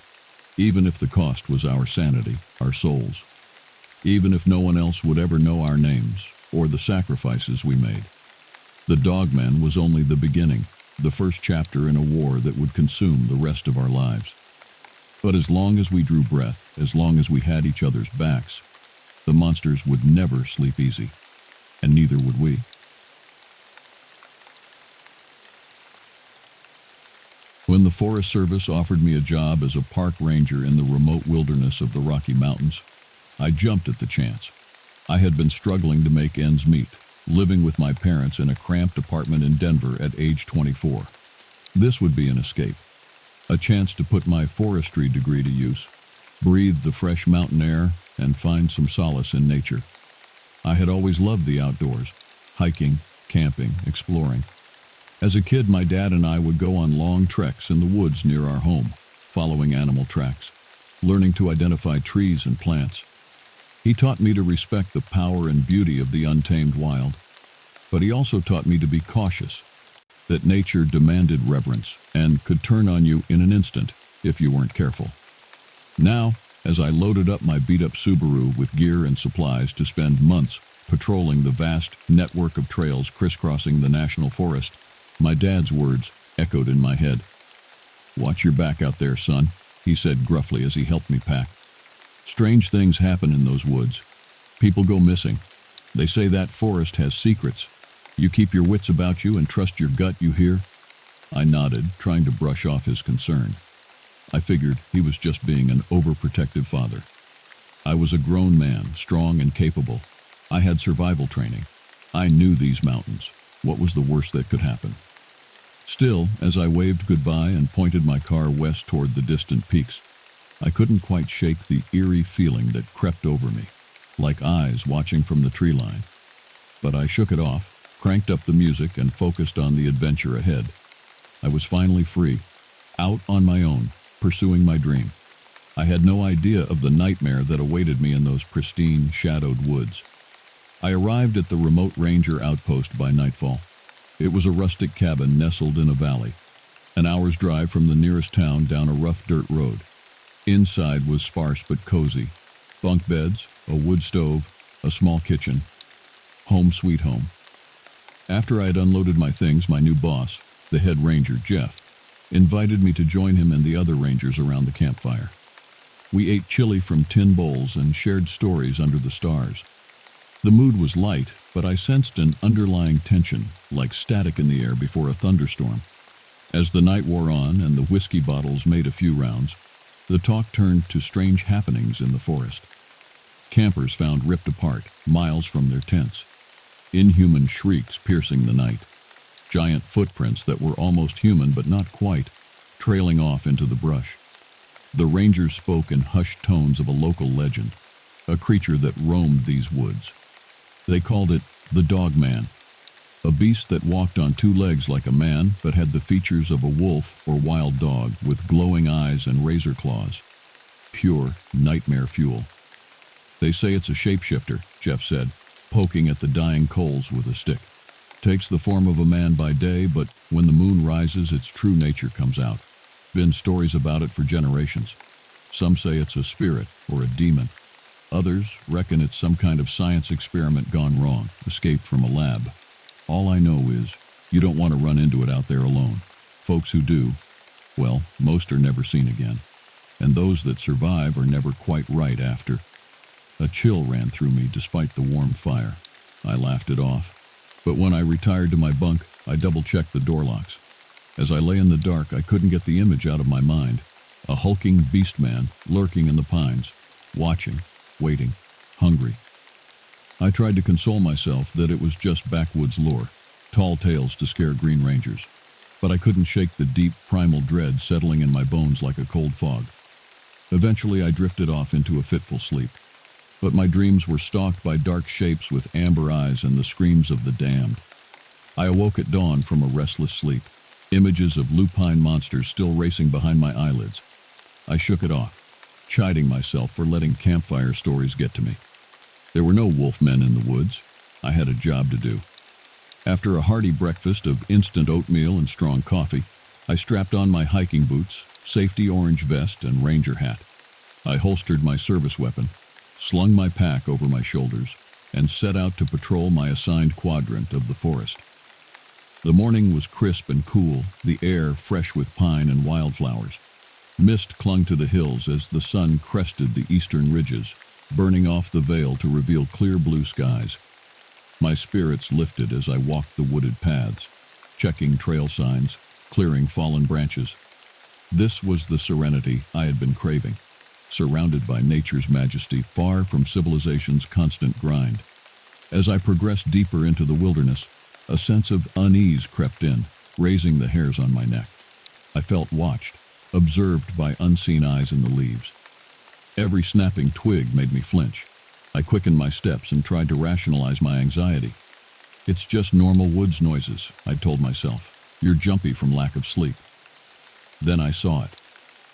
A: even if the cost was our sanity, our souls, even if no one else would ever know our names or the sacrifices we made. The Dogman was only the beginning, the first chapter in a war that would consume the rest of our lives. But as long as we drew breath, as long as we had each other's backs, the monsters would never sleep easy, and neither would we. When the Forest Service offered me a job as a park ranger in the remote wilderness of the Rocky Mountains, I jumped at the chance. I had been struggling to make ends meet, living with my parents in a cramped apartment in Denver at age 24. This would be an escape, a chance to put my forestry degree to use, breathe the fresh mountain air, and find some solace in nature. I had always loved the outdoors, hiking, camping, exploring. As a kid, my dad and I would go on long treks in the woods near our home, following animal tracks, learning to identify trees and plants. He taught me to respect the power and beauty of the untamed wild, but he also taught me to be cautious, that nature demanded reverence and could turn on you in an instant if you weren't careful. Now, as I loaded up my beat-up Subaru with gear and supplies to spend months patrolling the vast network of trails crisscrossing the national forest, my dad's words echoed in my head. "Watch your back out there, son," he said gruffly as he helped me pack. "Strange things happen in those woods. People go missing. They say that forest has secrets. You keep your wits about you and trust your gut, you hear?" I nodded, trying to brush off his concern. I figured he was just being an overprotective father. I was a grown man, strong and capable. I had survival training. I knew these mountains. What was the worst that could happen? Still, as I waved goodbye and pointed my car west toward the distant peaks, I couldn't quite shake the eerie feeling that crept over me, like eyes watching from the tree line. But I shook it off, cranked up the music, and focused on the adventure ahead. I was finally free, out on my own, pursuing my dream. I had no idea of the nightmare that awaited me in those pristine, shadowed woods. I arrived at the remote ranger outpost by nightfall. It was a rustic cabin nestled in a valley, an hour's drive from the nearest town down a rough dirt road. Inside was sparse but cozy. Bunk beds, a wood stove, a small kitchen. Home sweet home. After I had unloaded my things, my new boss, the head ranger, Jeff, invited me to join him and the other rangers around the campfire. We ate chili from tin bowls and shared stories under the stars. The mood was light, but I sensed an underlying tension, like static in the air before a thunderstorm. As the night wore on and the whiskey bottles made a few rounds, the talk turned to strange happenings in the forest. Campers found ripped apart, miles from their tents. Inhuman shrieks piercing the night. Giant footprints that were almost human but not quite, trailing off into the brush. The rangers spoke in hushed tones of a local legend, a creature that roamed these woods. They called it the Dogman, a beast that walked on two legs like a man but had the features of a wolf or wild dog with glowing eyes and razor claws. Pure nightmare fuel. "They say it's a shapeshifter," Jeff said, poking at the dying coals with a stick. "Takes the form of a man by day, but when the moon rises, its true nature comes out. Been stories about it for generations. Some say it's a spirit or a demon. Others reckon it's some kind of science experiment gone wrong, escaped from a lab. All I know is you don't want to run into it out there alone. Folks who do, well, most are never seen again. And those that survive are never quite right after." A chill ran through me despite the warm fire. I laughed it off. But when I retired to my bunk, I double-checked the door locks. As I lay in the dark, I couldn't get the image out of my mind. A hulking beast man lurking in the pines, watching, waiting, hungry. I tried to console myself that it was just backwoods lore, tall tales to scare Green Rangers. But I couldn't shake the deep, primal dread settling in my bones like a cold fog. Eventually, I drifted off into a fitful sleep. But my dreams were stalked by dark shapes with amber eyes and the screams of the damned. I awoke at dawn from a restless sleep. images of lupine monsters still racing behind my eyelids. I shook it off, chiding myself for letting campfire stories get to me. There were no wolfmen in the woods. I had a job to do. After a hearty breakfast of instant oatmeal and strong coffee, I strapped on my hiking boots, safety orange vest, and ranger hat. I holstered my service weapon, slung my pack over my shoulders, and set out to patrol my assigned quadrant of the forest. The morning was crisp and cool, the air fresh with pine and wildflowers. Mist clung to the hills as the sun crested the eastern ridges, burning off the veil to reveal clear blue skies. My spirits lifted as I walked the wooded paths, checking trail signs, clearing fallen branches. This was the serenity I had been craving, surrounded by nature's majesty, far from civilization's constant grind. As I progressed deeper into the wilderness, a sense of unease crept in, raising the hairs on my neck. I felt watched, observed by unseen eyes in the leaves. Every snapping twig made me flinch. I quickened my steps and tried to rationalize my anxiety. "It's just normal woods noises," I told myself. "You're jumpy from lack of sleep." Then I saw it.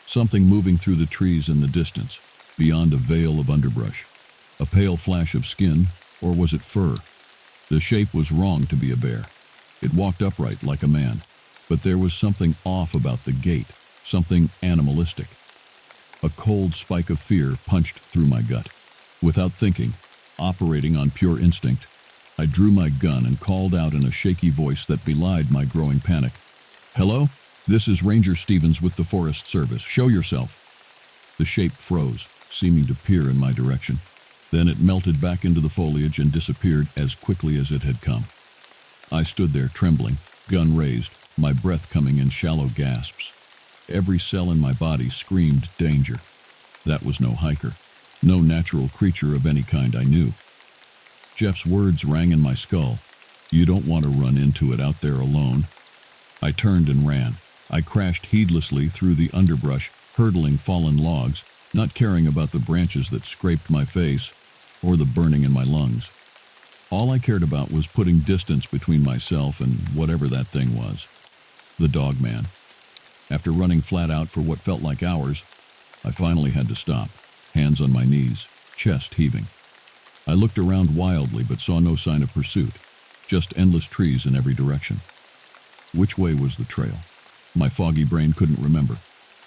A: Something moving through the trees in the distance, beyond a veil of underbrush. A pale flash of skin, or was it fur? The shape was wrong to be a bear. It walked upright like a man, but there was something off about the gait, something animalistic. A cold spike of fear punched through my gut. Without thinking, operating on pure instinct, I drew my gun and called out in a shaky voice that belied my growing panic. "Hello? This is Ranger Stevens with the Forest Service. Show yourself." The shape froze, seeming to peer in my direction. Then it melted back into the foliage and disappeared as quickly as it had come. I stood there trembling, gun raised, my breath coming in shallow gasps. Every cell in my body screamed danger. That was no hiker, no natural creature of any kind I knew. Jeff's words rang in my skull. "You don't want to run into it out there alone." I turned and ran. I crashed heedlessly through the underbrush, hurdling fallen logs, not caring about the branches that scraped my face or the burning in my lungs. All I cared about was putting distance between myself and whatever that thing was. The dog man. After running flat out for what felt like hours, I finally had to stop, hands on my knees, chest heaving. I looked around wildly but saw no sign of pursuit, just endless trees in every direction. Which way was the trail? My foggy brain couldn't remember.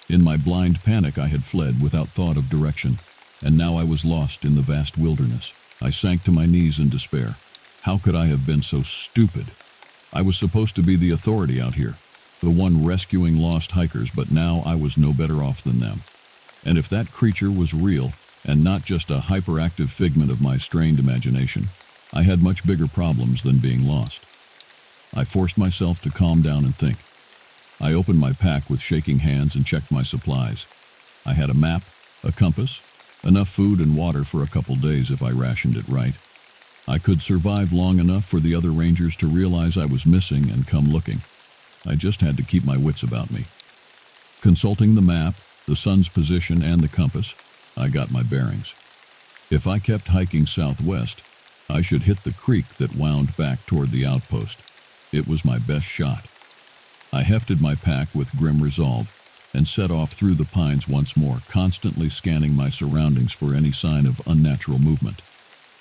A: In my blind panic, I had fled without thought of direction, and now I was lost in the vast wilderness. I sank to my knees in despair. How could I have been so stupid? I was supposed to be the authority out here, the one rescuing lost hikers, but now I was no better off than them. And if that creature was real, and not just a hyperactive figment of my strained imagination, I had much bigger problems than being lost. I forced myself to calm down and think. I opened my pack with shaking hands and checked my supplies. I had a map, a compass, enough food and water for a couple days if I rationed it right. I could survive long enough for the other rangers to realize I was missing and come looking. I just had to keep my wits about me. Consulting the map, the sun's position, and the compass, I got my bearings. If I kept hiking southwest, I should hit the creek that wound back toward the outpost. It was my best shot. I hefted my pack with grim resolve and set off through the pines once more, constantly scanning my surroundings for any sign of unnatural movement.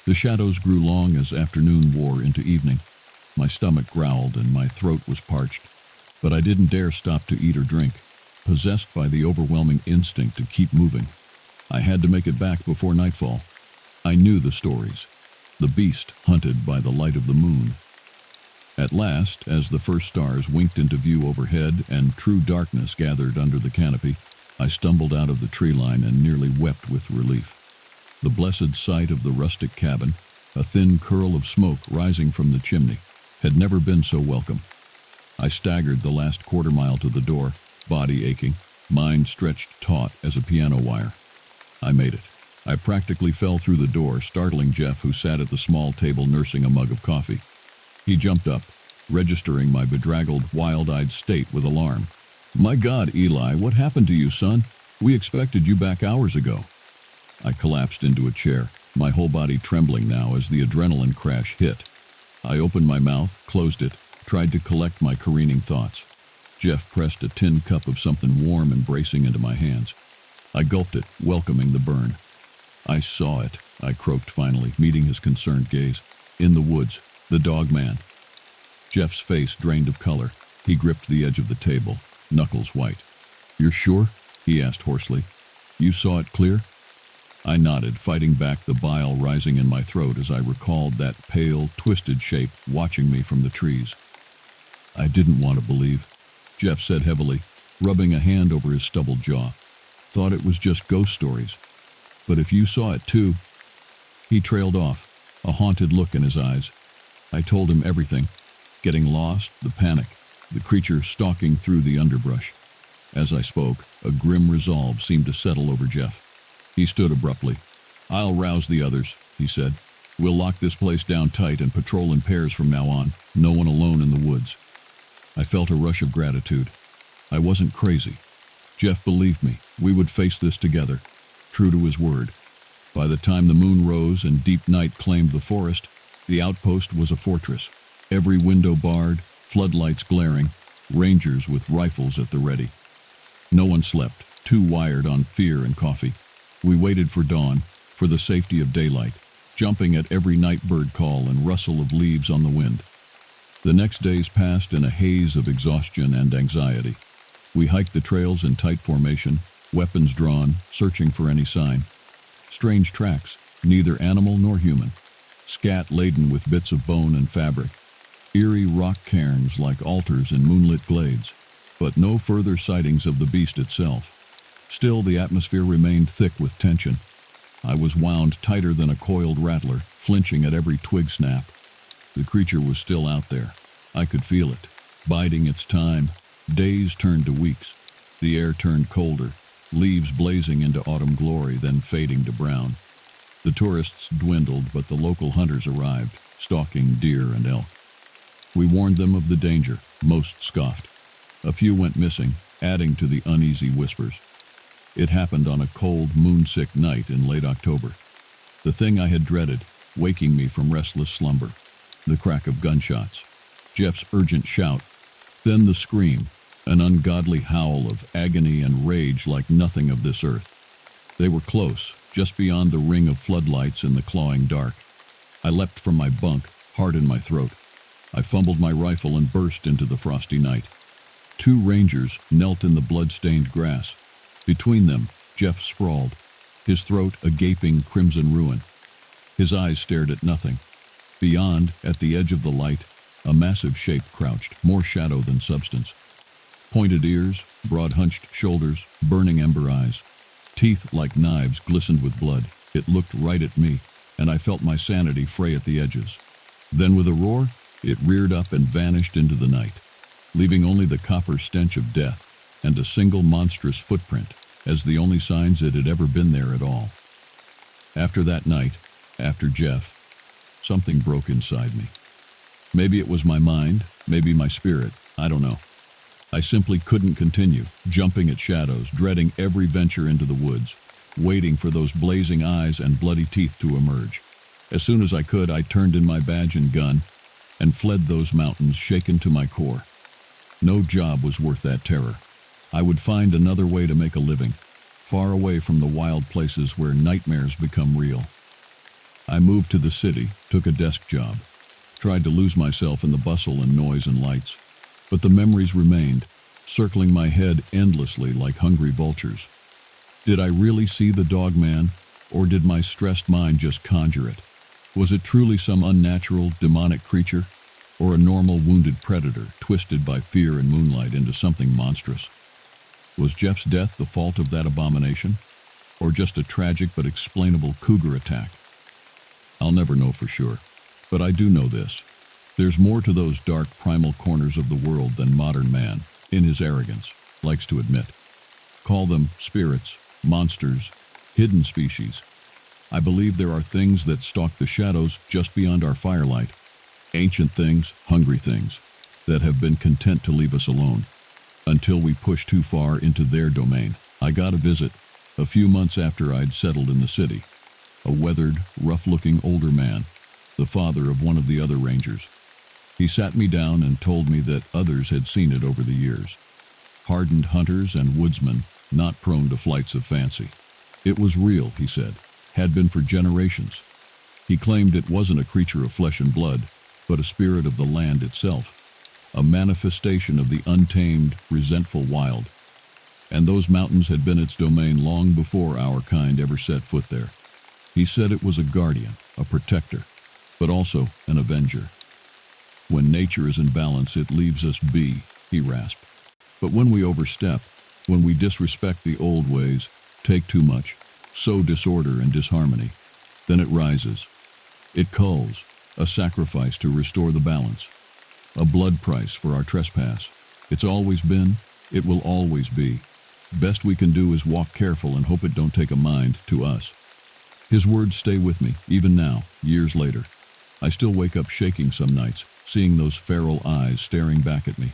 A: The shadows grew long as afternoon wore into evening. My stomach growled and my throat was parched, but I didn't dare stop to eat or drink, possessed by the overwhelming instinct to keep moving. I had to make it back before nightfall. I knew the stories. The beast hunted by the light of the moon. At last, as the first stars winked into view overhead and true darkness gathered under the canopy, I stumbled out of the tree line and nearly wept with relief. The blessed sight of the rustic cabin, a thin curl of smoke rising from the chimney, had never been so welcome. I staggered the last quarter mile to the door, body aching, mind stretched taut as a piano wire. I made it. I practically fell through the door, startling Jeff, who sat at the small table nursing a mug of coffee. He jumped up, registering my bedraggled, wild-eyed state with alarm. "My God, Eli, what happened to you, son? We expected you back hours ago." I collapsed into a chair, my whole body trembling now as the adrenaline crash hit. I opened my mouth, closed it, tried to collect my careening thoughts. Jeff pressed a tin cup of something warm and bracing into my hands. I gulped it, welcoming the burn. I saw it, I croaked finally, meeting his concerned gaze. In the woods, the dog man. Jeff's face drained of color. He gripped the edge of the table, knuckles white. "You're sure?" he asked hoarsely. "You saw it clear?" I nodded, fighting back the bile rising in my throat as I recalled that pale, twisted shape watching me from the trees. "I didn't want to believe," Jeff said heavily, rubbing a hand over his stubbled jaw. "Thought it was just ghost stories. But if you saw it too—" He trailed off, a haunted look in his eyes. I told him everything. Getting lost, the panic, the creature stalking through the underbrush. As I spoke, a grim resolve seemed to settle over Jeff. He stood abruptly. "I'll rouse the others," he said. "We'll lock this place down tight and patrol in pairs from now on, no one alone in the woods." I felt a rush of gratitude. I wasn't crazy. Jeff believed me. We would face this together, true to his word. By the time the moon rose and deep night claimed the forest, the outpost was a fortress. Every window barred, floodlights glaring, rangers with rifles at the ready. No one slept, too wired on fear and coffee. We waited for dawn, for the safety of daylight, jumping at every night bird call and rustle of leaves on the wind. The next days passed in a haze of exhaustion and anxiety. We hiked the trails in tight formation, weapons drawn, searching for any sign. Strange tracks, neither animal nor human. Scat laden with bits of bone and fabric. Eerie rock cairns like altars in moonlit glades, but no further sightings of the beast itself. Still, the atmosphere remained thick with tension. I was wound tighter than a coiled rattler, flinching at every twig snap. The creature was still out there. I could feel it, biding its time. Days turned to weeks. The air turned colder, leaves blazing into autumn glory, then fading to brown. The tourists dwindled, but the local hunters arrived, stalking deer and elk. We warned them of the danger. Most scoffed. A few went missing, adding to the uneasy whispers. It happened on a cold, moonsick night in late October. The thing I had dreaded, waking me from restless slumber. The crack of gunshots. Jeff's urgent shout. Then the scream, an ungodly howl of agony and rage like nothing of this earth. They were close, just beyond the ring of floodlights in the clawing dark. I leapt from my bunk, heart in my throat. I fumbled my rifle and burst into the frosty night. 2 rangers knelt in the blood-stained grass. Between them, Jeff sprawled, his throat a gaping crimson ruin. His eyes stared at nothing. Beyond, at the edge of the light, a massive shape crouched, more shadow than substance. Pointed ears, broad hunched shoulders, burning ember eyes. Teeth like knives glistened with blood. It looked right at me, and I felt my sanity fray at the edges. Then with a roar, it reared up and vanished into the night, leaving only the copper stench of death and a single monstrous footprint as the only signs it had ever been there at all. After that night, after Jeff, something broke inside me. Maybe it was my mind, maybe my spirit, I don't know. I simply couldn't continue, jumping at shadows, dreading every venture into the woods, waiting for those blazing eyes and bloody teeth to emerge. As soon as I could, I turned in my badge and gun and fled those mountains, shaken to my core. No job was worth that terror. I would find another way to make a living, far away from the wild places where nightmares become real. I moved to the city, took a desk job, tried to lose myself in the bustle and noise and lights. But the memories remained, circling my head endlessly like hungry vultures. Did I really see the dog man, or did my stressed mind just conjure it? Was it truly some unnatural, demonic creature, or a normal wounded predator twisted by fear and moonlight into something monstrous? Was Jeff's death the fault of that abomination, or just a tragic but explainable cougar attack? I'll never know for sure, but I do know this. There's more to those dark primal corners of the world than modern man, in his arrogance, likes to admit. Call them spirits, monsters, hidden species. I believe there are things that stalk the shadows just beyond our firelight. Ancient things, hungry things, that have been content to leave us alone, until we push too far into their domain. I got a visit, a few months after I'd settled in the city. A weathered, rough-looking older man, the father of one of the other rangers. He sat me down and told me that others had seen it over the years. hardened hunters and woodsmen, not prone to flights of fancy. It was real, he said, had been for generations. He claimed it wasn't a creature of flesh and blood, but a spirit of the land itself, a manifestation of the untamed, resentful wild. And those mountains had been its domain long before our kind ever set foot there. He said it was a guardian, a protector, but also an avenger. When nature is in balance, it leaves us be, he rasped. But when we overstep, when we disrespect the old ways, take too much, sow disorder and disharmony, then it rises. It culls, a sacrifice to restore the balance, a blood price for our trespass. It's always been, it will always be. Best we can do is walk careful and hope it don't take a mind to us. His words stay with me, even now, years later. I still wake up shaking some nights, seeing those feral eyes staring back at me.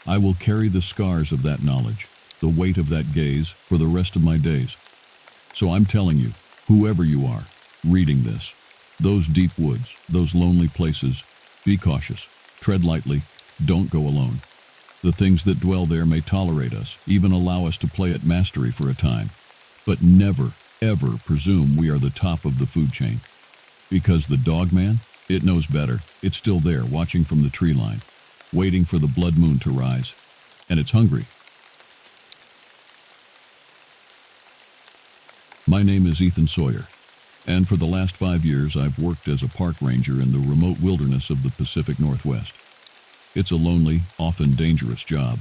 A: I will carry the scars of that knowledge, the weight of that gaze, for the rest of my days. So I'm telling you, whoever you are, reading this, those deep woods, those lonely places, be cautious, tread lightly, don't go alone. The things that dwell there may tolerate us, even allow us to play at mastery for a time, but never, ever presume we are the top of the food chain. Because the dog man, it knows better. It's still there, watching from the tree line, waiting for the blood moon to rise, and it's hungry. My name is Ethan Sawyer, and for the last 5 years I've worked as a park ranger in the remote wilderness of the Pacific Northwest. It's a lonely, often dangerous job,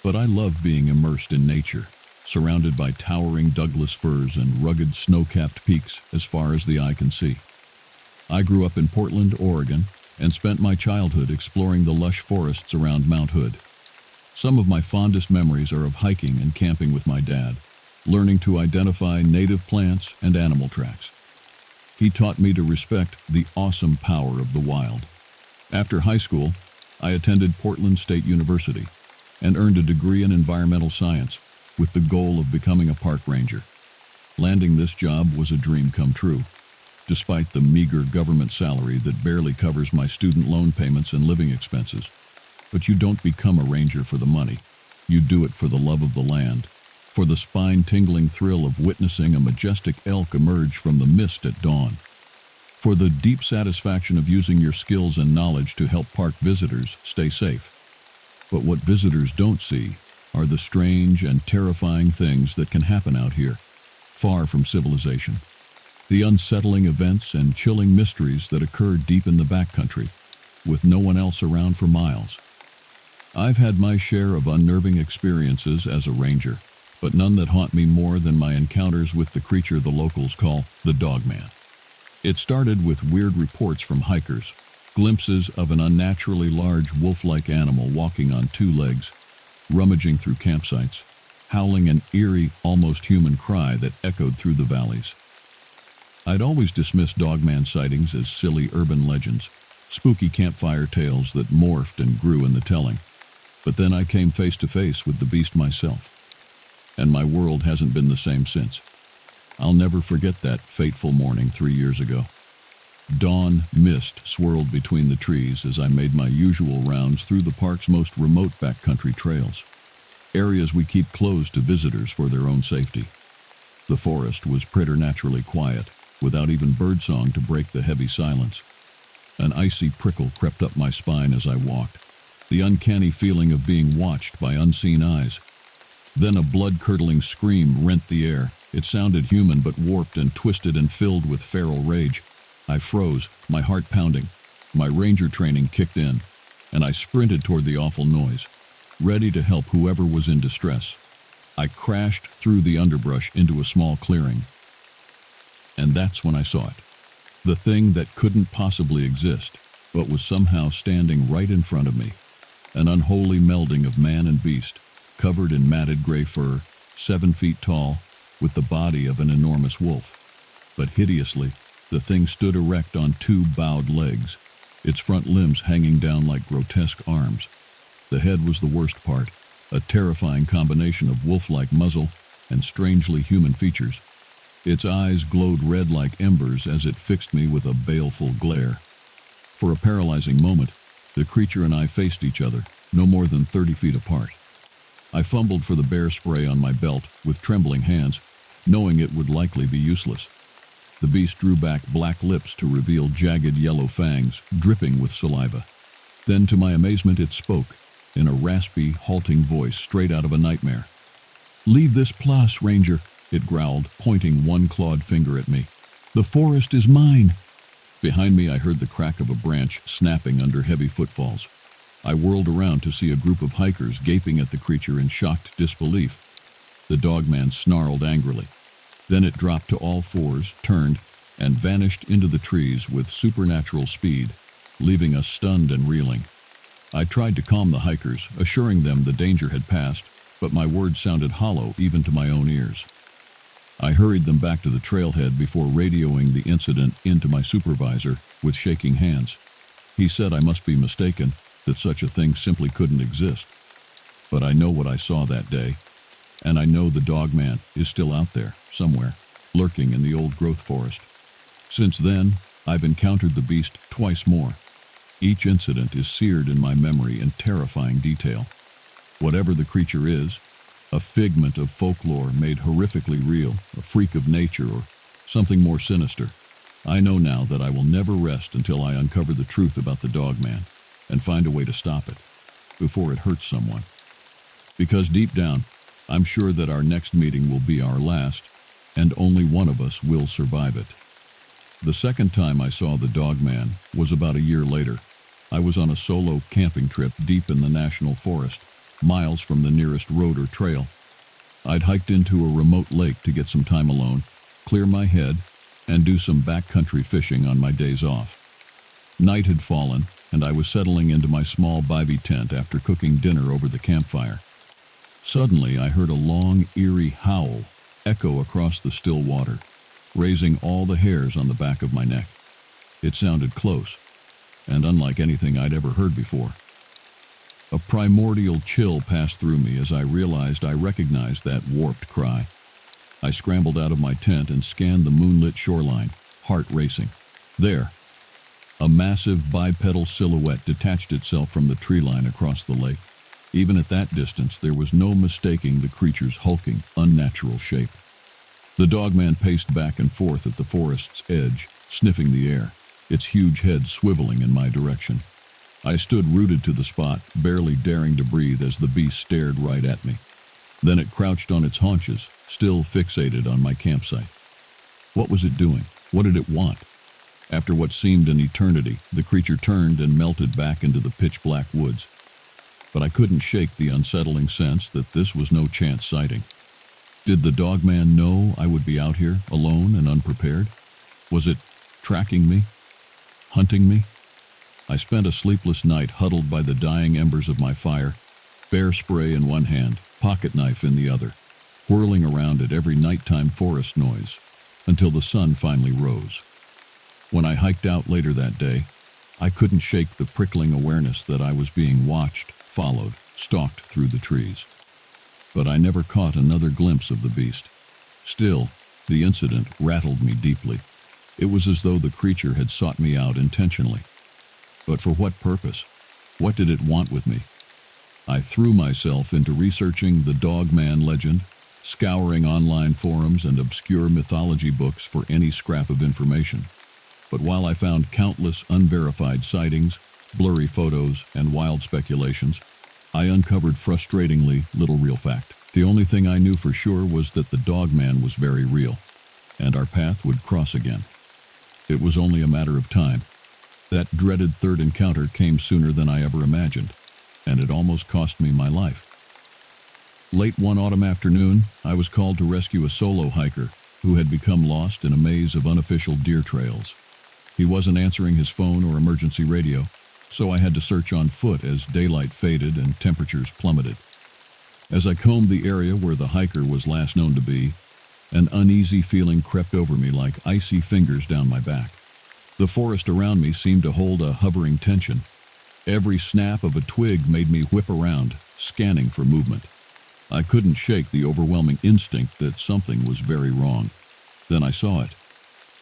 A: but I love being immersed in nature, surrounded by towering Douglas firs and rugged snow-capped peaks as far as the eye can see. I grew up in Portland, Oregon, and spent my childhood exploring the lush forests around Mount Hood. Some of my fondest memories are of hiking and camping with my dad, learning to identify native plants and animal tracks. He taught me to respect the awesome power of the wild. After high school, I attended Portland State University and earned a degree in environmental science with the goal of becoming a park ranger. Landing this job was a dream come true, despite the meager government salary that barely covers my student loan payments and living expenses. But you don't become a ranger for the money. You do it for the love of the land, for the spine-tingling thrill of witnessing a majestic elk emerge from the mist at dawn, for the deep satisfaction of using your skills and knowledge to help park visitors stay safe. But what visitors don't see are the strange and terrifying things that can happen out here, far from civilization. The unsettling events and chilling mysteries that occur deep in the backcountry, with no one else around for miles. I've had my share of unnerving experiences as a ranger, but none that haunt me more than my encounters with the creature the locals call the dogman. It started with weird reports from hikers, glimpses of an unnaturally large wolf-like animal walking on 2 legs, rummaging through campsites, howling an eerie, almost human cry that echoed through the valleys. I'd always dismissed dogman sightings as silly urban legends, spooky campfire tales that morphed and grew in the telling. But then I came face to face with the beast myself, and my world hasn't been the same since. I'll never forget that fateful morning 3 years ago. Dawn mist swirled between the trees as I made my usual rounds through the park's most remote backcountry trails, areas we keep closed to visitors for their own safety. The forest was preternaturally quiet, without even birdsong to break the heavy silence. An icy prickle crept up my spine as I walked, the uncanny feeling of being watched by unseen eyes. Then a blood-curdling scream rent the air. It sounded human but warped and twisted and filled with feral rage. I froze, my heart pounding. My ranger training kicked in, and I sprinted toward the awful noise, ready to help whoever was in distress. I crashed through the underbrush into a small clearing. And that's when I saw it. The thing that couldn't possibly exist, but was somehow standing right in front of me. An unholy melding of man and beast, covered in matted gray fur, 7 feet tall, with the body of an enormous wolf. But hideously, the thing stood erect on 2 bowed legs, its front limbs hanging down like grotesque arms. The head was the worst part, a terrifying combination of wolf-like muzzle and strangely human features. Its eyes glowed red like embers as it fixed me with a baleful glare. For a paralyzing moment, the creature and I faced each other, no more than 30 feet apart. I fumbled for the bear spray on my belt with trembling hands, knowing it would likely be useless. The beast drew back black lips to reveal jagged yellow fangs, dripping with saliva. Then, to my amazement, it spoke, in a raspy, halting voice straight out of a nightmare. "Leave this place, Ranger," it growled, pointing one clawed finger at me. "The forest is mine." Behind me, I heard the crack of a branch snapping under heavy footfalls. I whirled around to see a group of hikers gaping at the creature in shocked disbelief. The dogman snarled angrily. Then it dropped to all fours, turned, and vanished into the trees with supernatural speed, leaving us stunned and reeling. I tried to calm the hikers, assuring them the danger had passed, but my words sounded hollow even to my own ears. I hurried them back to the trailhead before radioing the incident into my supervisor with shaking hands. He said I must be mistaken, that such a thing simply couldn't exist. But I know what I saw that day, and I know the dogman is still out there, somewhere, lurking in the old growth forest. Since then, I've encountered the beast twice more. Each incident is seared in my memory in terrifying detail. Whatever the creature is, a figment of folklore made horrifically real, a freak of nature, or something more sinister, I know now that I will never rest until I uncover the truth about the dogman and find a way to stop it, before it hurts someone. Because deep down, I'm sure that our next meeting will be our last, and only one of us will survive it. The second time I saw the dogman was about a year later. I was on a solo camping trip deep in the national forest, miles from the nearest road or trail. I'd hiked into a remote lake to get some time alone, clear my head, and do some backcountry fishing on my days off. Night had fallen, and I was settling into my small bivy tent after cooking dinner over the campfire. Suddenly, I heard a long, eerie howl echo across the still water, raising all the hairs on the back of my neck. It sounded close, and unlike anything I'd ever heard before. A primordial chill passed through me as I realized I recognized that warped cry. I scrambled out of my tent and scanned the moonlit shoreline, heart racing. There, a massive bipedal silhouette detached itself from the tree line across the lake. Even at that distance, there was no mistaking the creature's hulking, unnatural shape. The dogman paced back and forth at the forest's edge, sniffing the air, its huge head swiveling in my direction. I stood rooted to the spot, barely daring to breathe as the beast stared right at me. Then it crouched on its haunches, still fixated on my campsite. What was it doing? What did it want? After what seemed an eternity, the creature turned and melted back into the pitch-black woods. But I couldn't shake the unsettling sense that this was no chance sighting. Did the dogman know I would be out here, alone and unprepared? Was it tracking me? Hunting me? I spent a sleepless night huddled by the dying embers of my fire, bear spray in one hand, pocket knife in the other, whirling around at every nighttime forest noise, until the sun finally rose. When I hiked out later that day, I couldn't shake the prickling awareness that I was being watched, followed, stalked through the trees. But I never caught another glimpse of the beast. Still, the incident rattled me deeply. It was as though the creature had sought me out intentionally. But for what purpose? What did it want with me? I threw myself into researching the dogman legend, scouring online forums and obscure mythology books for any scrap of information. But while I found countless unverified sightings, blurry photos, and wild speculations, I uncovered frustratingly little real fact. The only thing I knew for sure was that the dogman was very real, and our path would cross again. It was only a matter of time. That dreaded third encounter came sooner than I ever imagined, and it almost cost me my life. Late one autumn afternoon, I was called to rescue a solo hiker who had become lost in a maze of unofficial deer trails. He wasn't answering his phone or emergency radio, so I had to search on foot as daylight faded and temperatures plummeted. As I combed the area where the hiker was last known to be, an uneasy feeling crept over me like icy fingers down my back. The forest around me seemed to hold a hovering tension. Every snap of a twig made me whip around, scanning for movement. I couldn't shake the overwhelming instinct that something was very wrong. Then I saw it.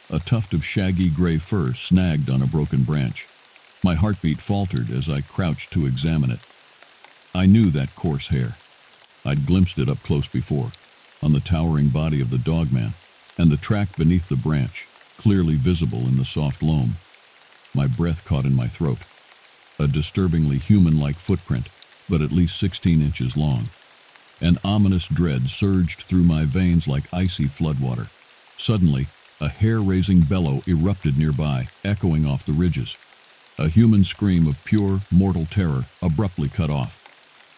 A: A tuft of shaggy gray fur snagged on a broken branch. My heartbeat faltered as I crouched to examine it. I knew that coarse hair. I'd glimpsed it up close before, on the towering body of the dogman, and the track beneath the branch, clearly visible in the soft loam. My breath caught in my throat. A disturbingly human-like footprint, but at least 16 inches long. An ominous dread surged through my veins like icy floodwater. Suddenly, a hair-raising bellow erupted nearby, echoing off the ridges. A human scream of pure, mortal terror abruptly cut off.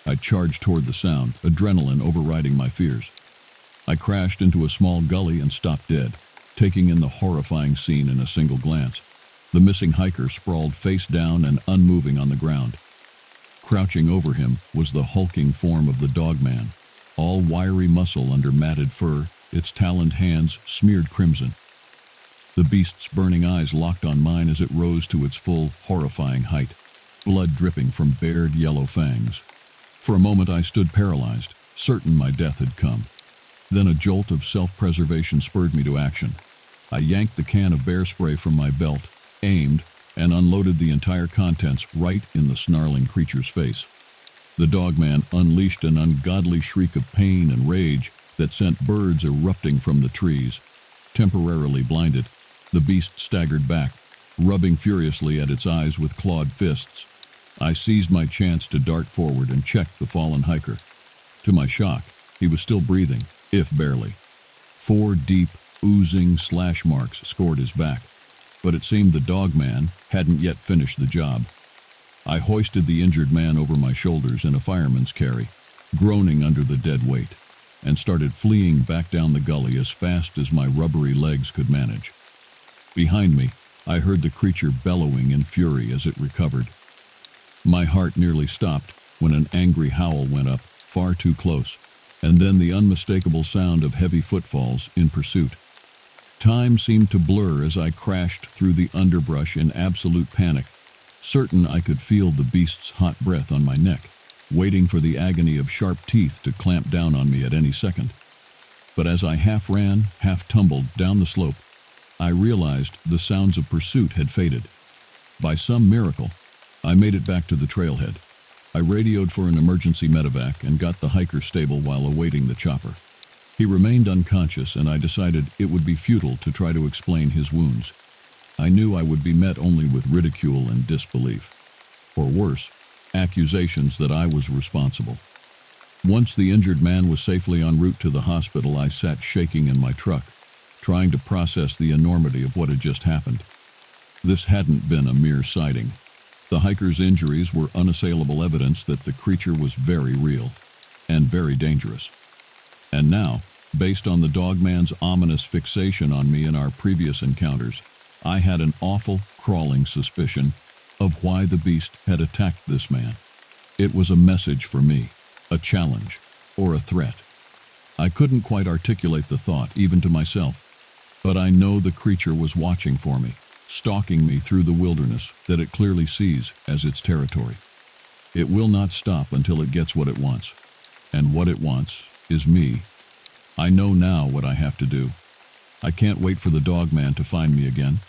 A: I charged toward the sound, adrenaline overriding my fears. I crashed into a small gully and stopped dead, taking in the horrifying scene in a single glance. The missing hiker sprawled face down and unmoving on the ground. Crouching over him was the hulking form of the dogman, all wiry muscle under matted fur, its taloned hands smeared crimson. The beast's burning eyes locked on mine as it rose to its full, horrifying height, blood dripping from bared yellow fangs. For a moment I stood paralyzed, certain my death had come. Then a jolt of self-preservation spurred me to action. I yanked the can of bear spray from my belt, aimed, and unloaded the entire contents right in the snarling creature's face. The dogman unleashed an ungodly shriek of pain and rage that sent birds erupting from the trees. Temporarily blinded, the beast staggered back, rubbing furiously at its eyes with clawed fists. I seized my chance to dart forward and check the fallen hiker. To my shock, he was still breathing, if barely. 4 deep, oozing slash marks scored his back, but it seemed the dogman hadn't yet finished the job. I hoisted the injured man over my shoulders in a fireman's carry, groaning under the dead weight, and started fleeing back down the gully as fast as my rubbery legs could manage. Behind me, I heard the creature bellowing in fury as it recovered. My heart nearly stopped when an angry howl went up, far too close, and then the unmistakable sound of heavy footfalls in pursuit. Time seemed to blur as I crashed through the underbrush in absolute panic, certain I could feel the beast's hot breath on my neck, waiting for the agony of sharp teeth to clamp down on me at any second. But as I half ran, half tumbled down the slope, I realized the sounds of pursuit had faded. By some miracle, I made it back to the trailhead. I radioed for an emergency medevac and got the hiker stable while awaiting the chopper. He remained unconscious, and I decided it would be futile to try to explain his wounds. I knew I would be met only with ridicule and disbelief. Or worse, accusations that I was responsible. Once the injured man was safely en route to the hospital, I sat shaking in my truck, trying to process the enormity of what had just happened. This hadn't been a mere sighting. The hiker's injuries were unassailable evidence that the creature was very real and very dangerous. And now, based on the dogman's ominous fixation on me in our previous encounters, I had an awful, crawling suspicion of why the beast had attacked this man. It was a message for me, a challenge, or a threat. I couldn't quite articulate the thought, even to myself, but I know the creature was watching for me, stalking me through the wilderness that it clearly sees as its territory. It will not stop until it gets what it wants, and what it wants is me. I know now what I have to do. I can't wait for the dogman to find me again.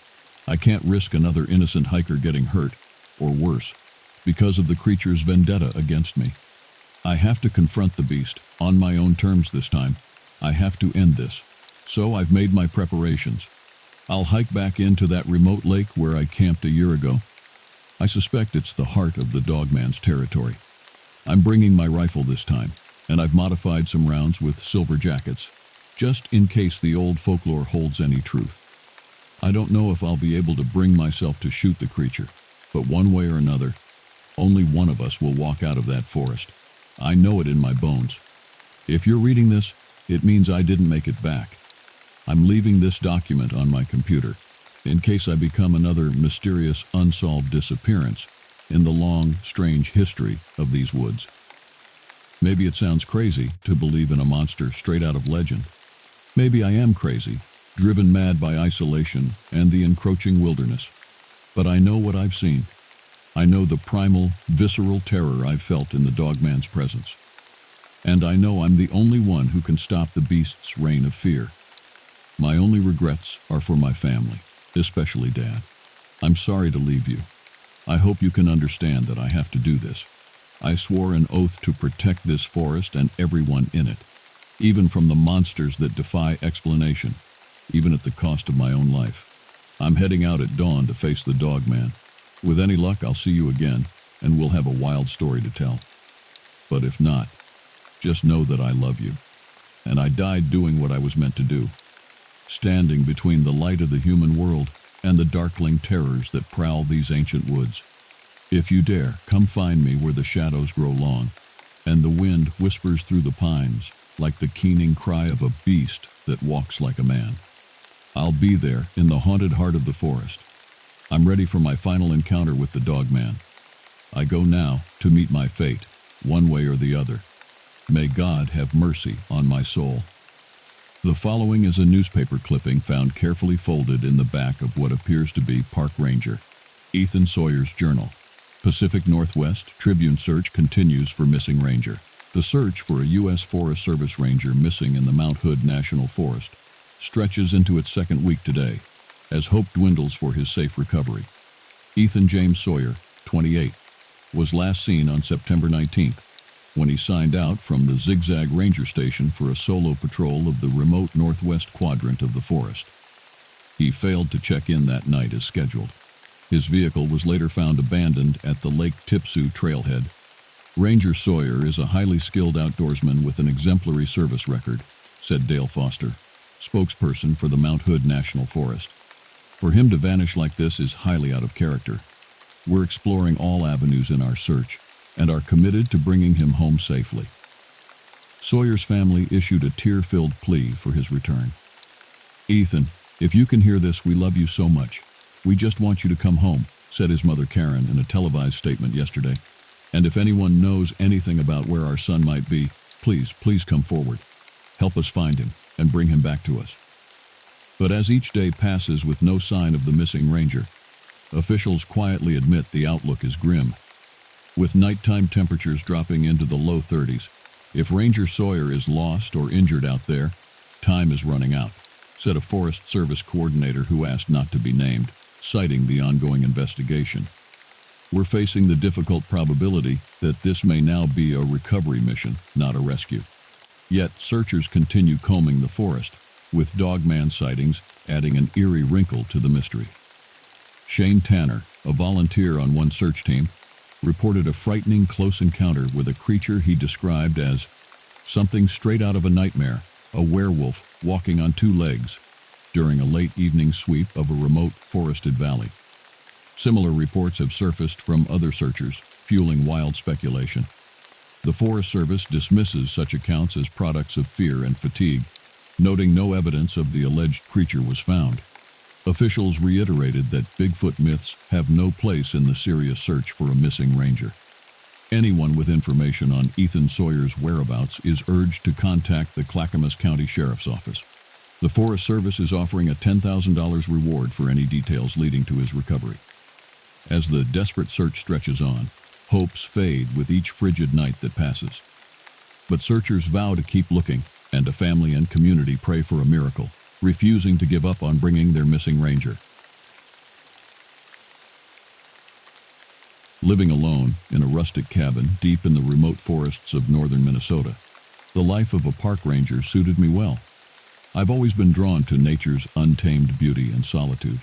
A: I can't risk another innocent hiker getting hurt, or worse, because of the creature's vendetta against me. I have to confront the beast, on my own terms this time. I have to end this. So I've made my preparations. I'll hike back into that remote lake where I camped a year ago. I suspect it's the heart of the dogman's territory. I'm bringing my rifle this time, and I've modified some rounds with silver jackets, just in case the old folklore holds any truth. I don't know if I'll be able to bring myself to shoot the creature, but one way or another, only one of us will walk out of that forest. I know it in my bones. If you're reading this, it means I didn't make it back. I'm leaving this document on my computer, in case I become another mysterious, unsolved disappearance in the long, strange history of these woods. Maybe it sounds crazy to believe in a monster straight out of legend. Maybe I am crazy, driven mad by isolation and the encroaching wilderness. But I know what I've seen. I know the primal, visceral terror I've felt in the dogman's presence. And I know I'm the only one who can stop the beast's reign of fear. My only regrets are for my family, especially Dad. I'm sorry to leave you. I hope you can understand that I have to do this. I swore an oath to protect this forest and everyone in it, even from the monsters that defy explanation, even at the cost of my own life. I'm heading out at dawn to face the dog man. With any luck, I'll see you again, and we'll have a wild story to tell. But if not, just know that I love you, and I died doing what I was meant to do, standing between the light of the human world and the darkling terrors that prowl these ancient woods. If you dare, come find me where the shadows grow long, and the wind whispers through the pines like the keening cry of a beast that walks like a man. I'll be there in the haunted heart of the forest. I'm ready for my final encounter with the dog man. I go now to meet my fate, one way or the other. May God have mercy on my soul. The following is a newspaper clipping found carefully folded in the back of what appears to be Park Ranger Ethan Sawyer's journal. Pacific Northwest Tribune search continues for missing ranger. The search for a U.S. Forest Service ranger missing in the Mount Hood National Forest stretches into its second week today, as hope dwindles for his safe recovery. Ethan James Sawyer, 28, was last seen on September 19th, when he signed out from the Zigzag Ranger Station for a solo patrol of the remote northwest quadrant of the forest. He failed to check in that night as scheduled. His vehicle was later found abandoned at the Lake Tipsu trailhead. Ranger Sawyer is a highly skilled outdoorsman with an exemplary service record, said Dale Foster, spokesperson for the Mount Hood National Forest. For him to vanish like this is highly out of character. We're exploring all avenues in our search and are committed to bringing him home safely. Sawyer's family issued a tear-filled plea for his return. Ethan, if you can hear this, we love you so much. We just want you to come home, said his mother Karen in a televised statement yesterday. And if anyone knows anything about where our son might be, please come forward. Help us find him and bring him back to us. But as each day passes with no sign of the missing ranger, officials quietly admit the outlook is grim. With nighttime temperatures dropping into the low 30s, if Ranger Sawyer is lost or injured out there, time is running out, said a Forest Service coordinator who asked not to be named, citing the ongoing investigation. We're facing the difficult probability that this may now be a recovery mission, not a rescue. Yet searchers continue combing the forest, with dogman sightings adding an eerie wrinkle to the mystery. Shane Tanner, a volunteer on one search team, reported a frightening close encounter with a creature he described as something straight out of a nightmare, a werewolf walking on two legs, during a late evening sweep of a remote forested valley. Similar reports have surfaced from other searchers, fueling wild speculation. The Forest Service dismisses such accounts as products of fear and fatigue, noting no evidence of the alleged creature was found. Officials reiterated that Bigfoot myths have no place in the serious search for a missing ranger. Anyone with information on Ethan Sawyer's whereabouts is urged to contact the Clackamas County Sheriff's Office. The Forest Service is offering a $10,000 reward for any details leading to his recovery. As the desperate search stretches on, hopes fade with each frigid night that passes. But searchers vow to keep looking, and a family and community pray for a miracle, refusing to give up on bringing their missing ranger. Living alone in a rustic cabin deep in the remote forests of northern Minnesota, the life of a park ranger suited me well. I've always been drawn to nature's untamed beauty and solitude.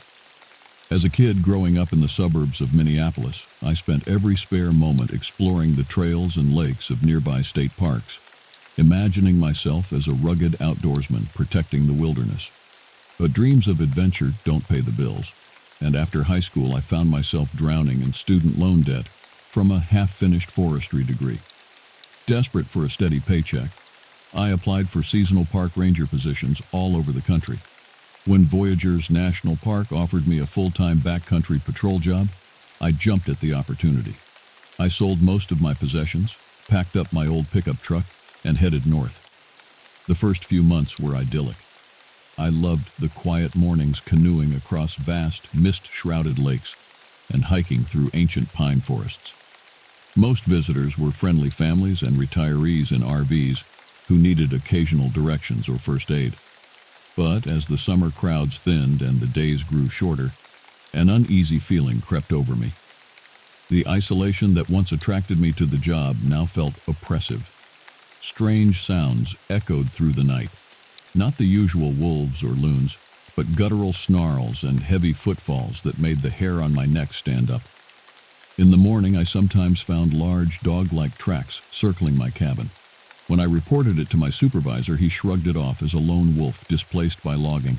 A: As a kid growing up in the suburbs of Minneapolis, I spent every spare moment exploring the trails and lakes of nearby state parks, imagining myself as a rugged outdoorsman protecting the wilderness. But dreams of adventure don't pay the bills, and after high school I found myself drowning in student loan debt from a half-finished forestry degree. Desperate for a steady paycheck, I applied for seasonal park ranger positions all over the country. When Voyageurs National Park offered me a full-time backcountry patrol job, I jumped at the opportunity. I sold most of my possessions, packed up my old pickup truck, and headed north. The first few months were idyllic. I loved the quiet mornings canoeing across vast, mist-shrouded lakes and hiking through ancient pine forests. Most visitors were friendly families and retirees in RVs who needed occasional directions or first aid. But as the summer crowds thinned and the days grew shorter, an uneasy feeling crept over me. The isolation that once attracted me to the job now felt oppressive. Strange sounds echoed through the night. Not the usual wolves or loons, but guttural snarls and heavy footfalls that made the hair on my neck stand up. In the morning, I sometimes found large dog-like tracks circling my cabin. When I reported it to my supervisor, he shrugged it off as a lone wolf displaced by logging.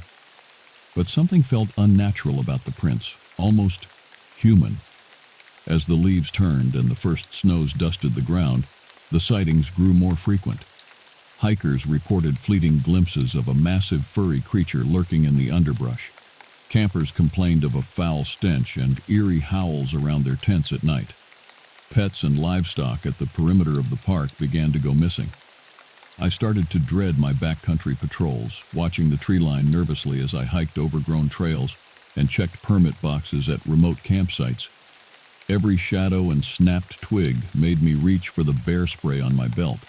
A: But something felt unnatural about the prints, almost human. As the leaves turned and the first snows dusted the ground, the sightings grew more frequent. Hikers reported fleeting glimpses of a massive furry creature lurking in the underbrush. Campers complained of a foul stench and eerie howls around their tents at night. Pets and livestock at the perimeter of the park began to go missing. I started to dread my backcountry patrols, watching the tree line nervously as I hiked overgrown trails and checked permit boxes at remote campsites. Every shadow and snapped twig made me reach for the bear spray on my belt.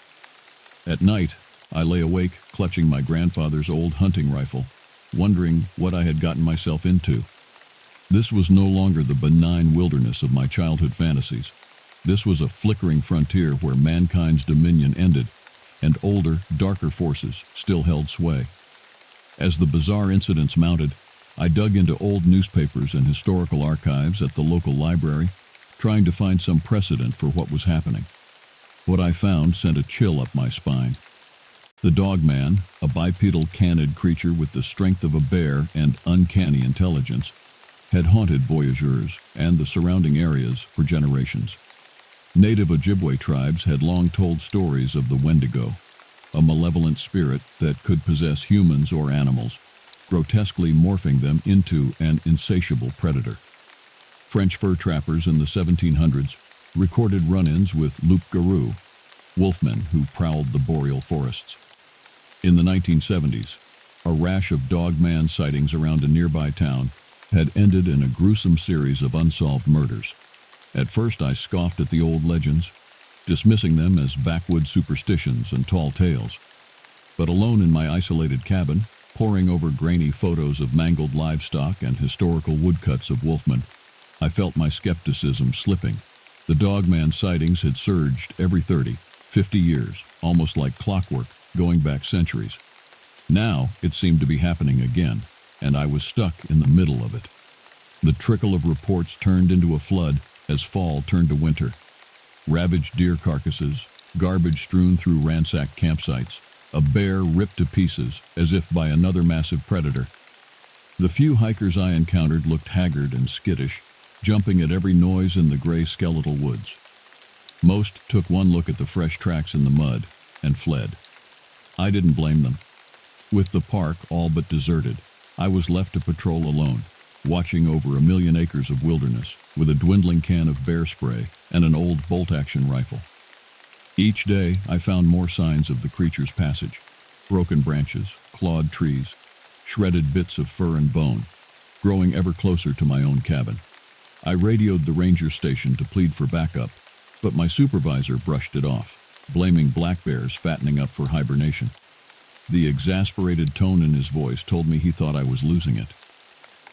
A: At night, I lay awake, clutching my grandfather's old hunting rifle, wondering what I had gotten myself into. This was no longer the benign wilderness of my childhood fantasies. This was a flickering frontier where mankind's dominion ended, and older, darker forces still held sway. As the bizarre incidents mounted, I dug into old newspapers and historical archives at the local library, trying to find some precedent for what was happening. What I found sent a chill up my spine. The Dogman, a bipedal canid creature with the strength of a bear and uncanny intelligence, had haunted voyageurs and the surrounding areas for generations. Native Ojibwe tribes had long told stories of the Wendigo, a malevolent spirit that could possess humans or animals, grotesquely morphing them into an insatiable predator. French fur trappers in the 1700s recorded run-ins with loup-garou, wolfmen who prowled the boreal forests. In the 1970s, a rash of dogman sightings around a nearby town had ended in a gruesome series of unsolved murders. At first, I scoffed at the old legends, dismissing them as backwoods superstitions and tall tales. But alone in my isolated cabin, poring over grainy photos of mangled livestock and historical woodcuts of wolfmen, I felt my skepticism slipping. The Dogman sightings had surged every 30, 50 years, almost like clockwork, going back centuries. Now it seemed to be happening again, and I was stuck in the middle of it. The trickle of reports turned into a flood as fall turned to winter. Ravaged deer carcasses, garbage strewn through ransacked campsites, a bear ripped to pieces as if by another massive predator. The few hikers I encountered looked haggard and skittish, jumping at every noise in the gray skeletal woods. Most took one look at the fresh tracks in the mud and fled. I didn't blame them. With the park all but deserted, I was left to patrol alone, watching over 1 million acres of wilderness with a dwindling can of bear spray and an old bolt-action rifle. Each day, I found more signs of the creature's passage: broken branches, clawed trees, shredded bits of fur and bone, growing ever closer to my own cabin. I radioed the ranger station to plead for backup, but my supervisor brushed it off, blaming black bears fattening up for hibernation. The exasperated tone in his voice told me he thought I was losing it.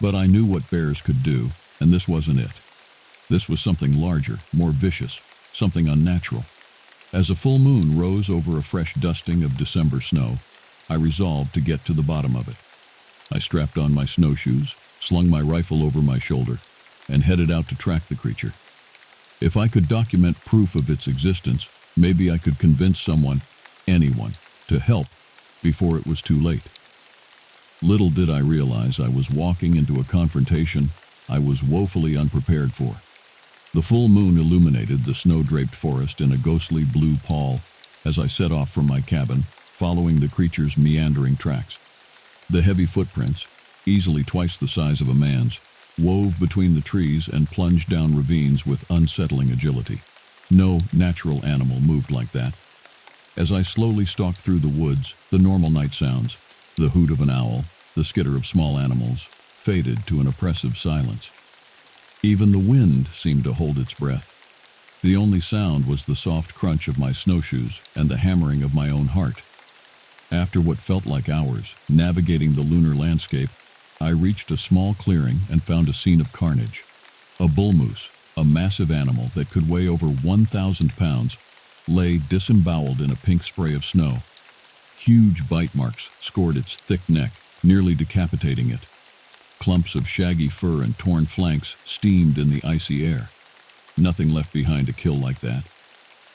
A: But I knew what bears could do, and this wasn't it. This was something larger, more vicious, something unnatural. As a full moon rose over a fresh dusting of December snow, I resolved to get to the bottom of it. I strapped on my snowshoes, slung my rifle over my shoulder, and headed out to track the creature. If I could document proof of its existence, maybe I could convince someone, anyone, to help before it was too late. Little did I realize I was walking into a confrontation I was woefully unprepared for. The full moon illuminated the snow-draped forest in a ghostly blue pall as I set off from my cabin, following the creature's meandering tracks. The heavy footprints, easily twice the size of a man's, wove between the trees and plunged down ravines with unsettling agility. No natural animal moved like that. As I slowly stalked through the woods, the normal night sounds, the hoot of an owl, the skitter of small animals, faded to an oppressive silence. Even the wind seemed to hold its breath. The only sound was the soft crunch of my snowshoes and the hammering of my own heart. After what felt like hours, navigating the lunar landscape, I reached a small clearing and found a scene of carnage. A bull moose, A massive animal that could weigh over 1,000 pounds lay disemboweled in a pink spray of snow. Huge bite marks scored its thick neck, nearly decapitating it. Clumps of shaggy fur and torn flanks steamed in the icy air. Nothing left behind to kill like that.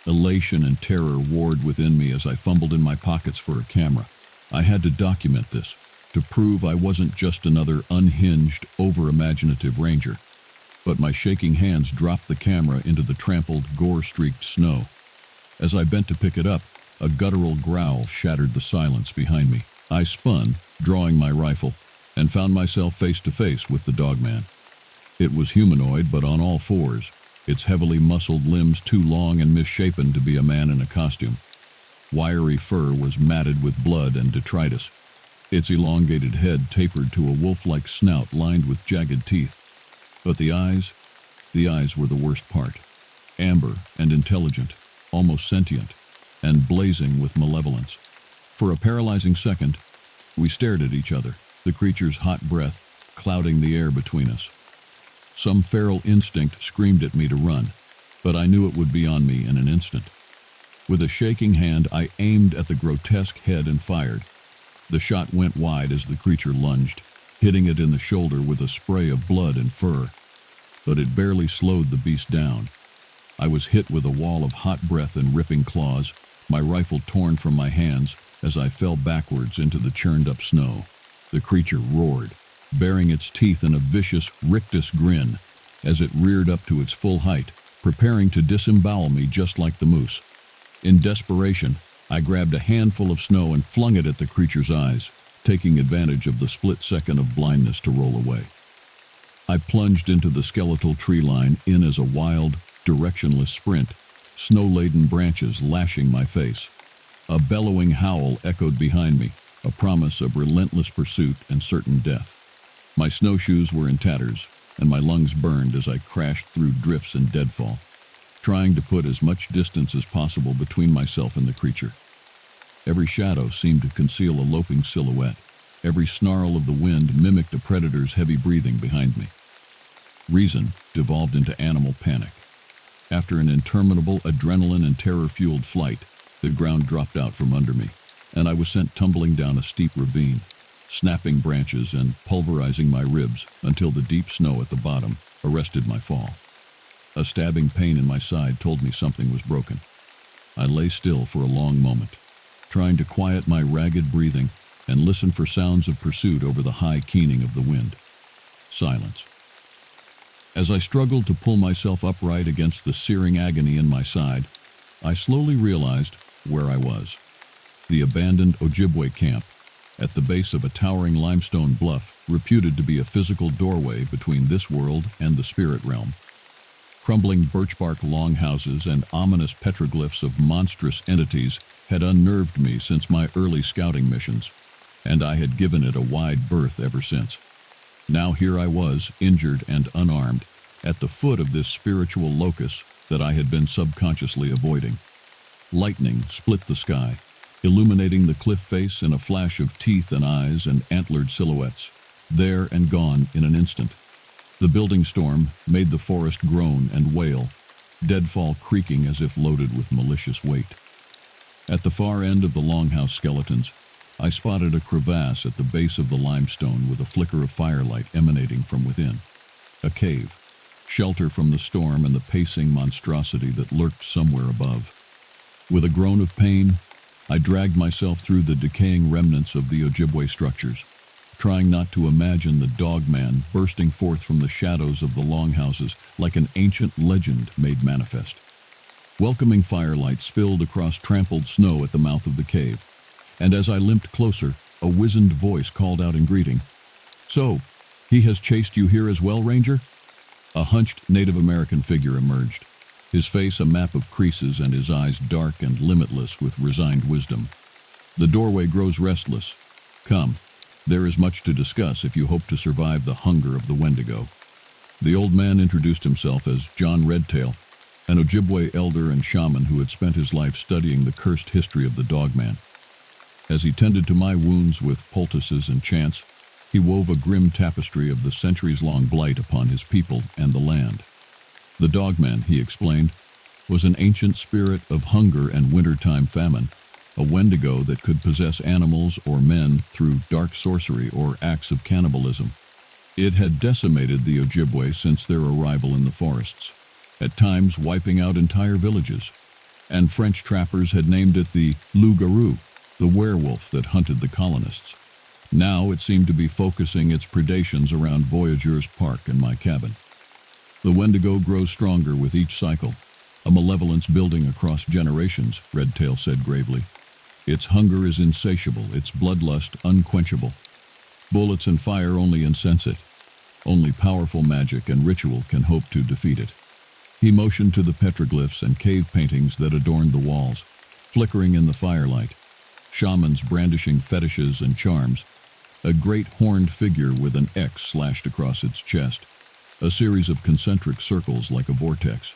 A: Elation and terror warred within me as I fumbled in my pockets for a camera. I had to document this, to prove I wasn't just another unhinged, over-imaginative ranger. But my shaking hands dropped the camera into the trampled, gore-streaked snow. As I bent to pick it up, a guttural growl shattered the silence behind me. I spun, drawing my rifle, and found myself face to face with the dogman. It was humanoid, but on all fours, its heavily muscled limbs too long and misshapen to be a man in a costume. Wiry fur was matted with blood and detritus. Its elongated head tapered to a wolf-like snout lined with jagged teeth. But the eyes were the worst part. Amber and intelligent, almost sentient, and blazing with malevolence. For a paralyzing second, we stared at each other, the creature's hot breath clouding the air between us. Some feral instinct screamed at me to run, but I knew it would be on me in an instant. With a shaking hand, I aimed at the grotesque head and fired. The shot went wide as the creature lunged, hitting it in the shoulder with a spray of blood and fur. But it barely slowed the beast down. I was hit with a wall of hot breath and ripping claws, my rifle torn from my hands as I fell backwards into the churned-up snow. The creature roared, baring its teeth in a vicious, rictus grin as it reared up to its full height, preparing to disembowel me just like the moose. In desperation, I grabbed a handful of snow and flung it at the creature's eyes, taking advantage of the split second of blindness to roll away. I plunged into the skeletal tree line in as a wild, directionless sprint, snow-laden branches lashing my face. A bellowing howl echoed behind me, a promise of relentless pursuit and certain death. My snowshoes were in tatters, and my lungs burned as I crashed through drifts and deadfall, trying to put as much distance as possible between myself and the creature. Every shadow seemed to conceal a loping silhouette. Every snarl of the wind mimicked a predator's heavy breathing behind me. Reason devolved into animal panic. After an interminable adrenaline and terror-fueled flight, the ground dropped out from under me, and I was sent tumbling down a steep ravine, snapping branches and pulverizing my ribs until the deep snow at the bottom arrested my fall. A stabbing pain in my side told me something was broken. I lay still for a long moment, trying to quiet my ragged breathing and listen for sounds of pursuit over the high keening of the wind. Silence. As I struggled to pull myself upright against the searing agony in my side, I slowly realized where I was. The abandoned Ojibwe camp, at the base of a towering limestone bluff reputed to be a physical doorway between this world and the spirit realm. Crumbling birch-bark longhouses and ominous petroglyphs of monstrous entities had unnerved me since my early scouting missions, and I had given it a wide berth ever since. Now here I was, injured and unarmed, at the foot of this spiritual locus that I had been subconsciously avoiding. Lightning split the sky, illuminating the cliff face in a flash of teeth and eyes and antlered silhouettes, there and gone in an instant. The building storm made the forest groan and wail, deadfall creaking as if loaded with malicious weight. At the far end of the longhouse skeletons, I spotted a crevasse at the base of the limestone with a flicker of firelight emanating from within. A cave, shelter from the storm and the pacing monstrosity that lurked somewhere above. With a groan of pain, I dragged myself through the decaying remnants of the Ojibwe structures, trying not to imagine the dogman bursting forth from the shadows of the longhouses like an ancient legend made manifest. Welcoming firelight spilled across trampled snow at the mouth of the cave, and as I limped closer, a wizened voice called out in greeting, "So, he has chased you here as well, Ranger?" A hunched Native American figure emerged, his face a map of creases and his eyes dark and limitless with resigned wisdom. "The doorway grows restless. Come, there is much to discuss if you hope to survive the hunger of the Wendigo." The old man introduced himself as John Redtail, an Ojibwe elder and shaman who had spent his life studying the cursed history of the dogman. As he tended to my wounds with poultices and chants, he wove a grim tapestry of the centuries-long blight upon his people and the land. The dogman, he explained, was an ancient spirit of hunger and wintertime famine, a wendigo that could possess animals or men through dark sorcery or acts of cannibalism. It had decimated the Ojibwe since their arrival in the forests, at times wiping out entire villages, and French trappers had named it the loup-garou, the werewolf that hunted the colonists. Now it seemed to be focusing its predations around Voyageurs Park and my cabin. The wendigo grows stronger with each cycle, a malevolence building across generations, Redtail said gravely. Its hunger is insatiable, its bloodlust unquenchable. Bullets and fire only incense it. Only powerful magic and ritual can hope to defeat it. He motioned to the petroglyphs and cave paintings that adorned the walls, flickering in the firelight. Shamans brandishing fetishes and charms. A great horned figure with an X slashed across its chest. A series of concentric circles like a vortex.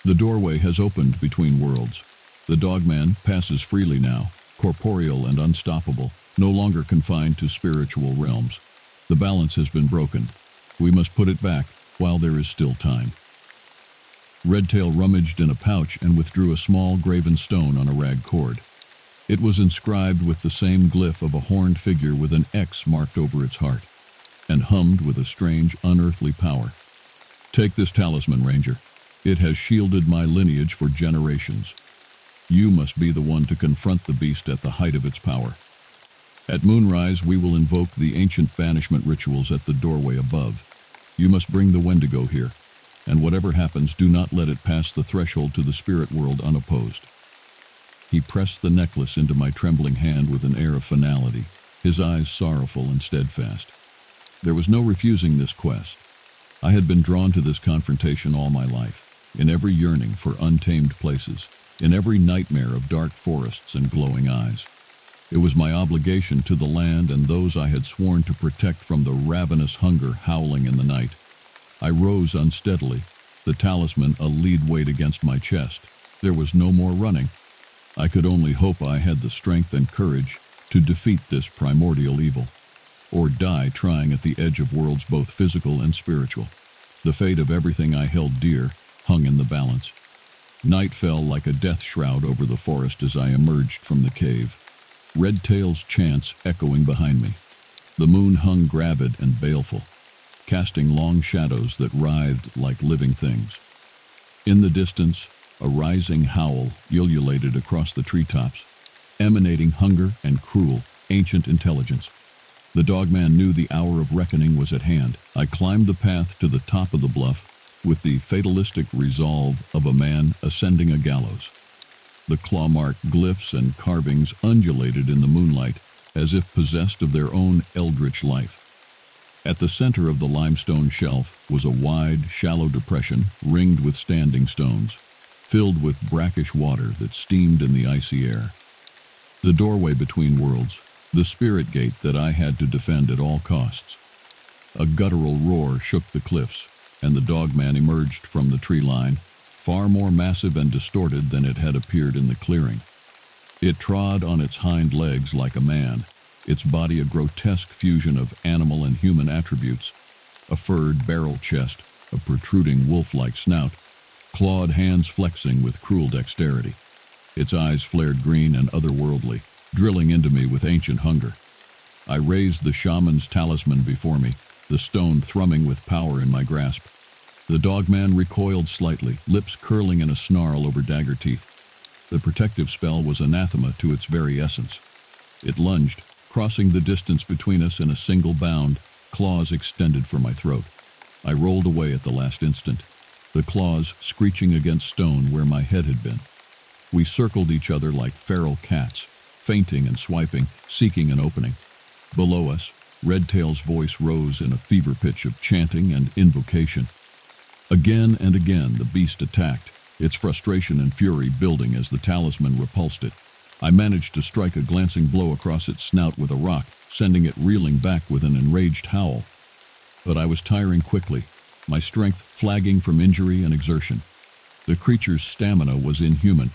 A: The doorway has opened between worlds. The dogman passes freely now, corporeal and unstoppable, no longer confined to spiritual realms. The balance has been broken. We must put it back while there is still time. Redtail rummaged in a pouch and withdrew a small graven stone on a rag cord. It was inscribed with the same glyph of a horned figure with an X marked over its heart, and hummed with a strange, unearthly power. Take this talisman, Ranger. It has shielded my lineage for generations. You must be the one to confront the beast at the height of its power. At moonrise, we will invoke the ancient banishment rituals at the doorway above. You must bring the Wendigo here, and whatever happens, do not let it pass the threshold to the spirit world unopposed. He pressed the necklace into my trembling hand with an air of finality, his eyes sorrowful and steadfast. There was no refusing this quest. I had been drawn to this confrontation all my life, in every yearning for untamed places, in every nightmare of dark forests and glowing eyes. It was my obligation to the land and those I had sworn to protect from the ravenous hunger howling in the night. I rose unsteadily, the talisman a lead weight against my chest. There was no more running. I could only hope I had the strength and courage to defeat this primordial evil, or die trying at the edge of worlds both physical and spiritual. The fate of everything I held dear hung in the balance. Night fell like a death shroud over the forest as I emerged from the cave, Redtail's chants echoing behind me. The moon hung gravid and baleful, casting long shadows that writhed like living things. In the distance, a rising howl ululated across the treetops, emanating hunger and cruel, ancient intelligence. The dogman knew the hour of reckoning was at hand. I climbed the path to the top of the bluff with the fatalistic resolve of a man ascending a gallows. The claw-marked glyphs and carvings undulated in the moonlight as if possessed of their own eldritch life. At the center of the limestone shelf was a wide, shallow depression ringed with standing stones, filled with brackish water that steamed in the icy air. The doorway between worlds, the spirit gate that I had to defend at all costs. A guttural roar shook the cliffs, and the dogman emerged from the tree line, far more massive and distorted than it had appeared in the clearing. It trod on its hind legs like a man, its body a grotesque fusion of animal and human attributes, a furred barrel chest, a protruding wolf-like snout, clawed hands flexing with cruel dexterity. Its eyes flared green and otherworldly, drilling into me with ancient hunger. I raised the shaman's talisman before me, the stone thrumming with power in my grasp. The dogman recoiled slightly, lips curling in a snarl over dagger teeth. The protective spell was anathema to its very essence. It lunged, crossing the distance between us in a single bound, claws extended for my throat. I rolled away at the last instant, the claws screeching against stone where my head had been. We circled each other like feral cats, feinting and swiping, seeking an opening. Below us, Redtail's voice rose in a fever pitch of chanting and invocation. Again and again the beast attacked, its frustration and fury building as the talisman repulsed it. I managed to strike a glancing blow across its snout with a rock, sending it reeling back with an enraged howl. But I was tiring quickly, my strength flagging from injury and exertion. The creature's stamina was inhuman,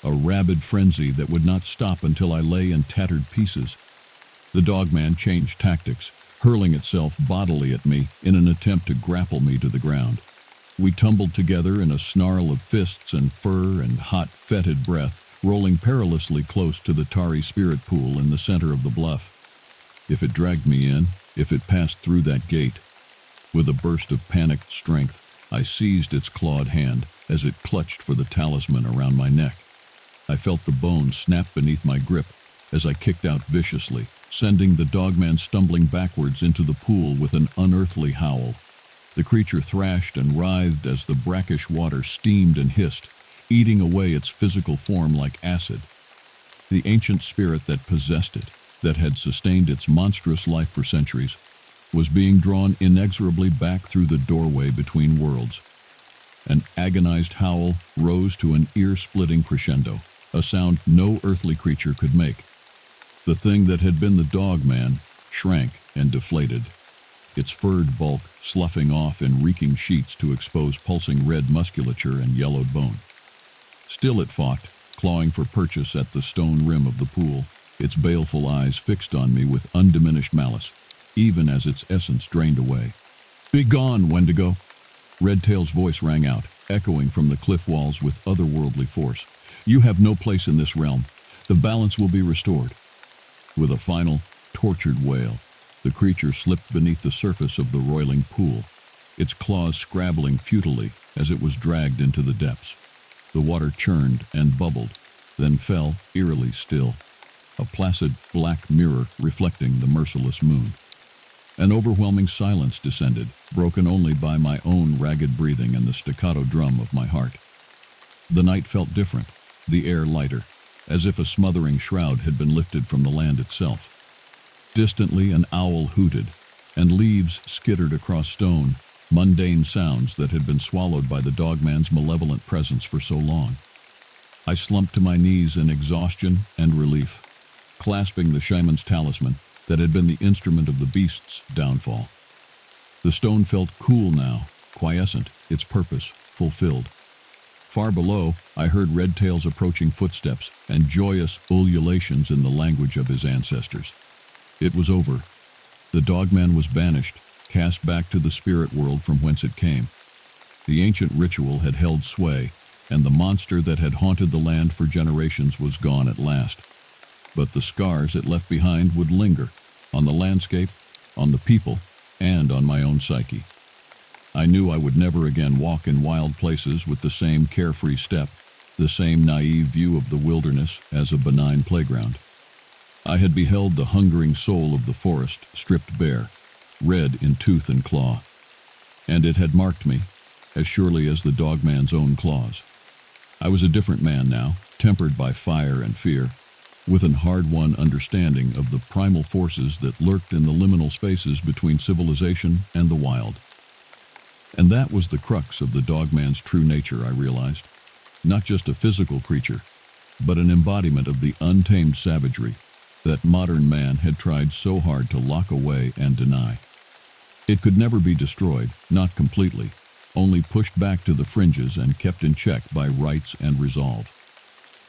A: a rabid frenzy that would not stop until I lay in tattered pieces. The dogman changed tactics, hurling itself bodily at me in an attempt to grapple me to the ground. We tumbled together in a snarl of fists and fur and hot, fetid breath, rolling perilously close to the tarry spirit pool in the center of the bluff. If it dragged me in, if it passed through that gate. With a burst of panicked strength, I seized its clawed hand as it clutched for the talisman around my neck. I felt the bone snap beneath my grip as I kicked out viciously, sending the dogman stumbling backwards into the pool with an unearthly howl. The creature thrashed and writhed as the brackish water steamed and hissed, eating away its physical form like acid. The ancient spirit that possessed it, that had sustained its monstrous life for centuries, was being drawn inexorably back through the doorway between worlds. An agonized howl rose to an ear-splitting crescendo, a sound no earthly creature could make. The thing that had been the dogman shrank and deflated, its furred bulk sloughing off in reeking sheets to expose pulsing red musculature and yellowed bone. Still it fought, clawing for purchase at the stone rim of the pool, its baleful eyes fixed on me with undiminished malice, even as its essence drained away. "Begone, Wendigo!" Redtail's voice rang out, echoing from the cliff walls with otherworldly force. "You have no place in this realm. The balance will be restored." With a final, tortured wail, the creature slipped beneath the surface of the roiling pool, its claws scrabbling futilely as it was dragged into the depths. The water churned and bubbled, then fell eerily still, a placid black mirror reflecting the merciless moon. An overwhelming silence descended, broken only by my own ragged breathing and the staccato drum of my heart. The night felt different, the air lighter, as if a smothering shroud had been lifted from the land itself. Distantly an owl hooted, and leaves skittered across stone, mundane sounds that had been swallowed by the dogman's malevolent presence for so long. I slumped to my knees in exhaustion and relief, clasping the shaman's talisman that had been the instrument of the beast's downfall. The stone felt cool now, quiescent, its purpose fulfilled. Far below, I heard Redtail's approaching footsteps and joyous ululations in the language of his ancestors. It was over. The dogman was banished, cast back to the spirit world from whence it came. The ancient ritual had held sway, and the monster that had haunted the land for generations was gone at last. But the scars it left behind would linger, on the landscape, on the people, and on my own psyche. I knew I would never again walk in wild places with the same carefree step, the same naive view of the wilderness as a benign playground. I had beheld the hungering soul of the forest stripped bare, red in tooth and claw, and it had marked me, as surely as the dogman's own claws. I was a different man now, tempered by fire and fear, with an hard-won understanding of the primal forces that lurked in the liminal spaces between civilization and the wild. And that was the crux of the dogman's true nature, I realized. Not just a physical creature, but an embodiment of the untamed savagery that modern man had tried so hard to lock away and deny. It could never be destroyed, not completely, only pushed back to the fringes and kept in check by rights and resolve.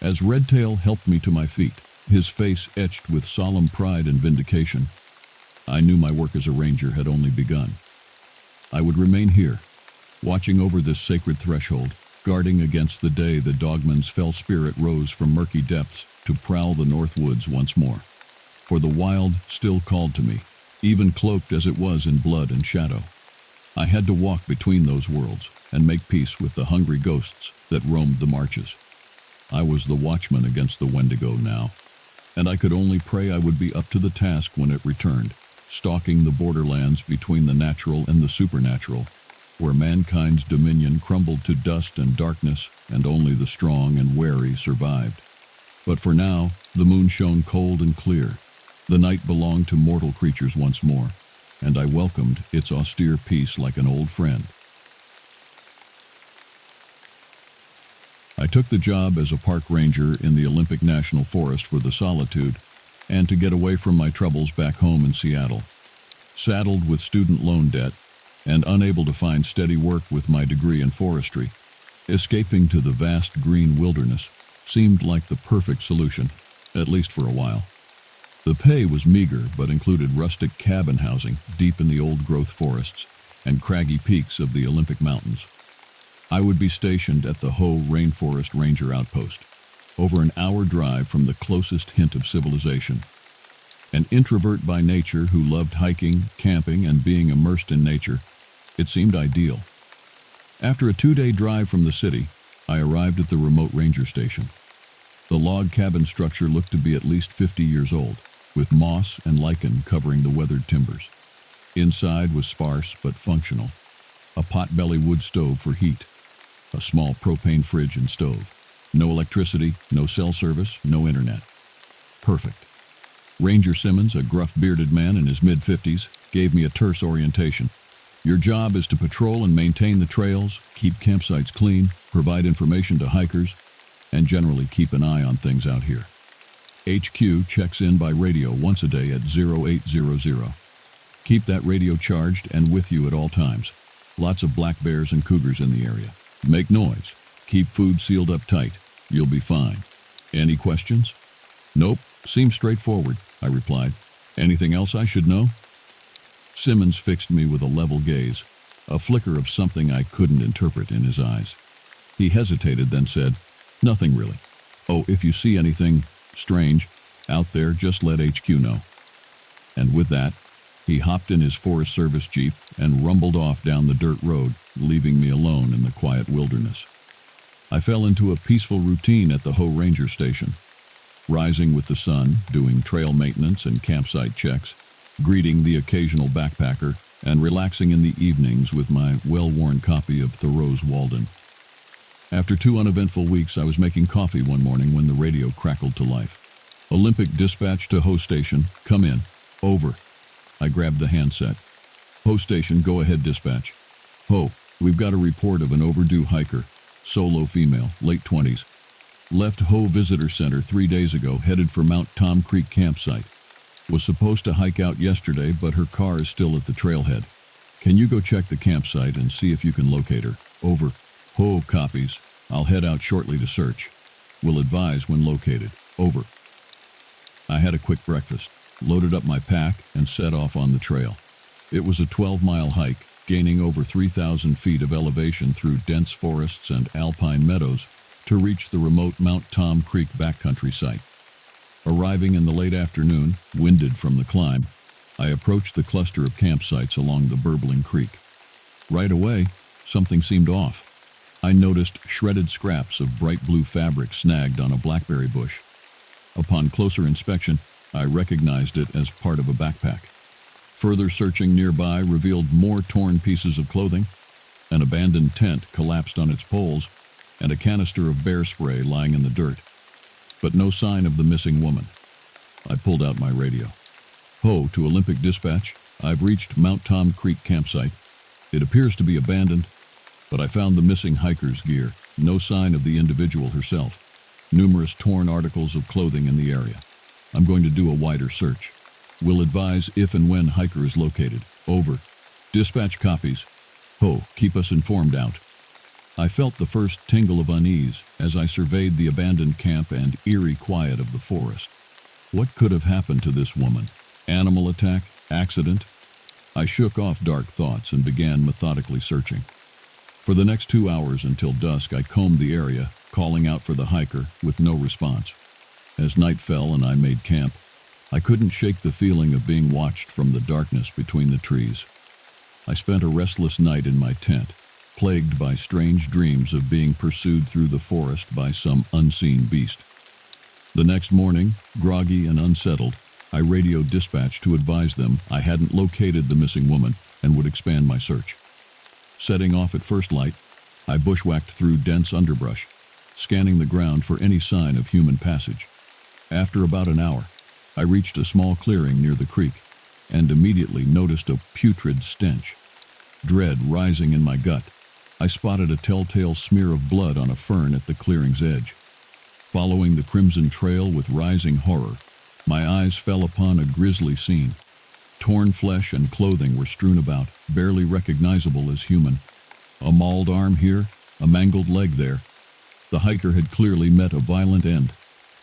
A: As Redtail helped me to my feet, his face etched with solemn pride and vindication, I knew my work as a ranger had only begun. I would remain here, watching over this sacred threshold, guarding against the day the dogman's fell spirit rose from murky depths to prowl the north woods once more. For the wild still called to me, even cloaked as it was in blood and shadow. I had to walk between those worlds and make peace with the hungry ghosts that roamed the marches. I was the watchman against the Wendigo now, and I could only pray I would be up to the task when it returned, stalking the borderlands between the natural and the supernatural, where mankind's dominion crumbled to dust and darkness, and only the strong and wary survived. But for now, the moon shone cold and clear. The night belonged to mortal creatures once more, and I welcomed its austere peace like an old friend. I took the job as a park ranger in the Olympic National Forest for the solitude and to get away from my troubles back home in Seattle. Saddled with student loan debt and unable to find steady work with my degree in forestry, escaping to the vast green wilderness seemed like the perfect solution, at least for a while. The pay was meager but included rustic cabin housing deep in the old-growth forests and craggy peaks of the Olympic Mountains. I would be stationed at the Ho Rainforest Ranger Outpost, over an hour drive from the closest hint of civilization. An introvert by nature who loved hiking, camping, and being immersed in nature, it seemed ideal. After a 2-day drive from the city, I arrived at the remote ranger station. The log cabin structure looked to be at least 50 years old, with moss and lichen covering the weathered timbers. Inside was sparse but functional. A potbelly wood stove for heat, a small propane fridge and stove. No electricity, no cell service, no internet. Perfect. Ranger Simmons, a gruff bearded man in his mid-50s, gave me a terse orientation. Your job is to patrol and maintain the trails, keep campsites clean, provide information to hikers, and generally keep an eye on things out here. HQ checks in by radio once a day at 0800. Keep that radio charged and with you at all times. Lots of black bears and cougars in the area. Make noise. Keep food sealed up tight. You'll be fine. Any questions? Nope. Seems straightforward, I replied. Anything else I should know? Simmons fixed me with a level gaze, a flicker of something I couldn't interpret in his eyes. He hesitated, then said, Nothing really. Oh, if you see anything strange out there, just let HQ know. And with that, he hopped in his Forest Service Jeep and rumbled off down the dirt road, leaving me alone in the quiet wilderness. I fell into a peaceful routine at the Ho Ranger Station, rising with the sun, doing trail maintenance and campsite checks, greeting the occasional backpacker, and relaxing in the evenings with my well-worn copy of Thoreau's Walden. After 2 uneventful weeks, I was making coffee one morning when the radio crackled to life. Olympic dispatch to Ho Station, come in. Over. I grabbed the handset. Ho Station, go ahead dispatch. Ho, we've got a report of an overdue hiker, solo female, late 20s. Left Ho Visitor Center 3 days ago, headed for Mount Tom Creek campsite. Was supposed to hike out yesterday, but her car is still at the trailhead. Can you go check the campsite and see if you can locate her? Over. Ho copies. I'll head out shortly to search. Will advise when located. Over. I had a quick breakfast, loaded up my pack, and set off on the trail. It was a 12-mile hike, gaining over 3,000 feet of elevation through dense forests and alpine meadows to reach the remote Mount Tom Creek backcountry site. Arriving in the late afternoon, winded from the climb, I approached the cluster of campsites along the burbling creek. Right away, something seemed off. I noticed shredded scraps of bright blue fabric snagged on a blackberry bush. Upon closer inspection, I recognized it as part of a backpack. Further searching nearby revealed more torn pieces of clothing, an abandoned tent collapsed on its poles, and a canister of bear spray lying in the dirt. But no sign of the missing woman. I pulled out my radio. Ho, to Olympic Dispatch, I've reached Mount Tom Creek campsite. It appears to be abandoned, but I found the missing hiker's gear, no sign of the individual herself. Numerous torn articles of clothing in the area. I'm going to do a wider search. Will advise if and when hiker is located. Over. Dispatch copies. Ho, keep us informed out. I felt the first tingle of unease as I surveyed the abandoned camp and eerie quiet of the forest. What could have happened to this woman? Animal attack? Accident? I shook off dark thoughts and began methodically searching. For the next 2 hours until dusk, I combed the area, calling out for the hiker with no response. As night fell and I made camp, I couldn't shake the feeling of being watched from the darkness between the trees. I spent a restless night in my tent, plagued by strange dreams of being pursued through the forest by some unseen beast. The next morning, groggy and unsettled, I radioed dispatch to advise them I hadn't located the missing woman and would expand my search. Setting off at first light, I bushwhacked through dense underbrush, scanning the ground for any sign of human passage. After about an hour, I reached a small clearing near the creek and immediately noticed a putrid stench. Dread rising in my gut, I spotted a telltale smear of blood on a fern at the clearing's edge. Following the crimson trail with rising horror, my eyes fell upon a grisly scene. Torn flesh and clothing were strewn about, barely recognizable as human. A mauled arm here, a mangled leg there. The hiker had clearly met a violent end.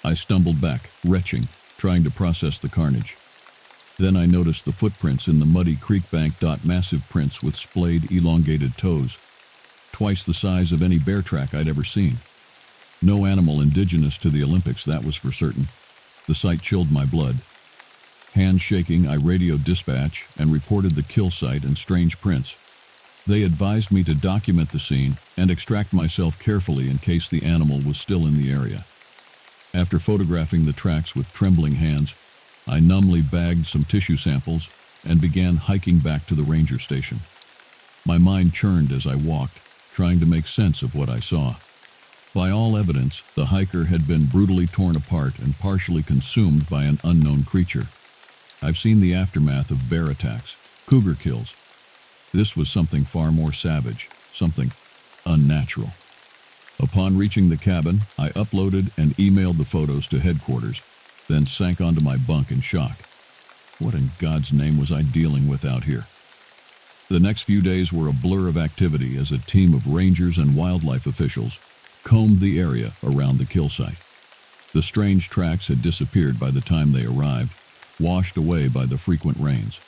A: I stumbled back, retching, trying to process the carnage. Then I noticed the footprints in the muddy creek bank. Massive prints with splayed, elongated toes. twice the size of any bear track I'd ever seen. No animal indigenous to the Olympics, that was for certain. The sight chilled my blood. Hands shaking, I radioed dispatch and reported the kill site and strange prints. They advised me to document the scene and extract myself carefully in case the animal was still in the area. After photographing the tracks with trembling hands, I numbly bagged some tissue samples and began hiking back to the ranger station. My mind churned as I walked, trying to make sense of what I saw. By all evidence, the hiker had been brutally torn apart and partially consumed by an unknown creature. I've seen the aftermath of bear attacks, cougar kills. This was something far more savage, something unnatural. Upon reaching the cabin, I uploaded and emailed the photos to headquarters, then sank onto my bunk in shock. What in God's name was I dealing with out here? The next few days were a blur of activity as a team of rangers and wildlife officials combed the area around the kill site. The strange tracks had disappeared by the time they arrived, washed away by the frequent rains.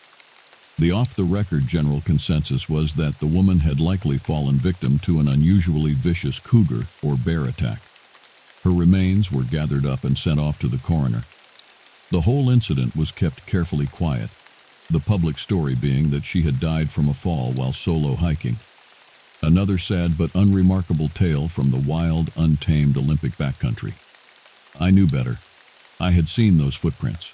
A: The off-the-record general consensus was that the woman had likely fallen victim to an unusually vicious cougar or bear attack. Her remains were gathered up and sent off to the coroner. The whole incident was kept carefully quiet, the public story being that she had died from a fall while solo hiking. Another sad but unremarkable tale from the wild, untamed Olympic backcountry. I knew better. I had seen those footprints.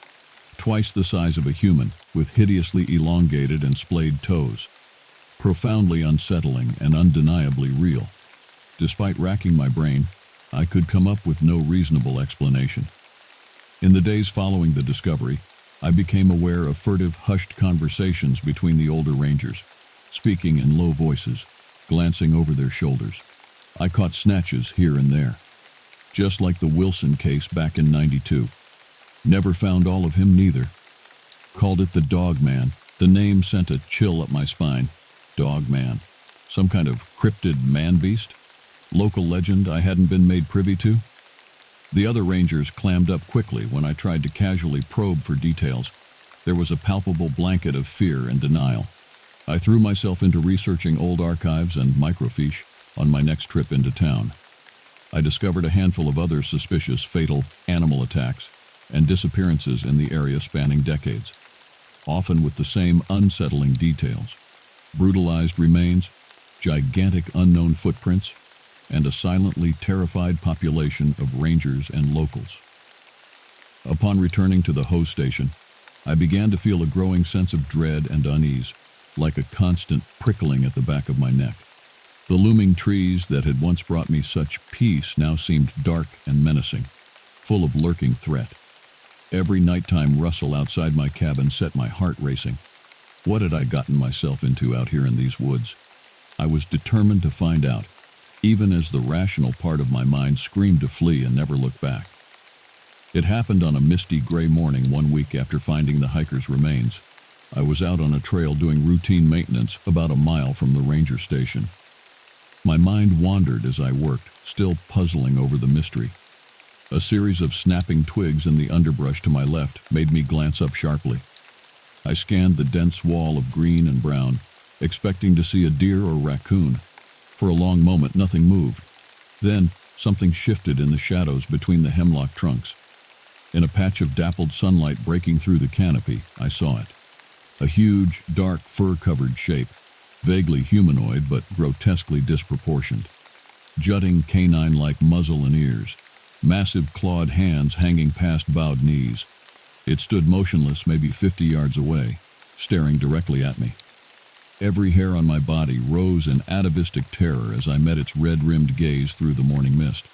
A: Twice the size of a human, with hideously elongated and splayed toes. Profoundly unsettling and undeniably real. Despite racking my brain, I could come up with no reasonable explanation. In the days following the discovery, I became aware of furtive, hushed conversations between the older rangers, speaking in low voices, glancing over their shoulders. I caught snatches here and there. Just like the Wilson case back in '92. Never found all of him neither. Called it the Dog Man. The name sent a chill up my spine. Dog Man. Some kind of cryptid man-beast? Local legend I hadn't been made privy to? The other rangers clammed up quickly when I tried to casually probe for details. There was a palpable blanket of fear and denial. I threw myself into researching old archives and microfiche on my next trip into town. I discovered a handful of other suspicious, fatal animal attacks and disappearances in the area spanning decades, often with the same unsettling details. Brutalized remains, gigantic unknown footprints, and a silently terrified population of rangers and locals. Upon returning to the host station, I began to feel a growing sense of dread and unease, like a constant prickling at the back of my neck. The looming trees that had once brought me such peace now seemed dark and menacing, full of lurking threat. Every nighttime rustle outside my cabin set my heart racing. What had I gotten myself into out here in these woods? I was determined to find out, even as the rational part of my mind screamed to flee and never look back. It happened on a misty gray morning 1 week after finding the hiker's remains. I was out on a trail doing routine maintenance about a mile from the ranger station. My mind wandered as I worked, still puzzling over the mystery. A series of snapping twigs in the underbrush to my left made me glance up sharply. I scanned the dense wall of green and brown, expecting to see a deer or raccoon. For a long moment, nothing moved. Then, something shifted in the shadows between the hemlock trunks. In a patch of dappled sunlight breaking through the canopy, I saw it. A huge, dark, fur-covered shape, vaguely humanoid but grotesquely disproportioned. Jutting canine-like muzzle and ears, massive clawed hands hanging past bowed knees. It stood motionless maybe 50 yards away, staring directly at me. Every hair on my body rose in atavistic terror as I met its red-rimmed gaze through the morning mist.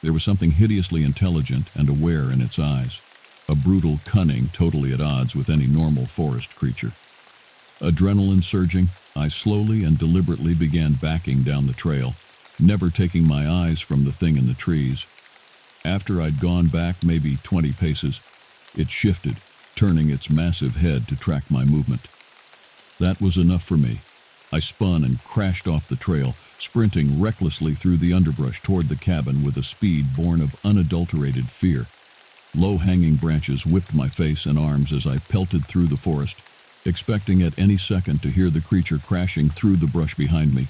A: There was something hideously intelligent and aware in its eyes, a brutal cunning totally at odds with any normal forest creature. Adrenaline surging, I slowly and deliberately began backing down the trail, never taking my eyes from the thing in the trees. After I'd gone back maybe 20 paces, it shifted, turning its massive head to track my movement. That was enough for me. I spun and crashed off the trail, sprinting recklessly through the underbrush toward the cabin with a speed born of unadulterated fear. Low-hanging branches whipped my face and arms as I pelted through the forest, expecting at any second to hear the creature crashing through the brush behind me,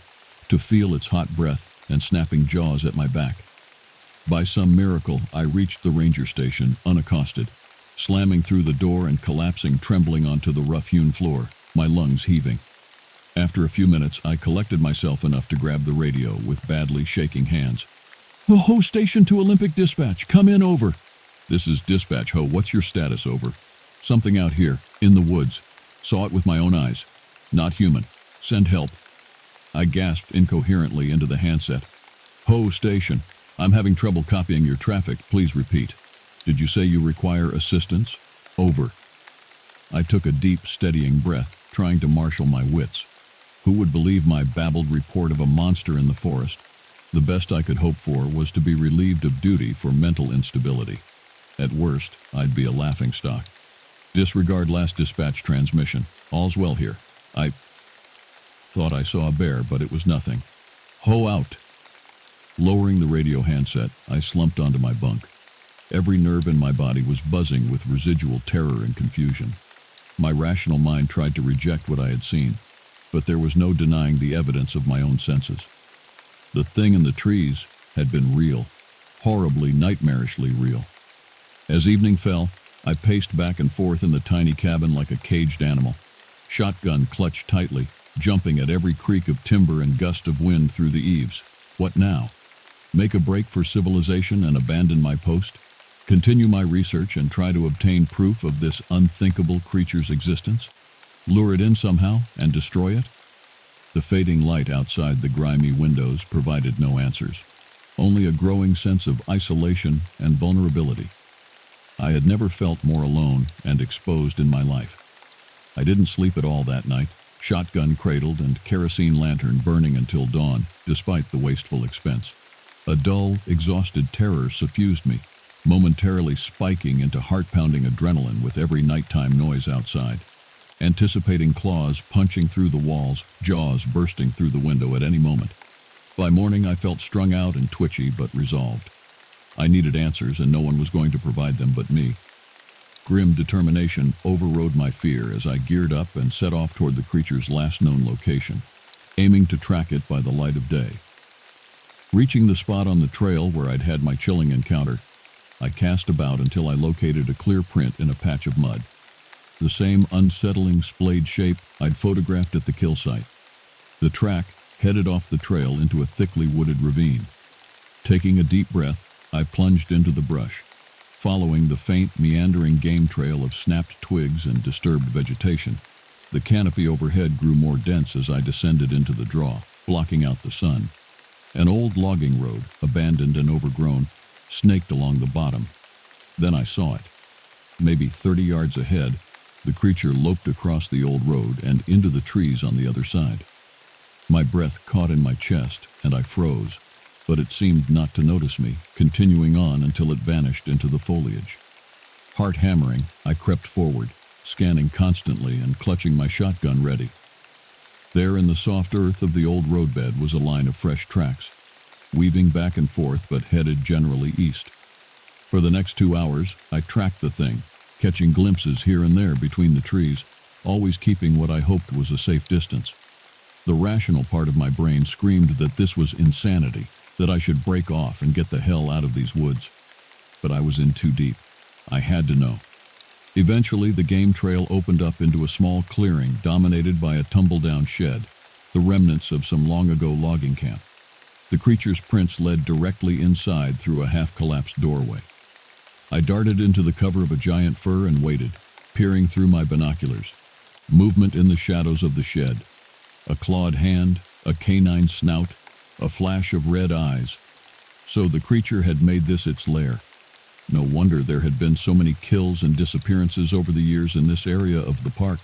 A: to feel its hot breath and snapping jaws at my back. By some miracle, I reached the ranger station unaccosted, slamming through the door and collapsing trembling onto the rough-hewn floor, my lungs heaving. After a few minutes, I collected myself enough to grab the radio with badly shaking hands. "Ho, station to Olympic Dispatch, come in, over." "This is Dispatch, Ho, what's your status, over?" "Something out here, in the woods. Saw it with my own eyes. Not human. Send help." I gasped incoherently into the handset. "Ho, station, I'm having trouble copying your traffic, please repeat. Did you say you require assistance? Over." I took a deep, steadying breath, trying to marshal my wits. Who would believe my babbled report of a monster in the forest? The best I could hope for was to be relieved of duty for mental instability. At worst, I'd be a laughingstock. "Disregard last dispatch transmission. All's well here. I thought I saw a bear, but it was nothing. Ho out." Lowering the radio handset, I slumped onto my bunk. Every nerve in my body was buzzing with residual terror and confusion. My rational mind tried to reject what I had seen, but there was no denying the evidence of my own senses. The thing in the trees had been real, horribly, nightmarishly real. As evening fell, I paced back and forth in the tiny cabin like a caged animal, shotgun clutched tightly, jumping at every creak of timber and gust of wind through the eaves. What now? Make a break for civilization and abandon my post? Continue my research and try to obtain proof of this unthinkable creature's existence? Lure it in somehow and destroy it? The fading light outside the grimy windows provided no answers, only a growing sense of isolation and vulnerability. I had never felt more alone and exposed in my life. I didn't sleep at all that night, shotgun cradled and kerosene lantern burning until dawn, despite the wasteful expense. A dull, exhausted terror suffused me, momentarily spiking into heart-pounding adrenaline with every nighttime noise outside. Anticipating claws punching through the walls, jaws bursting through the window at any moment. By morning, I felt strung out and twitchy, but resolved. I needed answers, and no one was going to provide them but me. Grim determination overrode my fear as I geared up and set off toward the creature's last known location, aiming to track it by the light of day. Reaching the spot on the trail where I'd had my chilling encounter, I cast about until I located a clear print in a patch of mud. The same unsettling splayed shape I'd photographed at the kill site. The track headed off the trail into a thickly wooded ravine. Taking a deep breath, I plunged into the brush, following the faint, meandering game trail of snapped twigs and disturbed vegetation. The canopy overhead grew more dense as I descended into the draw, blocking out the sun. An old logging road, abandoned and overgrown, snaked along the bottom. Then I saw it. Maybe 30 yards ahead, the creature loped across the old road and into the trees on the other side. My breath caught in my chest, and I froze, but it seemed not to notice me, continuing on until it vanished into the foliage. Heart hammering, I crept forward, scanning constantly and clutching my shotgun ready. There in the soft earth of the old roadbed was a line of fresh tracks, weaving back and forth but headed generally east. For the next 2 hours, I tracked the thing, catching glimpses here and there between the trees, always keeping what I hoped was a safe distance. The rational part of my brain screamed that this was insanity, that I should break off and get the hell out of these woods. But I was in too deep. I had to know. Eventually, the game trail opened up into a small clearing dominated by a tumble-down shed, the remnants of some long-ago logging camp. The creature's prints led directly inside through a half-collapsed doorway. I darted into the cover of a giant fir and waited, peering through my binoculars. Movement in the shadows of the shed. A clawed hand, a canine snout, a flash of red eyes. So the creature had made this its lair. No wonder there had been so many kills and disappearances over the years in this area of the park.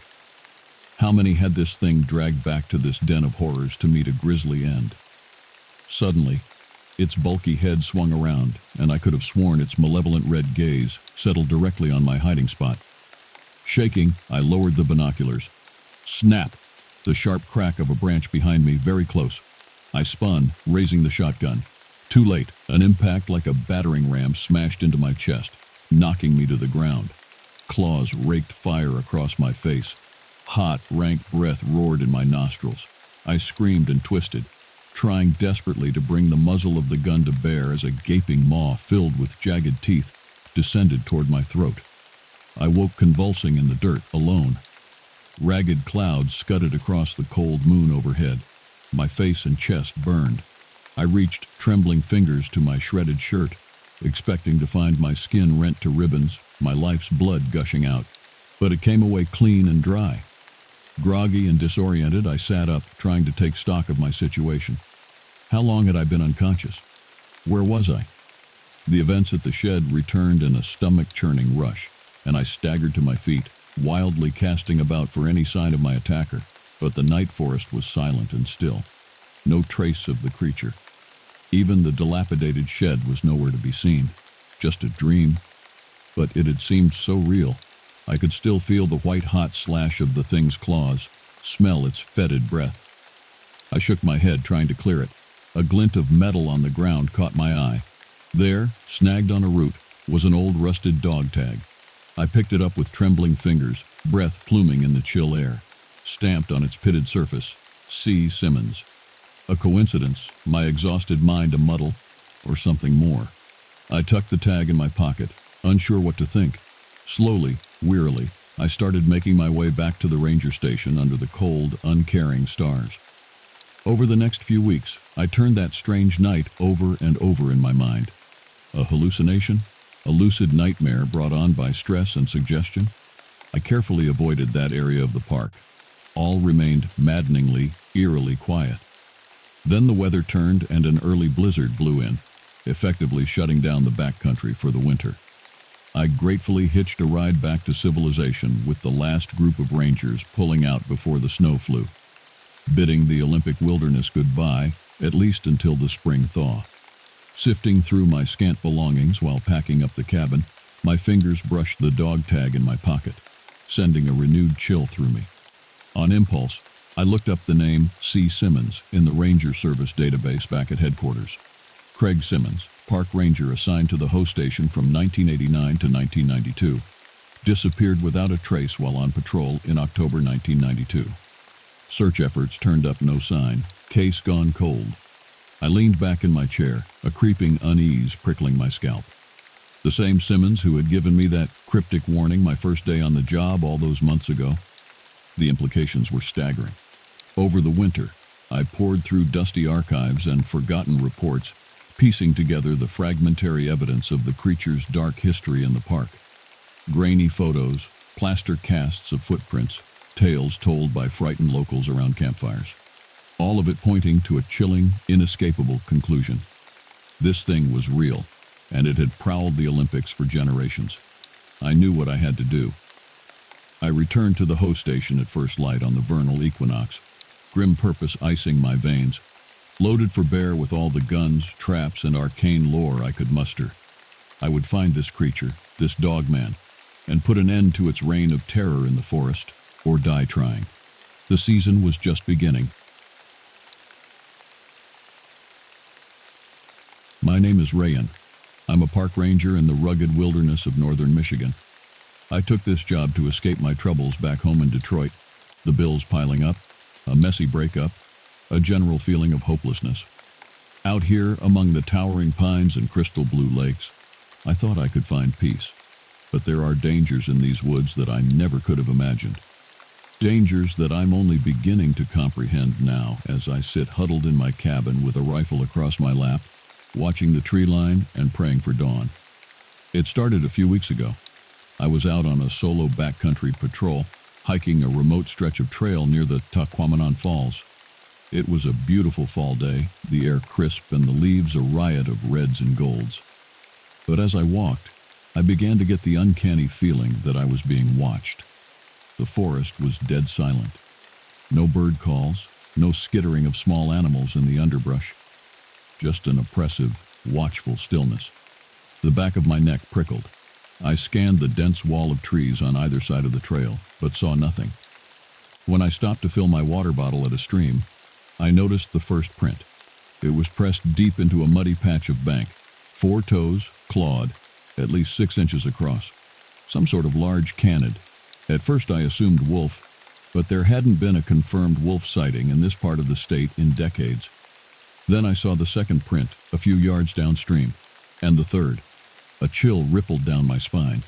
A: How many had this thing dragged back to this den of horrors to meet a grisly end? Suddenly, its bulky head swung around, and I could have sworn its malevolent red gaze settled directly on my hiding spot. Shaking, I lowered the binoculars. Snap! The sharp crack of a branch behind me, very close. I spun, raising the shotgun. Too late. An impact like a battering ram smashed into my chest, knocking me to the ground. Claws raked fire across my face. Hot, rank breath roared in my nostrils. I screamed and twisted, trying desperately to bring the muzzle of the gun to bear as a gaping maw filled with jagged teeth descended toward my throat. I woke convulsing in the dirt, alone. Ragged clouds scudded across the cold moon overhead. My face and chest burned. I reached trembling fingers to my shredded shirt, expecting to find my skin rent to ribbons, my life's blood gushing out. But it came away clean and dry. Groggy and disoriented, I sat up, trying to take stock of my situation. How long had I been unconscious? Where was I? The events at the shed returned in a stomach-churning rush, and I staggered to my feet, wildly casting about for any sign of my attacker. But the night forest was silent and still. No trace of the creature. Even the dilapidated shed was nowhere to be seen. Just a dream. But it had seemed so real. I could still feel the white-hot slash of the thing's claws, smell its fetid breath. I shook my head, trying to clear it. A glint of metal on the ground caught my eye. There, snagged on a root, was an old rusted dog tag. I picked it up with trembling fingers, breath pluming in the chill air. Stamped on its pitted surface, C. Simmons. A coincidence, my exhausted mind a muddle, or something more. I tucked the tag in my pocket, unsure what to think. Slowly, wearily, I started making my way back to the ranger station under the cold, uncaring stars. Over the next few weeks, I turned that strange night over and over in my mind. A hallucination? A lucid nightmare brought on by stress and suggestion? I carefully avoided that area of the park. All remained maddeningly, eerily quiet. Then the weather turned and an early blizzard blew in, effectively shutting down the backcountry for the winter. I gratefully hitched a ride back to civilization with the last group of rangers pulling out before the snow flew, bidding the Olympic wilderness goodbye, at least until the spring thaw. Sifting through my scant belongings while packing up the cabin, my fingers brushed the dog tag in my pocket, sending a renewed chill through me. On impulse, I looked up the name C. Simmons in the Ranger Service database back at headquarters. Craig Simmons, park ranger assigned to the host station from 1989 to 1992, disappeared without a trace while on patrol in October 1992. Search efforts turned up no sign, case gone cold. I leaned back in my chair, a creeping unease prickling my scalp. The same Simmons who had given me that cryptic warning my first day on the job all those months ago. The implications were staggering. Over the winter, I pored through dusty archives and forgotten reports, piecing together the fragmentary evidence of the creature's dark history in the park. Grainy photos, plaster casts of footprints, tales told by frightened locals around campfires. All of it pointing to a chilling, inescapable conclusion. This thing was real, and it had prowled the Olympics for generations. I knew what I had to do. I returned to the host station at first light on the vernal equinox, grim purpose icing my veins, loaded for bear with all the guns, traps, and arcane lore I could muster. I would find this creature, this dogman, and put an end to its reign of terror in the forest, or die trying. The season was just beginning. My name is Rayan. I'm a park ranger in the rugged wilderness of northern Michigan. I took this job to escape my troubles back home in Detroit, the bills piling up, a messy breakup, a general feeling of hopelessness. Out here, among the towering pines and crystal blue lakes, I thought I could find peace. But there are dangers in these woods that I never could have imagined. Dangers that I'm only beginning to comprehend now as I sit huddled in my cabin with a rifle across my lap, watching the tree line and praying for dawn. It started a few weeks ago. I was out on a solo backcountry patrol, hiking a remote stretch of trail near the Tahquamenon Falls. It was a beautiful fall day, the air crisp and the leaves a riot of reds and golds. But as I walked, I began to get the uncanny feeling that I was being watched. The forest was dead silent. No bird calls, no skittering of small animals in the underbrush. Just an oppressive, watchful stillness. The back of my neck prickled. I scanned the dense wall of trees on either side of the trail, but saw nothing. When I stopped to fill my water bottle at a stream, I noticed the first print. It was pressed deep into a muddy patch of bank, 4 toes, clawed, at least 6 inches across. Some sort of large canid. At first I assumed wolf, but there hadn't been a confirmed wolf sighting in this part of the state in decades. Then I saw the second print, a few yards downstream, and the third. A chill rippled down my spine.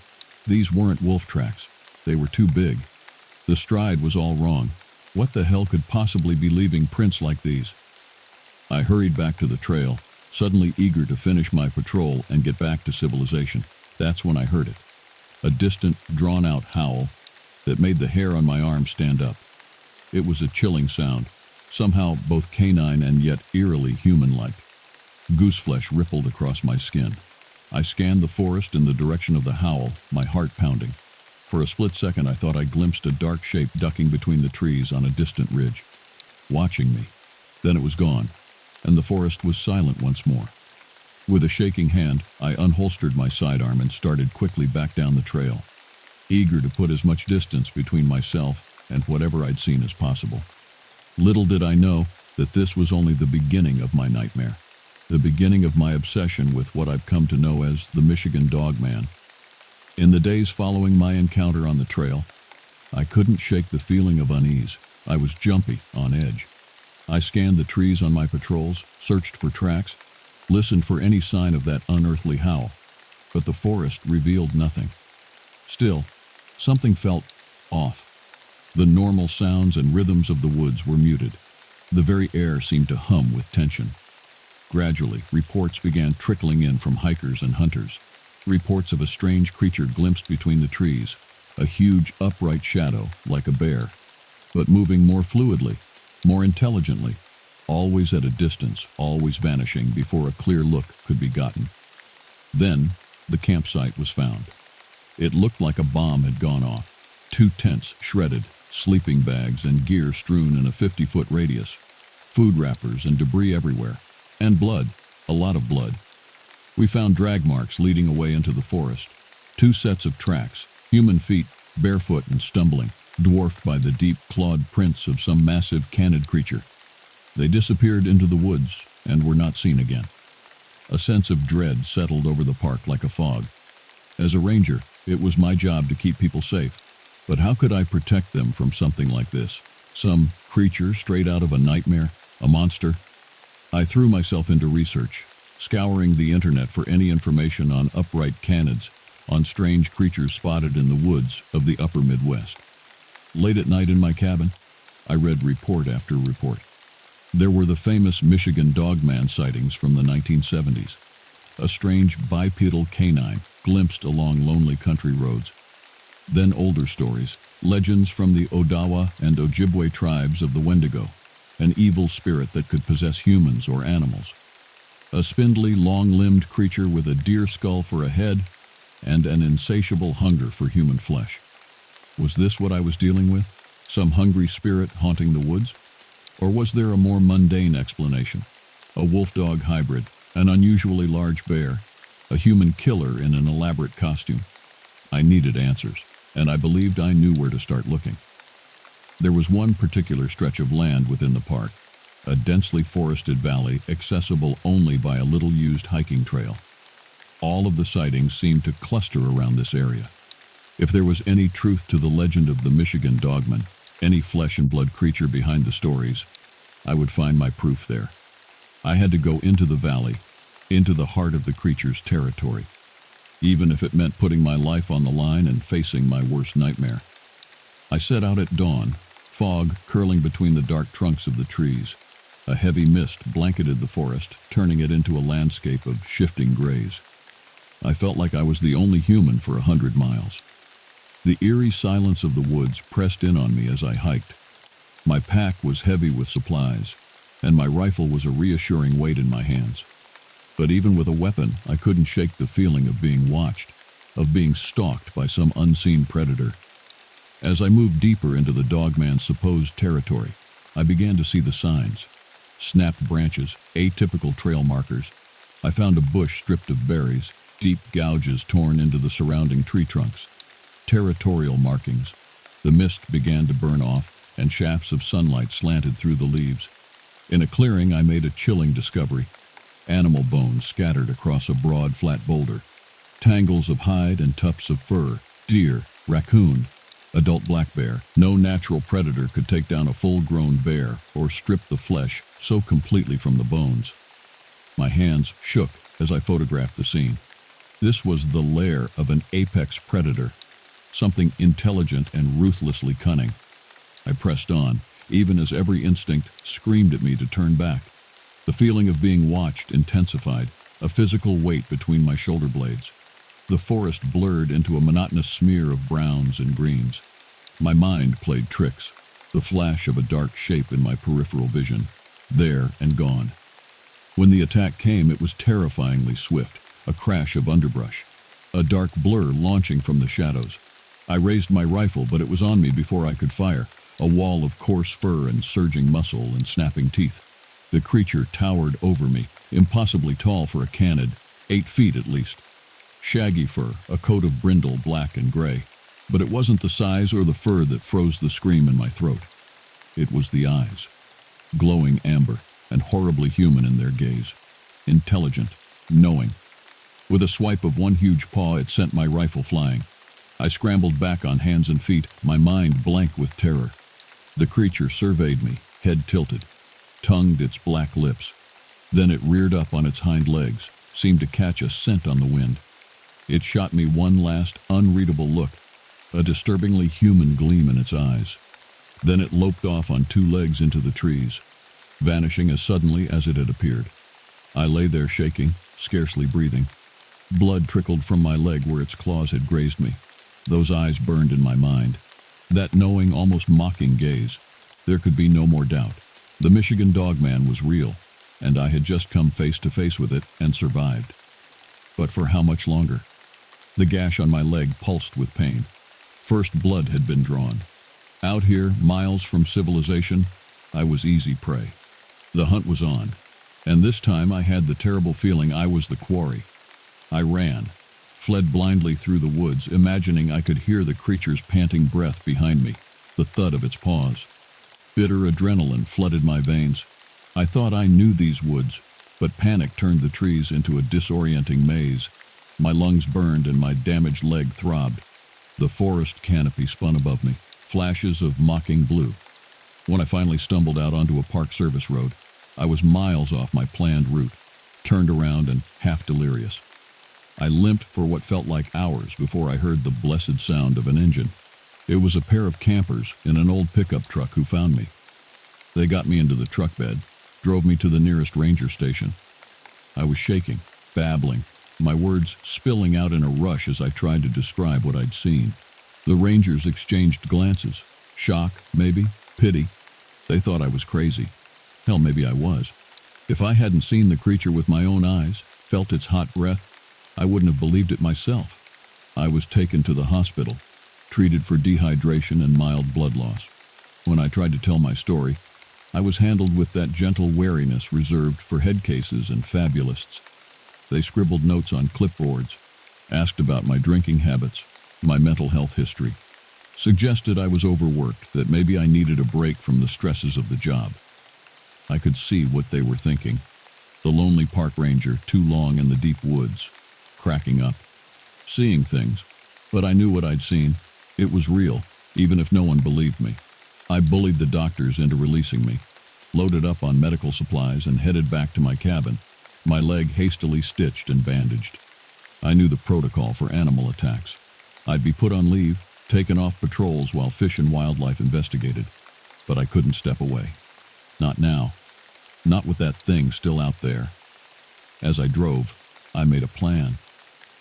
A: These weren't wolf tracks. They were too big. The stride was all wrong. What the hell could possibly be leaving prints like these? I hurried back to the trail, suddenly eager to finish my patrol and get back to civilization. That's when I heard it. A distant, drawn-out howl that made the hair on my arm stand up. It was a chilling sound, somehow both canine and yet eerily human-like. Gooseflesh rippled across my skin. I scanned the forest in the direction of the howl, my heart pounding. For a split second I thought I glimpsed a dark shape ducking between the trees on a distant ridge, watching me. Then it was gone, and the forest was silent once more. With a shaking hand, I unholstered my sidearm and started quickly back down the trail, eager to put as much distance between myself and whatever I'd seen as possible. Little did I know that this was only the beginning of my nightmare, the beginning of my obsession with what I've come to know as the Michigan Dog Man. In the days following my encounter on the trail, I couldn't shake the feeling of unease. I was jumpy, on edge. I scanned the trees on my patrols, searched for tracks, listened for any sign of that unearthly howl, but the forest revealed nothing. Still, something felt off. The normal sounds and rhythms of the woods were muted. The very air seemed to hum with tension. Gradually, reports began trickling in from hikers and hunters. Reports of a strange creature glimpsed between the trees, a huge upright shadow like a bear, but moving more fluidly, more intelligently, always at a distance, always vanishing before a clear look could be gotten. Then, the campsite was found. It looked like a bomb had gone off. 2 tents shredded, sleeping bags and gear strewn in a 50-foot radius, food wrappers and debris everywhere, and blood, a lot of blood. We found drag marks leading away into the forest, 2 sets of tracks, human feet, barefoot and stumbling, dwarfed by the deep clawed prints of some massive canid creature. They disappeared into the woods and were not seen again. A sense of dread settled over the park like a fog. As a ranger, it was my job to keep people safe, but how could I protect them from something like this? Some creature straight out of a nightmare? A monster? I threw myself into research, scouring the internet for any information on upright canids, on strange creatures spotted in the woods of the upper Midwest. Late at night in my cabin, I read report after report. There were the famous Michigan Dogman sightings from the 1970s, a strange bipedal canine glimpsed along lonely country roads. Then older stories, legends from the Odawa and Ojibwe tribes of the Wendigo, an evil spirit that could possess humans or animals. A spindly, long-limbed creature with a deer skull for a head and an insatiable hunger for human flesh. Was this what I was dealing with? Some hungry spirit haunting the woods? Or was there a more mundane explanation? A wolf-dog hybrid, an unusually large bear, a human killer in an elaborate costume? I needed answers, and I believed I knew where to start looking. There was one particular stretch of land within the park, a densely forested valley accessible only by a little-used hiking trail. All of the sightings seemed to cluster around this area. If there was any truth to the legend of the Michigan Dogman, any flesh-and-blood creature behind the stories, I would find my proof there. I had to go into the valley, into the heart of the creature's territory, even if it meant putting my life on the line and facing my worst nightmare. I set out at dawn, fog curling between the dark trunks of the trees. A heavy mist blanketed the forest, turning it into a landscape of shifting grays. I felt like I was the only human for 100 miles. The eerie silence of the woods pressed in on me as I hiked. My pack was heavy with supplies, and my rifle was a reassuring weight in my hands. But even with a weapon, I couldn't shake the feeling of being watched, of being stalked by some unseen predator. As I moved deeper into the Dogman's supposed territory, I began to see the signs. Snapped branches, atypical trail markers. I found a bush stripped of berries, deep gouges torn into the surrounding tree trunks. Territorial markings. The mist began to burn off, and shafts of sunlight slanted through the leaves. In a clearing, I made a chilling discovery. Animal bones scattered across a broad, flat boulder. Tangles of hide and tufts of fur, deer, raccoon. Adult black bear. No natural predator could take down a full-grown bear or strip the flesh so completely from the bones. My hands shook as I photographed the scene. This was the lair of an apex predator, something intelligent and ruthlessly cunning. I pressed on, even as every instinct screamed at me to turn back. The feeling of being watched intensified, a physical weight between my shoulder blades. The forest blurred into a monotonous smear of browns and greens. My mind played tricks, the flash of a dark shape in my peripheral vision, there and gone. When the attack came, it was terrifyingly swift, a crash of underbrush, a dark blur launching from the shadows. I raised my rifle, but it was on me before I could fire, a wall of coarse fur and surging muscle and snapping teeth. The creature towered over me, impossibly tall for a canid, 8 feet at least. Shaggy fur, a coat of brindle, black and gray. But it wasn't the size or the fur that froze the scream in my throat. It was the eyes, glowing amber and horribly human in their gaze. Intelligent, knowing. With a swipe of one huge paw, it sent my rifle flying. I scrambled back on hands and feet, my mind blank with terror. The creature surveyed me, head tilted, tongued its black lips. Then it reared up on its hind legs, seemed to catch a scent on the wind. It shot me one last, unreadable look, a disturbingly human gleam in its eyes. Then it loped off on 2 legs into the trees, vanishing as suddenly as it had appeared. I lay there shaking, scarcely breathing. Blood trickled from my leg where its claws had grazed me. Those eyes burned in my mind. That knowing, almost mocking gaze. There could be no more doubt. The Michigan Dogman was real, and I had just come face to face with it and survived. But for how much longer? The gash on my leg pulsed with pain. First blood had been drawn. Out here, miles from civilization, I was easy prey. The hunt was on, and this time I had the terrible feeling I was the quarry. I ran, fled blindly through the woods, imagining I could hear the creature's panting breath behind me, the thud of its paws. Bitter adrenaline flooded my veins. I thought I knew these woods, but panic turned the trees into a disorienting maze. My lungs burned and my damaged leg throbbed. The forest canopy spun above me, flashes of mocking blue. When I finally stumbled out onto a Park Service road, I was miles off my planned route, turned around and half delirious. I limped for what felt like hours before I heard the blessed sound of an engine. It was a pair of campers in an old pickup truck who found me. They got me into the truck bed, drove me to the nearest ranger station. I was shaking, babbling, my words spilling out in a rush as I tried to describe what I'd seen. The rangers exchanged glances. Shock, maybe, pity. They thought I was crazy. Hell, maybe I was. If I hadn't seen the creature with my own eyes, felt its hot breath, I wouldn't have believed it myself. I was taken to the hospital, treated for dehydration and mild blood loss. When I tried to tell my story, I was handled with that gentle wariness reserved for head cases and fabulists. They scribbled notes on clipboards, asked about my drinking habits, my mental health history, suggested I was overworked, that maybe I needed a break from the stresses of the job. I could see what they were thinking. The lonely park ranger, too long in the deep woods, cracking up, seeing things. But I knew what I'd seen. It was real, even if no one believed me. I bullied the doctors into releasing me, loaded up on medical supplies and headed back to my cabin, my leg hastily stitched and bandaged. I knew the protocol for animal attacks. I'd be put on leave, taken off patrols while Fish and Wildlife investigated. But I couldn't step away. Not now. Not with that thing still out there. As I drove, I made a plan.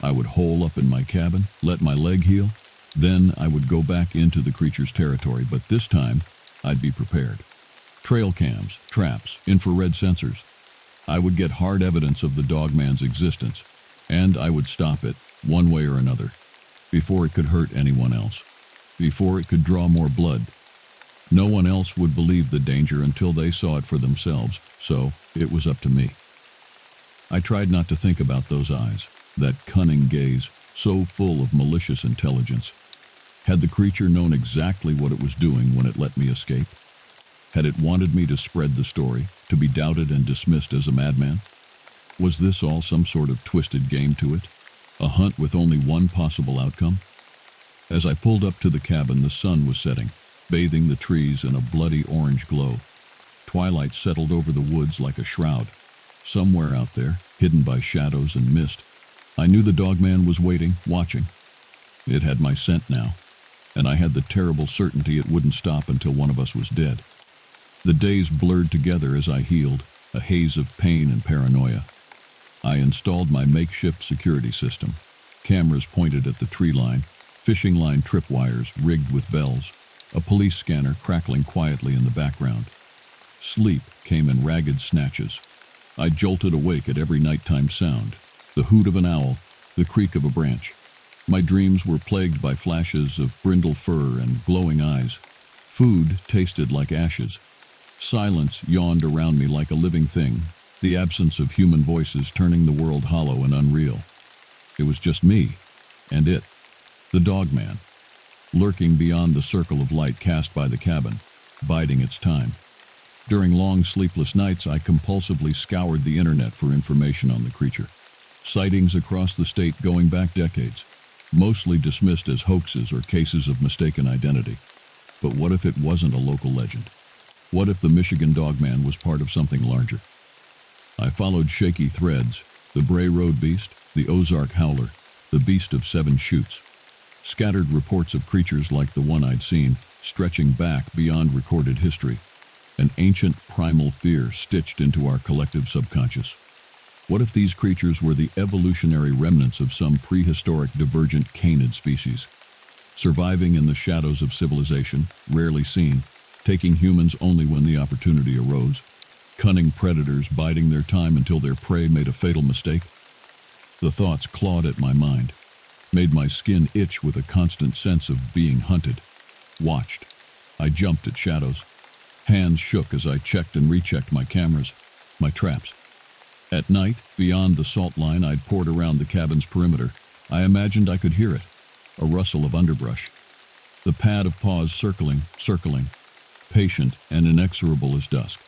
A: I would hole up in my cabin, let my leg heal, then I would go back into the creature's territory, but this time, I'd be prepared. Trail cams, traps, infrared sensors. I would get hard evidence of the dogman's existence, and I would stop it, one way or another, before it could hurt anyone else, before it could draw more blood. No one else would believe the danger until they saw it for themselves, so it was up to me. I tried not to think about those eyes, that cunning gaze, so full of malicious intelligence. Had the creature known exactly what it was doing when it let me escape? Had it wanted me to spread the story, to be doubted and dismissed as a madman? Was this all some sort of twisted game to it? A hunt with only one possible outcome? As I pulled up to the cabin, the sun was setting, bathing the trees in a bloody orange glow. Twilight settled over the woods like a shroud. Somewhere out there, hidden by shadows and mist, I knew the dogman was waiting, watching. It had my scent now, and I had the terrible certainty it wouldn't stop until one of us was dead. The days blurred together as I healed, a haze of pain and paranoia. I installed my makeshift security system. Cameras pointed at the tree line, fishing line tripwires rigged with bells, a police scanner crackling quietly in the background. Sleep came in ragged snatches. I jolted awake at every nighttime sound, the hoot of an owl, the creak of a branch. My dreams were plagued by flashes of brindle fur and glowing eyes. Food tasted like ashes. Silence yawned around me like a living thing, the absence of human voices turning the world hollow and unreal. It was just me, and it, the dogman, lurking beyond the circle of light cast by the cabin, biding its time. During long sleepless nights, I compulsively scoured the internet for information on the creature. Sightings across the state going back decades, mostly dismissed as hoaxes or cases of mistaken identity. But what if it wasn't a local legend? What if the Michigan dogman was part of something larger? I followed shaky threads, the Bray Road beast, the Ozark howler, the beast of 7 chutes. Scattered reports of creatures like the one I'd seen, stretching back beyond recorded history. An ancient primal fear stitched into our collective subconscious. What if these creatures were the evolutionary remnants of some prehistoric divergent canid species, surviving in the shadows of civilization, rarely seen, taking humans only when the opportunity arose, cunning predators biding their time until their prey made a fatal mistake? The thoughts clawed at my mind, made my skin itch with a constant sense of being hunted, watched. I jumped at shadows. Hands shook as I checked and rechecked my cameras, my traps. At night, beyond the salt line I'd poured around the cabin's perimeter, I imagined I could hear it, a rustle of underbrush. The pad of paws circling, patient and inexorable as dusk.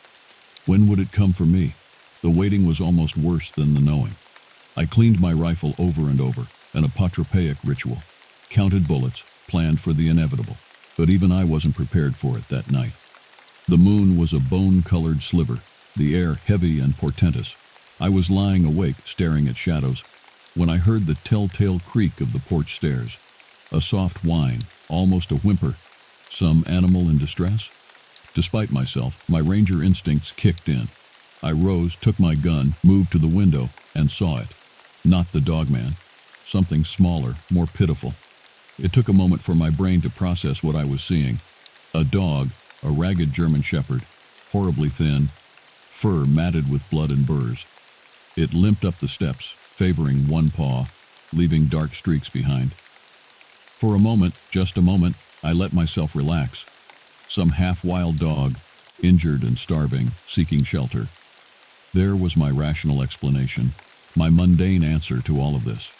A: When would it come for me? The waiting was almost worse than the knowing. I cleaned my rifle over and over, an apotropaic ritual. Counted bullets, planned for the inevitable. But even I wasn't prepared for it that night. The moon was a bone-colored sliver, the air heavy and portentous. I was lying awake, staring at shadows, when I heard the telltale creak of the porch stairs. A soft whine, almost a whimper. Some animal in distress? Despite myself, my ranger instincts kicked in. I rose, took my gun, moved to the window, and saw it. Not the dogman. Something smaller, more pitiful. It took a moment for my brain to process what I was seeing. A dog, a ragged German shepherd, horribly thin, fur matted with blood and burrs. It limped up the steps, favoring one paw, leaving dark streaks behind. For a moment, just a moment, I let myself relax. Some half-wild dog, injured and starving, seeking shelter. There was my rational explanation, my mundane answer to all of this.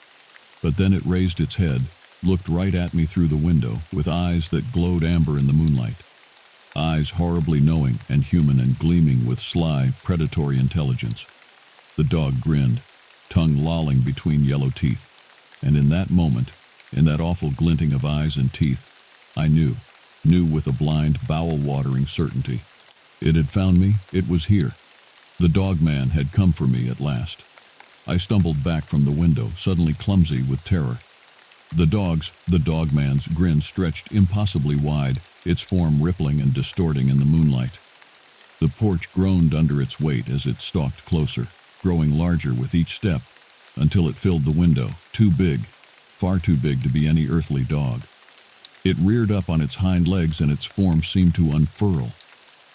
A: But then it raised its head, looked right at me through the window, with eyes that glowed amber in the moonlight. Eyes horribly knowing and human and gleaming with sly, predatory intelligence. The dog grinned, tongue lolling between yellow teeth. And in that moment, in that awful glinting of eyes and teeth, I knew with a blind, bowel-watering certainty. It had found me, it was here. The dogman had come for me at last. I stumbled back from the window, suddenly clumsy with terror. The dogman's grin stretched impossibly wide, its form rippling and distorting in the moonlight. The porch groaned under its weight as it stalked closer, growing larger with each step, until it filled the window, too big, far too big to be any earthly dog. It reared up on its hind legs and its form seemed to unfurl,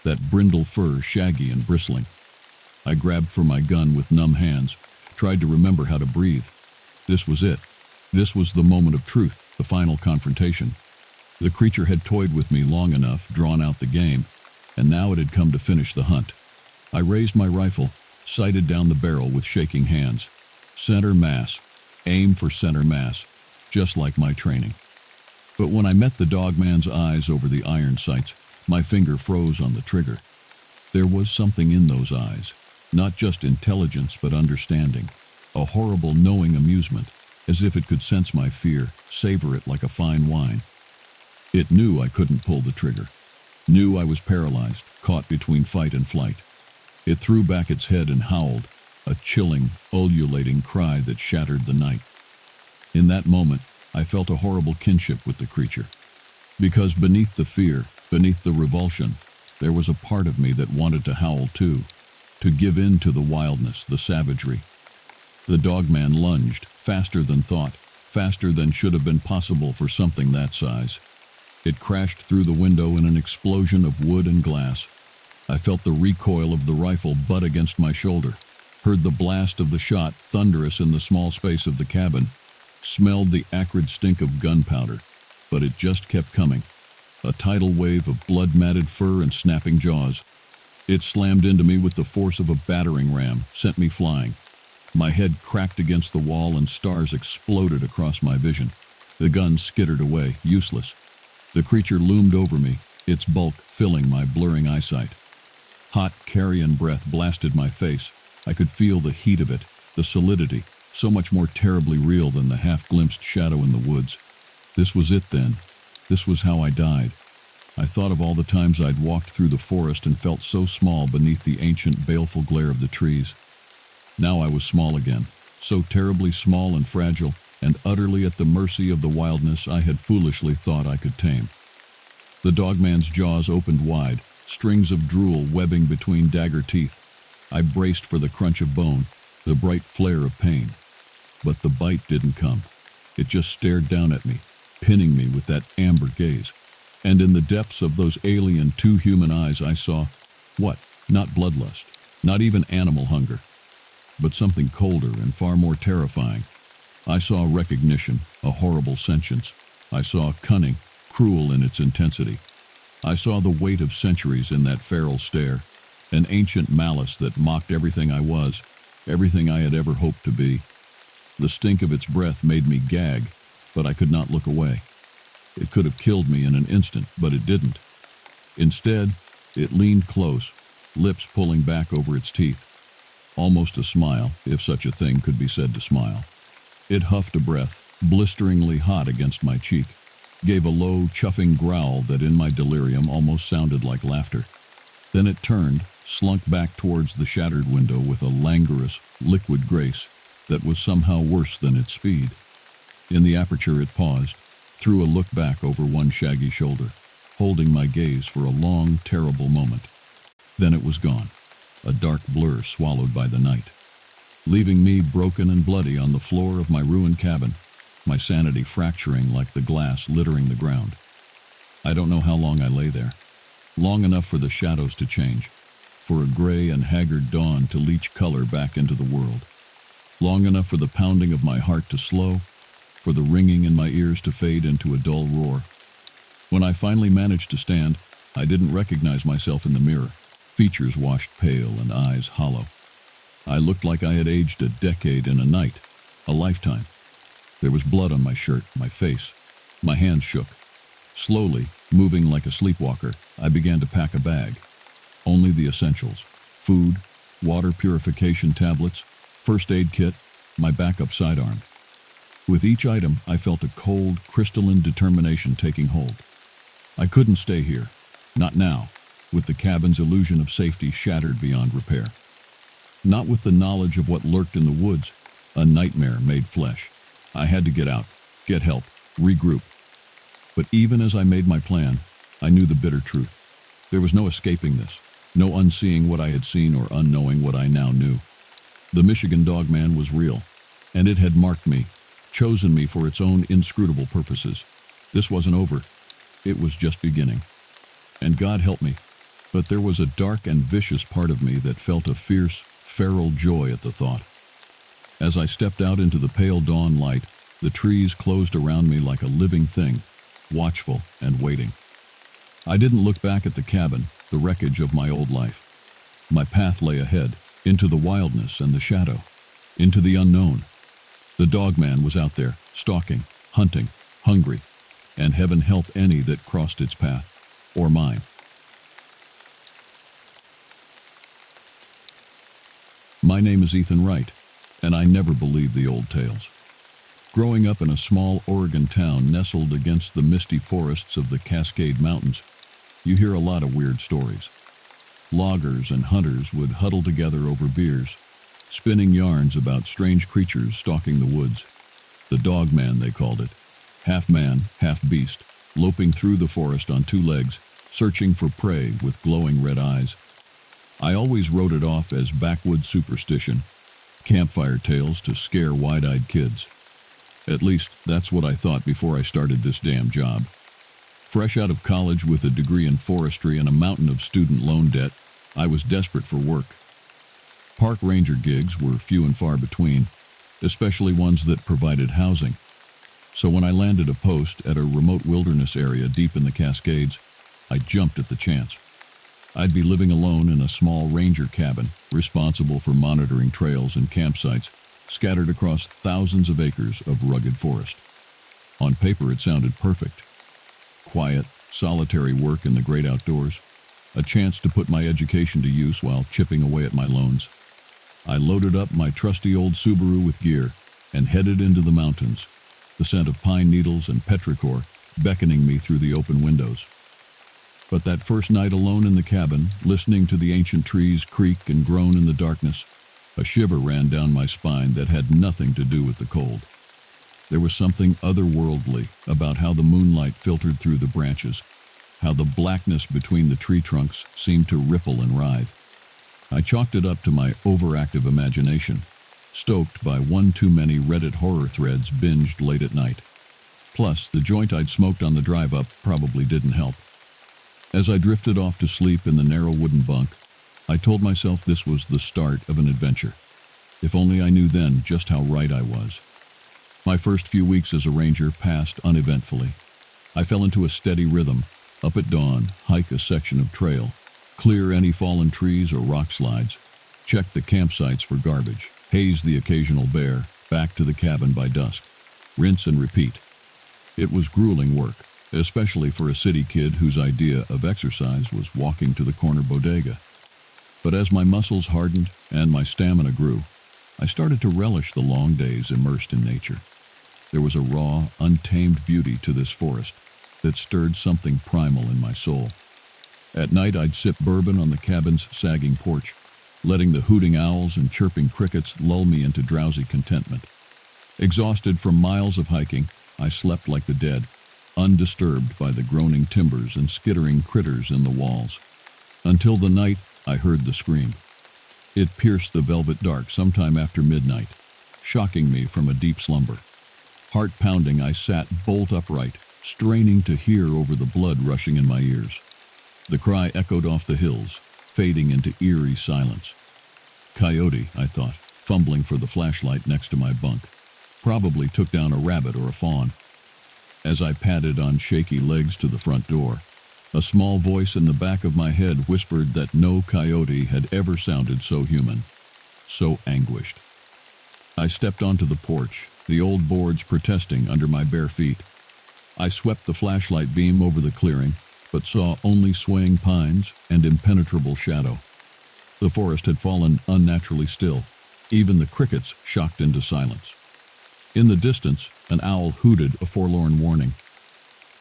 A: that brindle fur shaggy and bristling. I grabbed for my gun with numb hands, tried to remember how to breathe. This was it. This was the moment of truth, the final confrontation. The creature had toyed with me long enough, drawn out the game, and now it had come to finish the hunt. I raised my rifle, sighted down the barrel with shaking hands. Center mass. Aim for center mass, just like my training. But when I met the dogman's eyes over the iron sights, my finger froze on the trigger. There was something in those eyes, not just intelligence but understanding, a horrible knowing amusement. as if it could sense my fear, savor it like a fine wine. It knew I couldn't pull the trigger, knew I was paralyzed, caught between fight and flight. It threw back its head and howled, a chilling, ululating cry that shattered the night. In that moment, I felt a horrible kinship with the creature. Because beneath the fear, beneath the revulsion, there was a part of me that wanted to howl too, to give in to the wildness, the savagery. The dogman lunged, faster than thought, faster than should have been possible for something that size. It crashed through the window in an explosion of wood and glass. I felt the recoil of the rifle butt against my shoulder, heard the blast of the shot thunderous in the small space of the cabin, smelled the acrid stink of gunpowder, but it just kept coming. A tidal wave of blood-matted fur and snapping jaws. It slammed into me with the force of a battering ram, sent me flying. My head cracked against the wall and stars exploded across my vision. The gun skittered away, useless. The creature loomed over me, its bulk filling my blurring eyesight. Hot carrion breath blasted my face. I could feel the heat of it, the solidity, so much more terribly real than the half-glimpsed shadow in the woods. This was it then. This was how I died. I thought of all the times I'd walked through the forest and felt so small beneath the ancient, baleful glare of the trees. Now I was small again, so terribly small and fragile, and utterly at the mercy of the wildness I had foolishly thought I could tame. The dogman's jaws opened wide, strings of drool webbing between dagger teeth. I braced for the crunch of bone, the bright flare of pain. But the bite didn't come. It just stared down at me, pinning me with that amber gaze. And in the depths of those alien, too human eyes I saw, what? Not bloodlust, not even animal hunger, but something colder and far more terrifying. I saw recognition, a horrible sentience. I saw cunning, cruel in its intensity. I saw the weight of centuries in that feral stare, an ancient malice that mocked everything I was, everything I had ever hoped to be. The stink of its breath made me gag, but I could not look away. It could have killed me in an instant, but it didn't. Instead, it leaned close, lips pulling back over its teeth. Almost a smile, if such a thing could be said to smile. It huffed a breath, blisteringly hot against my cheek, gave a low, chuffing growl that in my delirium almost sounded like laughter. Then it turned, slunk back towards the shattered window with a languorous, liquid grace that was somehow worse than its speed. In the aperture it paused, threw a look back over one shaggy shoulder, holding my gaze for a long, terrible moment. Then it was gone, a dark blur swallowed by the night, leaving me broken and bloody on the floor of my ruined cabin, my sanity fracturing like the glass littering the ground. I don't know how long I lay there. Long enough for the shadows to change, for a gray and haggard dawn to leach color back into the world. Long enough for the pounding of my heart to slow, for the ringing in my ears to fade into a dull roar. When I finally managed to stand, I didn't recognize myself in the mirror, features washed pale and eyes hollow. I looked like I had aged a decade in a night, a lifetime. There was blood on my shirt, my face. My hands shook. Slowly, moving like a sleepwalker, I began to pack a bag. Only the essentials: food, water purification tablets, first aid kit, my backup sidearm. With each item, I felt a cold, crystalline determination taking hold. I couldn't stay here. Not now, with the cabin's illusion of safety shattered beyond repair. Not with the knowledge of what lurked in the woods, a nightmare made flesh. I had to get out, get help, regroup. But even as I made my plan, I knew the bitter truth. There was no escaping this, no unseeing what I had seen or unknowing what I now knew. The Michigan Dogman was real, and it had marked me, chosen me for its own inscrutable purposes. This wasn't over. It was just beginning. And God help me, but there was a dark and vicious part of me that felt a fierce, feral joy at the thought. As I stepped out into the pale dawn light, the trees closed around me like a living thing, watchful and waiting. I didn't look back at the cabin, the wreckage of my old life. My path lay ahead, into the wildness and the shadow, into the unknown. The dogman was out there, stalking, hunting, hungry, and heaven help any that crossed its path, or mine. My name is Ethan Wright, and I never believed the old tales. Growing up in a small Oregon town nestled against the misty forests of the Cascade Mountains, you hear a lot of weird stories. Loggers and hunters would huddle together over beers, spinning yarns about strange creatures stalking the woods. The dog man, they called it. Half man, half beast, loping through the forest on two legs, searching for prey with glowing red eyes. I always wrote it off as backwoods superstition, campfire tales to scare wide-eyed kids. At least, that's what I thought before I started this damn job. Fresh out of college with a degree in forestry and a mountain of student loan debt, I was desperate for work. Park ranger gigs were few and far between, especially ones that provided housing. So when I landed a post at a remote wilderness area deep in the Cascades, I jumped at the chance. I'd be living alone in a small ranger cabin, responsible for monitoring trails and campsites scattered across thousands of acres of rugged forest. On paper, it sounded perfect. Quiet, solitary work in the great outdoors, a chance to put my education to use while chipping away at my loans. I loaded up my trusty old Subaru with gear and headed into the mountains, the scent of pine needles and petrichor beckoning me through the open windows. But that first night alone in the cabin, listening to the ancient trees creak and groan in the darkness, a shiver ran down my spine that had nothing to do with the cold. There was something otherworldly about how the moonlight filtered through the branches, how the blackness between the tree trunks seemed to ripple and writhe. I chalked it up to my overactive imagination, stoked by one too many Reddit horror threads binged late at night. Plus, the joint I'd smoked on the drive up probably didn't help. As I drifted off to sleep in the narrow wooden bunk, I told myself this was the start of an adventure. If only I knew then just how right I was. My first few weeks as a ranger passed uneventfully. I fell into a steady rhythm. Up at dawn, hike a section of trail, clear any fallen trees or rock slides, check the campsites for garbage, haze the occasional bear, back to the cabin by dusk, rinse and repeat. It was grueling work, especially for a city kid whose idea of exercise was walking to the corner bodega. But as my muscles hardened and my stamina grew, I started to relish the long days immersed in nature. There was a raw, untamed beauty to this forest that stirred something primal in my soul. At night, I'd sip bourbon on the cabin's sagging porch, letting the hooting owls and chirping crickets lull me into drowsy contentment. Exhausted from miles of hiking, I slept like the dead, undisturbed by the groaning timbers and skittering critters in the walls. Until the night, I heard the scream. It pierced the velvet dark sometime after midnight, shocking me from a deep slumber. Heart pounding, I sat bolt upright, straining to hear over the blood rushing in my ears. The cry echoed off the hills, fading into eerie silence. Coyote, I thought, fumbling for the flashlight next to my bunk. Probably took down a rabbit or a fawn. As I padded on shaky legs to the front door, a small voice in the back of my head whispered that no coyote had ever sounded so human, so anguished. I stepped onto the porch, the old boards protesting under my bare feet. I swept the flashlight beam over the clearing, but saw only swaying pines and impenetrable shadow. The forest had fallen unnaturally still, even the crickets shocked into silence. In the distance, an owl hooted a forlorn warning.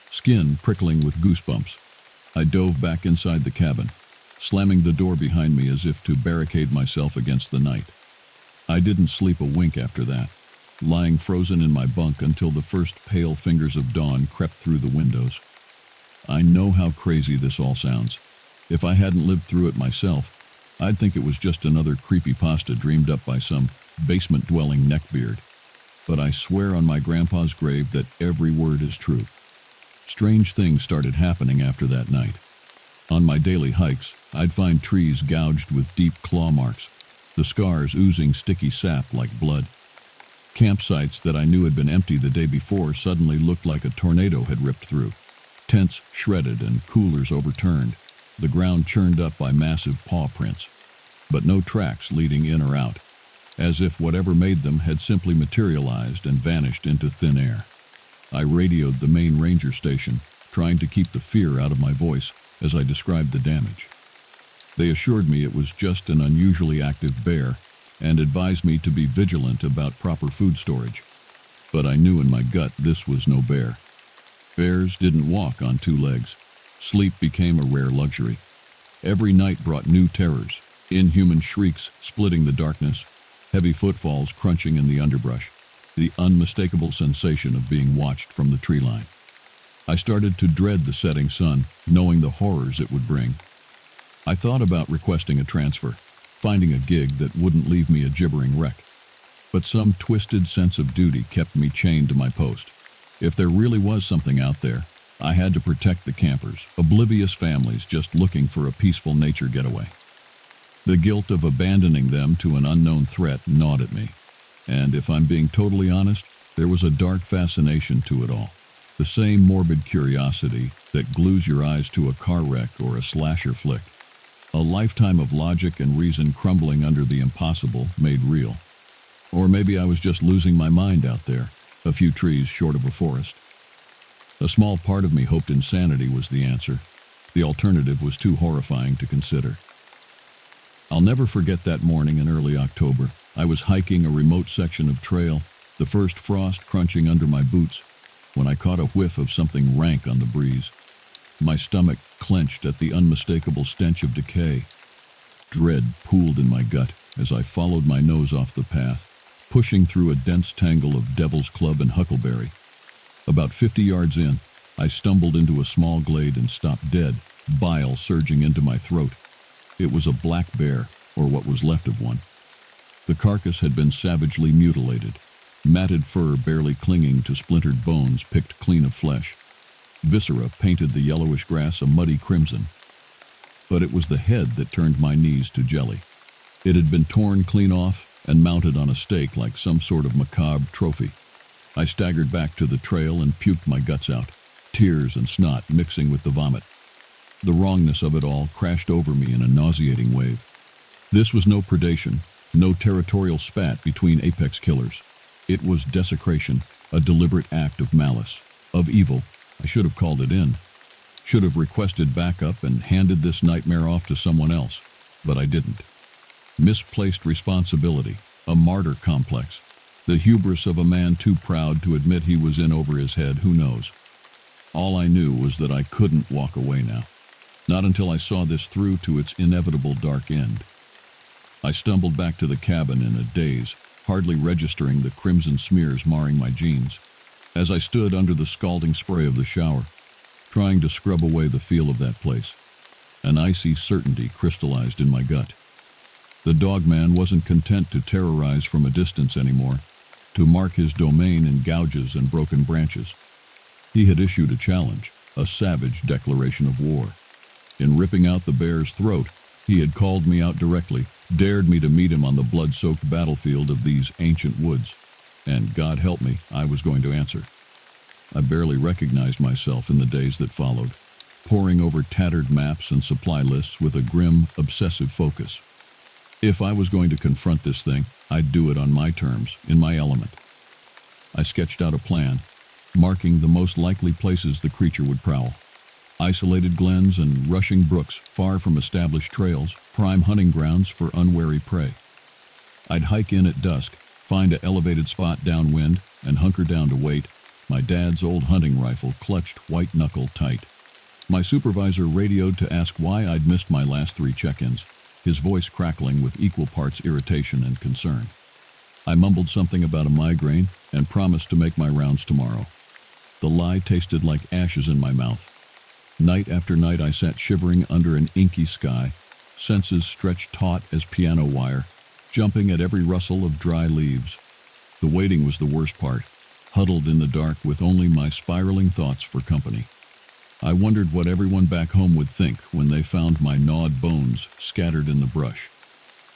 A: Skin prickling with goosebumps, I dove back inside the cabin, slamming the door behind me as if to barricade myself against the night. I didn't sleep a wink after that, lying frozen in my bunk until the first pale fingers of dawn crept through the windows. I know how crazy this all sounds. If I hadn't lived through it myself, I'd think it was just another creepypasta dreamed up by some basement-dwelling neckbeard. But I swear on my grandpa's grave that every word is true. Strange things started happening after that night. On my daily hikes, I'd find trees gouged with deep claw marks, the scars oozing sticky sap like blood. Campsites that I knew had been empty the day before suddenly looked like a tornado had ripped through. Tents shredded and coolers overturned, the ground churned up by massive paw prints, but no tracks leading in or out, as if whatever made them had simply materialized and vanished into thin air. I radioed the main ranger station, trying to keep the fear out of my voice as I described the damage. They assured me it was just an unusually active bear and advised me to be vigilant about proper food storage. but I knew in my gut this was no bear. Bears didn't walk on two legs. Sleep became a rare luxury. Every night brought new terrors, inhuman shrieks splitting the darkness, heavy footfalls crunching in the underbrush, the unmistakable sensation of being watched from the tree line. I started to dread the setting sun, knowing the horrors it would bring. I thought about requesting a transfer, finding a gig that wouldn't leave me a gibbering wreck. But some twisted sense of duty kept me chained to my post. If there really was something out there, I had to protect the campers, oblivious families just looking for a peaceful nature getaway. The guilt of abandoning them to an unknown threat gnawed at me. And if I'm being totally honest, there was a dark fascination to it all. The same morbid curiosity that glues your eyes to a car wreck or a slasher flick. A lifetime of logic and reason crumbling under the impossible made real. Or maybe I was just losing my mind out there, a few trees short of a forest. A small part of me hoped insanity was the answer. The alternative was too horrifying to consider. I'll never forget that morning in early October. I was hiking a remote section of trail, the first frost crunching under my boots, when I caught a whiff of something rank on the breeze. My stomach clenched at the unmistakable stench of decay. Dread pooled in my gut as I followed my nose off the path, pushing through a dense tangle of devil's club and huckleberry. About 50 yards in, I stumbled into a small glade and stopped dead, bile surging into my throat. It was a black bear, or what was left of one. The carcass had been savagely mutilated, matted fur barely clinging to splintered bones picked clean of flesh. Viscera painted the yellowish grass a muddy crimson. But it was the head that turned my knees to jelly. It had been torn clean off and mounted on a stake like some sort of macabre trophy. I staggered back to the trail and puked my guts out, tears and snot mixing with the vomit. The wrongness of it all crashed over me in a nauseating wave. This was no predation, no territorial spat between apex killers. It was desecration, a deliberate act of malice, of evil. I should have called it in. Should have requested backup and handed this nightmare off to someone else, but I didn't. Misplaced responsibility, a martyr complex. The hubris of a man too proud to admit he was in over his head, who knows. All I knew was that I couldn't walk away now. Not until I saw this through to its inevitable dark end. I stumbled back to the cabin in a daze, hardly registering the crimson smears marring my jeans. As I stood under the scalding spray of the shower, trying to scrub away the feel of that place, an icy certainty crystallized in my gut. The dogman wasn't content to terrorize from a distance anymore, to mark his domain in gouges and broken branches. He had issued a challenge, a savage declaration of war. In ripping out the bear's throat, he had called me out directly, dared me to meet him on the blood-soaked battlefield of these ancient woods. And God help me, I was going to answer. I barely recognized myself in the days that followed, poring over tattered maps and supply lists with a grim, obsessive focus. If I was going to confront this thing, I'd do it on my terms, in my element. I sketched out a plan, marking the most likely places the creature would prowl. Isolated glens and rushing brooks far from established trails, prime hunting grounds for unwary prey. I'd hike in at dusk, find an elevated spot downwind, and hunker down to wait, my dad's old hunting rifle clutched white-knuckle tight. My supervisor radioed to ask why I'd missed my last 3 check-ins, his voice crackling with equal parts irritation and concern. I mumbled something about a migraine and promised to make my rounds tomorrow. The lie tasted like ashes in my mouth. Night after night I sat shivering under an inky sky, senses stretched taut as piano wire, jumping at every rustle of dry leaves. The waiting was the worst part, huddled in the dark with only my spiraling thoughts for company. I wondered what everyone back home would think when they found my gnawed bones scattered in the brush.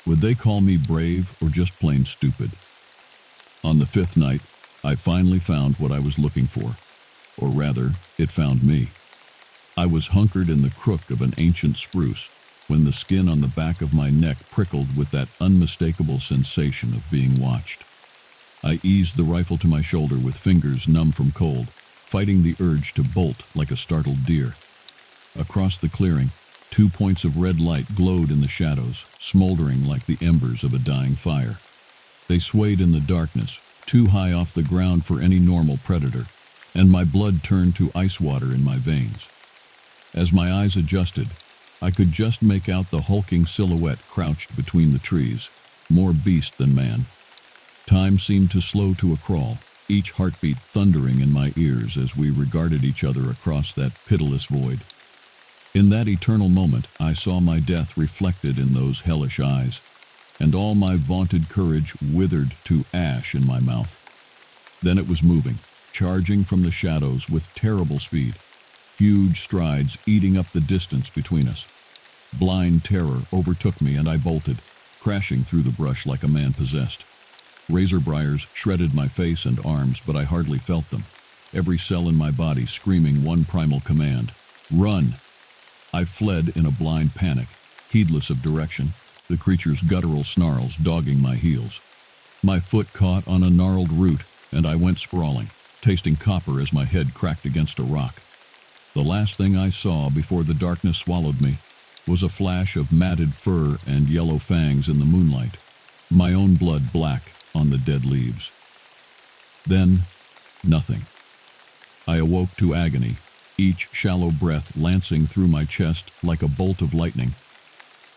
A: Would they call me brave or just plain stupid? On the 5th night, I finally found what I was looking for. Or rather, it found me. I was hunkered in the crook of an ancient spruce when the skin on the back of my neck prickled with that unmistakable sensation of being watched. I eased the rifle to my shoulder with fingers numb from cold, fighting the urge to bolt like a startled deer. Across the clearing, 2 points of red light glowed in the shadows, smoldering like the embers of a dying fire. They swayed in the darkness, too high off the ground for any normal predator, and my blood turned to ice water in my veins. As my eyes adjusted, I could just make out the hulking silhouette crouched between the trees, more beast than man. Time seemed to slow to a crawl, each heartbeat thundering in my ears as we regarded each other across that pitiless void. In that eternal moment, I saw my death reflected in those hellish eyes, and all my vaunted courage withered to ash in my mouth. Then it was moving, charging from the shadows with terrible speed, huge strides eating up the distance between us. Blind terror overtook me and I bolted, crashing through the brush like a man possessed. Razor briars shredded my face and arms, but I hardly felt them, every cell in my body screaming one primal command: run! I fled in a blind panic, heedless of direction, the creature's guttural snarls dogging my heels. My foot caught on a gnarled root, and I went sprawling, tasting copper as my head cracked against a rock. The last thing I saw before the darkness swallowed me was a flash of matted fur and yellow fangs in the moonlight, my own blood black on the dead leaves. Then, nothing. I awoke to agony, each shallow breath lancing through my chest like a bolt of lightning.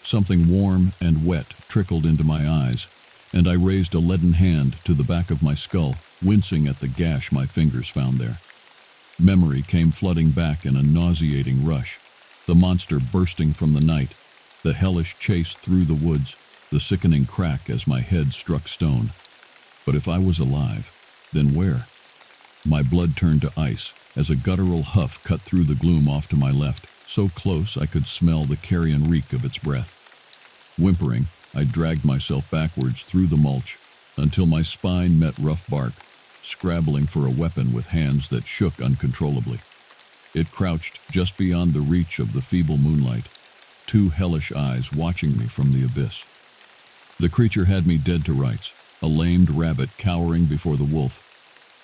A: Something warm and wet trickled into my eyes, and I raised a leaden hand to the back of my skull, wincing at the gash my fingers found there. Memory came flooding back in a nauseating rush, the monster bursting from the night, the hellish chase through the woods, the sickening crack as my head struck stone. But if I was alive, then where? My blood turned to ice as a guttural huff cut through the gloom off to my left, so close I could smell the carrion reek of its breath. Whimpering, I dragged myself backwards through the mulch until my spine met rough bark, scrabbling for a weapon with hands that shook uncontrollably. It crouched just beyond the reach of the feeble moonlight, two hellish eyes watching me from the abyss. The creature had me dead to rights, a lamed rabbit cowering before the wolf,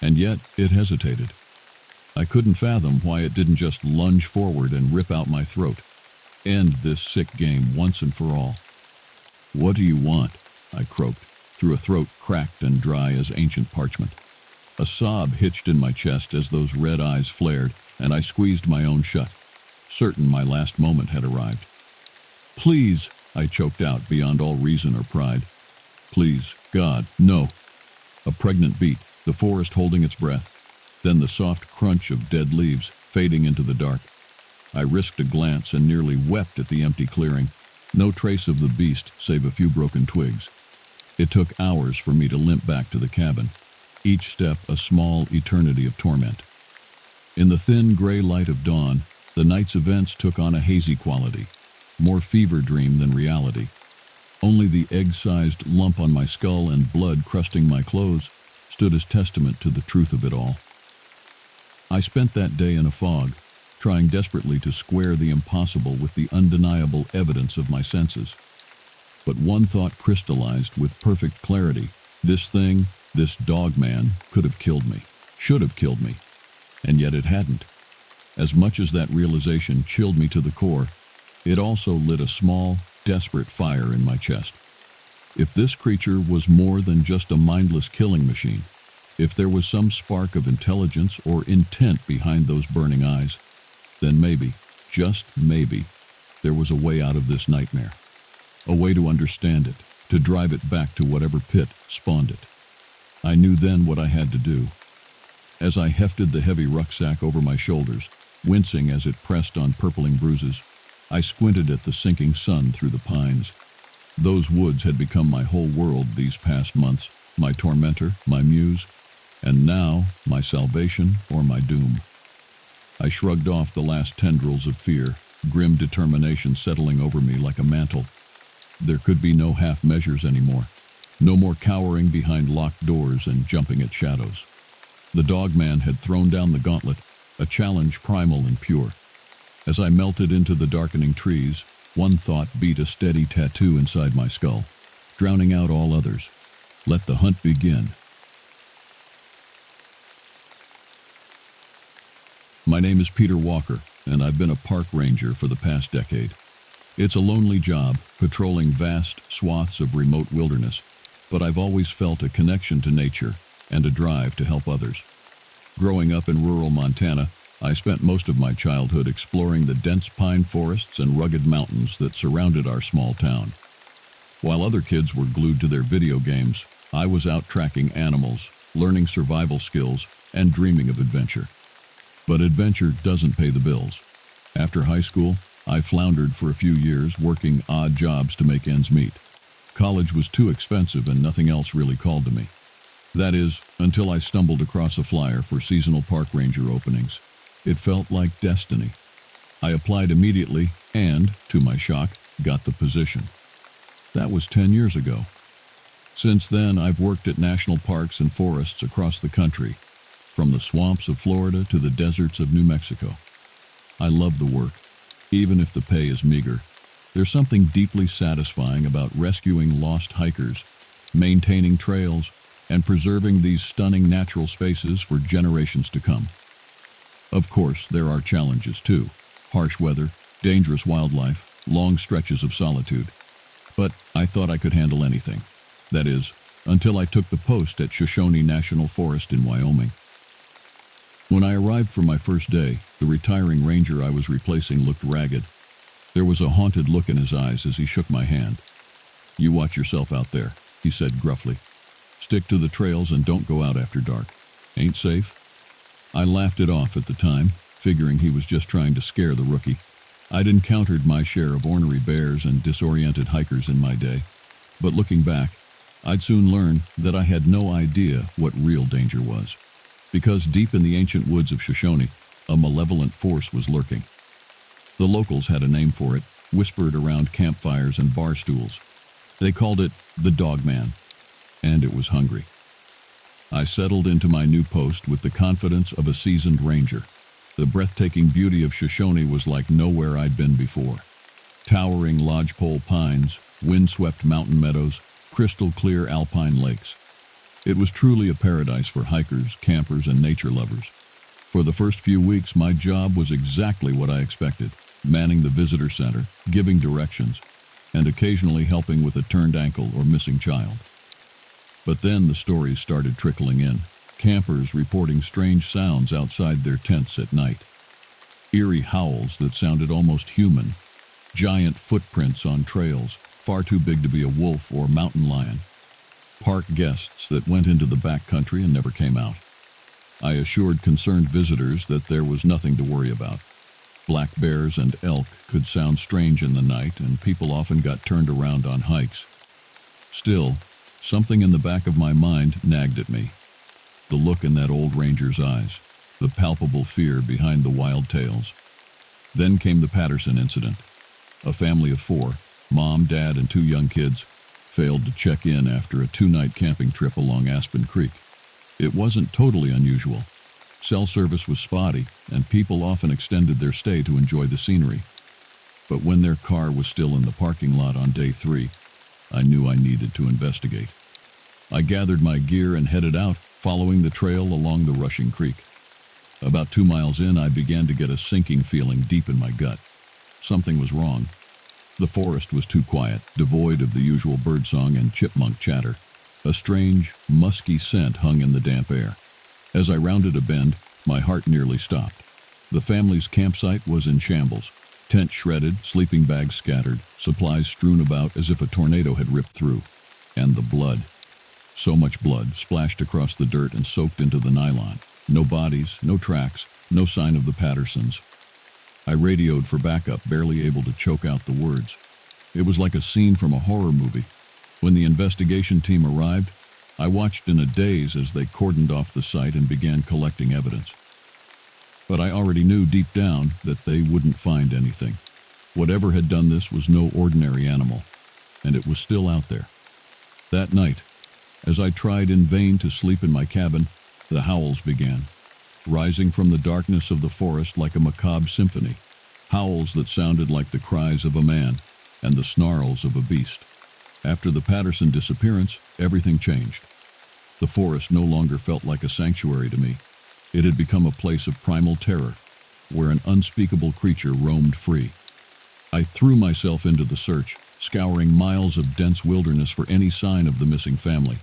A: and yet it hesitated. I couldn't fathom why it didn't just lunge forward and rip out my throat, end this sick game once and for all. "What do you want?" I croaked, through a throat cracked and dry as ancient parchment. A sob hitched in my chest as those red eyes flared, and I squeezed my own shut, certain my last moment had arrived. "Please," I choked out beyond all reason or pride. "Please, God, no." A pregnant beat, the forest holding its breath, then the soft crunch of dead leaves fading into the dark. I risked a glance and nearly wept at the empty clearing, no trace of the beast save a few broken twigs. It took hours for me to limp back to the cabin, each step a small eternity of torment. In the thin gray light of dawn, the night's events took on a hazy quality, more fever dream than reality. Only the egg-sized lump on my skull and blood crusting my clothes stood as testament to the truth of it all. I spent that day in a fog, trying desperately to square the impossible with the undeniable evidence of my senses. But one thought crystallized with perfect clarity: this thing, this dog man, could have killed me, should have killed me, and yet it hadn't. As much as that realization chilled me to the core, it also lit a small, desperate fire in my chest. If this creature was more than just a mindless killing machine, if there was some spark of intelligence or intent behind those burning eyes, then maybe, just maybe, there was a way out of this nightmare. A way to understand it, to drive it back to whatever pit spawned it. I knew then what I had to do. As I hefted the heavy rucksack over my shoulders, wincing as it pressed on purpling bruises, I squinted at the sinking sun through the pines. Those woods had become my whole world these past months, my tormentor, my muse, and now my salvation or my doom. I shrugged off the last tendrils of fear, grim determination settling over me like a mantle. There could be no half measures anymore, no more cowering behind locked doors and jumping at shadows. The dogman had thrown down the gauntlet, a challenge primal and pure. As I melted into the darkening trees, one thought beat a steady tattoo inside my skull, drowning out all others. Let the hunt begin. My name is Peter Walker, and I've been a park ranger for the past decade. It's a lonely job, patrolling vast swaths of remote wilderness, but I've always felt a connection to nature, and a drive to help others. Growing up in rural Montana, I spent most of my childhood exploring the dense pine forests and rugged mountains that surrounded our small town. While other kids were glued to their video games, I was out tracking animals, learning survival skills, and dreaming of adventure. But adventure doesn't pay the bills. After high school, I floundered for a few years working odd jobs to make ends meet. College was too expensive and nothing else really called to me. That is, until I stumbled across a flyer for seasonal park ranger openings. It felt like destiny. I applied immediately and, to my shock, got the position. That was 10 years ago. Since then, I've worked at national parks and forests across the country, from the swamps of Florida to the deserts of New Mexico. I love the work, even if the pay is meager. There's something deeply satisfying about rescuing lost hikers, maintaining trails, and preserving these stunning natural spaces for generations to come. Of course, there are challenges too. Harsh weather, dangerous wildlife, long stretches of solitude. But I thought I could handle anything. That is, until I took the post at Shoshone National Forest in Wyoming. When I arrived for my first day, the retiring ranger I was replacing looked ragged. There was a haunted look in his eyes as he shook my hand. "You watch yourself out there," he said gruffly. "Stick to the trails and don't go out after dark. Ain't safe?" I laughed it off at the time, figuring he was just trying to scare the rookie. I'd encountered my share of ornery bears and disoriented hikers in my day, but looking back, I'd soon learn that I had no idea what real danger was, because deep in the ancient woods of Shoshone, a malevolent force was lurking. The locals had a name for it, whispered around campfires and bar stools. They called it the Dogman, and it was hungry. I settled into my new post with the confidence of a seasoned ranger. The breathtaking beauty of Shoshone was like nowhere I'd been before. Towering lodgepole pines, windswept mountain meadows, crystal-clear alpine lakes. It was truly a paradise for hikers, campers, and nature lovers. For the first few weeks, my job was exactly what I expected, manning the visitor center, giving directions, and occasionally helping with a turned ankle or missing child. But then the stories started trickling in, campers reporting strange sounds outside their tents at night. Eerie howls that sounded almost human, giant footprints on trails, far too big to be a wolf or mountain lion. Park guests that went into the back country and never came out. I assured concerned visitors that there was nothing to worry about. Black bears and elk could sound strange in the night, and people often got turned around on hikes. Still, something in the back of my mind nagged at me. The look in that old ranger's eyes, the palpable fear behind the wild tales. Then came the Patterson incident. A family of 4, mom, dad, and 2 young kids, failed to check in after a 2-night camping trip along Aspen Creek. It wasn't totally unusual. Cell service was spotty, and people often extended their stay to enjoy the scenery. But when their car was still in the parking lot on day 3, I knew I needed to investigate. I gathered my gear and headed out, following the trail along the rushing creek. About 2 miles in, I began to get a sinking feeling deep in my gut. Something was wrong. The forest was too quiet, devoid of the usual birdsong and chipmunk chatter. A strange, musky scent hung in the damp air. As I rounded a bend, my heart nearly stopped. The family's campsite was in shambles. Tents shredded, sleeping bags scattered, supplies strewn about as if a tornado had ripped through. And the blood. So much blood splashed across the dirt and soaked into the nylon. No bodies, no tracks, no sign of the Pattersons. I radioed for backup, barely able to choke out the words. It was like a scene from a horror movie. When the investigation team arrived, I watched in a daze as they cordoned off the site and began collecting evidence. But I already knew deep down that they wouldn't find anything. Whatever had done this was no ordinary animal, and it was still out there. That night, as I tried in vain to sleep in my cabin, the howls began, rising from the darkness of the forest like a macabre symphony, howls that sounded like the cries of a man and the snarls of a beast. After the Patterson disappearance, everything changed. The forest no longer felt like a sanctuary to me. It had become a place of primal terror, where an unspeakable creature roamed free. I threw myself into the search, scouring miles of dense wilderness for any sign of the missing family.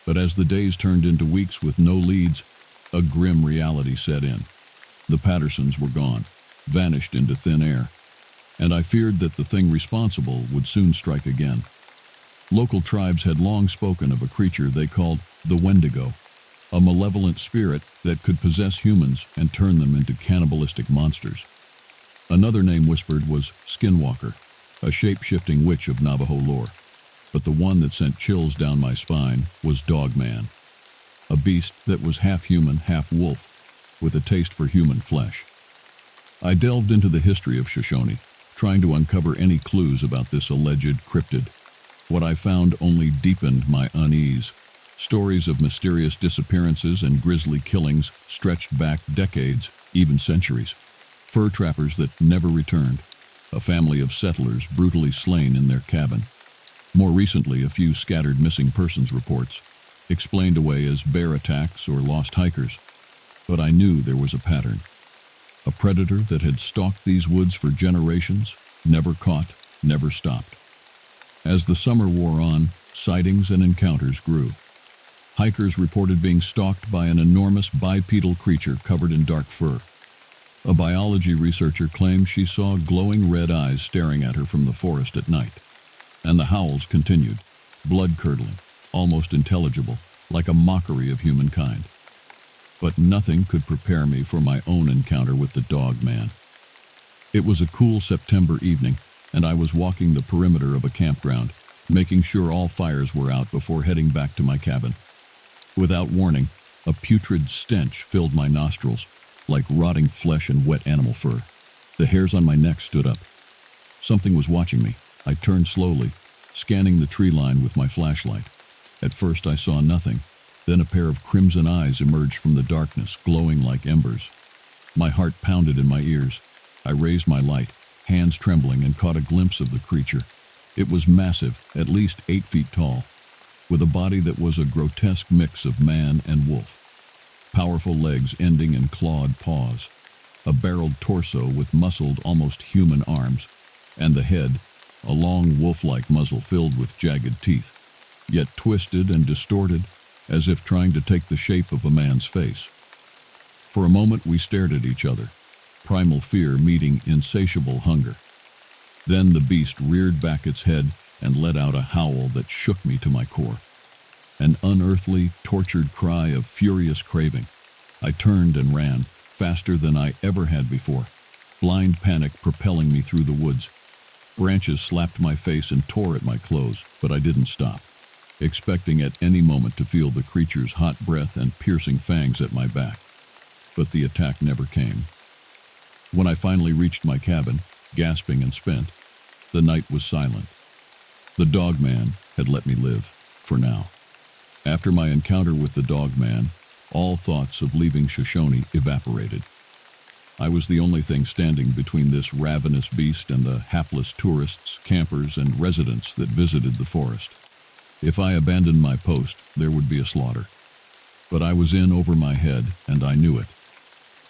A: But as the days turned into weeks with no leads, a grim reality set in. The Pattersons were gone, vanished into thin air, and I feared that the thing responsible would soon strike again. Local tribes had long spoken of a creature they called the Wendigo, a malevolent spirit that could possess humans and turn them into cannibalistic monsters. Another name whispered was Skinwalker, a shape-shifting witch of Navajo lore. But the one that sent chills down my spine was Dogman, a beast that was half human, half wolf, with a taste for human flesh. I delved into the history of Shoshone, trying to uncover any clues about this alleged cryptid. What I found only deepened my unease. Stories of mysterious disappearances and grisly killings stretched back decades, even centuries. Fur trappers that never returned, a family of settlers brutally slain in their cabin. More recently, a few scattered missing persons reports, explained away as bear attacks or lost hikers. But I knew there was a pattern. A predator that had stalked these woods for generations, never caught, never stopped. As the summer wore on, sightings and encounters grew. Hikers reported being stalked by an enormous bipedal creature covered in dark fur. A biology researcher claimed she saw glowing red eyes staring at her from the forest at night. And the howls continued, blood-curdling, almost intelligible, like a mockery of humankind. But nothing could prepare me for my own encounter with the Dogman. It was a cool September evening, and I was walking the perimeter of a campground, making sure all fires were out before heading back to my cabin. Without warning, a putrid stench filled my nostrils, like rotting flesh and wet animal fur. The hairs on my neck stood up. Something was watching me. I turned slowly, scanning the tree line with my flashlight. At first I saw nothing, then a pair of crimson eyes emerged from the darkness, glowing like embers. My heart pounded in my ears. I raised my light, hands trembling, and caught a glimpse of the creature. It was massive, at least 8 feet tall, with a body that was a grotesque mix of man and wolf. Powerful legs ending in clawed paws, a barreled torso with muscled, almost human arms, and the head, a long wolf-like muzzle filled with jagged teeth, yet twisted and distorted as if trying to take the shape of a man's face. For a moment we stared at each other, primal fear meeting insatiable hunger. Then the beast reared back its head and let out a howl that shook me to my core. An unearthly, tortured cry of furious craving. I turned and ran, faster than I ever had before, blind panic propelling me through the woods. Branches slapped my face and tore at my clothes, but I didn't stop, expecting at any moment to feel the creature's hot breath and piercing fangs at my back. But the attack never came. When I finally reached my cabin, gasping and spent, the night was silent. The Dogman had let me live, for now. After my encounter with the Dogman, all thoughts of leaving Shoshone evaporated. I was the only thing standing between this ravenous beast and the hapless tourists, campers, and residents that visited the forest. If I abandoned my post, there would be a slaughter. But I was in over my head, and I knew it.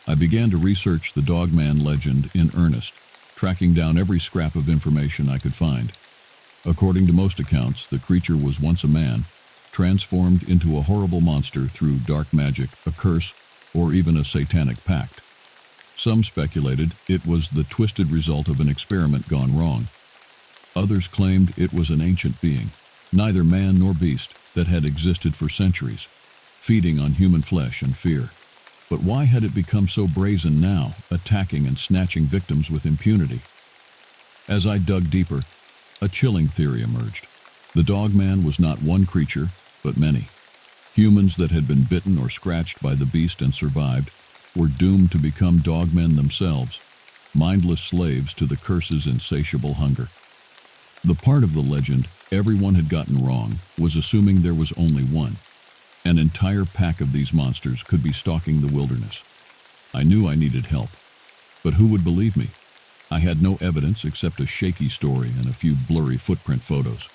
A: I began to research the Dogman legend in earnest, tracking down every scrap of information I could find. According to most accounts, the creature was once a man, transformed into a horrible monster through dark magic, a curse, or even a satanic pact. Some speculated it was the twisted result of an experiment gone wrong. Others claimed it was an ancient being, neither man nor beast, that had existed for centuries, feeding on human flesh and fear. But why had it become so brazen now, attacking and snatching victims with impunity? As I dug deeper, a chilling theory emerged. The Dogman was not one creature, but many. Humans that had been bitten or scratched by the beast and survived were doomed to become dogmen themselves, mindless slaves to the curse's insatiable hunger. The part of the legend everyone had gotten wrong was assuming there was only one. An entire pack of these monsters could be stalking the wilderness. I knew I needed help, but who would believe me? I had no evidence except a shaky story and a few blurry footprint photos.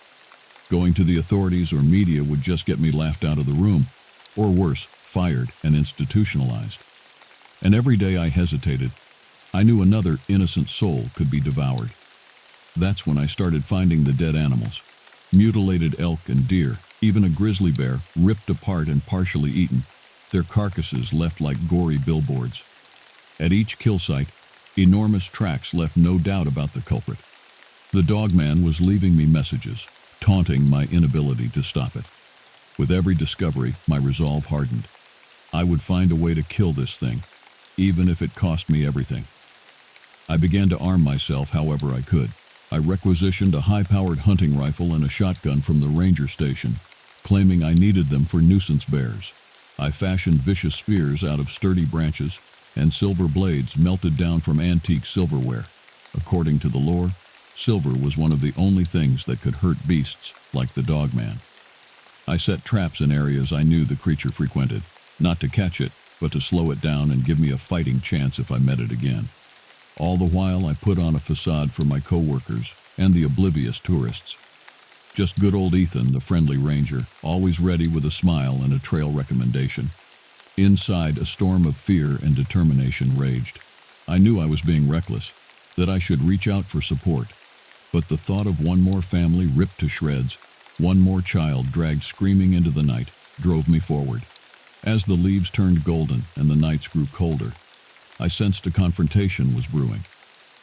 A: Going to the authorities or media would just get me laughed out of the room, or worse, fired and institutionalized. And every day I hesitated, I knew another innocent soul could be devoured. That's when I started finding the dead animals, mutilated elk and deer, Even a grizzly bear, ripped apart and partially eaten, their carcasses left like gory billboards. At each kill site, enormous tracks left no doubt about the culprit. The dogman was leaving me messages, taunting my inability to stop it. With every discovery, my resolve hardened. I would find a way to kill this thing, even if it cost me everything. I began to arm myself however I could. I requisitioned a high-powered hunting rifle and a shotgun from the ranger station, claiming I needed them for nuisance bears. I fashioned vicious spears out of sturdy branches and silver blades melted down from antique silverware. According to the lore, silver was one of the only things that could hurt beasts like the dogman. I set traps in areas I knew the creature frequented, not to catch it, but to slow it down and give me a fighting chance if I met it again. All the while, I put on a facade for my co-workers and the oblivious tourists. Just good old Ethan, the friendly ranger, always ready with a smile and a trail recommendation. Inside, a storm of fear and determination raged. I knew I was being reckless, that I should reach out for support. But the thought of one more family ripped to shreds, one more child dragged screaming into the night, drove me forward. As the leaves turned golden and the nights grew colder, I sensed a confrontation was brewing.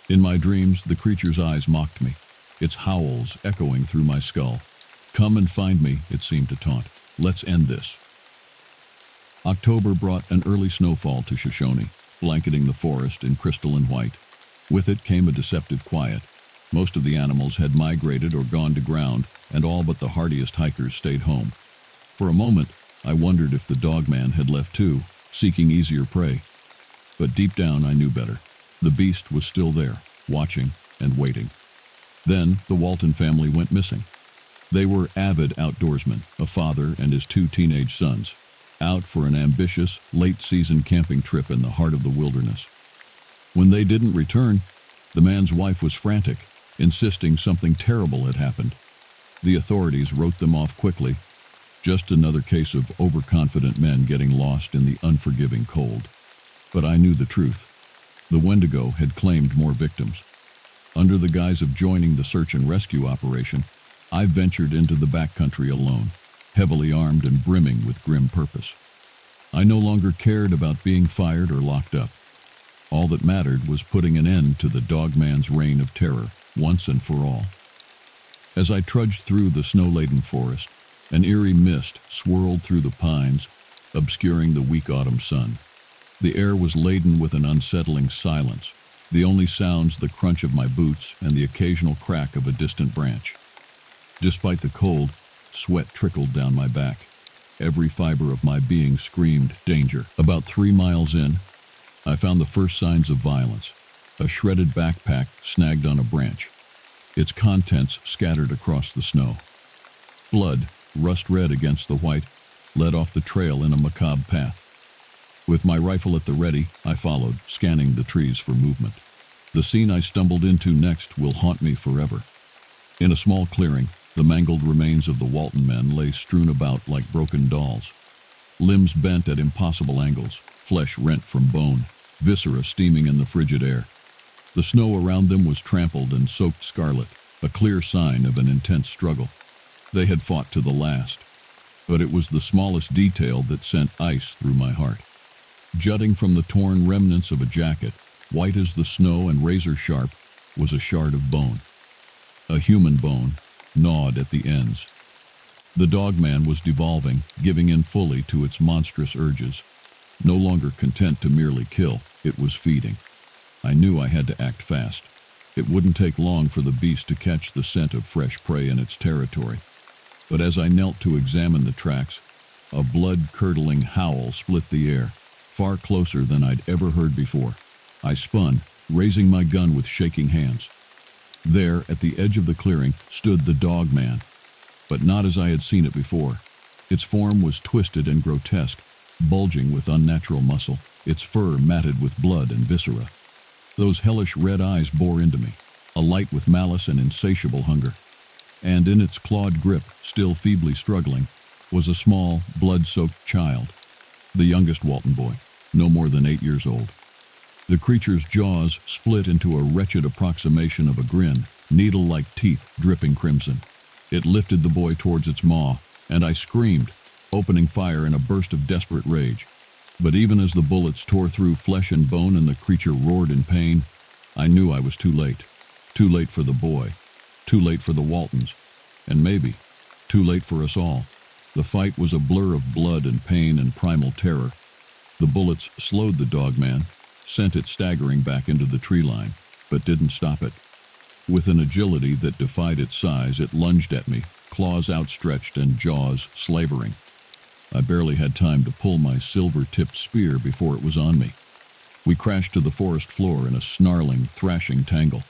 A: In my dreams, the creature's eyes mocked me, its howls echoing through my skull. Come and find me, it seemed to taunt. Let's end this. October brought an early snowfall to Shoshone, blanketing the forest in crystalline white. With it came a deceptive quiet. Most of the animals had migrated or gone to ground, and all but the hardiest hikers stayed home. For a moment, I wondered if the dogman had left too, seeking easier prey. But deep down I knew better. The beast was still there, watching and waiting. Then the Walton family went missing. They were avid outdoorsmen, a father and his 2 teenage sons, out for an ambitious, late-season camping trip in the heart of the wilderness. When they didn't return, the man's wife was frantic, insisting something terrible had happened. The authorities wrote them off quickly, just another case of overconfident men getting lost in the unforgiving cold. But I knew the truth. The Wendigo had claimed more victims. Under the guise of joining the search and rescue operation, I ventured into the backcountry alone, heavily armed and brimming with grim purpose. I no longer cared about being fired or locked up. All that mattered was putting an end to the dogman's reign of terror, once and for all. As I trudged through the snow-laden forest, an eerie mist swirled through the pines, obscuring the weak autumn sun. The air was laden with an unsettling silence, the only sounds the crunch of my boots and the occasional crack of a distant branch. Despite the cold, sweat trickled down my back. Every fiber of my being screamed danger. About 3 miles in, I found the first signs of violence. A shredded backpack snagged on a branch, its contents scattered across the snow. Blood, rust red against the white, led off the trail in a macabre path. With my rifle at the ready, I followed, scanning the trees for movement. The scene I stumbled into next will haunt me forever. In a small clearing, the mangled remains of the Walton men lay strewn about like broken dolls. Limbs bent at impossible angles, flesh rent from bone, viscera steaming in the frigid air. The snow around them was trampled and soaked scarlet, a clear sign of an intense struggle. They had fought to the last, but it was the smallest detail that sent ice through my heart. Jutting from the torn remnants of a jacket, white as the snow and razor sharp, was a shard of bone. A human bone, gnawed at the ends. The dogman was devolving, giving in fully to its monstrous urges. No longer content to merely kill, it was feeding. I knew I had to act fast. It wouldn't take long for the beast to catch the scent of fresh prey in its territory. But as I knelt to examine the tracks, a blood-curdling howl split the air, far closer than I'd ever heard before. I spun, raising my gun with shaking hands. There, at the edge of the clearing, stood the dogman, but not as I had seen it before. Its form was twisted and grotesque, bulging with unnatural muscle, its fur matted with blood and viscera. Those hellish red eyes bore into me, alight with malice and insatiable hunger. And in its clawed grip, still feebly struggling, was a small, blood-soaked child, the youngest Walton boy, no more than 8 years old. The creature's jaws split into a wretched approximation of a grin, needle-like teeth dripping crimson. It lifted the boy towards its maw, and I screamed, opening fire in a burst of desperate rage. But even as the bullets tore through flesh and bone and the creature roared in pain, I knew I was too late. Too late for the boy, too late for the Waltons, and maybe too late for us all. The fight was a blur of blood and pain and primal terror. The bullets slowed the dogman, sent it staggering back into the tree line, but didn't stop it. With an agility that defied its size, it lunged at me, claws outstretched and jaws slavering. I barely had time to pull my silver-tipped spear before it was on me. We crashed to the forest floor in a snarling, thrashing tangle.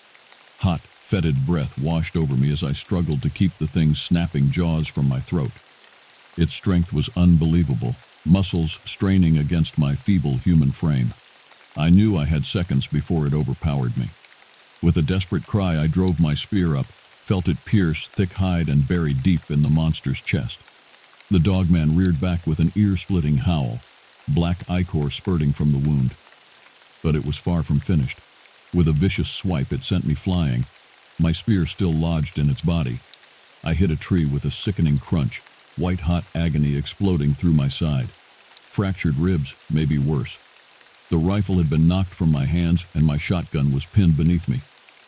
A: Hot, fetid breath washed over me as I struggled to keep the thing's snapping jaws from my throat. Its strength was unbelievable, muscles straining against my feeble human frame. I knew I had seconds before it overpowered me. With a desperate cry, I drove my spear up, felt it pierce thick hide and bury deep in the monster's chest. The dogman reared back with an ear-splitting howl, black ichor spurting from the wound. But it was far from finished. With a vicious swipe, it sent me flying, my spear still lodged in its body. I hit a tree with a sickening crunch, white-hot agony exploding through my side. Fractured ribs, maybe worse. The rifle had been knocked from my hands, and my shotgun was pinned beneath me.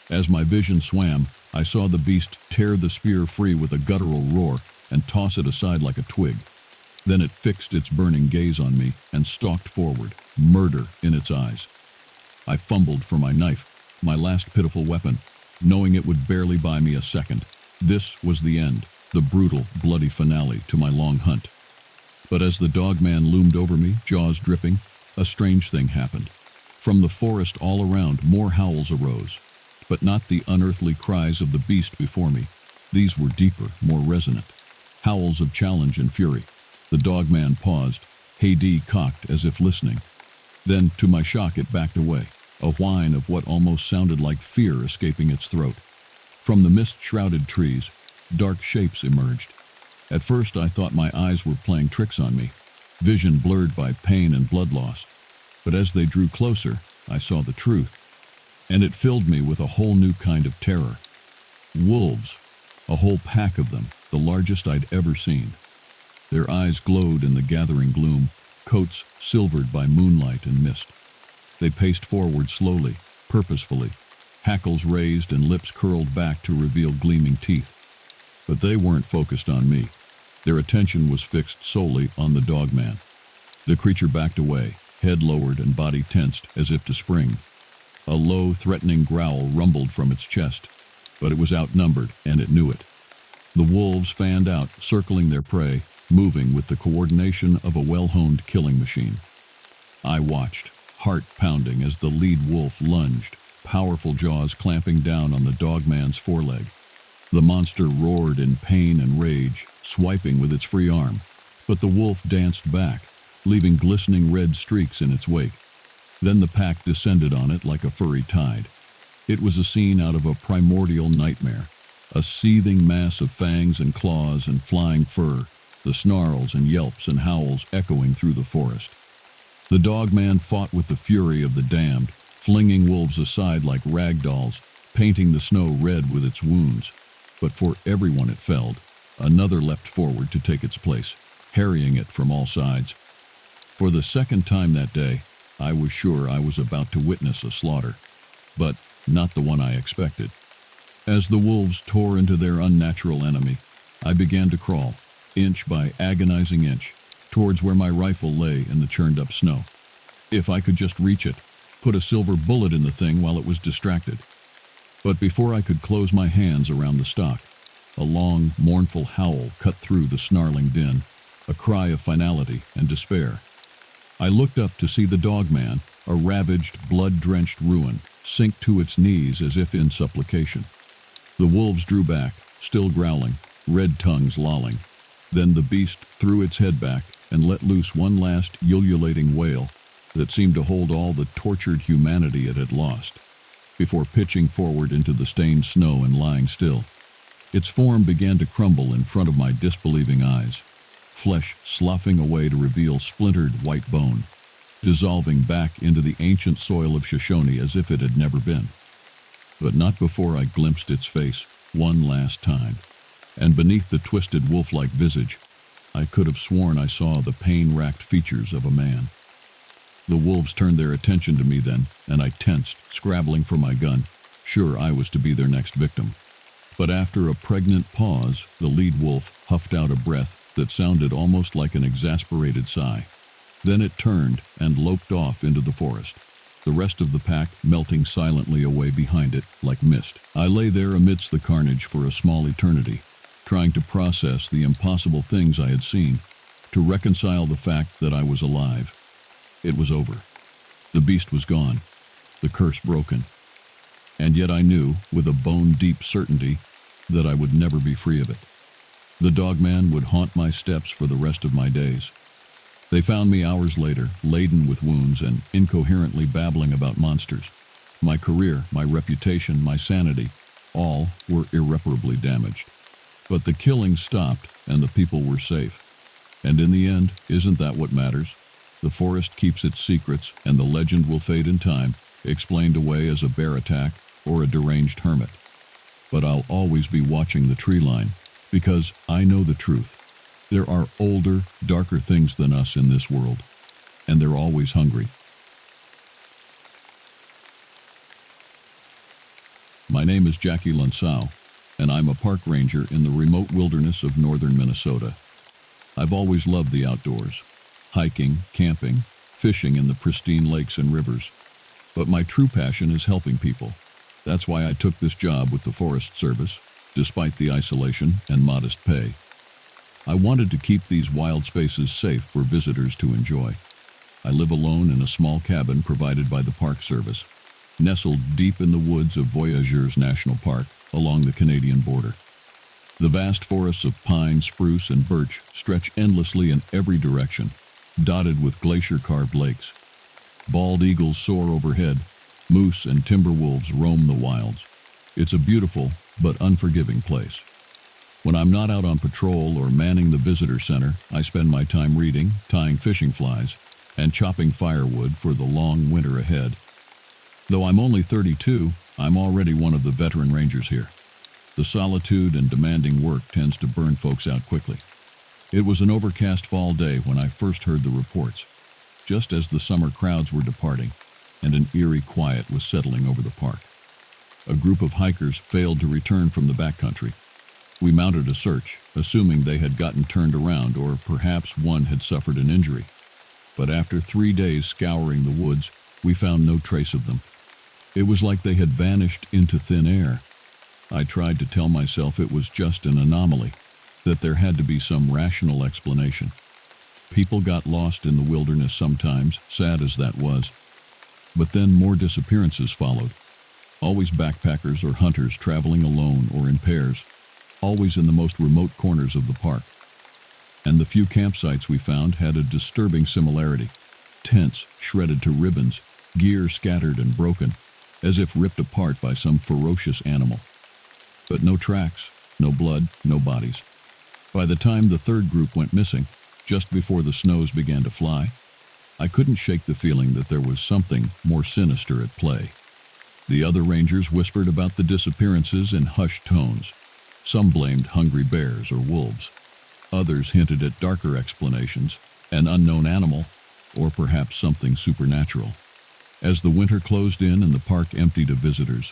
A: As my vision swam, I saw the beast tear the spear free with a guttural roar and toss it aside like a twig. Then it fixed its burning gaze on me and stalked forward, murder in its eyes. I fumbled for my knife, my last pitiful weapon, knowing it would barely buy me a second. This was the end, the brutal, bloody finale to my long hunt. But as the dogman loomed over me, jaws dripping, a strange thing happened. From the forest all around, more howls arose, but not the unearthly cries of the beast before me. These were deeper, more resonant. Howls of challenge and fury. The dogman paused, Hey-D cocked as if listening. Then, to my shock, it backed away, a whine of what almost sounded like fear escaping its throat. From the mist-shrouded trees, dark shapes emerged. At first I thought my eyes were playing tricks on me, vision blurred by pain and blood loss. But as they drew closer, I saw the truth, and it filled me with a whole new kind of terror. Wolves, a whole pack of them, the largest I'd ever seen. Their eyes glowed in the gathering gloom, coats silvered by moonlight and mist. They paced forward slowly, purposefully, hackles raised and lips curled back to reveal gleaming teeth. But they weren't focused on me. Their attention was fixed solely on the dogman. The creature backed away, head lowered and body tensed as if to spring. A low, threatening growl rumbled from its chest, but it was outnumbered and it knew it. The wolves fanned out, circling their prey, moving with the coordination of a well-honed killing machine. I watched, heart pounding, as the lead wolf lunged, powerful jaws clamping down on the dogman's foreleg. The monster roared in pain and rage, swiping with its free arm, but the wolf danced back, leaving glistening red streaks in its wake. Then the pack descended on it like a furry tide. It was a scene out of a primordial nightmare, a seething mass of fangs and claws and flying fur, the snarls and yelps and howls echoing through the forest. The dogman fought with the fury of the damned, flinging wolves aside like rag dolls, painting the snow red with its wounds. But for everyone it felled, another leapt forward to take its place, harrying it from all sides. For the second time that day, I was sure I was about to witness a slaughter, but not the one I expected. As the wolves tore into their unnatural enemy, I began to crawl, inch by agonizing inch, towards where my rifle lay in the churned-up snow. If I could just reach it, put a silver bullet in the thing while it was distracted. But before I could close my hands around the stock, a long, mournful howl cut through the snarling din, a cry of finality and despair. I looked up to see the dogman, a ravaged, blood-drenched ruin, sink to its knees as if in supplication. The wolves drew back, still growling, red tongues lolling. Then the beast threw its head back and let loose one last ululating wail that seemed to hold all the tortured humanity it had lost, before pitching forward into the stained snow and lying still. Its form began to crumble in front of my disbelieving eyes, flesh sloughing away to reveal splintered white bone, dissolving back into the ancient soil of Shoshone as if it had never been. But not before I glimpsed its face one last time, and beneath the twisted wolf-like visage, I could have sworn I saw the pain-racked features of a man. The wolves turned their attention to me then, and I tensed, scrabbling for my gun, sure I was to be their next victim. But after a pregnant pause, the lead wolf huffed out a breath that sounded almost like an exasperated sigh. Then it turned and loped off into the forest, the rest of the pack melting silently away behind it like mist. I lay there amidst the carnage for a small eternity, trying to process the impossible things I had seen, to reconcile the fact that I was alive. It was over. The beast was gone, the curse broken. And yet I knew, with a bone-deep certainty, that I would never be free of it. The dogman would haunt my steps for the rest of my days. They found me hours later, laden with wounds and incoherently babbling about monsters. My career, my reputation, my sanity, all were irreparably damaged. But the killing stopped and the people were safe. And in the end, isn't that what matters? The forest keeps its secrets and the legend will fade in time, explained away as a bear attack or a deranged hermit. But I'll always be watching the tree line, because I know the truth. There are older, darker things than us in this world, and they're always hungry. My name is Jackie Lunsau, and I'm a park ranger in the remote wilderness of northern Minnesota. I've always loved the outdoors, hiking, camping, fishing in the pristine lakes and rivers. But my true passion is helping people. That's why I took this job with the Forest Service, despite the isolation and modest pay. I wanted to keep these wild spaces safe for visitors to enjoy. I live alone in a small cabin provided by the Park Service, nestled deep in the woods of Voyageurs National Park along the Canadian border. The vast forests of pine, spruce, and birch stretch endlessly in every direction, dotted with glacier-carved lakes. Bald eagles soar overhead, moose and timber wolves roam the wilds. It's a beautiful but unforgiving place. When I'm not out on patrol or manning the visitor center, I spend my time reading, tying fishing flies, and chopping firewood for the long winter ahead. Though I'm only 32, I'm already one of the veteran rangers here. The solitude and demanding work tends to burn folks out quickly. It was an overcast fall day when I first heard the reports, just as the summer crowds were departing, and an eerie quiet was settling over the park. A group of hikers failed to return from the backcountry. We mounted a search, assuming they had gotten turned around or perhaps one had suffered an injury. But after 3 days scouring the woods, we found no trace of them. It was like they had vanished into thin air. I tried to tell myself it was just an anomaly, that there had to be some rational explanation. People got lost in the wilderness sometimes, sad as that was. But then more disappearances followed. Always backpackers or hunters traveling alone or in pairs, always in the most remote corners of the park. And the few campsites we found had a disturbing similarity. Tents shredded to ribbons, gear scattered and broken, as if ripped apart by some ferocious animal. But no tracks, no blood, no bodies. By the time the third group went missing, just before the snows began to fly, I couldn't shake the feeling that there was something more sinister at play. The other rangers whispered about the disappearances in hushed tones. Some blamed hungry bears or wolves. Others hinted at darker explanations, an unknown animal, or perhaps something supernatural. As the winter closed in and the park emptied of visitors,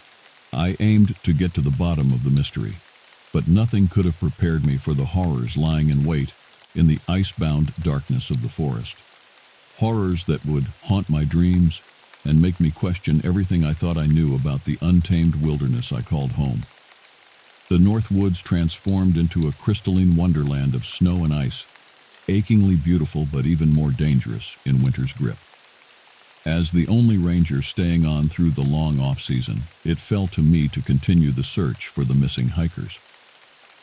A: I aimed to get to the bottom of the mystery, but nothing could have prepared me for the horrors lying in wait in the ice-bound darkness of the forest. Horrors that would haunt my dreams and make me question everything I thought I knew about the untamed wilderness I called home. The North Woods transformed into a crystalline wonderland of snow and ice, achingly beautiful but even more dangerous in winter's grip. As the only ranger staying on through the long off-season, it fell to me to continue the search for the missing hikers.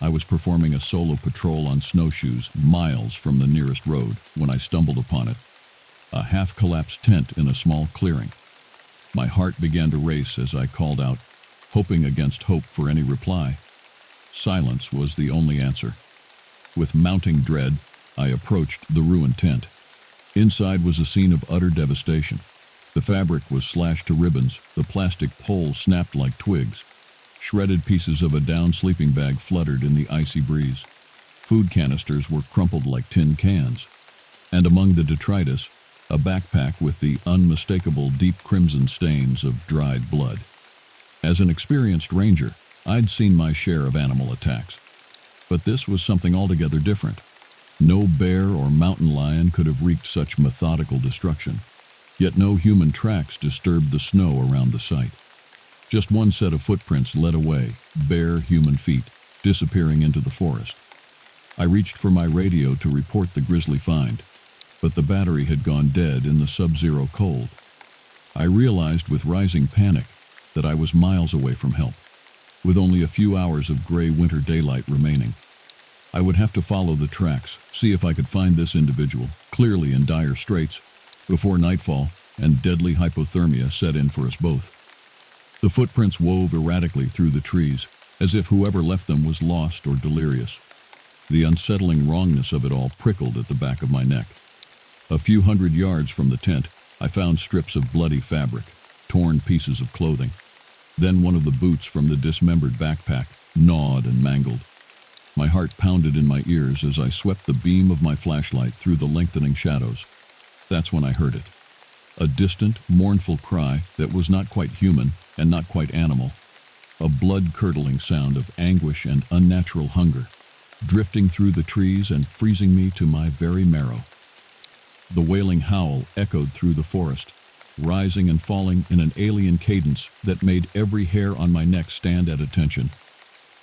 A: I was performing a solo patrol on snowshoes miles from the nearest road when I stumbled upon it, a half-collapsed tent in a small clearing. My heart began to race as I called out, hoping against hope for any reply. Silence was the only answer. With mounting dread, I approached the ruined tent. Inside was a scene of utter devastation. The fabric was slashed to ribbons, the plastic poles snapped like twigs. Shredded pieces of a down sleeping bag fluttered in the icy breeze. Food canisters were crumpled like tin cans, and among the detritus, a backpack with the unmistakable deep crimson stains of dried blood. As an experienced ranger, I'd seen my share of animal attacks, but this was something altogether different. No bear or mountain lion could have wreaked such methodical destruction, yet no human tracks disturbed the snow around the site. Just one set of footprints led away, bare human feet, disappearing into the forest. I reached for my radio to report the grisly find, but the battery had gone dead in the sub-zero cold. I realized with rising panic that I was miles away from help, with only a few hours of gray winter daylight remaining. I would have to follow the tracks, see if I could find this individual, clearly in dire straits, before nightfall and deadly hypothermia set in for us both. The footprints wove erratically through the trees, as if whoever left them was lost or delirious. The unsettling wrongness of it all prickled at the back of my neck. A few hundred yards from the tent, I found strips of bloody fabric, torn pieces of clothing. Then one of the boots from the dismembered backpack, gnawed and mangled. My heart pounded in my ears as I swept the beam of my flashlight through the lengthening shadows. That's when I heard it. A distant, mournful cry that was not quite human and not quite animal. A blood-curdling sound of anguish and unnatural hunger, drifting through the trees and freezing me to my very marrow. The wailing howl echoed through the forest, rising and falling in an alien cadence that made every hair on my neck stand at attention.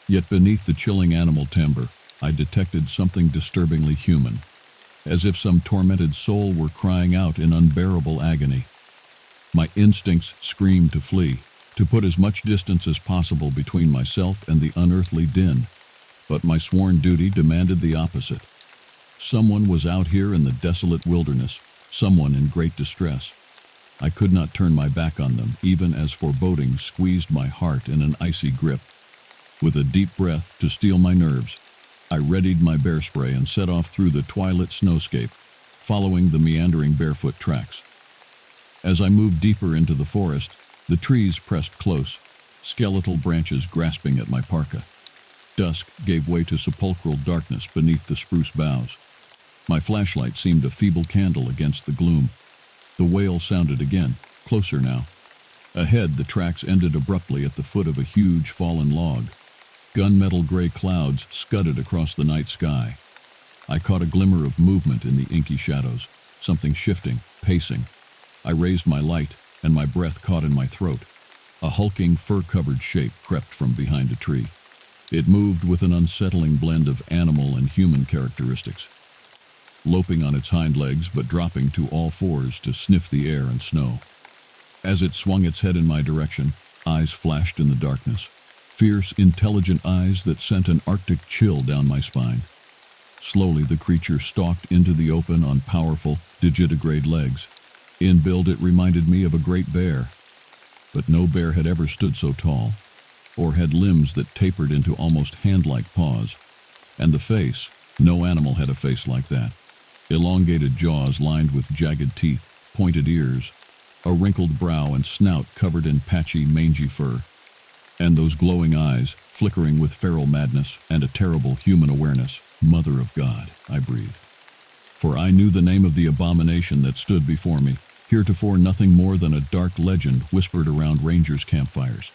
A: Yet beneath the chilling animal timbre, I detected something disturbingly human, as if some tormented soul were crying out in unbearable agony. My instincts screamed to flee, to put as much distance as possible between myself and the unearthly din. But my sworn duty demanded the opposite. Someone was out here in the desolate wilderness, someone in great distress. I could not turn my back on them, even as foreboding squeezed my heart in an icy grip. With a deep breath to steel my nerves, I readied my bear spray and set off through the twilit snowscape, following the meandering barefoot tracks. As I moved deeper into the forest, the trees pressed close, skeletal branches grasping at my parka. Dusk gave way to sepulchral darkness beneath the spruce boughs. My flashlight seemed a feeble candle against the gloom. The wail sounded again, closer now. Ahead, the tracks ended abruptly at the foot of a huge fallen log. Gunmetal gray clouds scudded across the night sky. I caught a glimmer of movement in the inky shadows, something shifting, pacing. I raised my light, and my breath caught in my throat. A hulking, fur-covered shape crept from behind a tree. It moved with an unsettling blend of animal and human characteristics, loping on its hind legs but dropping to all fours to sniff the air and snow. As it swung its head in my direction, eyes flashed in the darkness, fierce, intelligent eyes that sent an arctic chill down my spine. Slowly the creature stalked into the open on powerful, digitigrade legs. In build it reminded me of a great bear, but no bear had ever stood so tall, or had limbs that tapered into almost hand-like paws. And the face, no animal had a face like that. Elongated jaws lined with jagged teeth, pointed ears, a wrinkled brow and snout covered in patchy, mangy fur. And those glowing eyes, flickering with feral madness and a terrible human awareness. Mother of God, I breathed. For I knew the name of the abomination that stood before me, heretofore nothing more than a dark legend whispered around rangers' campfires.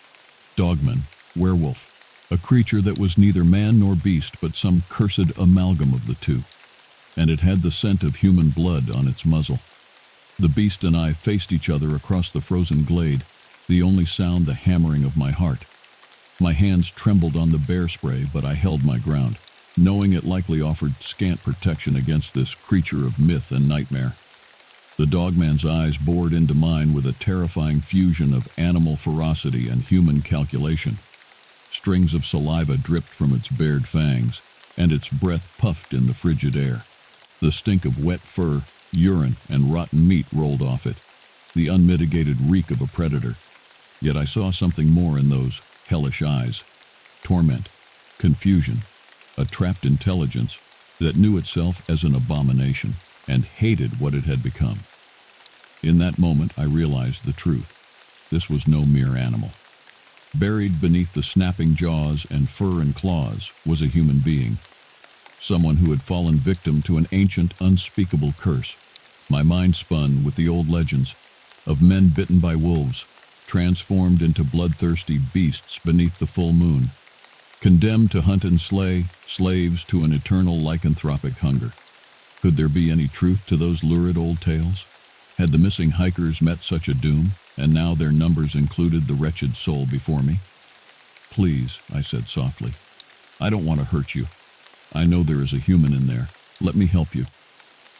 A: Dogman, werewolf, a creature that was neither man nor beast but some cursed amalgam of the two. And it had the scent of human blood on its muzzle. The beast and I faced each other across the frozen glade, the only sound the hammering of my heart. My hands trembled on the bear spray, but I held my ground, knowing it likely offered scant protection against this creature of myth and nightmare. The dogman's eyes bored into mine with a terrifying fusion of animal ferocity and human calculation. Strings of saliva dripped from its bared fangs, and its breath puffed in the frigid air. The stink of wet fur, urine, and rotten meat rolled off it, the unmitigated reek of a predator. Yet I saw something more in those hellish eyes. Torment, confusion, a trapped intelligence that knew itself as an abomination and hated what it had become. In that moment, I realized the truth. This was no mere animal. Buried beneath the snapping jaws and fur and claws was a human being. someone who had fallen victim to an ancient, unspeakable curse. My mind spun with the old legends of men bitten by wolves, transformed into bloodthirsty beasts beneath the full moon, condemned to hunt and slay, slaves to an eternal lycanthropic hunger. Could there be any truth to those lurid old tales? Had the missing hikers met such a doom, and now their numbers included the wretched soul before me? "Please," I said softly. "I don't want to hurt you. I know there is a human in there. Let me help you."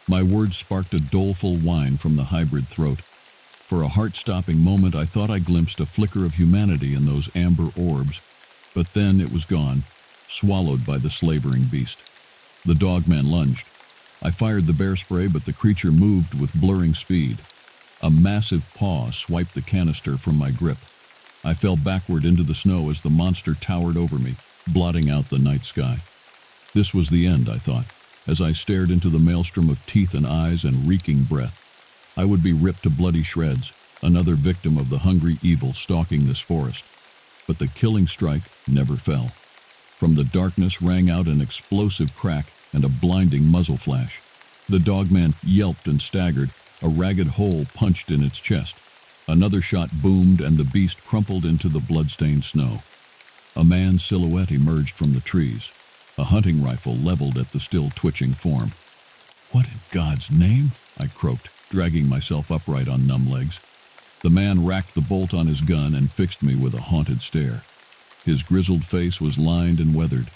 A: My words sparked a doleful whine from the hybrid throat. For a heart-stopping moment, I thought I glimpsed a flicker of humanity in those amber orbs, but then it was gone, swallowed by the slavering beast. The dogman lunged. I fired the bear spray, but the creature moved with blurring speed. A massive paw swiped the canister from my grip. I fell backward into the snow as the monster towered over me, blotting out the night sky. This was the end, I thought, as I stared into the maelstrom of teeth and eyes and reeking breath. I would be ripped to bloody shreds, another victim of the hungry evil stalking this forest. But the killing strike never fell. From the darkness rang out an explosive crack and a blinding muzzle flash. The dogman yelped and staggered, a ragged hole punched in its chest. Another shot boomed and the beast crumpled into the blood-stained snow. A man's silhouette emerged from the trees, a hunting rifle leveled at the still twitching form. "What in God's name?" I croaked, dragging myself upright on numb legs. The man racked the bolt on his gun and fixed me with a haunted stare. His grizzled face was lined and weathered,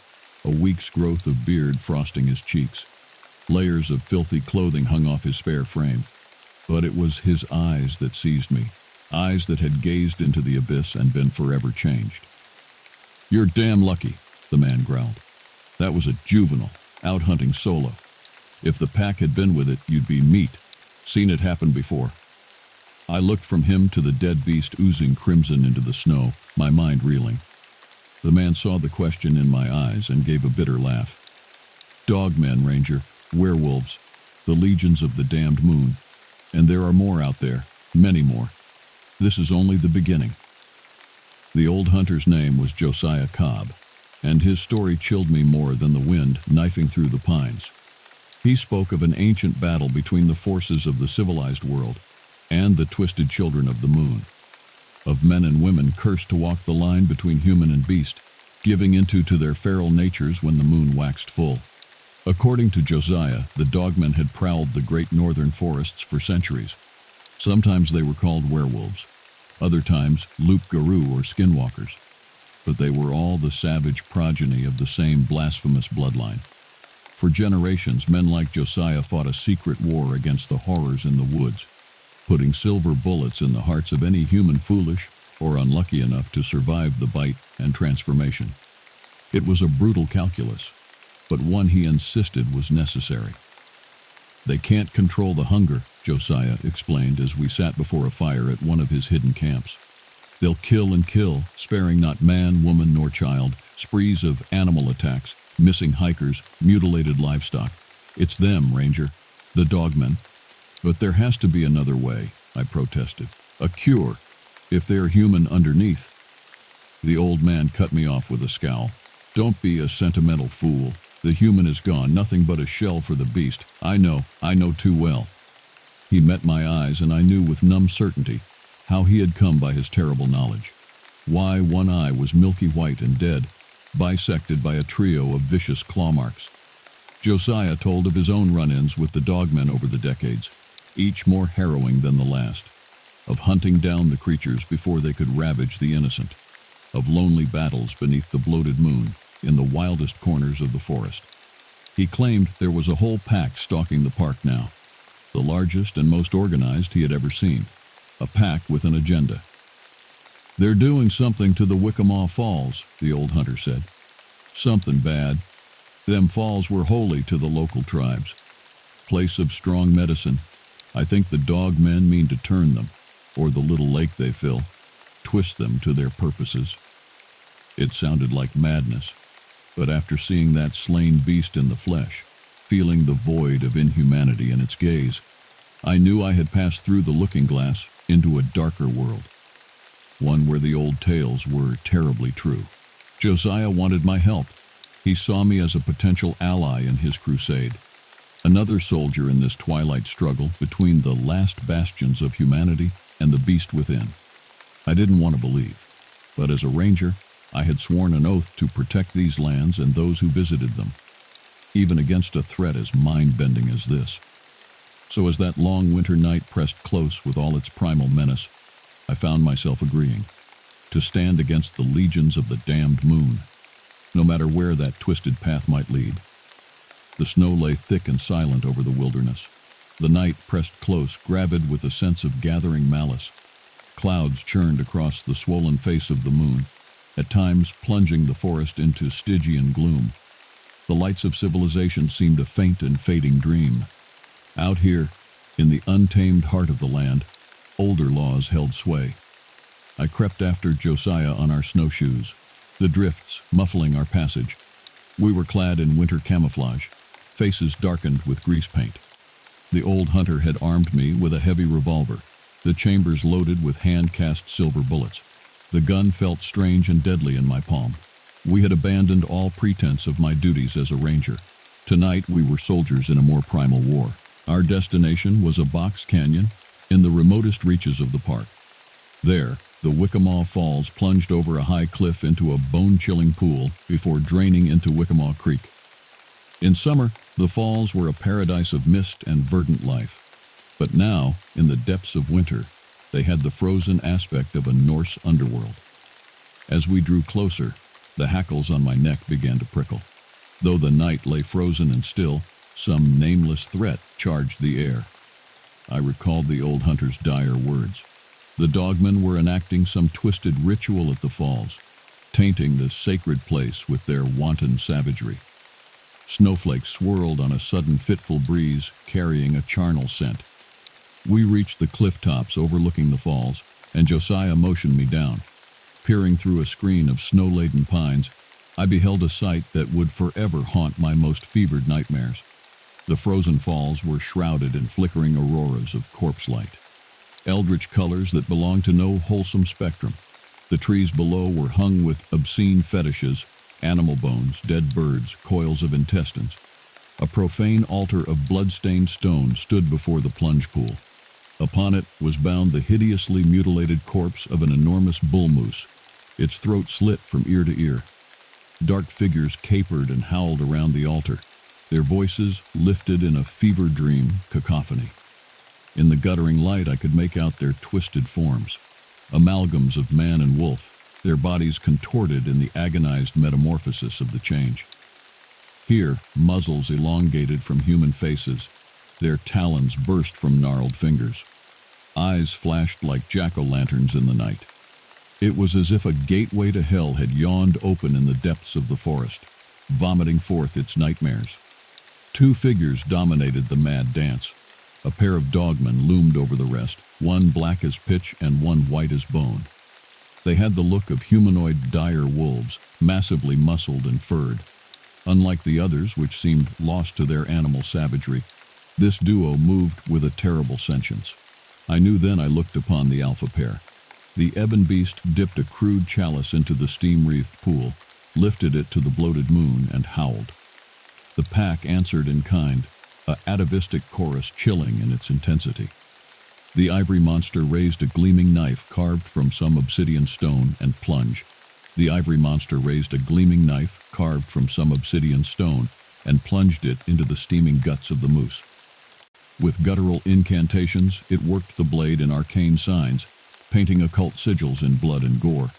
A: a week's growth of beard frosting his cheeks. Layers of filthy clothing hung off his spare frame. But it was his eyes that seized me, eyes that had gazed into the abyss and been forever changed. "You're damn lucky," the man growled. "That was a juvenile, out hunting solo. If the pack had been with it, you'd be meat. Seen it happen before." I looked from him to the dead beast oozing crimson into the snow, my mind reeling. The man saw the question in my eyes and gave a bitter laugh. "Dogmen, Ranger, werewolves, the legions of the damned moon. And there are more out there, many more. This is only the beginning." The old hunter's name was Josiah Cobb, and his story chilled me more than the wind knifing through the pines. He spoke of an ancient battle between the forces of the civilized world and the twisted children of the moon, of men and women cursed to walk the line between human and beast, giving into to their feral natures when the moon waxed full. According to Josiah, the dogmen had prowled the great northern forests for centuries. Sometimes they were called werewolves, other times loup-garou or skinwalkers, but they were all the savage progeny of the same blasphemous bloodline. For generations, men like Josiah fought a secret war against the horrors in the woods, putting silver bullets in the hearts of any human foolish or unlucky enough to survive the bite and transformation. It was a brutal calculus, but one he insisted was necessary. "They can't control the hunger," Josiah explained as we sat before a fire at one of his hidden camps. "They'll kill and kill, sparing not man, woman, nor child, sprees of animal attacks, missing hikers, mutilated livestock. It's them, Ranger, the dogmen. But there has to be another way," I protested. "A cure, if they're human underneath." The old man cut me off with a scowl. "Don't be a sentimental fool. The human is gone, nothing but a shell for the beast. I know too well." He met my eyes, and I knew with numb certainty how he had come by his terrible knowledge. Why one eye was milky white and dead, bisected by a trio of vicious claw marks. Josiah told of his own run-ins with the dogmen over the decades, each more harrowing than the last, of hunting down the creatures before they could ravage the innocent, of lonely battles beneath the bloated moon in the wildest corners of the forest. He claimed there was a whole pack stalking the park now, the largest and most organized he had ever seen, a pack with an agenda. "They're doing something to the Wickamaw Falls," the old hunter said. "Something bad. Them falls were holy to the local tribes. Place of strong medicine. I think the dog men mean to turn them, or the little lake they fill, twist them to their purposes." It sounded like madness, but after seeing that slain beast in the flesh, feeling the void of inhumanity in its gaze, I knew I had passed through the looking glass into a darker world, one where the old tales were terribly true. Josiah wanted my help, He saw me as a potential ally in his crusade, another soldier in this twilight struggle between the last bastions of humanity and the beast within. I didn't want to believe, but as a ranger, I had sworn an oath to protect these lands and those who visited them, even against a threat as mind-bending as this. So as that long winter night pressed close with all its primal menace, I found myself agreeing to stand against the legions of the damned moon, no matter where that twisted path might lead. The snow lay thick and silent over the wilderness. The night pressed close, gravid with a sense of gathering malice. Clouds churned across the swollen face of the moon, at times plunging the forest into Stygian gloom. The lights of civilization seemed a faint and fading dream. Out here, in the untamed heart of the land, older laws held sway. I crept after Josiah on our snowshoes, the drifts muffling our passage. We were clad in winter camouflage, faces darkened with grease paint. The old hunter had armed me with a heavy revolver, the chambers loaded with hand-cast silver bullets. The gun felt strange and deadly in my palm. We had abandoned all pretense of my duties as a ranger. Tonight we were soldiers in a more primal war. Our destination was a box canyon in the remotest reaches of the park. There, the Wickamaw Falls plunged over a high cliff into a bone-chilling pool before draining into Wickamaw Creek. In summer, the falls were a paradise of mist and verdant life. But now, in the depths of winter, they had the frozen aspect of a Norse underworld. As we drew closer, the hackles on my neck began to prickle. Though the night lay frozen and still, some nameless threat charged the air. I recalled the old hunter's dire words. The dogmen were enacting some twisted ritual at the falls, tainting the sacred place with their wanton savagery. Snowflakes swirled on a sudden fitful breeze, carrying a charnel scent. We reached the cliff tops overlooking the falls, and Josiah motioned me down. Peering through a screen of snow-laden pines, I beheld a sight that would forever haunt my most fevered nightmares. The frozen falls were shrouded in flickering auroras of corpse light, eldritch colors that belonged to no wholesome spectrum. The trees below were hung with obscene fetishes, animal bones, dead birds, coils of intestines. A profane altar of blood-stained stone stood before the plunge pool. Upon it was bound the hideously mutilated corpse of an enormous bull moose, its throat slit from ear to ear. Dark figures capered and howled around the altar, their voices lifted in a fever-dream cacophony. In the guttering light I could make out their twisted forms, amalgams of man and wolf, their bodies contorted in the agonized metamorphosis of the change. Here, muzzles elongated from human faces, their talons burst from gnarled fingers. Eyes flashed like jack-o'-lanterns in the night. It was as if a gateway to hell had yawned open in the depths of the forest, vomiting forth its nightmares. Two figures dominated the mad dance. A pair of dogmen loomed over the rest, one black as pitch and one white as bone. They had the look of humanoid dire wolves, massively muscled and furred. Unlike the others, which seemed lost to their animal savagery, this duo moved with a terrible sentience. I knew then I looked upon the alpha pair. The ebon beast dipped a crude chalice into the steam-wreathed pool, lifted it to the bloated moon, and howled. The pack answered in kind, a atavistic chorus chilling in its intensity. The ivory monster raised a gleaming knife carved from some obsidian stone and plunged. The ivory monster raised a gleaming knife carved from some obsidian stone and plunged it into the steaming guts of the moose. With guttural incantations, it worked the blade in arcane signs, painting occult sigils in blood and gore.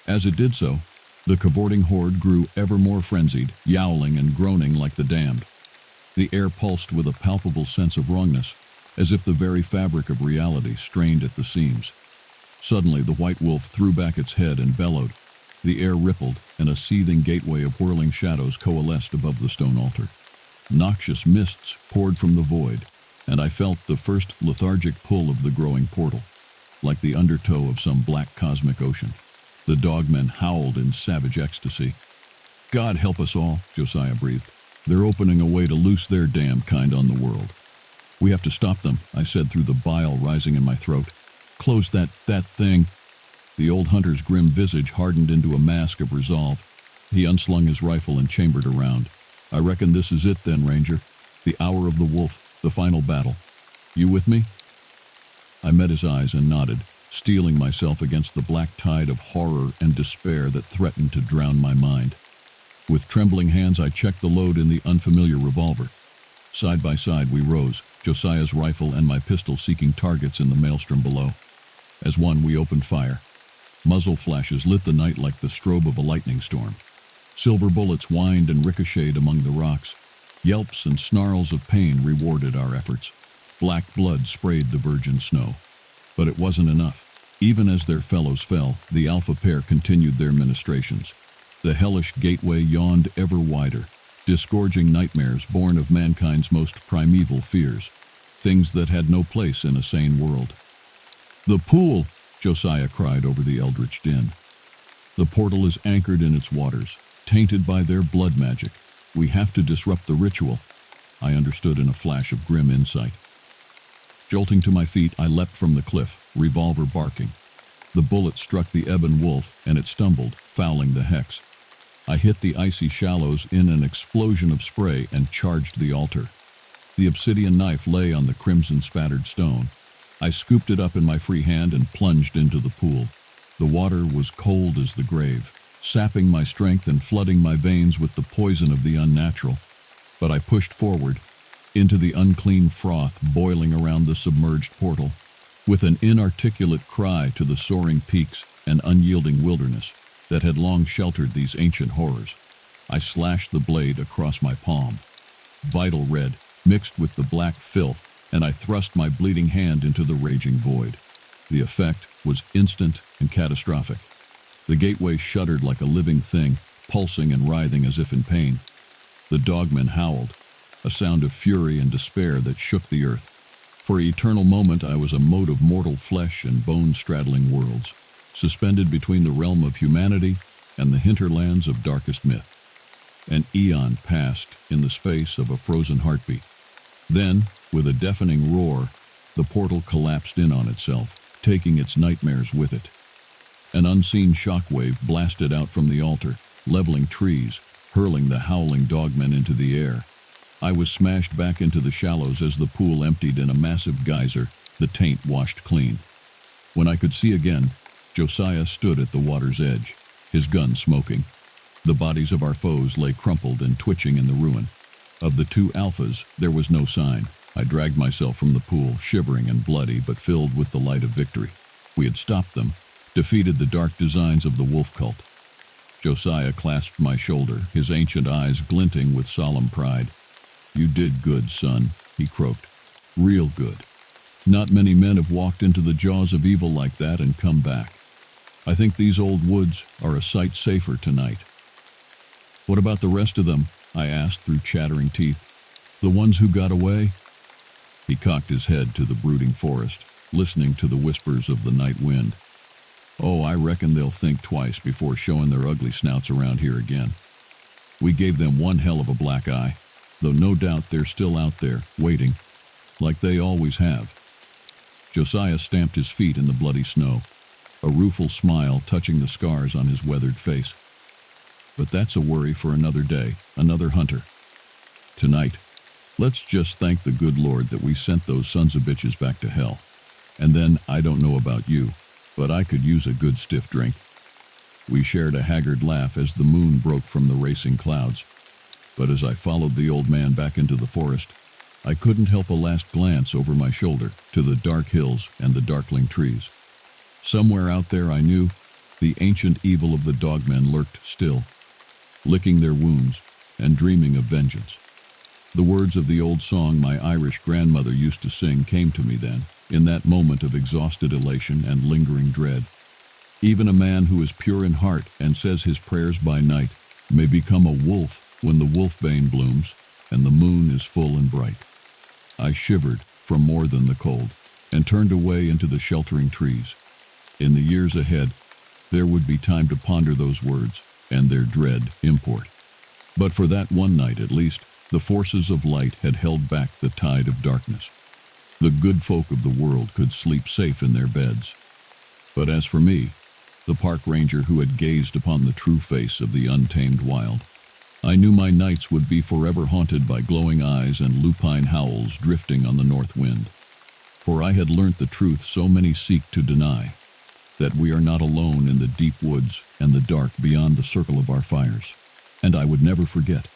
A: As it did so, the cavorting horde grew ever more frenzied, yowling and groaning like the damned. The air pulsed with a palpable sense of wrongness, as if the very fabric of reality strained at the seams. Suddenly, the white wolf threw back its head and bellowed. The air rippled, and a seething gateway of whirling shadows coalesced above the stone altar. Noxious mists poured from the void, and I felt the first lethargic pull of the growing portal, like the undertow of some black cosmic ocean. The dogmen howled in savage ecstasy. "God help us all," Josiah breathed. "They're opening a way to loose their damned kind on the world." "We have to stop them," I said through the bile rising in my throat. "Close that thing." The old hunter's grim visage hardened into a mask of resolve. He unslung his rifle and chambered around. "I reckon this is it then, Ranger. The hour of the wolf, the final battle. You with me?" I met his eyes and nodded, steeling myself against the black tide of horror and despair that threatened to drown my mind. With trembling hands, I checked the load in the unfamiliar revolver. Side by side, we rose, Josiah's rifle and my pistol seeking targets in the maelstrom below. As one, we opened fire. Muzzle flashes lit the night like the strobe of a lightning storm. Silver bullets whined and ricocheted among the rocks. Yelps and snarls of pain rewarded our efforts. Black blood sprayed the virgin snow. But it wasn't enough. Even as their fellows fell, the alpha pair continued their ministrations. The hellish gateway yawned ever wider, disgorging nightmares born of mankind's most primeval fears, things that had no place in a sane world. "The pool!" Josiah cried over the eldritch din. "The portal is anchored in its waters, tainted by their blood magic. We have to disrupt the ritual," I understood in a flash of grim insight. Jolting to my feet, I leapt from the cliff, revolver barking. The bullet struck the ebon wolf, and it stumbled, fouling the hex. I hit the icy shallows in an explosion of spray and charged the altar. The obsidian knife lay on the crimson-spattered stone. I scooped it up in my free hand and plunged into the pool. The water was cold as the grave, sapping my strength and flooding my veins with the poison of the unnatural. But I pushed forward, into the unclean froth boiling around the submerged portal, with an inarticulate cry to the soaring peaks and unyielding wilderness that had long sheltered these ancient horrors. I slashed the blade across my palm. Vital red mixed with the black filth, and I thrust my bleeding hand into the raging void. The effect was instant and catastrophic. The gateway shuddered like a living thing, pulsing and writhing as if in pain. The dogmen howled, a sound of fury and despair that shook the earth. For an eternal moment I was a mote of mortal flesh and bone-straddling worlds, suspended between the realm of humanity and the hinterlands of darkest myth. An eon passed in the space of a frozen heartbeat. Then, with a deafening roar, the portal collapsed in on itself, taking its nightmares with it. An unseen shockwave blasted out from the altar, leveling trees, hurling the howling dogmen into the air. I was smashed back into the shallows as the pool emptied in a massive geyser, the taint washed clean. When I could see again, Josiah stood at the water's edge, his gun smoking. The bodies of our foes lay crumpled and twitching in the ruin. Of the two alphas, there was no sign. I dragged myself from the pool, shivering and bloody but filled with the light of victory. We had stopped them, defeated the dark designs of the wolf cult. Josiah clasped my shoulder, his ancient eyes glinting with solemn pride. "You did good, son," he croaked. "Real good. Not many men have walked into the jaws of evil like that and come back. I think these old woods are a sight safer tonight." "What about the rest of them?" I asked through chattering teeth. "The ones who got away?" He cocked his head to the brooding forest, listening to the whispers of the night wind. "Oh, I reckon they'll think twice before showing their ugly snouts around here again. We gave them one hell of a black eye, though no doubt they're still out there, waiting, like they always have." Josiah stamped his feet in the bloody snow, a rueful smile touching the scars on his weathered face. "But that's a worry for another day, another hunter. Tonight, let's just thank the good Lord that we sent those sons of bitches back to hell. And then, I don't know about you, but I could use a good stiff drink." We shared a haggard laugh as the moon broke from the racing clouds. But as I followed the old man back into the forest, I couldn't help a last glance over my shoulder to the dark hills and the darkling trees. Somewhere out there, I knew, the ancient evil of the dogmen lurked still, licking their wounds and dreaming of vengeance. The words of the old song my Irish grandmother used to sing came to me then, in that moment of exhausted elation and lingering dread. Even a man who is pure in heart and says his prayers by night may become a wolf when the wolfbane blooms and the moon is full and bright. I shivered from more than the cold and turned away into the sheltering trees. In the years ahead, there would be time to ponder those words and their dread import. But for that one night at least, the forces of light had held back the tide of darkness. The good folk of the world could sleep safe in their beds. But as for me, the park ranger who had gazed upon the true face of the untamed wild. I knew my nights would be forever haunted by glowing eyes and lupine howls drifting on the north wind. For I had learnt the truth so many seek to deny, that we are not alone in the deep woods and the dark beyond the circle of our fires. And I would never forget.